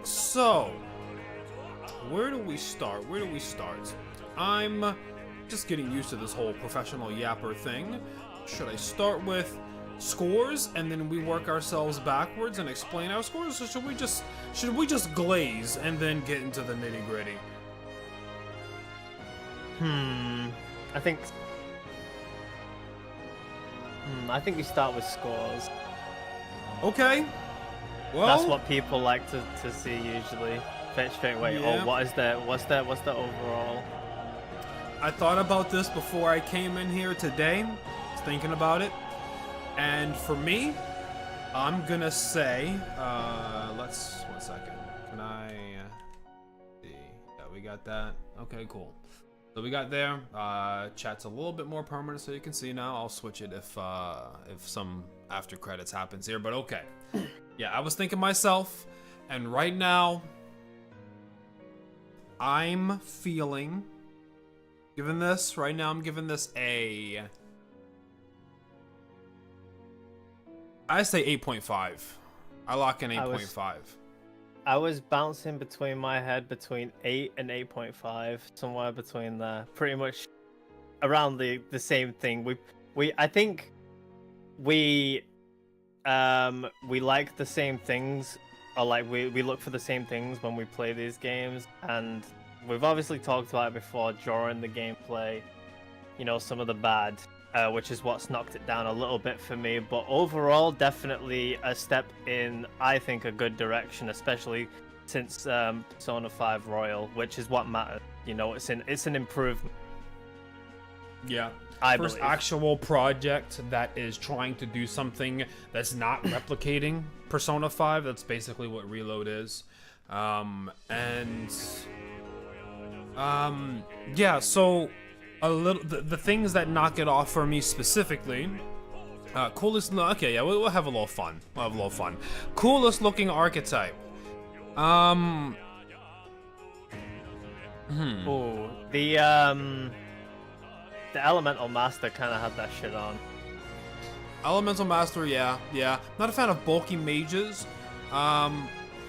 So, where do we start? Where do we start? I'm just getting used to this whole professional yapper thing. Should I start with scores and then we work ourselves backwards and explain our scores, or should we just glaze and then get into the nitty-gritty? I think we start with scores. Okay. Well, that's what people like to see usually. Straight away. Yeah. Oh, what's the overall? I thought about this before I came in here today. Was thinking about it. And for me, I'm gonna say, one second. Can I see? Yeah, we got that. Okay, cool. So we got there. Chat's a little bit more permanent, so you can see now. I'll switch it if some after credits happens here, but okay. Yeah, I was thinking myself, and right now, I'm feeling, given this, right now I'm giving this a, I say 8.5. I lock in 8.5. I was bouncing between my head between 8 and 8.5, somewhere between there. Pretty much around the same thing. I think we like the same things, or like we look for the same things when we play these games, and we've obviously talked about it before during the gameplay, you know, some of the bad, which is what's knocked it down a little bit for me, but overall definitely a step in, I think, a good direction, especially since Persona 5 Royal, which is what matters. You know, it's an improvement. Yeah. First actual project that is trying to do something that's not replicating Persona 5. That's basically what Reload is. Yeah, so a little the things that knock it off for me specifically. Coolest. Okay, yeah, we'll have a little fun. We'll have a little fun. Coolest looking archetype. Oh, the Elemental Master kind of had that shit on. Elemental Master, yeah. Not a fan of bulky mages.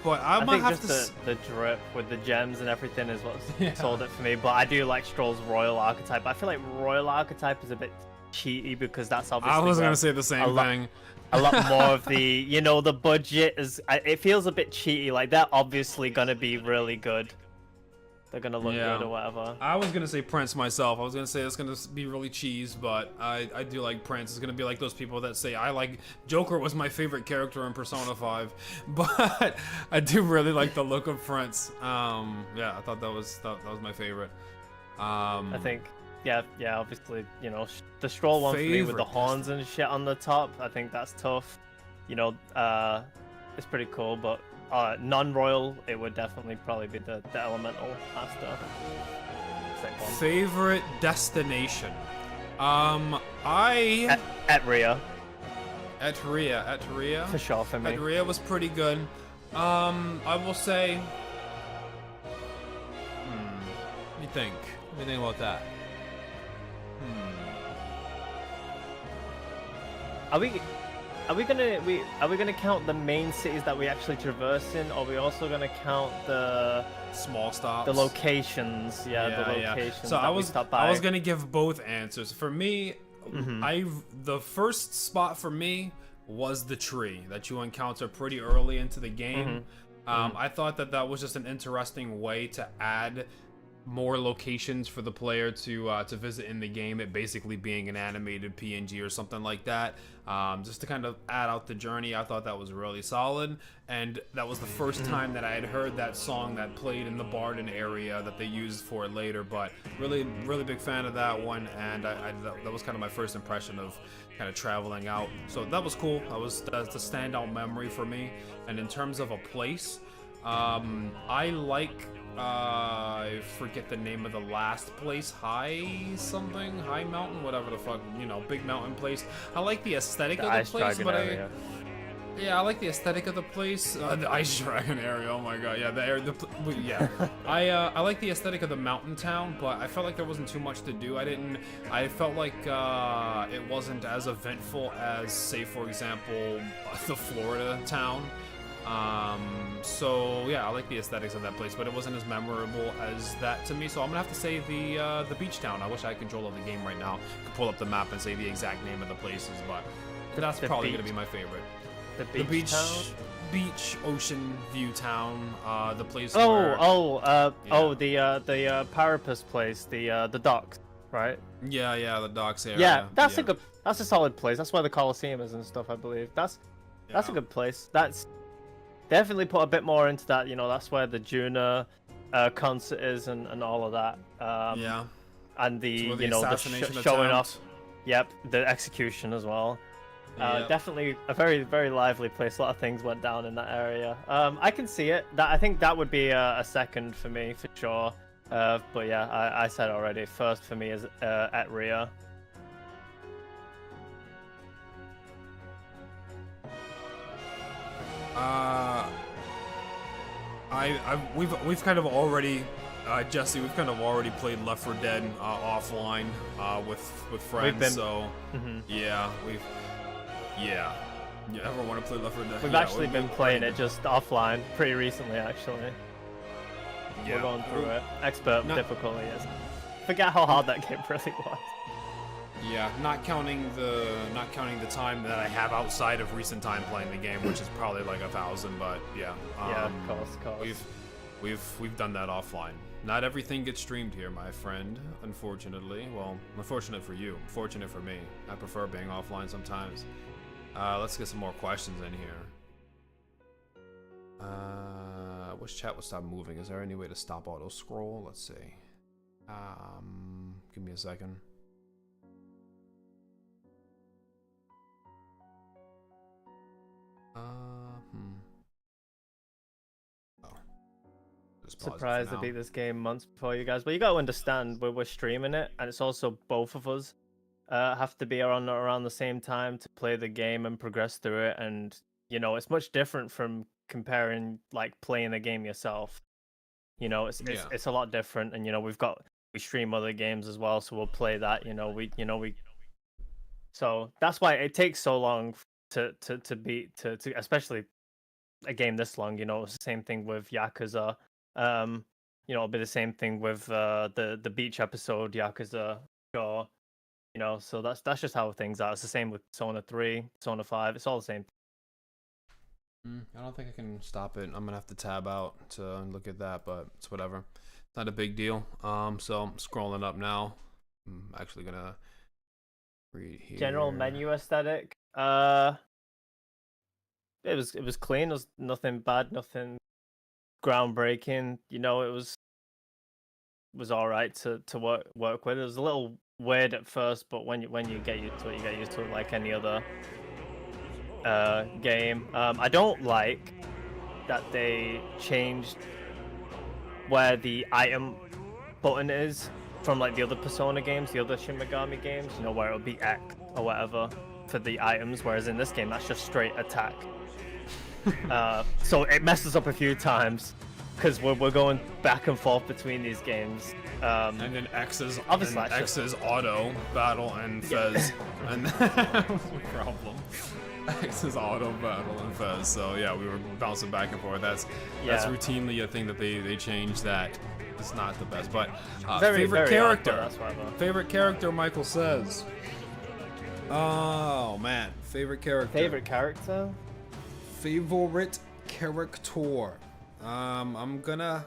But I might think have just to. the drip with the gems and everything is what's sold it for me. But I do like Stroll's Royal Archetype. I feel like Royal Archetype is a bit cheaty because that's obviously. I was gonna say the same thing. A lot more of the, you know, the budget is. It feels a bit cheaty. Like they're obviously gonna be really good. They're gonna look good or whatever. I was gonna say Prince myself. I was gonna say it's gonna be really cheese, but I do like Prince. It's gonna be like those people that say I like Joker was my favorite character in Persona 5, but I do really like the look of Prince. Yeah, I thought that was my favorite. I think, yeah, obviously, you know, the Stroll one for me with the horns and shit on the top. I think that's tough. You know, it's pretty cool, but. Non-royal, it would definitely probably be the Elemental Master. Favorite destination? At Rhea. At Rhea. For sure, for me. At Rhea was pretty good. I will say. Let me think. Let me think about that. Are we gonna count the main cities that we actually traverse in, or are we also gonna count the small stops, the locations? Yeah, the locations. So that we stop by. I was gonna give both answers. For me, the first spot for me was the tree that you encounter pretty early into the game. I thought that was just an interesting way to add more locations for the player to visit in the game, it basically being an animated PNG or something like that, just to kind of add out the journey. I thought that was really solid, and that was the first time that I had heard that song that played in the Barden area that they used for it later. But really big fan of that one, and that was kind of my first impression of kind of traveling out, so that was cool. That's the standout memory for me. And in terms of a place, I like I forget the name of the last place. High Mountain, whatever the fuck, you know, big mountain place. I like the aesthetic of the place, but I like the aesthetic of the place. The Ice Dragon area. Oh my god, yeah, I like the aesthetic of the mountain town, but I felt like there wasn't too much to do. I felt like it wasn't as eventful as, say, for example, the Florida town. So yeah, I like the aesthetics of that place, but it wasn't as memorable as that to me. So I'm gonna have to say the beach town. I wish I had control of the game right now. I could pull up the map and say the exact name of the places, but that's probably gonna be my favorite. The beach town? Beach ocean view town. The place. The Parapus place, the docks, right? Yeah, the docks area. Yeah, that's a solid place. That's where the Colosseum is and stuff, I believe. That's a good place. That's definitely put a bit more into that, you know, that's where the Juna concert is and all of that. And the you know, the showing off. Yep, the execution as well. Definitely a very, very lively place. A lot of things went down in that area. I can see it. I think that would be a second for me, for sure. But yeah, I said already, first for me is at Rhea. We've kind of already, Jesse, we've kind of already played Left 4 Dead offline with friends. Yeah, You ever want to play Left 4 Dead? We've actually been playing it just offline pretty recently, actually. Yeah. We're going through it. Expert difficulty is. Forget how hard that game really was. Yeah, not counting the time that I have outside of recent time playing the game, which is probably like 1,000. But yeah, of course. We've done that offline. Not everything gets streamed here, my friend. Unfortunately, well, unfortunate for you, fortunate for me. I prefer being offline sometimes. Let's get some more questions in here. I wish chat would stop moving. Is there any way to stop auto scroll? Let's see. Give me a second. surprised to beat this game months before you guys. But you got to understand, we're streaming it, and it's also both of us have to be around the same time to play the game and progress through it. And you know, it's much different from comparing like playing the game yourself. You know, it's a lot different. And you know, we stream other games as well, so we'll play that. So that's why it takes so long to beat to especially a game this long. You know, it's the same thing with Yakuza. You know, it'll be the same thing with the beach episode, Yakuza. Sure. You know, so that's just how things are. It's the same with Persona 3, Persona 5. It's all the same. I don't think I can stop it. I'm gonna have to tab out to look at that, but it's whatever. It's not a big deal. So I'm scrolling up now. I'm actually gonna read here. General menu aesthetic. It was clean. It was nothing bad, nothing groundbreaking. You know, it was all right to work with. It was a little weird at first, but when you get used to it, you get used to it like any other game. I don't like that they changed where the item button is from like the other Persona games, the other Shin Megami games, you know, where it'll be X or whatever for the items, whereas in this game that's just straight attack. So it messes up a few times because we're going back and forth between these games. And then X's auto battle and Fez, and that was the problem. X's auto battle and Fez. So yeah, we were bouncing back and forth. That's routinely a thing that they changed. That it's not the best, but favorite character. Favorite character, Michael says. Oh man, favorite character. Favorite character. Favorite character. I'm gonna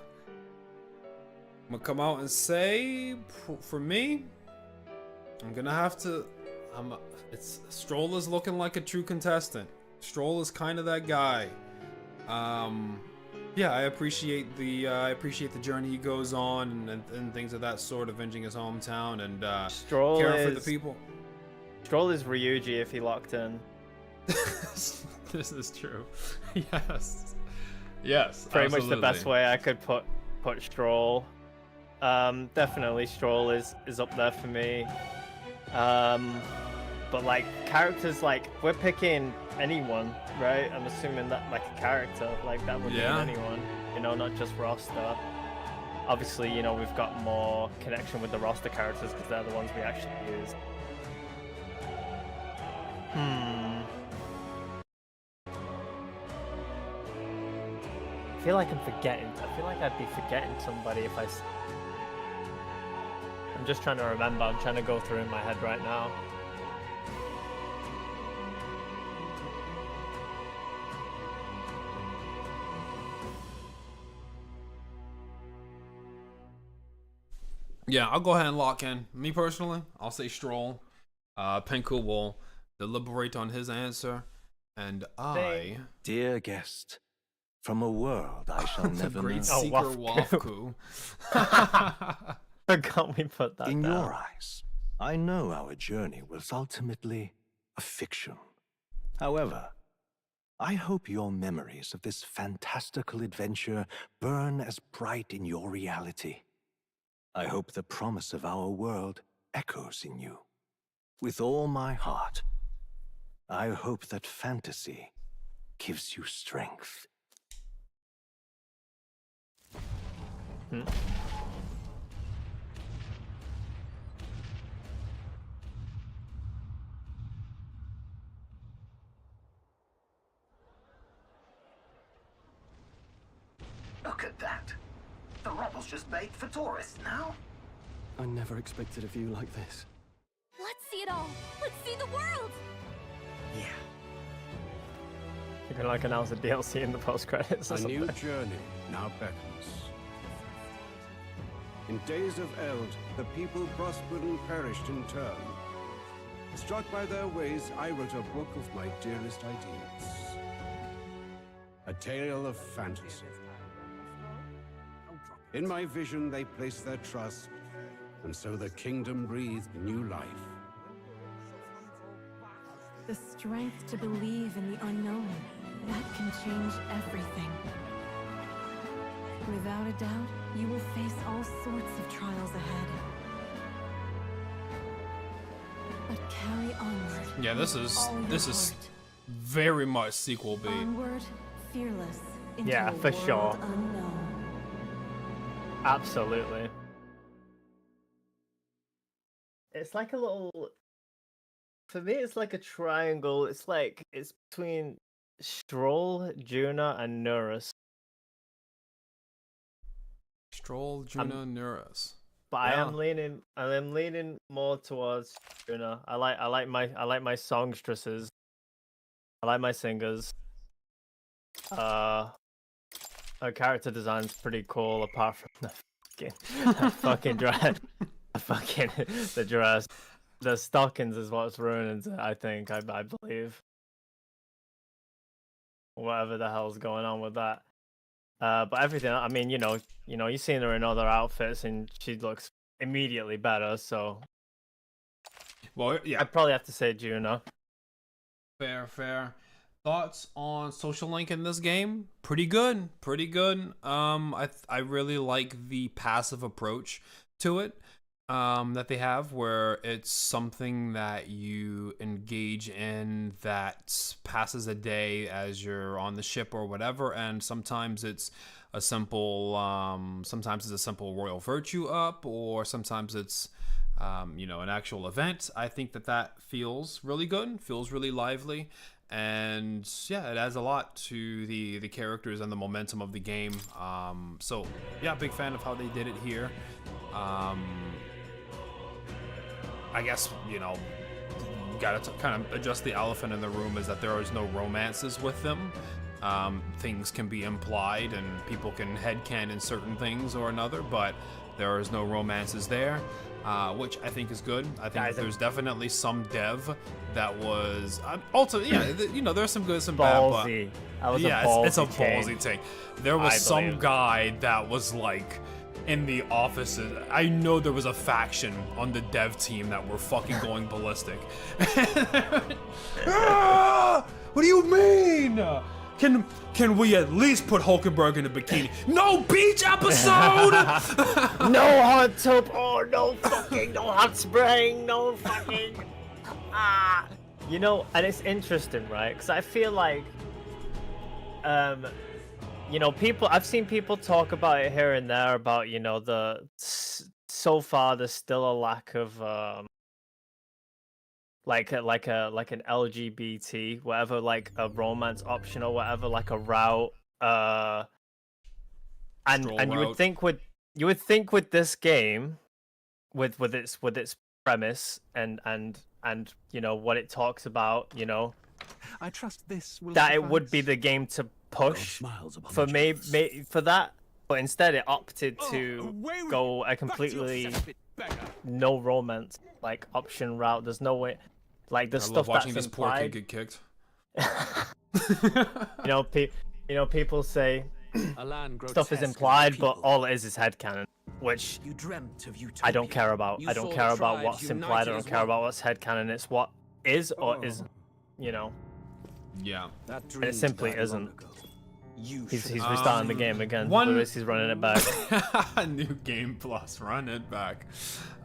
come out and say, for me, I'm gonna have to. Stroll is looking like a true contestant. Stroll is kind of that guy. Yeah, I appreciate the journey he goes on and things of that sort, avenging his hometown and caring for the people. Stroll is Ryuji if he locked in. This is true. Yes. Yes. Pretty much the best way I could put Stroll. Definitely Stroll is up there for me. But like characters, like we're picking anyone, right? I'm assuming that like a character, like that would mean anyone, you know, not just roster. Obviously, you know, we've got more connection with the roster characters because they're the ones we actually use. I feel like I'm forgetting. I feel like I'd be forgetting somebody if I'm just trying to remember. I'm trying to go through in my head right now. Yeah, I'll go ahead and lock in. Me personally, I'll say Stroll. Penku will deliberate on his answer, and I... Dear guest, from a world I shall never know. Great Seeker Wafku. Forgot we put that In down. your eyes, I know our journey was ultimately a fiction. However, I hope your memories of this fantastical adventure burn as bright in your reality. I hope the promise of our world echoes in you. With all my heart, I hope that fantasy gives you strength. Look at that. The rubble's just baked for tourists now. I never expected a view like this. Let's see it all. Let's see the world. Yeah. You can like announce a DLC in the post credits or A something. new journey now beckons. In days of eld, the people prospered and perished in turn. Struck by their ways, I wrote a book of my dearest ideas. A tale of fantasy. In my vision, they placed their trust, and so the kingdom breathed new life. The strength to believe in the unknown, that can change everything. Without a doubt, you will face all sorts of trials ahead. But carry onward. Yeah, this with is all your heart. very much sequel bait. Onward, fearless, into Yeah, a for world sure. unknown. Absolutely. It's like a little. For me, it's like a triangle. It's between Stroll, Juna, and Nurus. Stroll, Juna, Nurus. But I am leaning more towards Juna. I like my songstresses. I like my singers. Her character design's pretty cool, apart from the fucking dress. The dress. The stockings is what's ruining it, I think. I believe. Whatever the hell's going on with that. But everything, I mean, you've seen her in other outfits and she looks immediately better, so. Well, yeah. I'd probably have to say Juno. Fair. Thoughts on Social Link in this game? Pretty good. I really like the passive approach to it that they have, where it's something that you engage in that passes a day as you're on the ship or whatever, and sometimes it's a simple royal virtue up, or sometimes it's an actual event. I think that feels really good, feels really lively, and yeah, it adds a lot to the characters and the momentum of the game. So yeah, big fan of how they did it here. I guess, gotta kind of adjust the elephant in the room is that there is no romances with them. Things can be implied and people can headcanon certain things or another, but there is no romances there, which I think is good. I think there's definitely some dev that was also, there's some good, some ballsy. bad, but it's a ballsy take. There was some guy that was like, in the offices, I know there was a faction on the dev team that were fucking going ballistic. What do you mean? Can we at least put Hulkenberg in a bikini? No beach episode! No hot tub, no hot spring, no fucking... and it's interesting, right? Because I feel like, I've seen people talk about it here and there about, so far there's still a lack of, like an LGBT, whatever, like a romance option or whatever, like a route, and you would think with this game, with its premise and what it talks about, I trust this will that it suffice. would be the game to push for for that, but instead it opted to go a completely no romance like option route. There's no way, like the stuff watching that's this poor kid implied. get kicked. People say stuff is implied, but all it is headcanon, which I don't care about. I don't care about what's implied. I don't care about what's headcanon. It's what is or isn't. Yeah. And it simply isn't. He's restarting the game again. Lewis, he's running it back. New game plus, run it back.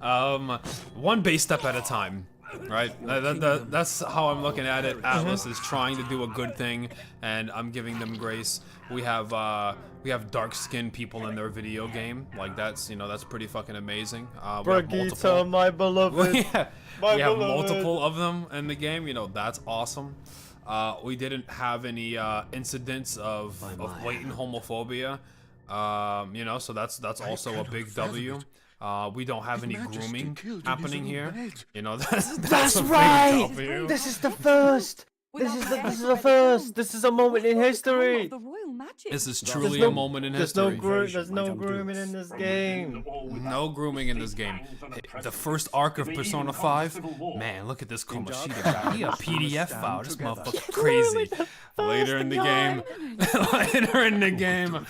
One base step at a time, right? That's how I'm looking at it. Atlas is trying to do a good thing, and I'm giving them grace. We have dark-skinned people in their video game. Like that's pretty fucking amazing. Brigitte, my beloved. We have multiple of them in the game. That's awesome. We didn't have any incidents of blatant homophobia, so that's also a big W. We don't have any grooming happening here. That's a right. big W. This is the first. This is the first. This is a moment in history. This is truly a moment in history. There's no grooming in this game. No grooming in this game. The first arc of Persona 5, man, look at this Komoshita guy. He a PDF file. This motherfucker crazy. Later in the game,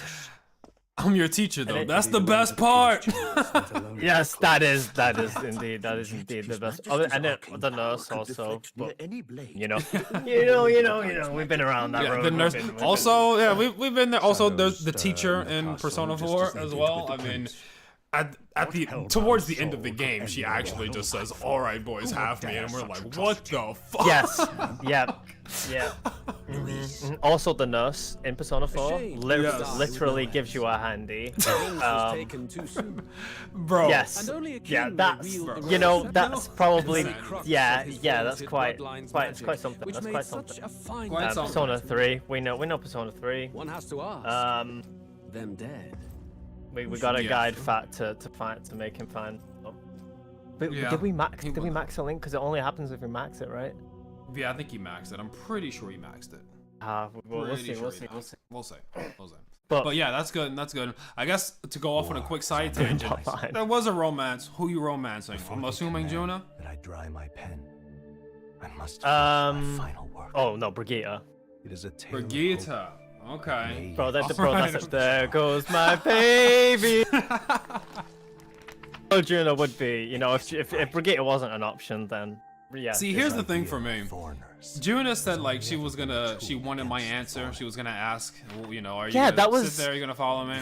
I'm your teacher, though. That's the best part. Yes, that is indeed the best. Oh, and then the nurse also, but, you know, we've been around that road. The nurse. Also, yeah, we've been there. Also, there's the teacher in Persona 4 as well. I mean, towards the end of the game, she actually just says, "All right, boys, have me," and we're like, "What the fuck?" Yes. Yep. Also, the nurse in Persona 4 literally gives you a handy. Bro. Yes. Yeah, that's that's probably that's quite something. That's quite something. Persona 3, we know Persona 3. One has to ask. Them dead. We got a guide fat to make him find. But did we max a link? Because it only happens if we max it, right? Yeah, I think he maxed it. I'm pretty sure he maxed it. We'll see. We'll see. But yeah, that's good. I guess to go off on a quick side tangent, there was a romance. Who you romancing? I'm assuming Juna. That I dry my pen. I must finish my final work. Oh no, Brigitte. It is a tale. Brigitte. Okay. Bro, there goes my baby. Oh, Juna would be, if Brigitte wasn't an option, then yeah. See, here's the thing for me. Juna said like she wanted my answer. She was gonna ask, are you gonna sit there? Are you gonna follow me?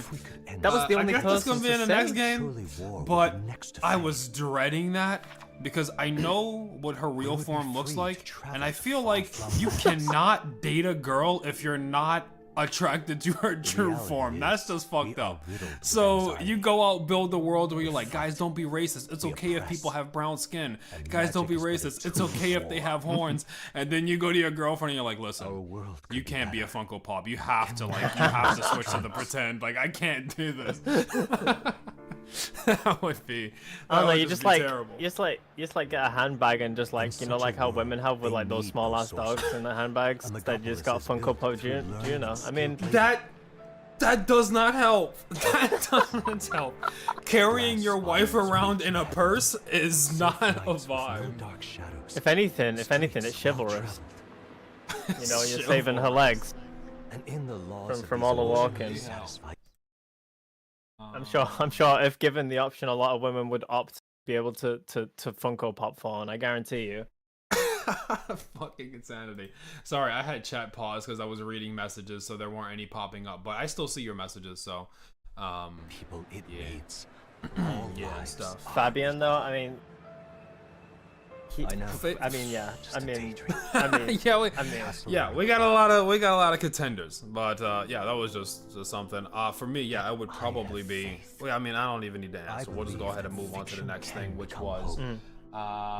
That was the only person. I guess that's gonna be in the next game. But I was dreading that because I know what her real form looks like, and I feel like you cannot date a girl if you're not attracted to her true form. That's just fucked up. So you go out, build the world where you're like, guys, don't be racist. It's okay if people have brown skin. Guys, don't be racist. It's okay if they have horns. And then you go to your girlfriend and you're like, listen, you can't be a Funko Pop. You have to switch to the pretend. Like, I can't do this. That would be. I don't know. You just like get a handbag and just like like how women have with like those small ass dogs in their handbags. That you just got Funko Pop Juno. I mean that does not help. That doesn't help. Carrying your wife around in a purse is not a vibe. If anything, it's chivalrous. You're saving her legs from all the walking. I'm sure if given the option, a lot of women would opt to be able to Funko Pop fawn. I guarantee you. Fucking insanity. Sorry, I had chat paused because I was reading messages, so there weren't any popping up. But I still see your messages, so people it needs. Yeah, stuff. Fabian, though, I mean. I know. We got a lot of contenders, but yeah, that was just something. For me, yeah, it would probably be. I mean, I don't even need to answer. We'll just go ahead and move on to the next thing, which was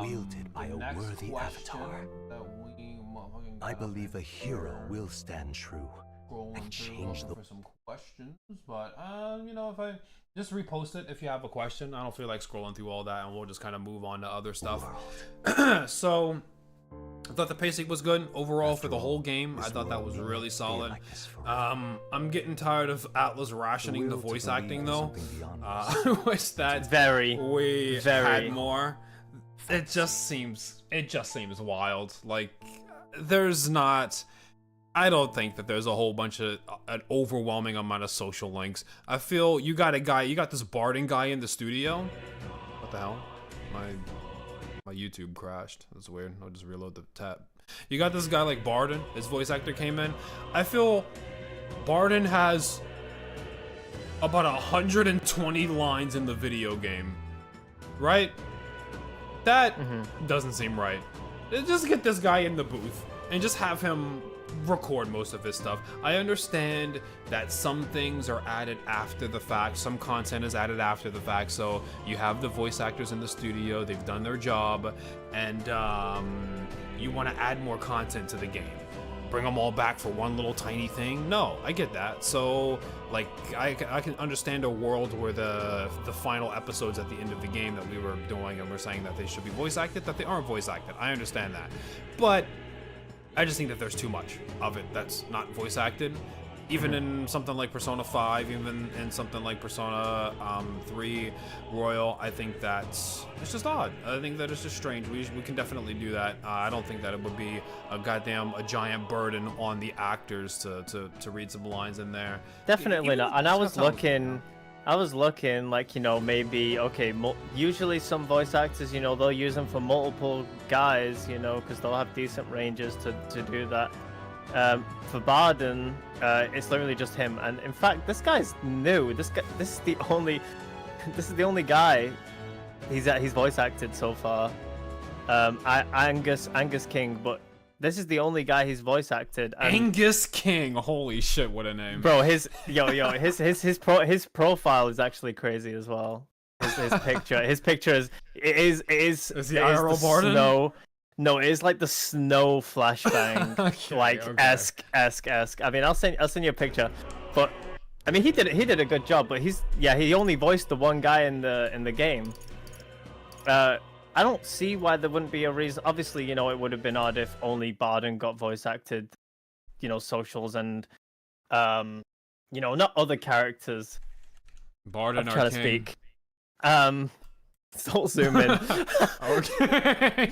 wielded by a worthy avatar. I believe a hero will stand true and change the. For some questions, but if I just repost it if you have a question. I don't feel like scrolling through all that, and we'll just kind of move on to other stuff. So I thought the pacing was good overall for the whole game. I thought that was really solid. I'm getting tired of Atlas rationing the voice acting though. I wish that we had more. It just seems wild. Like I don't think that there's a whole bunch of an overwhelming amount of social links. I feel you got this Barden guy in the studio. What the hell? My YouTube crashed. That's weird. I'll just reload the tab. You got this guy like Barden. His voice actor came in. I feel Barden has about 120 lines in the video game. Right? That doesn't seem right. Just get this guy in the booth and just have him record most of his stuff. I understand that some things are added after the fact, some content is added after the fact, so you have the voice actors in the studio, they've done their job, and you want to add more content to the game. Bring them all back for one little tiny thing? No, I get that. So, like, I can understand a world where the final episodes at the end of the game that we were doing and we're saying that they should be voice acted, that they aren't voice acted. I understand that. But I just think that there's too much of it that's not voice acted. even in something like Persona 5, even in something like Persona 3 Royal, I think that's it's just odd. I think that it's just strange. We can definitely do that. I don't think that it would be a giant burden on the actors to read some lines in there. Definitely not. And I was looking, like, you know, maybe, okay, usually some voice actors, you know, they'll use them for multiple guys, you know, because they'll have decent ranges to do that. For Barden, it's literally just him. And in fact, this guy's new. This is the only guy he's voice acted so far. Angus King, but this is the only guy he's voice acted. And Angus King, holy shit, what a name, bro! His profile is actually crazy as well. His picture is the IRL Barden? Snow. No, it is like the snow flashbang, esque. I mean, I'll send you a picture, but I mean, he did a good job. But he only voiced the one guy in the game. I don't see why there wouldn't be a reason. Obviously, you know, it would have been odd if only Barden got voice acted, you know, socials and, you know, not other characters. Barden, I'm trying to speak. Don't zoom in. Okay.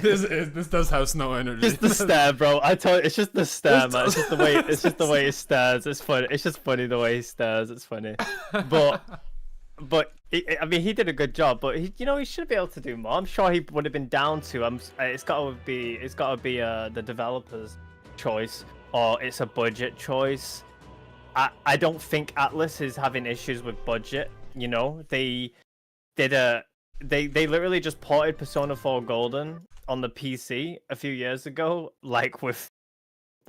this does have snow energy. Just the stare, bro. I told you, it's just the stare, man. It's just the way. It's just the way he stares. It's funny. It's just funny the way he stares. It's funny, but I mean, he did a good job. But he should be able to do more. I'm sure he would have been down to. It's got to be the developer's choice, or it's a budget choice. I don't think Atlas is having issues with budget. You know, they literally just ported Persona 4 Golden on the PC a few years ago. Like, well,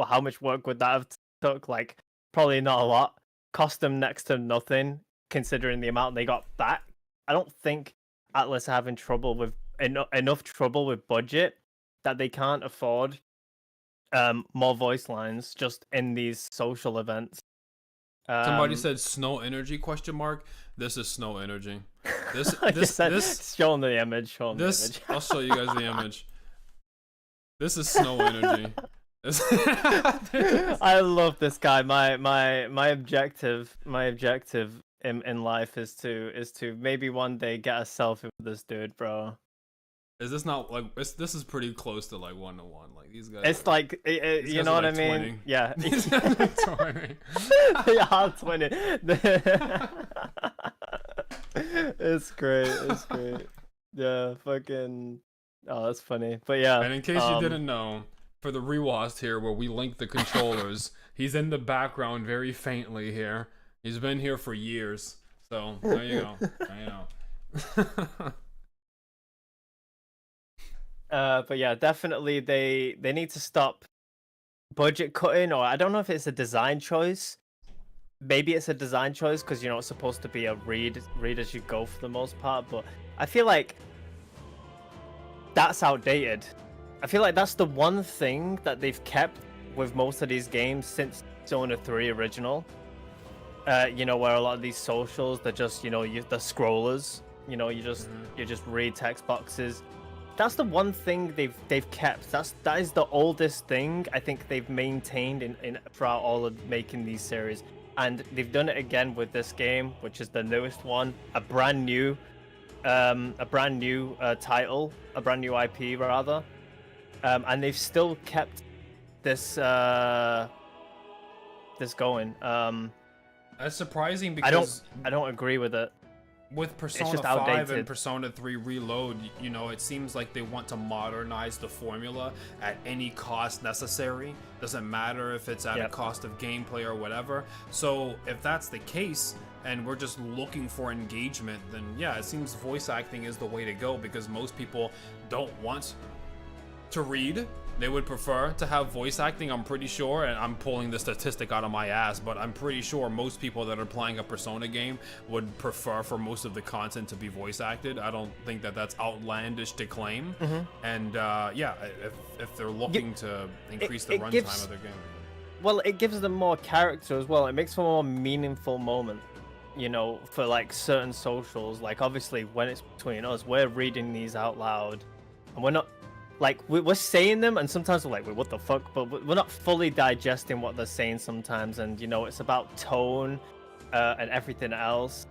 how much work would that have took? Like, probably not a lot. Cost them next to nothing considering the amount they got back. I don't think Atlas are having trouble with enough trouble with budget that they can't afford more voice lines just in these social events. Somebody said snow energy ? This is snow energy. This show them the image. I'll show you guys the image. This is snow energy. I love this guy. My objective in life is to maybe one day get a selfie with this dude, bro. Is this not like this is pretty close to like 1-1? Like these guys. It's like you know what I mean? Twinning. Yeah. Twinning. They are twinning. It's great. It's great. Yeah, fucking. Oh, that's funny. But yeah. And in case you didn't know, for the rewatched here, where we link the controllers, he's in the background very faintly here. He's been here for years. So there you go. There you know. But yeah, definitely they need to stop budget cutting, or I don't know if it's a design choice. Maybe it's a design choice because, you know, it's supposed to be a read as you go for the most part, but I feel like that's outdated. I feel like that's the one thing that they've kept with most of these games since Persona 3 original. You know, where a lot of these socials, they're just, you know, the scrollers. You know, you just read text boxes. That's the one thing they've kept. That is the oldest thing I think they've maintained in throughout all of making these series, and they've done it again with this game, which is the newest one, a brand new title, a brand new IP rather, and they've still kept this going. That's surprising because I don't agree with it. With Persona 5 and Persona 3 Reload, you know, it seems like they want to modernize the formula at any cost necessary. Doesn't matter if it's at a cost of gameplay or whatever. So if that's the case, and we're just looking for engagement, then yeah, it seems voice acting is the way to go, because most people don't want to read. They would prefer to have voice acting, I'm pretty sure, and I'm pulling the statistic out of my ass, but I'm pretty sure most people that are playing a Persona game would prefer for most of the content to be voice acted. I don't think that that's outlandish to claim. And yeah, if they're looking to increase the runtime of their game. Well, it gives them more character as well. It makes for a more meaningful moment, you know, for like certain socials. Like obviously when it's between us, we're reading these out loud, and we're not like we're saying them, and sometimes we're like, wait, what the fuck? But we're not fully digesting what they're saying sometimes, and you know, it's about tone and everything else.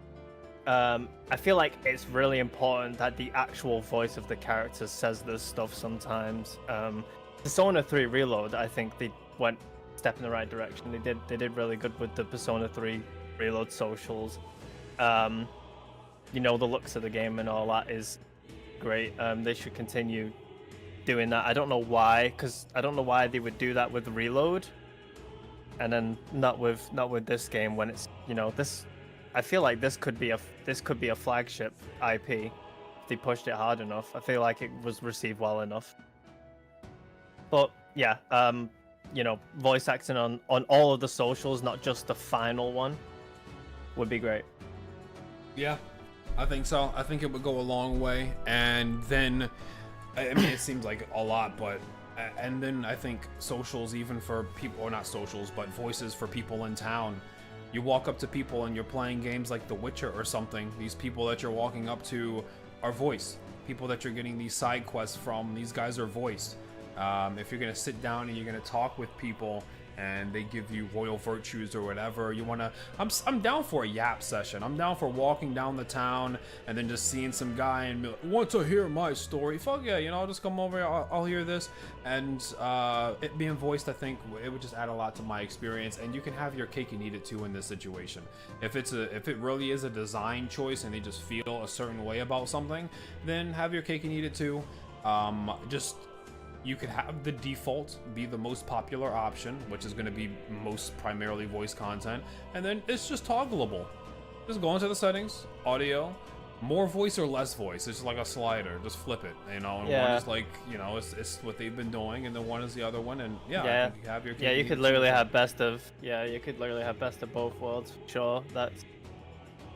I feel like it's really important that the actual voice of the character says this stuff sometimes. Persona 3 Reload, I think they went step in the right direction. They did really good with the Persona 3 Reload socials. You know, the looks of the game and all that is great. They should continue doing that. I don't know why, because I don't know why they would do that with Reload, and then not with this game when it's, you know, this. I feel like this could be a flagship IP if they pushed it hard enough. I feel like it was received well enough. But yeah, you know, voice acting on all of the socials, not just the final one, would be great. Yeah, I think so. I think it would go a long way. And then, I mean, it seems like a lot, but and then I think socials, even for people, or not socials, but voices for people in town. You walk up to people and you're playing games like The Witcher or something. These people that you're walking up to are voiced. People that you're getting these side quests from, these guys are voiced. If you're gonna sit down and you're gonna talk with people and they give you royal virtues or whatever, you wanna, I'm down for a yap session. I'm down for walking down the town and then just seeing some guy and be like, want to hear my story? Fuck yeah, you know, I'll just come over here, I'll hear this. And it being voiced, I think it would just add a lot to my experience, and you can have your cake and eat it too in this situation. If it really is a design choice and they just feel a certain way about something, then have your cake and eat it too. You could have the default be the most popular option, which is going to be most primarily voice content, and then it's just toggleable. Just go into the settings, audio, more voice or less voice. It's like a slider. Just flip it, you know. And one is like, you know, it's what they've been doing, and then one is the other one, and yeah, you have your. Yeah, you could literally have best of. Yeah, you could literally have best of both worlds. Sure, that's.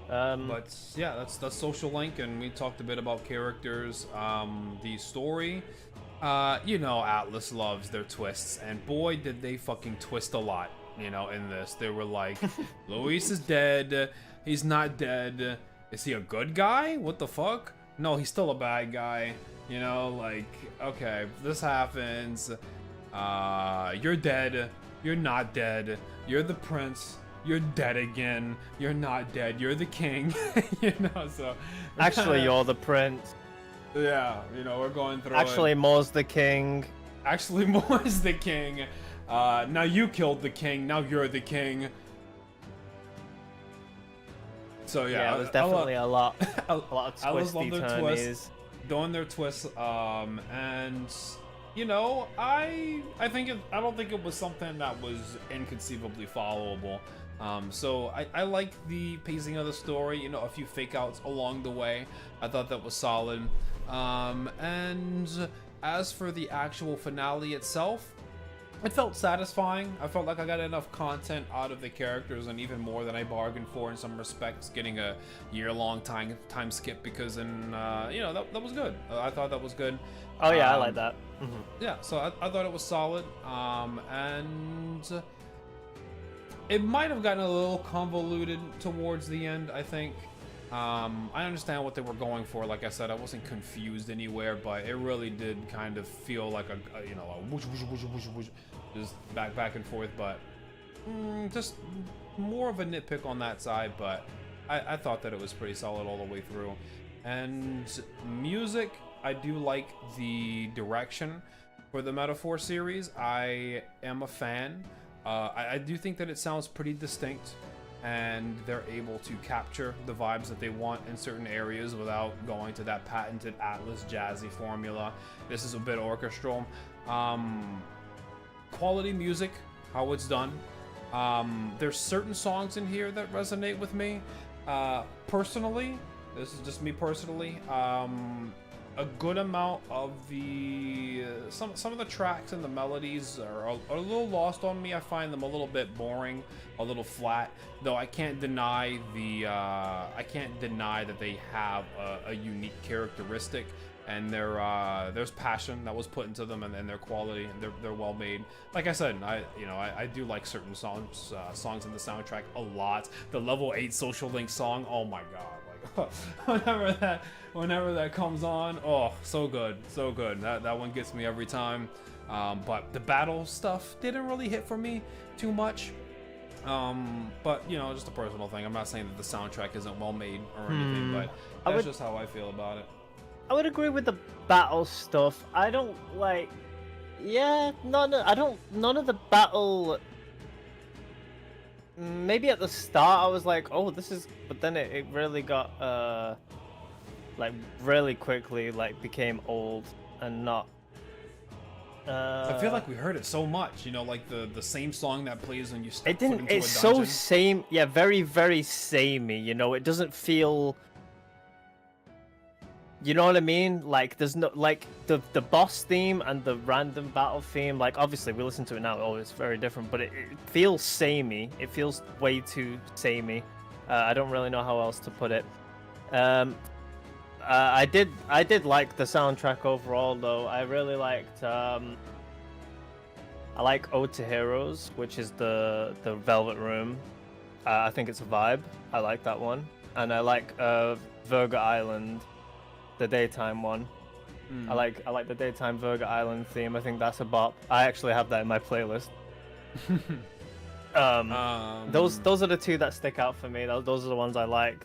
But yeah, that's Social Link, and we talked a bit about characters, the story. You know, Atlas loves their twists, and boy did they fucking twist a lot, you know, in this. They were like, Luis is dead, he's not dead, is he a good guy? What the fuck? No, he's still a bad guy, you know, like, okay, this happens, you're dead, you're not dead, you're the prince, you're dead again, you're not dead, you're the king, you know, so. Actually, you're the prince. Yeah, you know, we're going through Actually, Moore's the king. Actually, Moore's the king. Now you killed the king, now you're the king. So yeah, there's definitely a lot of twisty twists, doing their twists, and you know, I don't think it was something that was inconceivably followable. So I like the pacing of the story, you know, a few fake outs along the way. I thought that was solid. And as for the actual finale itself, it felt satisfying. I felt like I got enough content out of the characters, and even more than I bargained for in some respects, getting a year-long time skip, because you know, that was good. I thought that was good. Oh yeah, I like that. Yeah, so I thought it was solid. And it might have gotten a little convoluted towards the end, I think. I understand what they were going for. Like I said, I wasn't confused anywhere, but it really did kind of feel like a you know, a whoosh, whoosh, whoosh, whoosh, whoosh, just back and forth. But just more of a nitpick on that side. But I thought that it was pretty solid all the way through. And music, I do like the direction for the Metaphor series. I am a fan. I do think that it sounds pretty distinct, and they're able to capture the vibes that they want in certain areas without going to that patented Atlas jazzy formula. This is a bit orchestral. Quality music, how it's done. There's certain songs in here that resonate with me. Personally, this is just me personally, a good amount of the some of the tracks and the melodies are a little lost on me. I find them a little bit boring, a little flat. Though I can't deny that they have a unique characteristic, and there's passion that was put into them, and their quality, and they're well made. Like I said, I do like certain songs in the soundtrack a lot. The Level 8 Social Link song, oh my god, whenever that comes on, oh, so good, so good. That one gets me every time. But the battle stuff didn't really hit for me too much. But you know, just a personal thing. I'm not saying that the soundtrack isn't well made or anything, but that's just how I feel about it. I would agree with the battle stuff. I don't like. Yeah, none of the battle. Maybe at the start I was like, oh, this is, but then it really got like really quickly like became old and not. I feel like we heard it so much, you know, like the same song that plays when you step It didn't. foot into It's a so dungeon. same. Yeah, very very samey. You know, it doesn't feel. You know what I mean? Like there's no like the boss theme and the random battle theme. Like obviously we listen to it now. Oh, it's very different, but it feels samey. It feels way too samey. I don't really know how else to put it. I did like the soundtrack overall though. I really liked. I like Ode to Heroes, which is the Velvet Room. I think it's a vibe. I like that one, and I like Virga Island. The daytime one. I like the daytime Virga Island theme. I think that's a bop. I actually have that in my playlist. Those are the two that stick out for me. Those are the ones I like.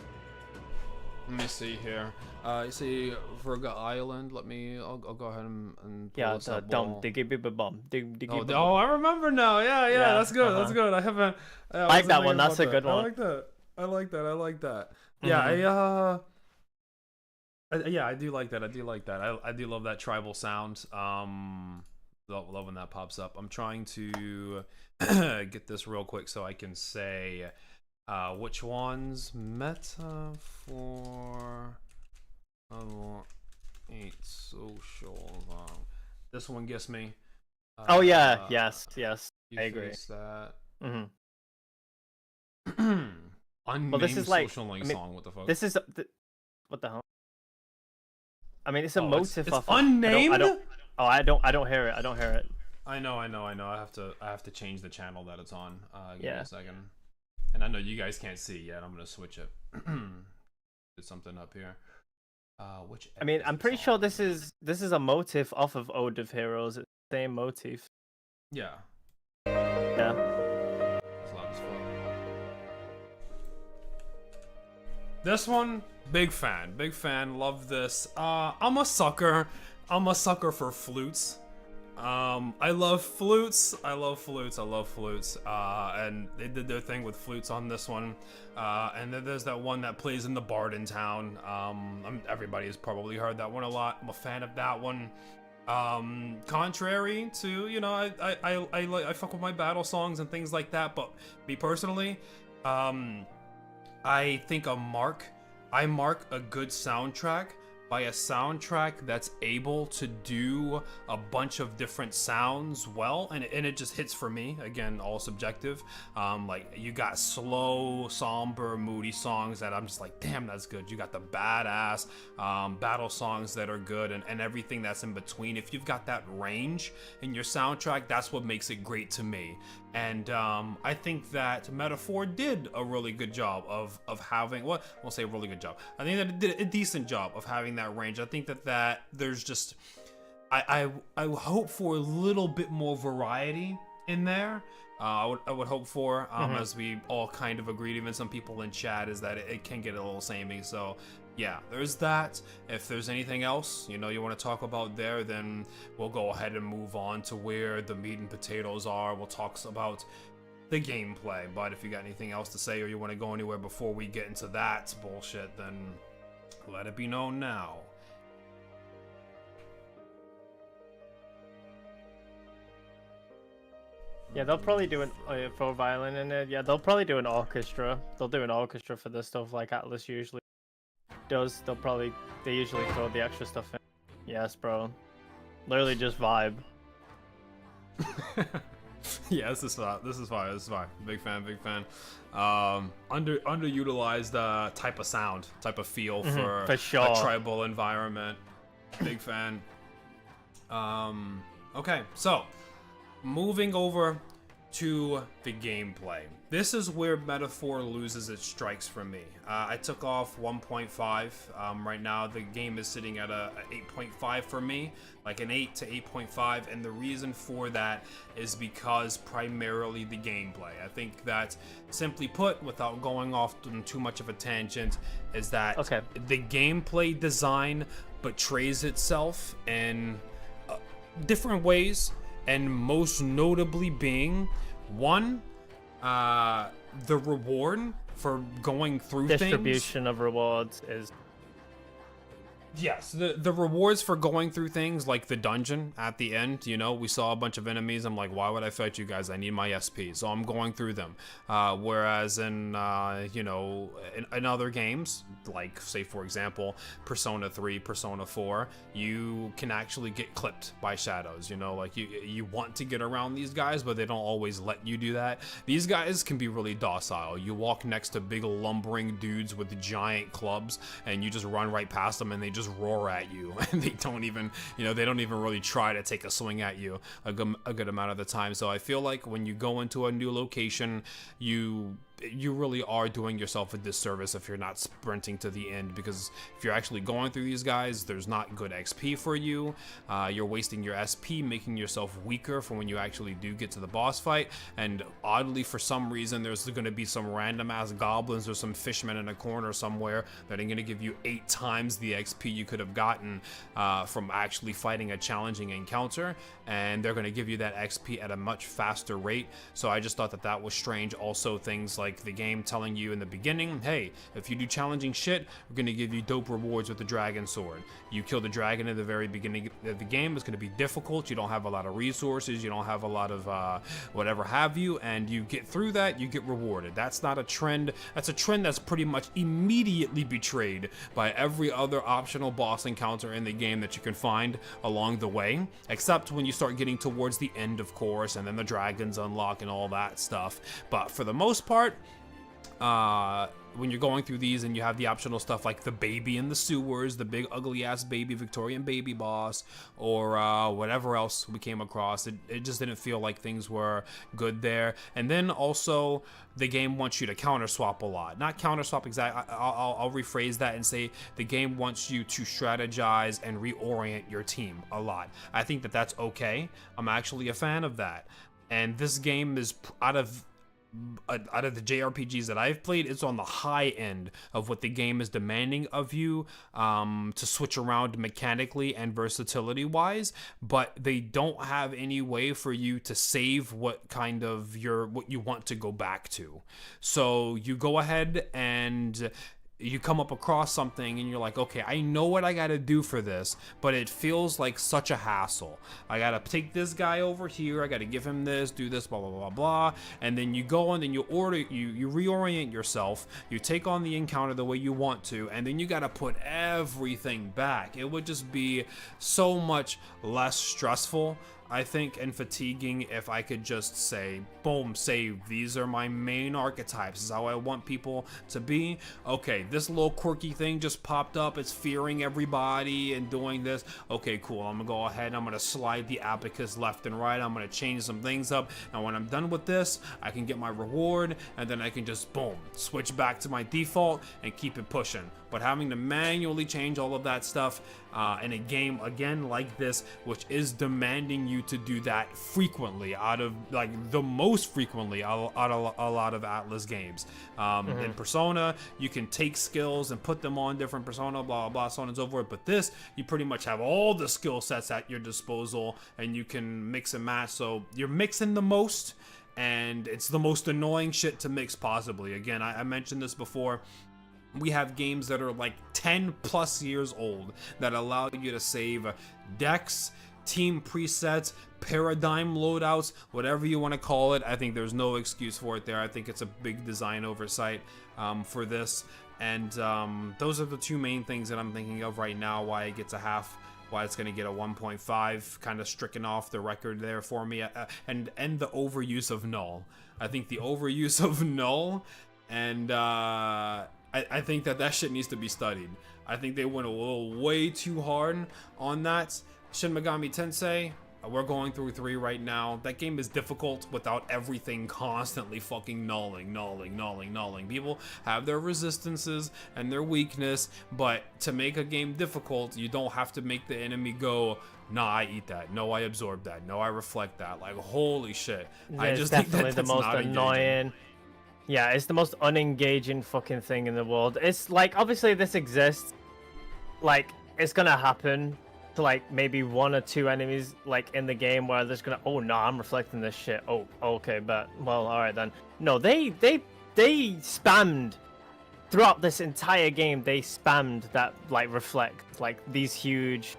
Let me see here. You see Virga Island. I'll go ahead and pull this up. Oh, I remember now. Yeah, that's good. That's good. I haven't. I like that wasn't one. thinking That's a about good that. one. I like that. Yeah, yeah, I do like that. I do love that tribal sound. Love when that pops up. I'm trying to get this real quick so I can say which ones metaphor 8 social. This one gets me. Oh yeah, yes. I agree. That. Well, this is like social link song. What the fuck? This is what the hell? I mean, it's a motive. It's unnamed. I don't hear it. I don't hear it. I know. I have to change the channel that it's on. Give me Yeah. a second. And I know you guys can't see yet. I'm gonna switch it. Put something up here. Which? I mean, I'm pretty sure this is a motif off of Ode of Heroes. It's the same motif. Yeah. Yeah. It's loud as fuck. This one, big fan, love this. I'm a sucker for flutes. I love flutes, and they did their thing with flutes on this one. And then there's that one that plays in the Bard in Town. Everybody has probably heard that one a lot. I'm a fan of that one. Contrary to, you know, I fuck with my battle songs and things like that, but me personally, I think I mark a good soundtrack by a soundtrack that's able to do a bunch of different sounds well, and it just hits for me. Again, all subjective. Like you got slow, somber, moody songs that I'm just like, damn, that's good. You got the badass battle songs that are good, and everything that's in between. If you've got that range in your soundtrack, that's what makes it great to me. And I think that Metaphor did a really good job of having, well, I won't say a really good job. I think that it did a decent job of having that range. I think that there's just, I hope for a little bit more variety in there. I would hope for, as we all kind of agreed, even some people in chat, is that it can get a little samey. So yeah, there's that. If there's anything else, you know, you want to talk about there, then we'll go ahead and move on to where the meat and potatoes are. We'll talk about the gameplay. But if you got anything else to say, or you want to go anywhere before we get into that bullshit, then let it be known now. Yeah, they'll probably do for violin in it. Yeah, they'll probably do an orchestra. They'll do an orchestra for this stuff, like Atlas usually does. They usually throw the extra stuff in. Yes, bro. Literally just vibe. Yeah, this is fine. Big fan. Underutilized type of sound, type of feel for sure. a tribal environment. Big fan. Okay, so moving over to the gameplay. This is where Metaphor loses its strikes for me. I took off 1.5. Right now the game is sitting at a 8.5 for me, like an 8 to 8.5, and the reason for that is because primarily the gameplay. I think that, simply put, without going off on too much of a tangent, is that the gameplay design betrays itself in different ways, and most notably being one, the reward for going through distribution of rewards is Yes, the rewards for going through things like the dungeon at the end, you know, we saw a bunch of enemies. I'm like, why would I fight you guys? I need my SP, so I'm going through them. Whereas in, you know, in other games, like, say, for example, Persona 3, Persona 4, you can actually get clipped by shadows, you know, like, you want to get around these guys, but they don't always let you do that. These guys can be really docile. You walk next to big lumbering dudes with giant clubs, and you just run right past them, and they just roar at you, and they don't even, you know, they don't even really try to take a swing at you a good amount of the time. So I feel like when you go into a new location, you really are doing yourself a disservice if you're not sprinting to the end, because if you're actually going through these guys, there's not good XP for you. You're wasting your SP, making yourself weaker for when you actually do get to the boss fight. And oddly, for some reason, there's going to be some random ass goblins or some fishmen in a corner somewhere that are going to give you 8 times the XP you could have gotten from actually fighting a challenging encounter, and they're going to give you that XP at a much faster rate. So I just thought that that was strange. Also, things like the game telling you in the beginning, hey, if you do challenging shit, we're going to give you dope rewards with the dragon sword. You kill the dragon at the very beginning of the game, it's going to be difficult, you don't have a lot of resources, you don't have a lot of whatever have you, and you get through that, you get rewarded. That's not a trend. That's a trend that's pretty much immediately betrayed by every other optional boss encounter in the game that you can find along the way, except when you start getting towards the end, of course, and then the dragons unlock and all that stuff. But for the most part, when you're going through these and you have the optional stuff like the baby in the sewers, the big ugly ass baby Victorian baby boss, or whatever else we came across, it just didn't feel like things were good there. And then also the game wants you to counter swap a lot. Not counter swap exactly, I'll rephrase that and say the game wants you to strategize and reorient your team a lot. I think that that's okay. I'm actually a fan of that. And this game is out of the JRPGs that I've played, it's on the high end of what the game is demanding of you, to switch around mechanically and versatility wise, but they don't have any way for you to save what you want to go back to. So you go ahead and you come up across something and you're like, okay, I know what I gotta do for this, but it feels like such a hassle. I gotta take this guy over here, I gotta give him this, do this, blah, blah, blah, blah. And then you go and then you reorient yourself, you take on the encounter the way you want to, and then you gotta put everything back. It would just be so much less stressful, I think, and fatiguing if I could just say, boom, save. These are my main archetypes. This is how I want people to be. Okay, this little quirky thing just popped up. It's fearing everybody and doing this. Okay, cool. I'm gonna go ahead and I'm gonna slide the abacus left and right. I'm gonna change some things up. And when I'm done with this, I can get my reward, and then I can just, boom, switch back to my default and keep it pushing. But having to manually change all of that stuff in a game, again, like this, which is demanding you to do that frequently, out of, like, the most frequently out of a lot of Atlas games. In Persona, you can take skills and put them on different Persona, blah, blah, so on and so forth. But this, you pretty much have all the skill sets at your disposal, and you can mix and match. So you're mixing the most, and it's the most annoying shit to mix possibly. Again, I mentioned this before. We have games that are like 10 plus years old that allow you to save decks, team presets, paradigm loadouts, whatever you want to call it. I think there's no excuse for it there. I think it's a big design oversight for this. And those are the two main things that I'm thinking of right now, why it gets a half, why it's going to get a 1.5, kind of stricken off the record there for me. And the overuse of null. I think the overuse of null, and I think that shit needs to be studied. I think they went a little way too hard on that. Shin Megami Tensei, We're going through 3 right now. That game is difficult without everything constantly fucking nulling. People have their resistances and their weakness, but to make a game difficult, you don't have to make the enemy go, nah, I eat that. No, I absorb that. No, I reflect that. Like, holy shit. I just think definitely that's the most not annoying. engaging. Yeah, it's the most unengaging fucking thing in the world. It's like, obviously this exists. Like, it's gonna happen to like maybe 1 or 2 enemies like in the game where they're just gonna, oh no, I'm reflecting this shit. Oh, okay, but well, all right then. No, they spammed throughout this entire game. They spammed that like reflect, like these huge.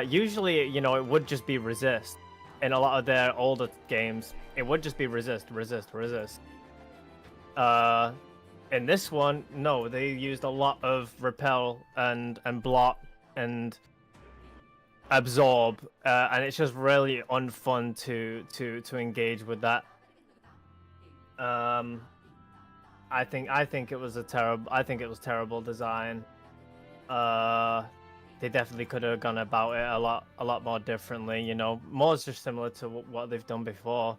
Usually, you know, it would just be resist. In a lot of their older games, it would just be resist. In this one, no, they used a lot of repel and block and absorb, and it's just really unfun to engage with that. I think it was terrible design. They definitely could have gone about it a lot more differently. You know, more just similar to what they've done before.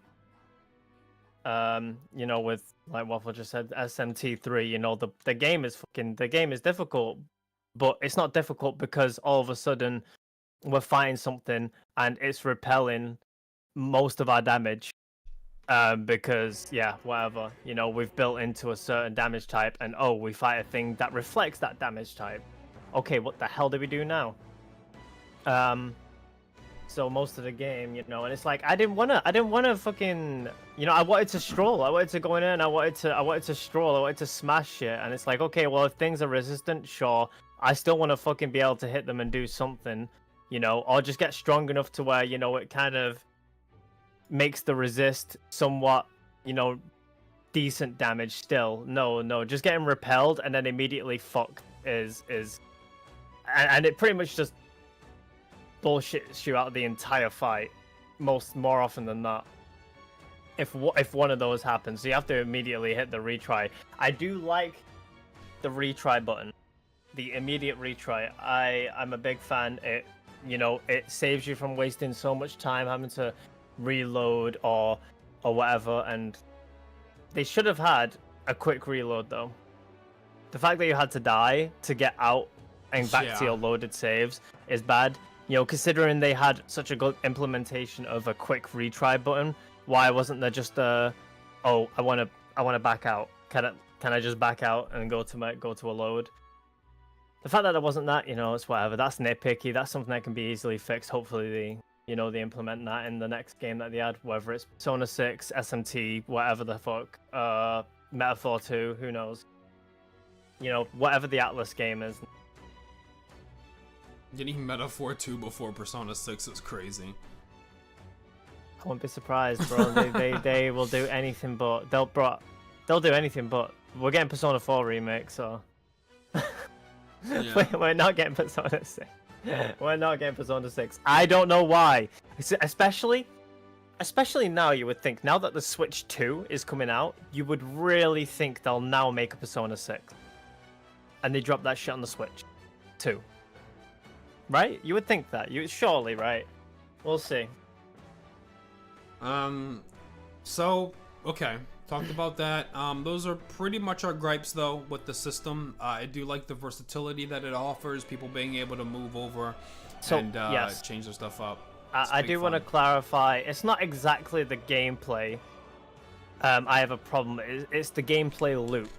You know, with like Waffle just said, SMT3. You know, the game is difficult, but it's not difficult because all of a sudden we're fighting something and it's repelling most of our damage. Because yeah, whatever. You know, we've built into a certain damage type, and oh, we fight a thing that reflects that damage type. Okay, what the hell do we do now? So most of the game, you know, and it's like I didn't wanna fucking, you know, I wanted to stroll, I wanted to go in there, and I wanted to stroll, I wanted to smash shit, and it's like, okay, well, if things are resistant, sure, I still want to fucking be able to hit them and do something, you know, or just get strong enough to where, you know, it kind of makes the resist somewhat, you know, decent damage still. No, just getting repelled and then immediately fucked is and it pretty much just bullshits you out of the entire fight more often than not. If one of those happens, so you have to immediately hit the retry. I do like the retry button, the immediate retry. I'm a big fan. It, you know, it saves you from wasting so much time having to reload or whatever, and they should have had a quick reload though. The fact that you had to die to get out and back to your loaded saves is bad. You know, considering they had such a good implementation of a quick retry button, why wasn't there just a, oh, I want to back out? Can I just back out and go to a load? The fact that there wasn't that, you know, it's whatever. That's nitpicky. That's something that can be easily fixed. Hopefully they implement that in the next game that they add, whether it's Persona 6, SMT, whatever the fuck, Metaphor 2, who knows? You know, whatever the Atlas game is. Getting Metaphor 2 before Persona 6 is crazy. I won't be surprised, bro. they will do anything but they'll do anything but we're getting Persona 4 remake, so Yeah. we're not getting Persona 6. We're not getting Persona 6. I don't know why. Especially now, you would think, now that the Switch 2 is coming out, you would really think they'll now make a Persona 6. And they drop that shit on the Switch 2. Right? You would think that. Surely, right? We'll see. So, okay. Talked about that. Those are pretty much our gripes, though, with the system. I do like the versatility that it offers, people being able to move over and yes. change their stuff up. I do want to clarify, it's not exactly the gameplay I have a problem. It's the gameplay loop.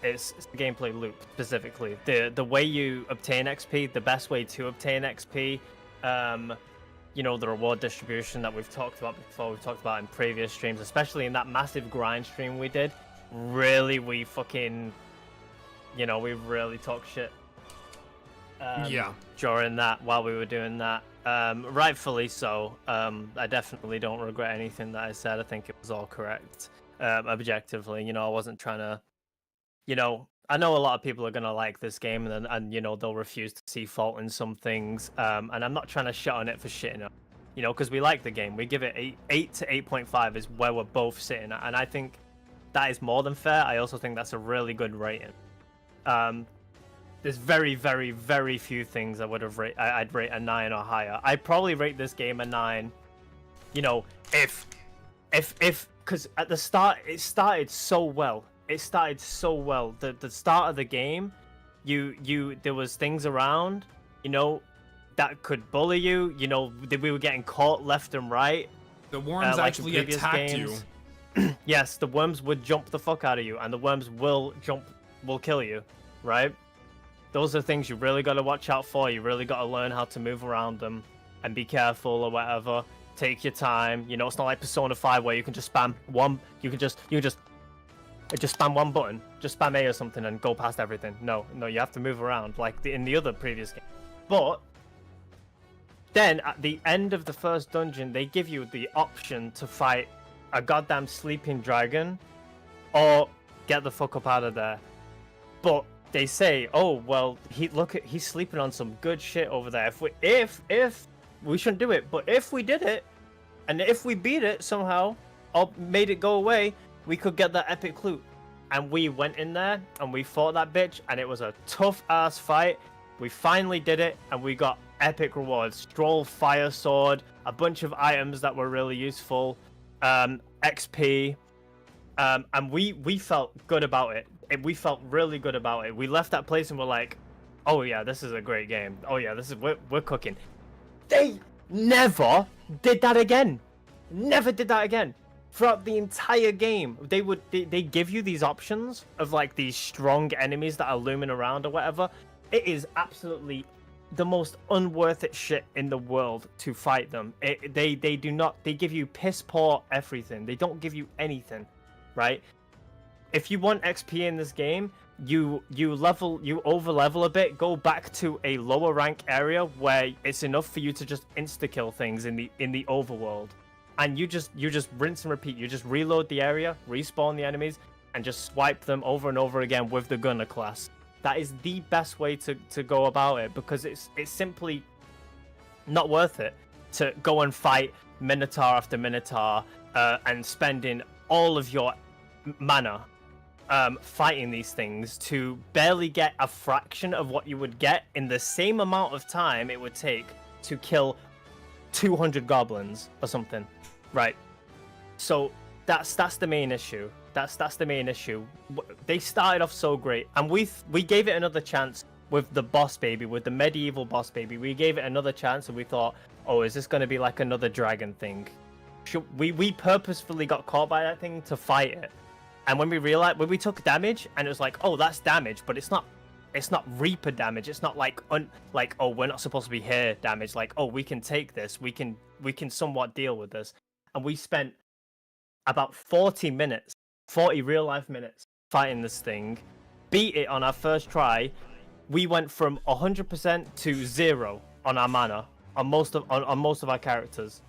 It's the gameplay loop, specifically. The way you obtain XP, the best way to obtain XP, you know, the reward distribution that we've talked about before, we've talked about in previous streams, especially in that massive grind stream we did. Really, we fucking, you know, we really talked shit. During that, while we were doing that. Rightfully so. I definitely don't regret anything that I said. I think it was all correct. Objectively, you know, I wasn't trying to, you know, I know a lot of people are gonna like this game, and you know, they'll refuse to see fault in some things. And I'm not trying to shit on it for shitting up, you know, because we like the game. We give it 8 to 8.5 is where we're both sitting at, and I think that is more than fair. I also think that's a really good rating. there's very, very, very few things I would have I'd rate a 9 or higher. I'd probably rate this game a 9. You know, if because at the start it started so well. It started so well. The start of the game, there was things around, you know, that could bully you. You know, we were getting caught left and right. The worms like actually attacked you. Yes, the worms would jump the fuck out of you, and the worms will kill you, right? Those are things you really got to watch out for. You really got to learn how to move around them and be careful or whatever. Take your time. You know, it's not like Persona 5 where you can just spam one. You can just spam one button, just spam A or something, and go past everything. No, you have to move around like in the other previous game. But then at the end of the first dungeon, they give you the option to fight a goddamn sleeping dragon, or get the fuck up out of there. But they say, oh well, he's sleeping on some good shit over there. If we shouldn't do it, but if we did it, and if we beat it somehow, or made it go away, we could get that epic loot. And we went in there and we fought that bitch, and it was a tough ass fight. We finally did it, and we got epic rewards: Stroll Fire Sword, a bunch of items that were really useful, XP, and we felt good about it. We felt really good about it. We left that place and we're like, oh yeah, this is a great game. Oh yeah, we're cooking. They never did that again. Never did that again. Throughout the entire game, they give you these options of like these strong enemies that are looming around or whatever. It is absolutely the most unworth it shit in the world to fight them. They give you piss poor everything. They don't give you anything, right? If you want XP in this game, you over level a bit, go back to a lower rank area where it's enough for you to just insta kill things in the overworld, and you just rinse and repeat. You just reload the area, respawn the enemies, and just swipe them over and over again with the gunner class. That is the best way to go about it, because it's simply not worth it to go and fight Minotaur after Minotaur and spending all of your mana fighting these things to barely get a fraction of what you would get in the same amount of time it would take to kill 200 goblins or something, right? So that's the main issue. That's the main issue. They started off so great, and we gave it another chance with the boss baby, with the medieval boss baby. We gave it another chance, and we thought, oh, is this going to be like another dragon thing? We purposefully got caught by that thing to fight it. And when we took damage, and it was like, oh, that's damage, but it's not Reaper damage. It's not like oh, we're not supposed to be here damage. Like, oh, we can take this. We can somewhat deal with this. And we spent about 40 real life minutes fighting this thing, beat it on our first try. We went from 100% to 0 on our mana on most of our characters,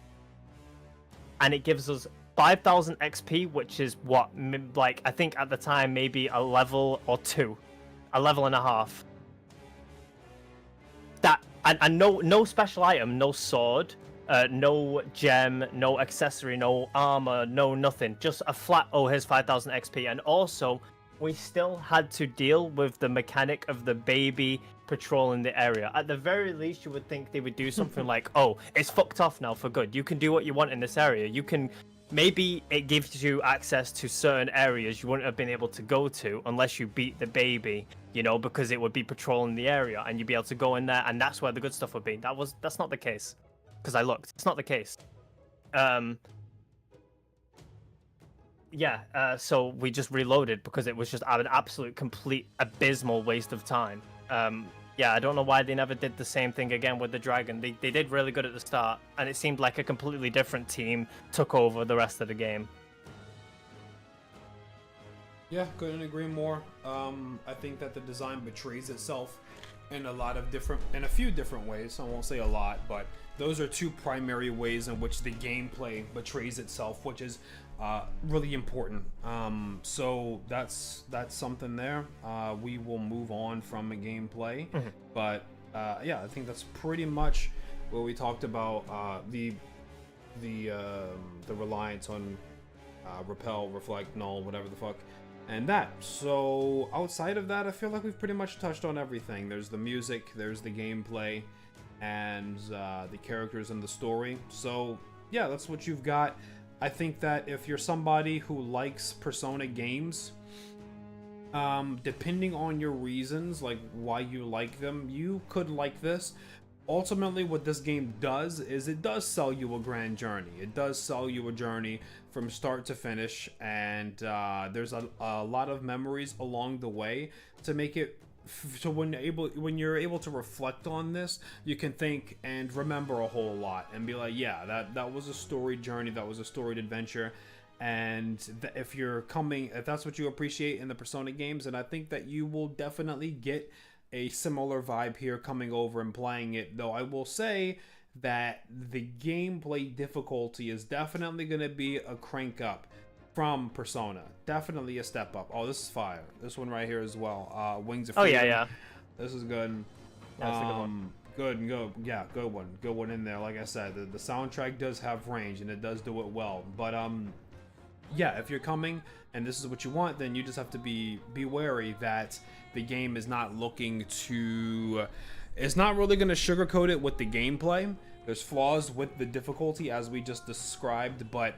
and it gives us 5,000 XP, which is what, like, I think at the time maybe a level or two, a level and a half. That and no special item, no sword, no gem, no accessory, no armor, no nothing. Just a flat, oh, here's 5,000 XP. And also, we still had to deal with the mechanic of the baby patrolling the area. At the very least, you would think they would do something like, oh, it's fucked off now for good. You can do what you want in this area. You can, maybe it gives you access to certain areas you wouldn't have been able to go to unless you beat the baby, you know, because it would be patrolling the area and you'd be able to go in there, and that's where the good stuff would be. That's not the case. Because I looked. It's not the case. So we just reloaded because it was just an absolute, complete, abysmal waste of time. I don't know why they never did the same thing again with the dragon. They did really good at the start, and it seemed like a completely different team took over the rest of the game. Yeah, couldn't agree more. I think that the design betrays itself in a few different ways. I won't say a lot, but those are two primary ways in which the gameplay betrays itself, which is really important. So that's something there. We will move on from the gameplay, but I think that's pretty much what we talked about. The reliance on repel, reflect, null, whatever the fuck. And that. So outside of that, I feel like we've pretty much touched on everything. There's the music, there's the gameplay, and the characters and the story. So yeah, that's what you've got. I think that if you're somebody who likes Persona games, depending on your reasons, like why you like them, you could like this. Ultimately, what this game does is it does sell you a grand journey. It does sell you a journey from start to finish, and there's a lot of memories along the way to make it so when you're able to reflect on this, you can think and remember a whole lot and be like, yeah, that was a storied journey, that was a storied adventure. And if that's what you appreciate in the Persona games, then I think that you will definitely get a similar vibe here coming over and playing it. Though I will say that the gameplay difficulty is definitely going to be a crank up from Persona. Definitely a step up. Oh, this is fire. This one right here as well. Wings of Freedom. Oh yeah. This is good. Yeah, that's a good one. Good one in there. Like I said, the soundtrack does have range and it does do it well. But yeah, if you're coming and this is what you want, then you just have to be wary that the game is not looking to... It's not really going to sugarcoat it with the gameplay. There's flaws with the difficulty as we just described, but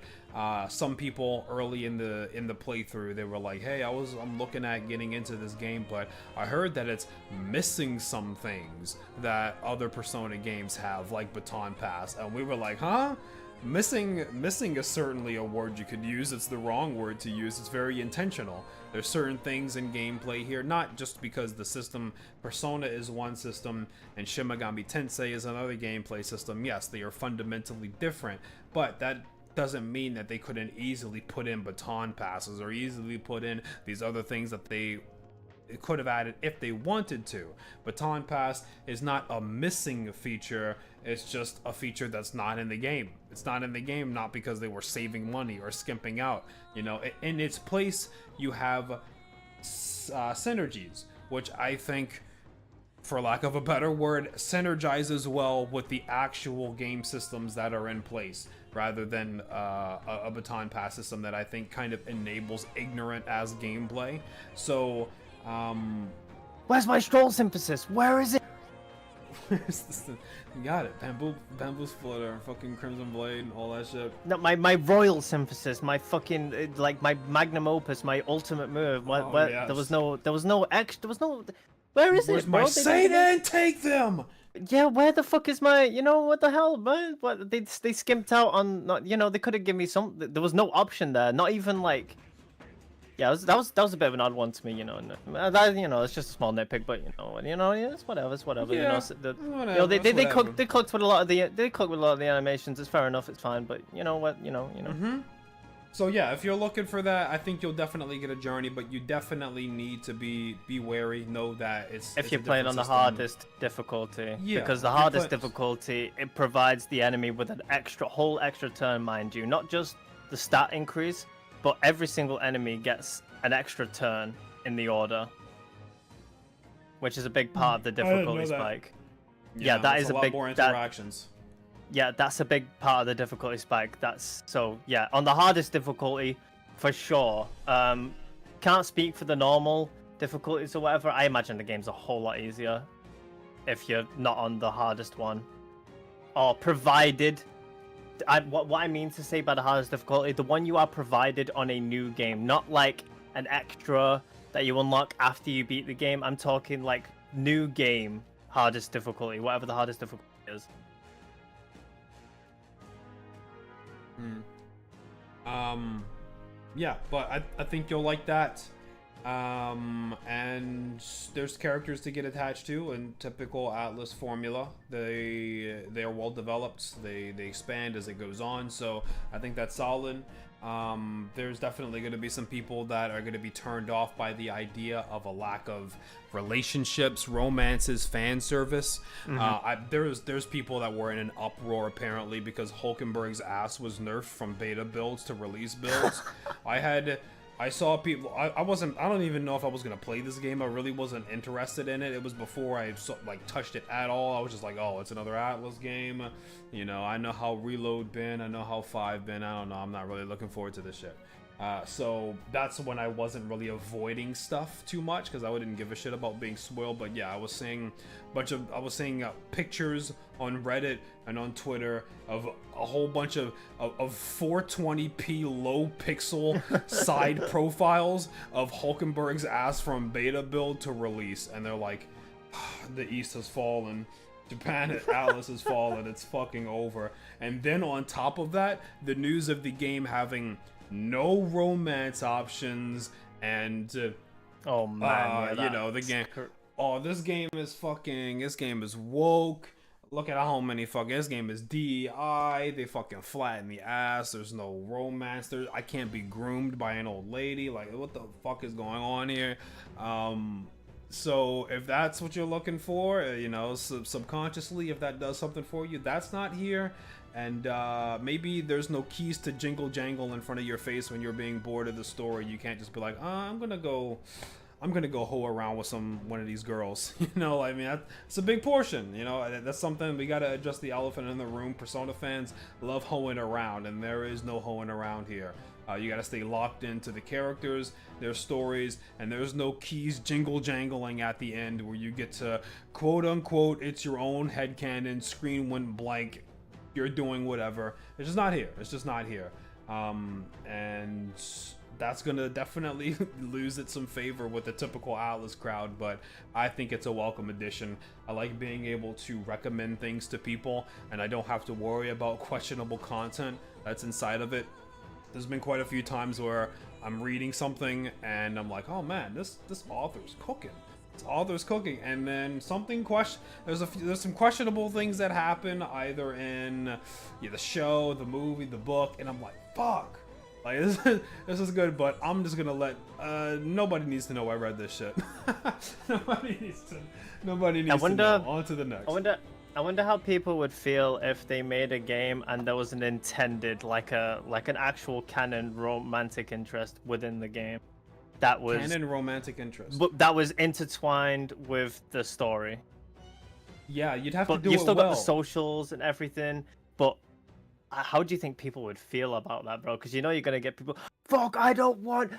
some people early in the playthrough, they were like, hey, I'm looking at getting into this game, but I heard that it's missing some things that other Persona games have, like Baton Pass. And we were like, huh? Missing is certainly a word you could use. It's the wrong word to use. It's very intentional. There's certain things in gameplay here, not just because the system, Persona is one system and Shin Megami Tensei is another gameplay system. Yes, they are fundamentally different, but that doesn't mean that they couldn't easily put in baton passes or easily put in these other things that they could have added if they wanted to. Baton Pass is not a missing feature, it's just a feature that's not in the game. It's not in the game not because they were saving money or skimping out. You know, in its place you have synergies, which I think, for lack of a better word, synergizes well with the actual game systems that are in place, rather than a baton pass system that I think kind of enables ignorant as gameplay. So where's my scroll synthesis? Where is it? Where's this thing? You got it. Bamboo Splitter, fucking Crimson Blade, and all that shit. No, my royal synthesis, my fucking like my magnum opus, my ultimate move. Yes. There was no extra. Where is Where's it? my Bro? Satan? Take them. Yeah, where the fuck is my? You know what the hell, man? What they skimped out on? Not, you know, they could have given me some. There was no option there. Not even like. Yeah, that was a bit of an odd one to me, you know. And that, you know, it's just a small nitpick, but yeah, it's whatever. Yeah, you know, they cooked with a lot of the animations. It's fair enough. It's fine, but you know what, you know. So yeah, if you're looking for that, I think you'll definitely get a journey, but you definitely need to be wary. Know that if you're playing on the hardest difficulty, yeah, because the hardest difficulty, it provides the enemy with an whole extra turn, mind you, not just the stat increase. But every single enemy gets an extra turn in the order, which is a big part of the difficulty spike. Yeah, that is a big more interactions. Yeah, that's a big part of the difficulty spike. Yeah, on the hardest difficulty, for sure. Can't speak for the normal difficulties or whatever. I imagine the game's a whole lot easier if you're not on the hardest one, or provided. What I mean to say by the hardest difficulty, the one you are provided on a new game, not like an extra that you unlock after you beat the game. I'm talking like new game hardest difficulty, whatever the hardest difficulty is. Yeah, but I think you'll like that. And there's characters to get attached to in typical Atlas formula. They are well developed. They expand as it goes on, so I think that's solid. There's definitely going to be some people that are going to be turned off by the idea of a lack of relationships, romances, fan service. There's people that were in an uproar apparently because Hulkenberg's ass was nerfed from beta builds to release builds. I saw people. I don't even know if I was gonna play this game. I really wasn't interested in it. It was before I touched it at all. I was just like, oh, it's another Atlas game. You know, I know how Reload been. I know how 5 been. I don't know. I'm not really looking forward to this shit. So that's when I wasn't really avoiding stuff too much because I wouldn't give a shit about being spoiled. But yeah, I was seeing pictures on Reddit and on Twitter of a whole bunch of 420p low pixel side profiles of Hulkenberg's ass from beta build to release, and they're like, the East has fallen. Japan Atlas has fallen. It's fucking over. And then on top of that, the news of the game having no romance options and oh man, you know, the game. Oh, this game is fucking. This game is woke. Look at how many fucking. This game is DEI. They fucking flatten the ass. There's no romance. I can't be groomed by an old lady. Like, what the fuck is going on here? So if that's what you're looking for, you know, subconsciously, if that does something for you, that's not here. And maybe there's no keys to jingle jangle in front of your face when you're being bored of the story. You can't just be like, I'm gonna go hoe around with one of these girls. You know, I mean, that's a big portion. You know, that's something we gotta address the elephant in the room. Persona fans love hoeing around, and there is no hoeing around here. You gotta stay locked into the characters, their stories, and there's no keys jingle jangling at the end where you get to quote unquote, it's your own headcanon, screen went blank, you're doing whatever. It's just not here. It's just not here. And that's gonna definitely lose it some favor with the typical Atlas crowd, but I think it's a welcome addition. I like being able to recommend things to people, and I don't have to worry about questionable content that's inside of it. There's been quite a few times where I'm reading something and I'm like, oh man, this author's cooking. This author's cooking, and then there's some questionable things that happen either in the show, the movie, the book, and I'm like, fuck. Like, this is good, but I'm just gonna let nobody needs to know I read this shit. Nobody needs to know. On to the next. I wonder how people would feel if they made a game and there was an intended, like an actual canon romantic interest within the game. That was canon romantic interest. But that was intertwined with the story. Yeah, you'd have to do it well. You've still got the socials and everything, but how do you think people would feel about that, bro? Because you know you're gonna get people, fuck, I want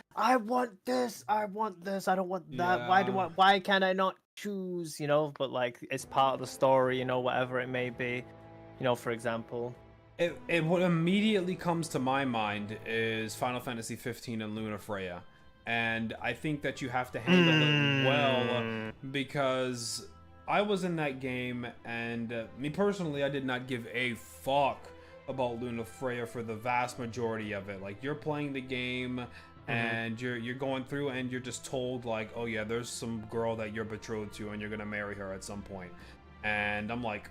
this, I want that. Yeah. Why can't I not choose? You know, but like it's part of the story, you know, whatever it may be. You know, for example. What immediately comes to my mind is Final Fantasy 15 and Luna Freya. And I think that you have to handle it well, because I was in that game, and me personally, I did not give a fuck about Luna Freya for the vast majority of it. Like, you're playing the game, and you're going through, and you're just told, like, oh yeah, there's some girl that you're betrothed to, and you're gonna marry her at some point. And I'm like,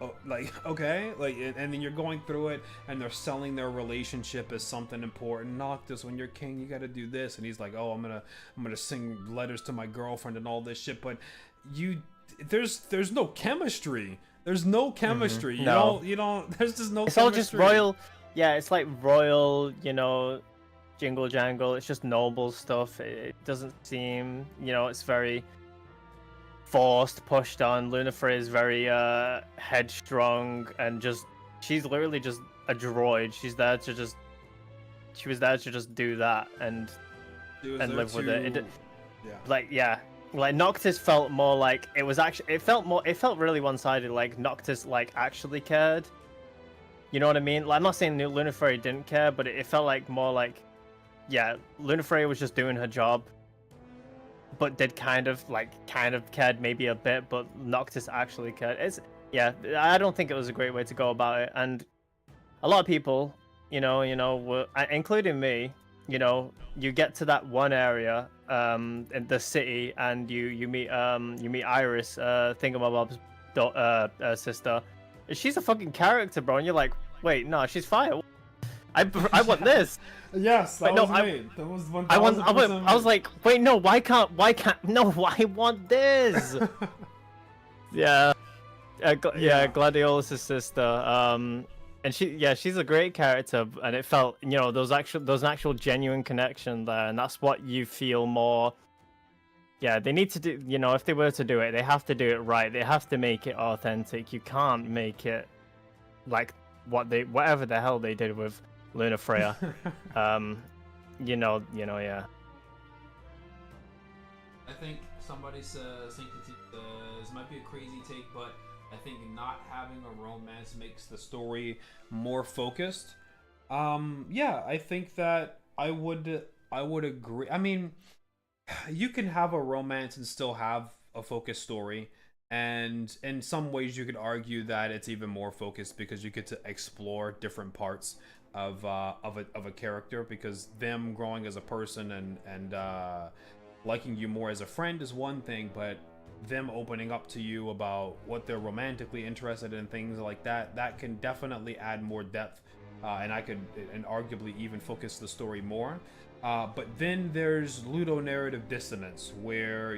oh, like, okay, like, and then you're going through it, and they're selling their relationship as something important. Noctis, when you're king, you gotta do this. And he's like, oh, I'm gonna sing letters to my girlfriend and all this shit. But there's no chemistry. There's no chemistry. No. You don't. There's just no. It's chemistry. all just royal. Yeah, it's like royal. You know, jingle jangle. It's just noble stuff. It doesn't seem. You know, it's very forced, pushed on. Luna Freya is very headstrong, and she's literally just a droid. She was there to just do that and live with it. Like Noctis felt more like it felt really one-sided. Like Noctis like actually cared. You know what I mean? Like, I'm not saying Luna Freya didn't care, but it felt like more like, yeah, Luna Freya was just doing her job, but did kind of cared maybe a bit, but Noctis actually cared. I don't think it was a great way to go about it, and a lot of people, were, including me, you get to that one area in the city, and you meet Iris, Thingamabob's sister. She's a fucking character, bro, and you're like, wait, no, she's fire. I want this. Yes, that was me. That was 1000%. I was like, wait, no, why can't? No, I want this. Gladiolus' sister. And she's a great character, and it felt, there's an actual genuine connection there, and that's what you feel more. Yeah, they need to do, if they were to do it, they have to do it right. They have to make it authentic. You can't make it like whatever the hell they did with Luna Freya. Yeah. I think somebody says this might be a crazy take, but I think not having a romance makes the story more focused. Yeah, I think that I would agree. I mean, you can have a romance and still have a focused story, and in some ways you could argue that it's even more focused because you get to explore different parts of a character, because them growing as a person and liking you more as a friend is one thing, but them opening up to you about what they're romantically interested in, things like that can definitely add more depth, and arguably even focus the story more. But then there's ludonarrative dissonance, where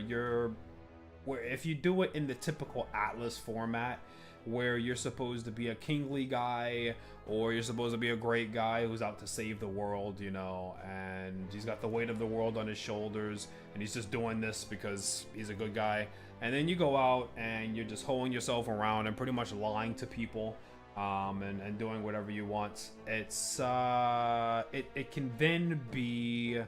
if you do it in the typical Atlas format, where you're supposed to be a kingly guy, or you're supposed to be a great guy who's out to save the world, and he's got the weight of the world on his shoulders, and he's just doing this because he's a good guy. And then you go out and you're just hoeing yourself around and pretty much lying to people, and doing whatever you want. It's it can then be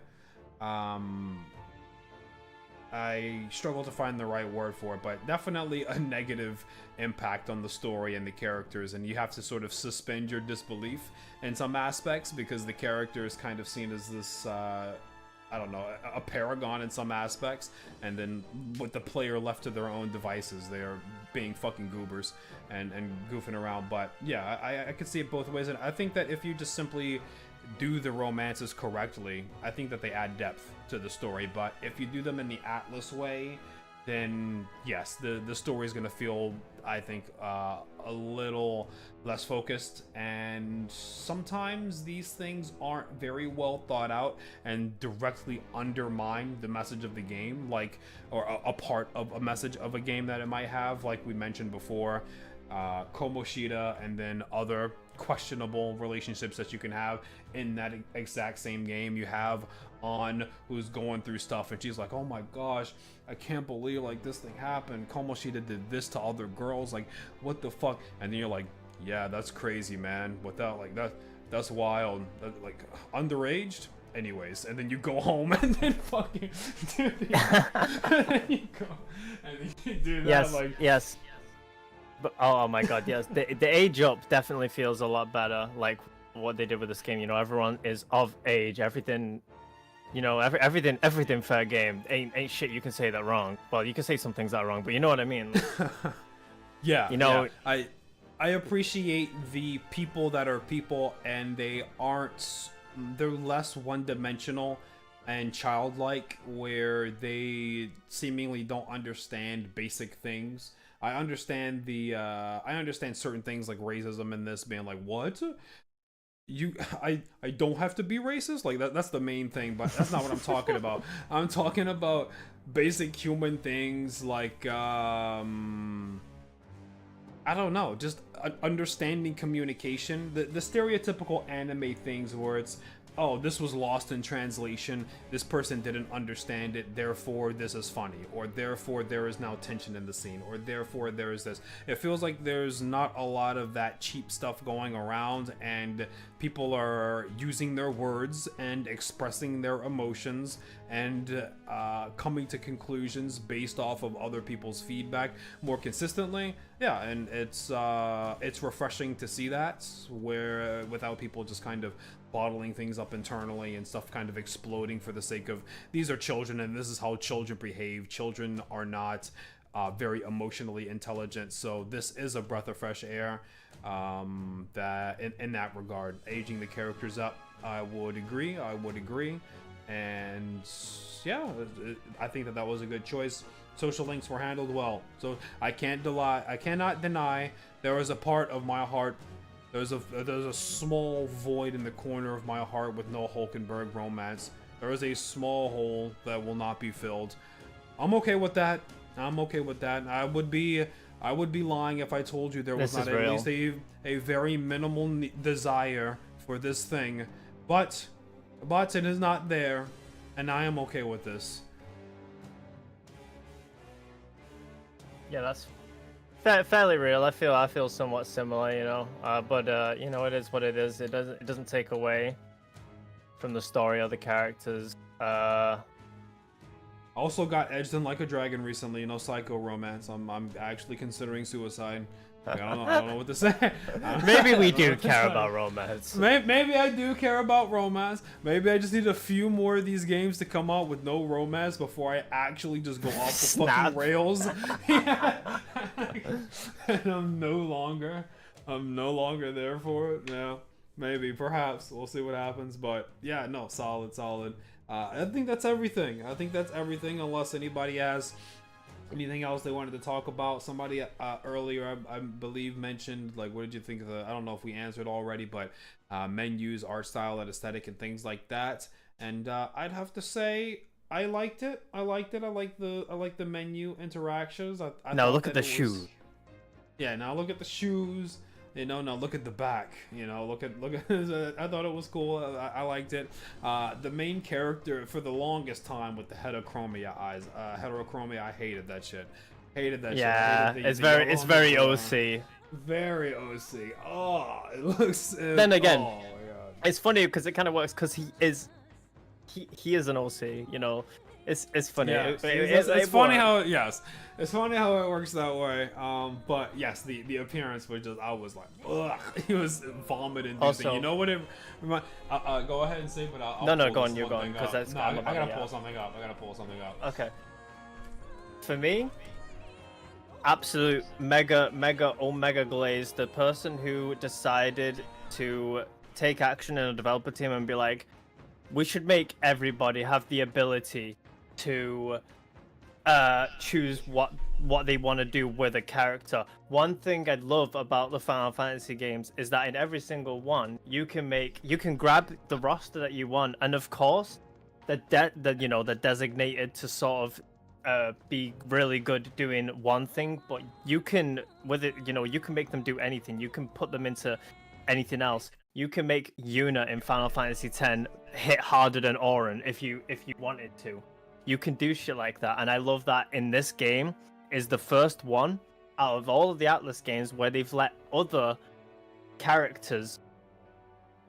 I struggle to find the right word for it, but definitely a negative impact on the story and the characters, and you have to sort of suspend your disbelief in some aspects, because the character is kind of seen as this I don't know, a paragon in some aspects, and then with the player left to their own devices, they are being fucking goobers and goofing around. But yeah, I could see it both ways, and I think that if you just simply do the romances correctly, I think that they add depth to the story. But if you do them in the Atlas way, then yes, the story is going to feel, I think, a little less focused, and sometimes these things aren't very well thought out and directly undermine the message of the game, or a part of a message of a game that it might have, like we mentioned before, Komoshida, and then other questionable relationships that you can have in that exact same game. You have An, who's going through stuff, and she's like, oh my gosh, I can't believe this thing happened. Komoshida did this to other girls, what the fuck? And then you're like, yeah, that's crazy, man. Without that's wild. Underaged? Anyways, and then you go home and then fucking do and then you go and then you do that. Yes. But, oh my god, yes. The age up definitely feels a lot better, like what they did with this game. Everyone is of age. Everything, everything fair game. Ain't shit you can say that wrong. Well, you can say some things that wrong, but you know what I mean. Yeah. I appreciate the people that are people, and they're less one-dimensional and childlike, where they seemingly don't understand basic things. I understand certain things like racism in this, being like, what? I don't have to be racist? That's the main thing, but that's not what I'm talking about. I'm talking about basic human things like, I don't know, just understanding communication. The stereotypical anime things where it's, oh, this was lost in translation, this person didn't understand it, therefore this is funny, or therefore there is now tension in the scene, or therefore there is this. It feels like there's not a lot of that cheap stuff going around, and people are using their words and expressing their emotions and coming to conclusions based off of other people's feedback more consistently. Yeah, and it's refreshing to see that, where without people just kind of bottling things up internally and stuff kind of exploding for the sake of, these are children and this is how children behave. Children are not very emotionally intelligent, so this is a breath of fresh air, that in that regard. Aging the characters up, I would agree, and yeah, I think that was a good choice. Social links were handled well, so I cannot deny there was a part of my heart. There's a small void in the corner of my heart with no Hulkenberg romance. There is a small hole that will not be filled. I'm okay with that. I would be lying if I told you there was not at least a very minimal desire for this thing. But it is not there, and I am okay with this. Yeah, that's fairly real. I feel somewhat similar, but it is what it is. It doesn't take away from the story or the characters. Also got edged in Like a Dragon recently, psycho romance. I'm actually considering suicide. Like, I don't know what to say. Maybe we do care about romance. Maybe I do care about romance. Maybe I just need a few more of these games to come out with no romance before I actually just go off the fucking rails. And I'm no longer there for it. Yeah, maybe, perhaps. We'll see what happens. But yeah, no, solid. I think that's everything. Unless anybody has anything else they wanted to talk about. Somebody earlier, I believe, mentioned, like, what did you think of the, I don't know if we answered already, but menus, art style, and aesthetic, and things like that. And I'd have to say, I liked it. I like the menu interactions. I now look at the shoes. Yeah, now look at the shoes. Now look at the back. Look at. I thought it was cool. I liked it. The main character for the longest time with the heterochromia eyes. Heterochromia, I hated that shit. Yeah, it's very OC. Very OC. Oh, it looks. Then again, oh my God. It's funny because it kind of works because he is an OC. It's funny. Yeah, it's funny how it's funny how it works that way. But yes, the appearance was just, I was like, ugh. He was vomiting. Also, you know what it? Go ahead and say, but I'll no, pull go this on. You're one going thing because up. that's. No, I gotta pull something up. Okay. For me, absolute mega omega glaze. The person who decided to take action in a developer team and be like, we should make everybody have the ability to choose what they want to do with a character. One thing I love about the Final Fantasy games is that in every single one you can grab the roster that you want, and of course they're designated to sort of be really good doing one thing, but you can you can make them do anything. You can put them into anything else. You can make Yuna in Final Fantasy X hit harder than Auron if you wanted to. You can do shit like that, and I love that in this game is the first one out of all of the Atlas games where they've let other characters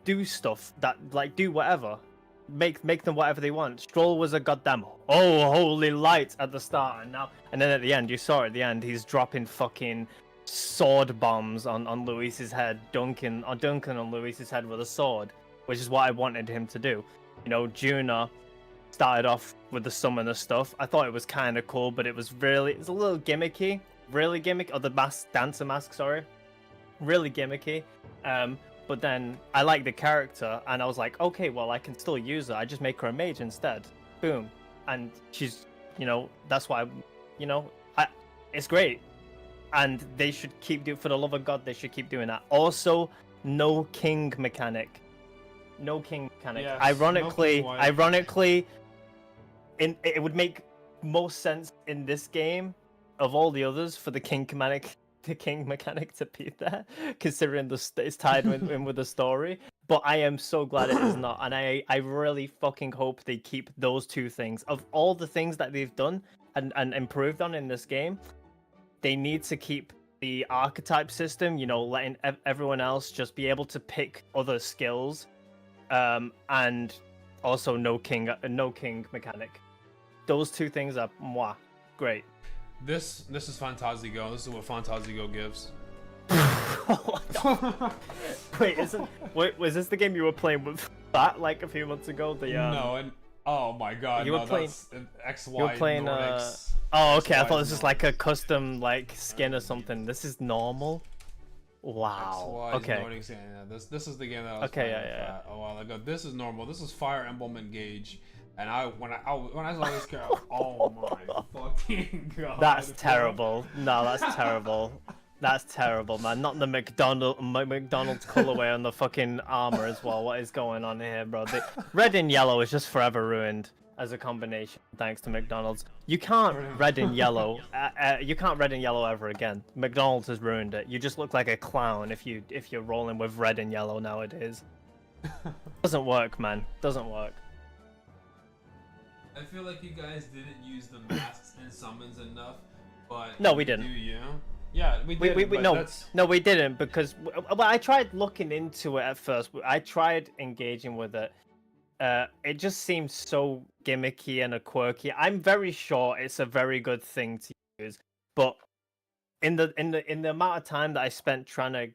do stuff that, like, do whatever. Make them whatever they want. Stroll was a goddamn holy light at the start, and then at the end, you saw at the end, he's dropping fucking sword bombs on Louis's head, dunking on Louis's head with a sword, which is what I wanted him to do. Juna started off with the summoner stuff. I thought it was kind of cool, but it's a little gimmicky, or the dancer mask, sorry, really gimmicky. But then I like the character, and I was like, okay, well, I can still use her. I just make her a mage instead. Boom, and she's, that's why, it's great. And they should keep doing, for the love of God, they should keep doing that. Also, no king mechanic. Yes, ironically, it would make most sense in this game of all the others for the king mechanic to be there, considering it's tied in with the story. But I am so glad it is not, and I really fucking hope they keep those two things. Of all the things that they've done and improved on in this game, they need to keep the archetype system, letting everyone else just be able to pick other skills, and also no king mechanic. Those two things are great. This is Fantastico. This is what Fantastico gives. Wait, was this the game you were playing with that like a few months ago? No, and oh my God, you were playing XY. You were playing Oh, okay. I thought this was like a custom skin or something. This is normal. Wow. Okay. This is the game that I was playing a while ago. This is normal. This is Fire Emblem Engage, and when I saw this character, oh my fucking God. That's terrible. No, that's terrible. That's terrible, man. Not the McDonald's colorway on the fucking armor as well. What is going on here, bro? The red and yellow is just forever ruined as a combination, thanks to McDonald's. You can't red and yellow. You can't red and yellow ever again. McDonald's has ruined it. You just look like a clown if you're rolling with red and yellow nowadays. Doesn't work, man. Doesn't work. I feel like you guys didn't use the masks and summons enough, but no, we didn't. Yeah, we did. No, we didn't, because I tried looking into it at first. I tried engaging with it. it just seems so gimmicky and a quirky. I'm very sure it's a very good thing to use, but in the amount of time that I spent trying to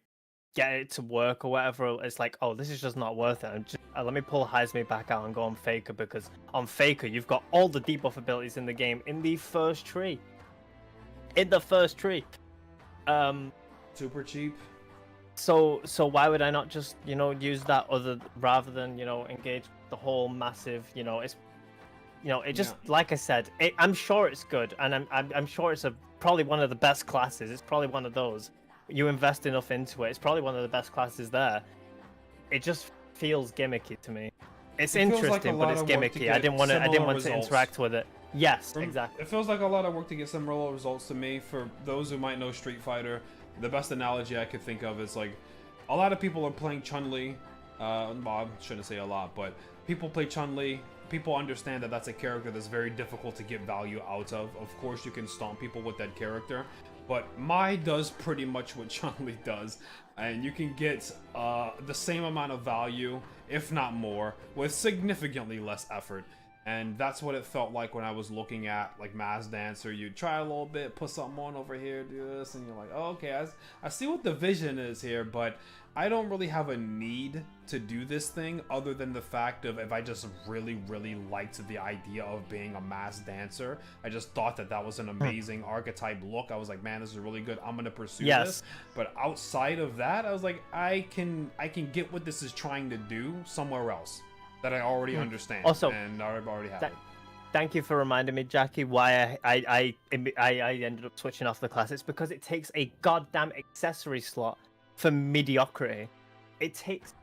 get it to work or whatever, it's like, oh, this is just not worth it. Let me pull Heisme back out and go on Faker, because on Faker you've got all the debuff abilities in the game in the first tree. Super cheap. So why would I not just, you know, use that other rather than, you know, engage the whole massive, you know, it's, you know, it just like I said, I'm sure it's good, and I'm sure it's probably one of the best classes. It's probably one of those. You invest enough into it, it's probably one of the best classes there. It just feels gimmicky to me. It's interesting, but it's gimmicky. I didn't want to interact with it. Yes, exactly. It feels like a lot of work to get similar results to me. For those who might know Street Fighter, the best analogy I could think of is like, a lot of people are playing Chun-Li. Well, I shouldn't say a lot, but people play Chun-Li. People understand that that's a character that's very difficult to get value out of. Of course, you can stomp people with that character, but Mai does pretty much what Chun-Li does, and you can get the same amount of value, if not more, with significantly less effort. And that's what it felt like when I was looking at like Mass Dancer. You try a little bit, put something on over here, do this, and you're like, oh, okay, I see what the vision is here, but I don't really have a need to do this thing other than the fact of if I just really, really liked the idea of being a Mass Dancer. I just thought that that was an amazing archetype look. I was like, man, this is really good. I'm gonna pursue this. But outside of that, I was like, I can get what this is trying to do somewhere else that I already understand. Also, and I already have. Thank you for reminding me, Jackie, why I ended up switching off the class. It's because it takes a goddamn accessory slot for mediocrity. It takes,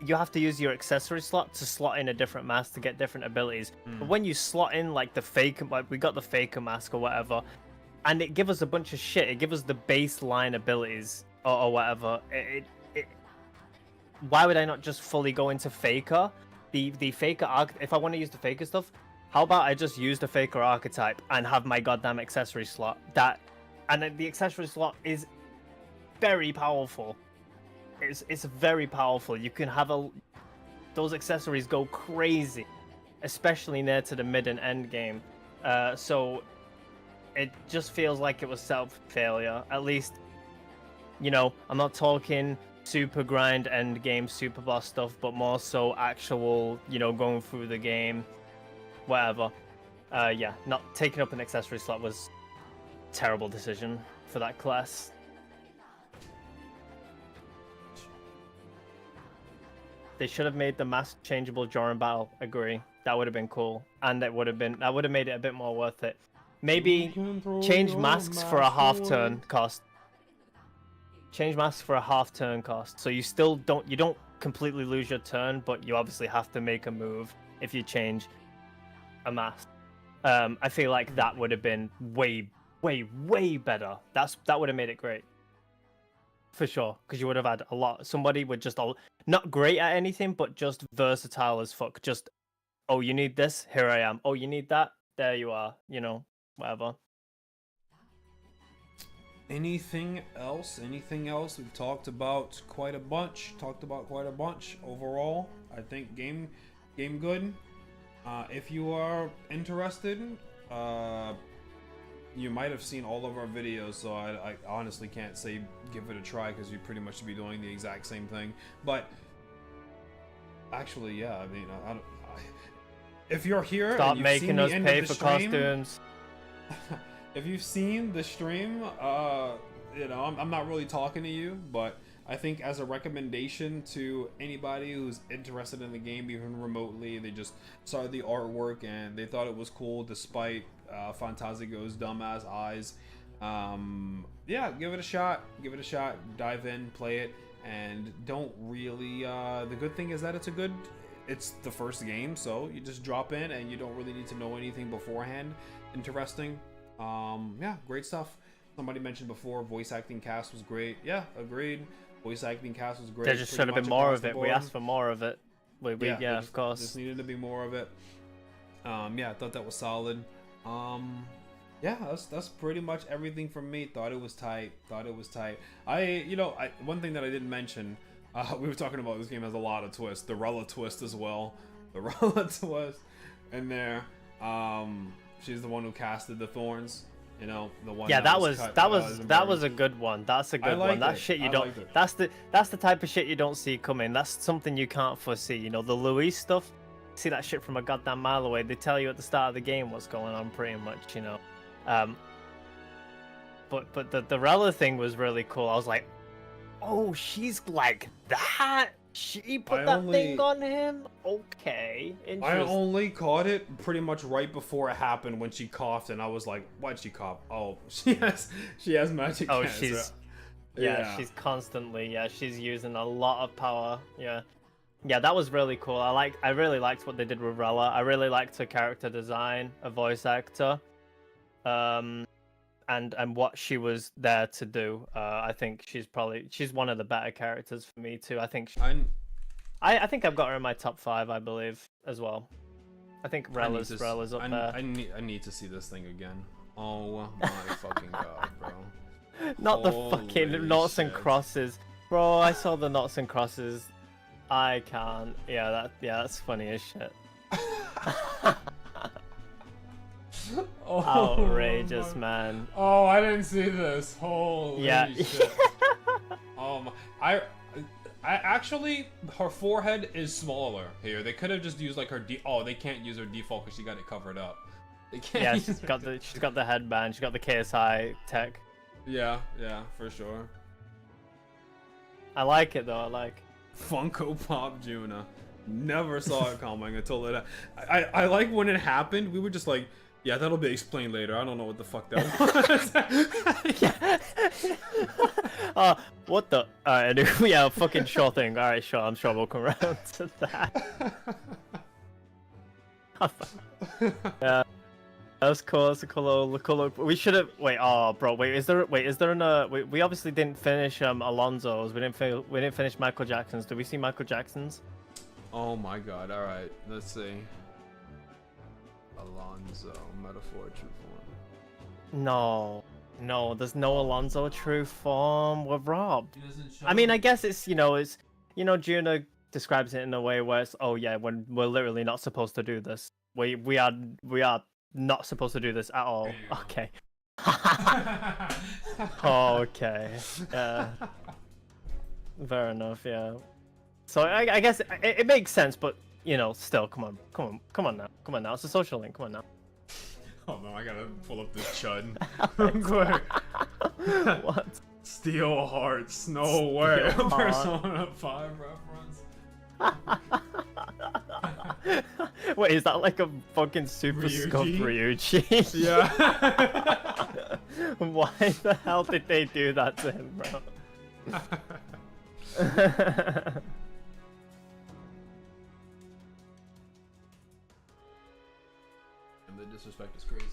you have to use your accessory slot to slot in a different mask to get different abilities. But when you slot in like the Faker, like we got the Faker mask or whatever, and it gives us a bunch of shit. It gives us the baseline abilities or whatever. Why would I not just fully go into Faker? The Faker arc. If I want to use the Faker stuff, how about I just use the Faker archetype and have my goddamn accessory slot? And then the accessory slot is very powerful. It's very powerful. You can have those accessories go crazy, especially near to the mid and end game. So it just feels like it was self-failure. At least, you know, I'm not talking super grind end game super boss stuff, but more so actual, you know, going through the game, whatever. Yeah, not taking up an accessory slot was a terrible decision for that class. They should have made the mask changeable during battle. Agree. That would have been cool, and that would have made it a bit more worth it. Maybe change masks for a half turn cost. Change masks for a half turn cost, so you still don't completely lose your turn, but you obviously have to make a move if you change a mask. I feel like that would have been way better. That would have made it great. For sure, because you would have had a lot. Somebody would just not great at anything, but just versatile as fuck. Just, oh, you need this? Here I am. Oh, you need that? There you are. You know, whatever. Anything else? Anything else? We've talked about quite a bunch. Overall, I think game good. If you are interested, you might have seen all of our videos, so I honestly can't say give it a try because you'd pretty much be doing the exact same thing. But actually, yeah, I mean, if you're here, stop and you've making seen us the end pay of the for stream, costumes. if you've seen the stream, you know, I'm not really talking to you, but I think as a recommendation to anybody who's interested in the game, even remotely, they just saw the artwork and they thought it was cool despite Fantazigo's dumbass eyes. Yeah, give it a shot. Dive in, play it, and don't really. The good thing is that it's the first game, so you just drop in and you don't really need to know anything beforehand. Interesting. Yeah, great stuff. Somebody mentioned before, voice acting cast was great. Yeah, agreed. Voice acting cast was great. There just should have been more of it. We asked for more of it. Yeah, of course. Just needed to be more of it. Yeah, I thought that was solid. Yeah, that's pretty much everything from me. Thought it was tight. One thing that I didn't mention, we were talking about this game has a lot of twists. The Rella twist as well. the relativist in there. She's the one who casted the thorns. You know, the one. Yeah, that was a good one. That's a good one. That shit you don't. That's the type of shit you don't see coming. That's something you can't foresee. You know, the Louis stuff. See that shit from a goddamn mile away. They tell you at the start of the game what's going on, pretty much. You know. But the Rella thing was really cool. I was like, oh, she's like that. She put that thing on him? Okay, interesting. I only caught it pretty much right before it happened when she coughed, and I was like, why'd she cough? Oh, she has magic cancer. She's constantly, she's using a lot of power. Yeah, that was really cool. I really liked what they did with Rella. I really liked her character design, a voice actor, and what she was there to do. I think she's one of the better characters for me too. I think I think I've got her in my top 5, I believe, as well. I think Rella's up there. I need to see this thing again. Oh my fucking god, bro. Not the fucking knots and crosses. Bro, I saw the knots and crosses. I can't. Yeah, that's funny as shit. Outrageous, man. Oh, I didn't see this. Holy shit. Oh my. I actually, her forehead is smaller here. They could have just used like her they can't use her default because she got it covered up. They can't. Yeah, she's got the headband. She's got the KSI tech. Yeah, for sure. I like it though. I like Funko Pop Juna. Never saw it coming until it. I like when it happened. We were just like, yeah, that'll be explained later. I don't know what the fuck that was. What the? Alright, yeah, fucking sure thing. Alright, sure. I'm sure we'll come around to that. Yeah, that's cool. That's a cool look. We should have. Wait, bro. Wait, is there we obviously didn't finish Alonso's. We didn't finish Michael Jackson's. Did we see Michael Jackson's? Oh my god. All right. Let's see. Alonso, metaphor, true form. No, there's no Alonso true form. We're robbed. I mean, I guess it's Juna describes it in a way where it's, oh yeah, when we're literally not supposed to do this. We are not supposed to do this at all. Okay. Okay. Yeah. Fair enough. Yeah. So I guess it makes sense, but. Still, come on now. It's a social link. Come on now. Oh no, I gotta pull up this chud real quick. What? Steel Hearts? No way. Persona 5 reference. Wait, is that like a fucking super scuffed Ryuji? Yeah. Why the hell did they do that to him, bro? The disrespect is crazy.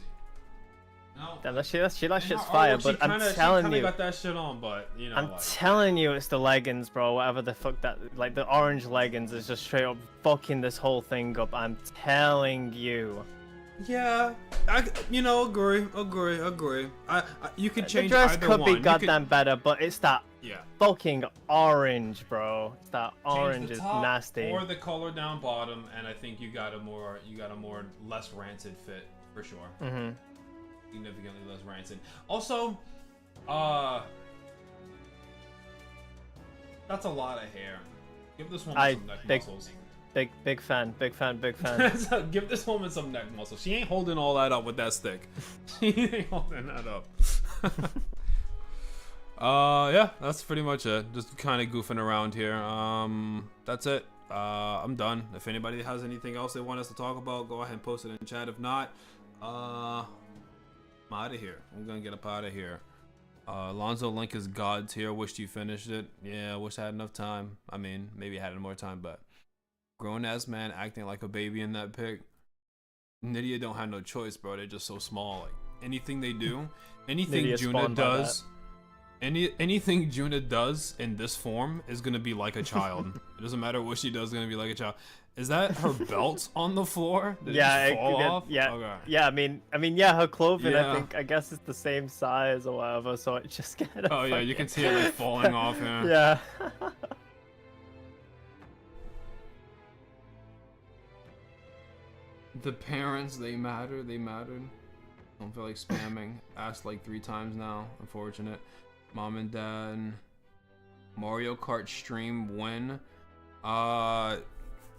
No, that shit's fire, but I'm telling you, got that shit on, but I'm telling you, it's the leggings, bro. Whatever the fuck that, like the orange leggings, is just straight up fucking this whole thing up. I'm telling you. Yeah, agree. You could change the dress either could one. be goddamn better, but it's that fucking orange, bro. It's that orange is nasty. Or the color down bottom, and I think you got a more less rancid fit for sure. Mm-hmm. Significantly less rancid. Also, that's a lot of hair. Give this woman some neck muscles. Big fan. Give this woman some neck muscles. She ain't holding all that up with that stick. She ain't holding that up. Yeah, that's pretty much it. Just kind of goofing around here. That's it. I'm done. If anybody has anything else they want us to talk about, go ahead and post it in chat. If not, I'm out of here. I'm gonna get up out of here. Alonzo Link is God's here. Wished you finished it. Yeah, wish I had enough time. I mean, maybe I had more time, but grown-ass man acting like a baby in that pic. Nydia don't have no choice, bro. They're just so small. Like, anything they do, anything Juna does, anything Juna does in this form is gonna be like a child. It doesn't matter what she does, it's gonna be like a child. Is that her belt on the floor? Did it just fall off? Yeah. Okay. Yeah, I mean, yeah, her clothing, Yeah. I guess it's the same size or whatever, so it just kind of. Oh yeah, you can see it like falling off. Yeah. Yeah. The parents, they matter. They mattered. Don't feel like spamming. Asked like 3 times now. Unfortunate. Mom and Dad. Mario Kart stream when?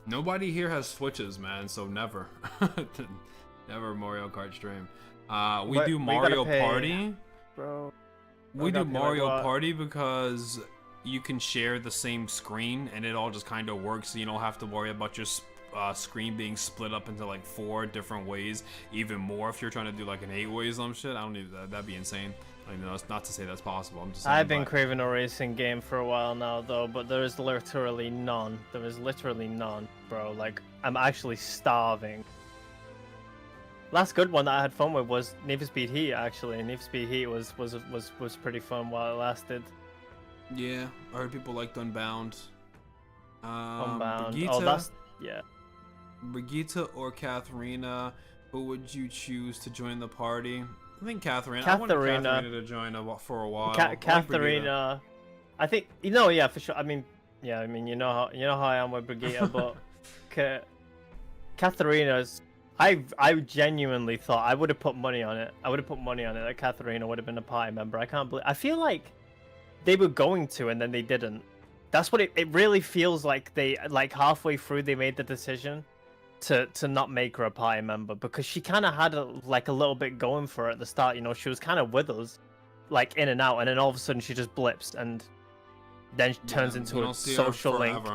Nobody here has Switches, man. So never. Never Mario Kart stream. We do Mario Party. Bro. We do Mario Party because you can share the same screen and it all just kind of works. So you don't have to worry about your screen being split up into like 4 different ways. Even more if you're trying to do like an 8-way some shit. I don't need that. That'd be insane. I mean, it's not to say that's possible. I'm just saying, I've been craving a racing game for a while now, though, but there is literally none. There is literally none, bro. Like, I'm actually starving. Last good one that I had fun with was Need for Speed Heat. Actually, Need for Speed Heat was pretty fun while it lasted. Yeah, I heard people liked Unbound. Unbound. Brigitte, Oh, that's yeah. Brigitte or Katharina, who would you choose to join the party? I think Katharina. Katharina. I wanted Katharina to join for a while. Katharina. I think yeah, for sure. I mean, yeah, I mean, you know how I am with Brigitte, but Katharina's. I genuinely thought I would have put money on it. I would have put money on it that Katharina would have been a party member. I can't believe. I feel like they were going to, and then they didn't. That's what it really feels like. They like halfway through they made the decision to not make her a party member, because she kind of had a little bit going for her at the start. You know, she was kind of with us, like in and out, and then all of a sudden she just blips, and then turns into a social link.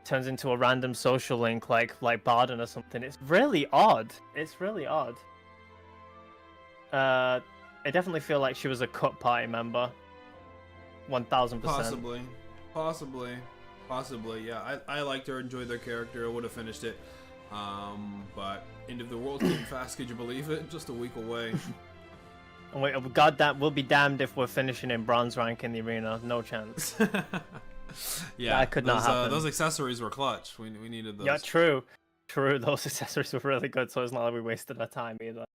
Turns into a random social link like Barden or something. It's really odd. It's really odd. I definitely feel like she was a cut party member. 1000%. Possibly. Yeah, I liked her, enjoyed their character. I would have finished it. But End of the World came fast. Could you believe it? Just a week away. Wait, goddamn, we'll be damned if we're finishing in bronze rank in the arena. No chance. Yeah, that could not happen. Those accessories were clutch. We needed those. Yeah, true. Those accessories were really good, so it's not like we wasted our time either.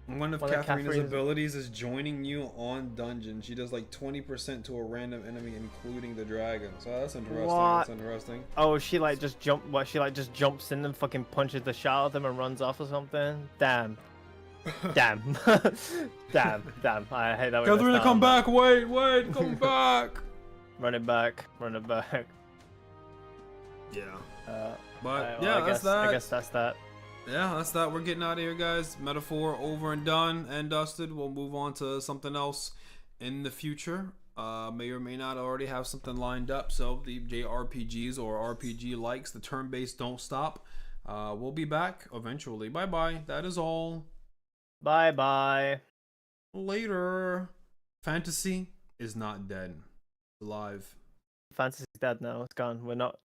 One of Katharina's abilities is joining you on dungeon. She does like 20% to a random enemy, including the dragon. So that's interesting. What? That's interesting. Oh, she like just just jumps in and fucking punches the shot at them and runs off or something. Damn. Damn. Damn. I hate that. Katharina, come back! Wait, come back! Run it back. Yeah. But yeah, I guess that's that. Yeah, that's that. We're getting out of here, guys. Metaphor over and done and dusted. We'll move on to something else in the future. May or may not already have something lined up. So the JRPGs or RPG likes, the turn-based don't stop. We'll be back eventually. Bye-bye. That is all. Bye-bye. Later. Fantasy is not dead. It's alive. Fantasy's dead now. It's gone. We're not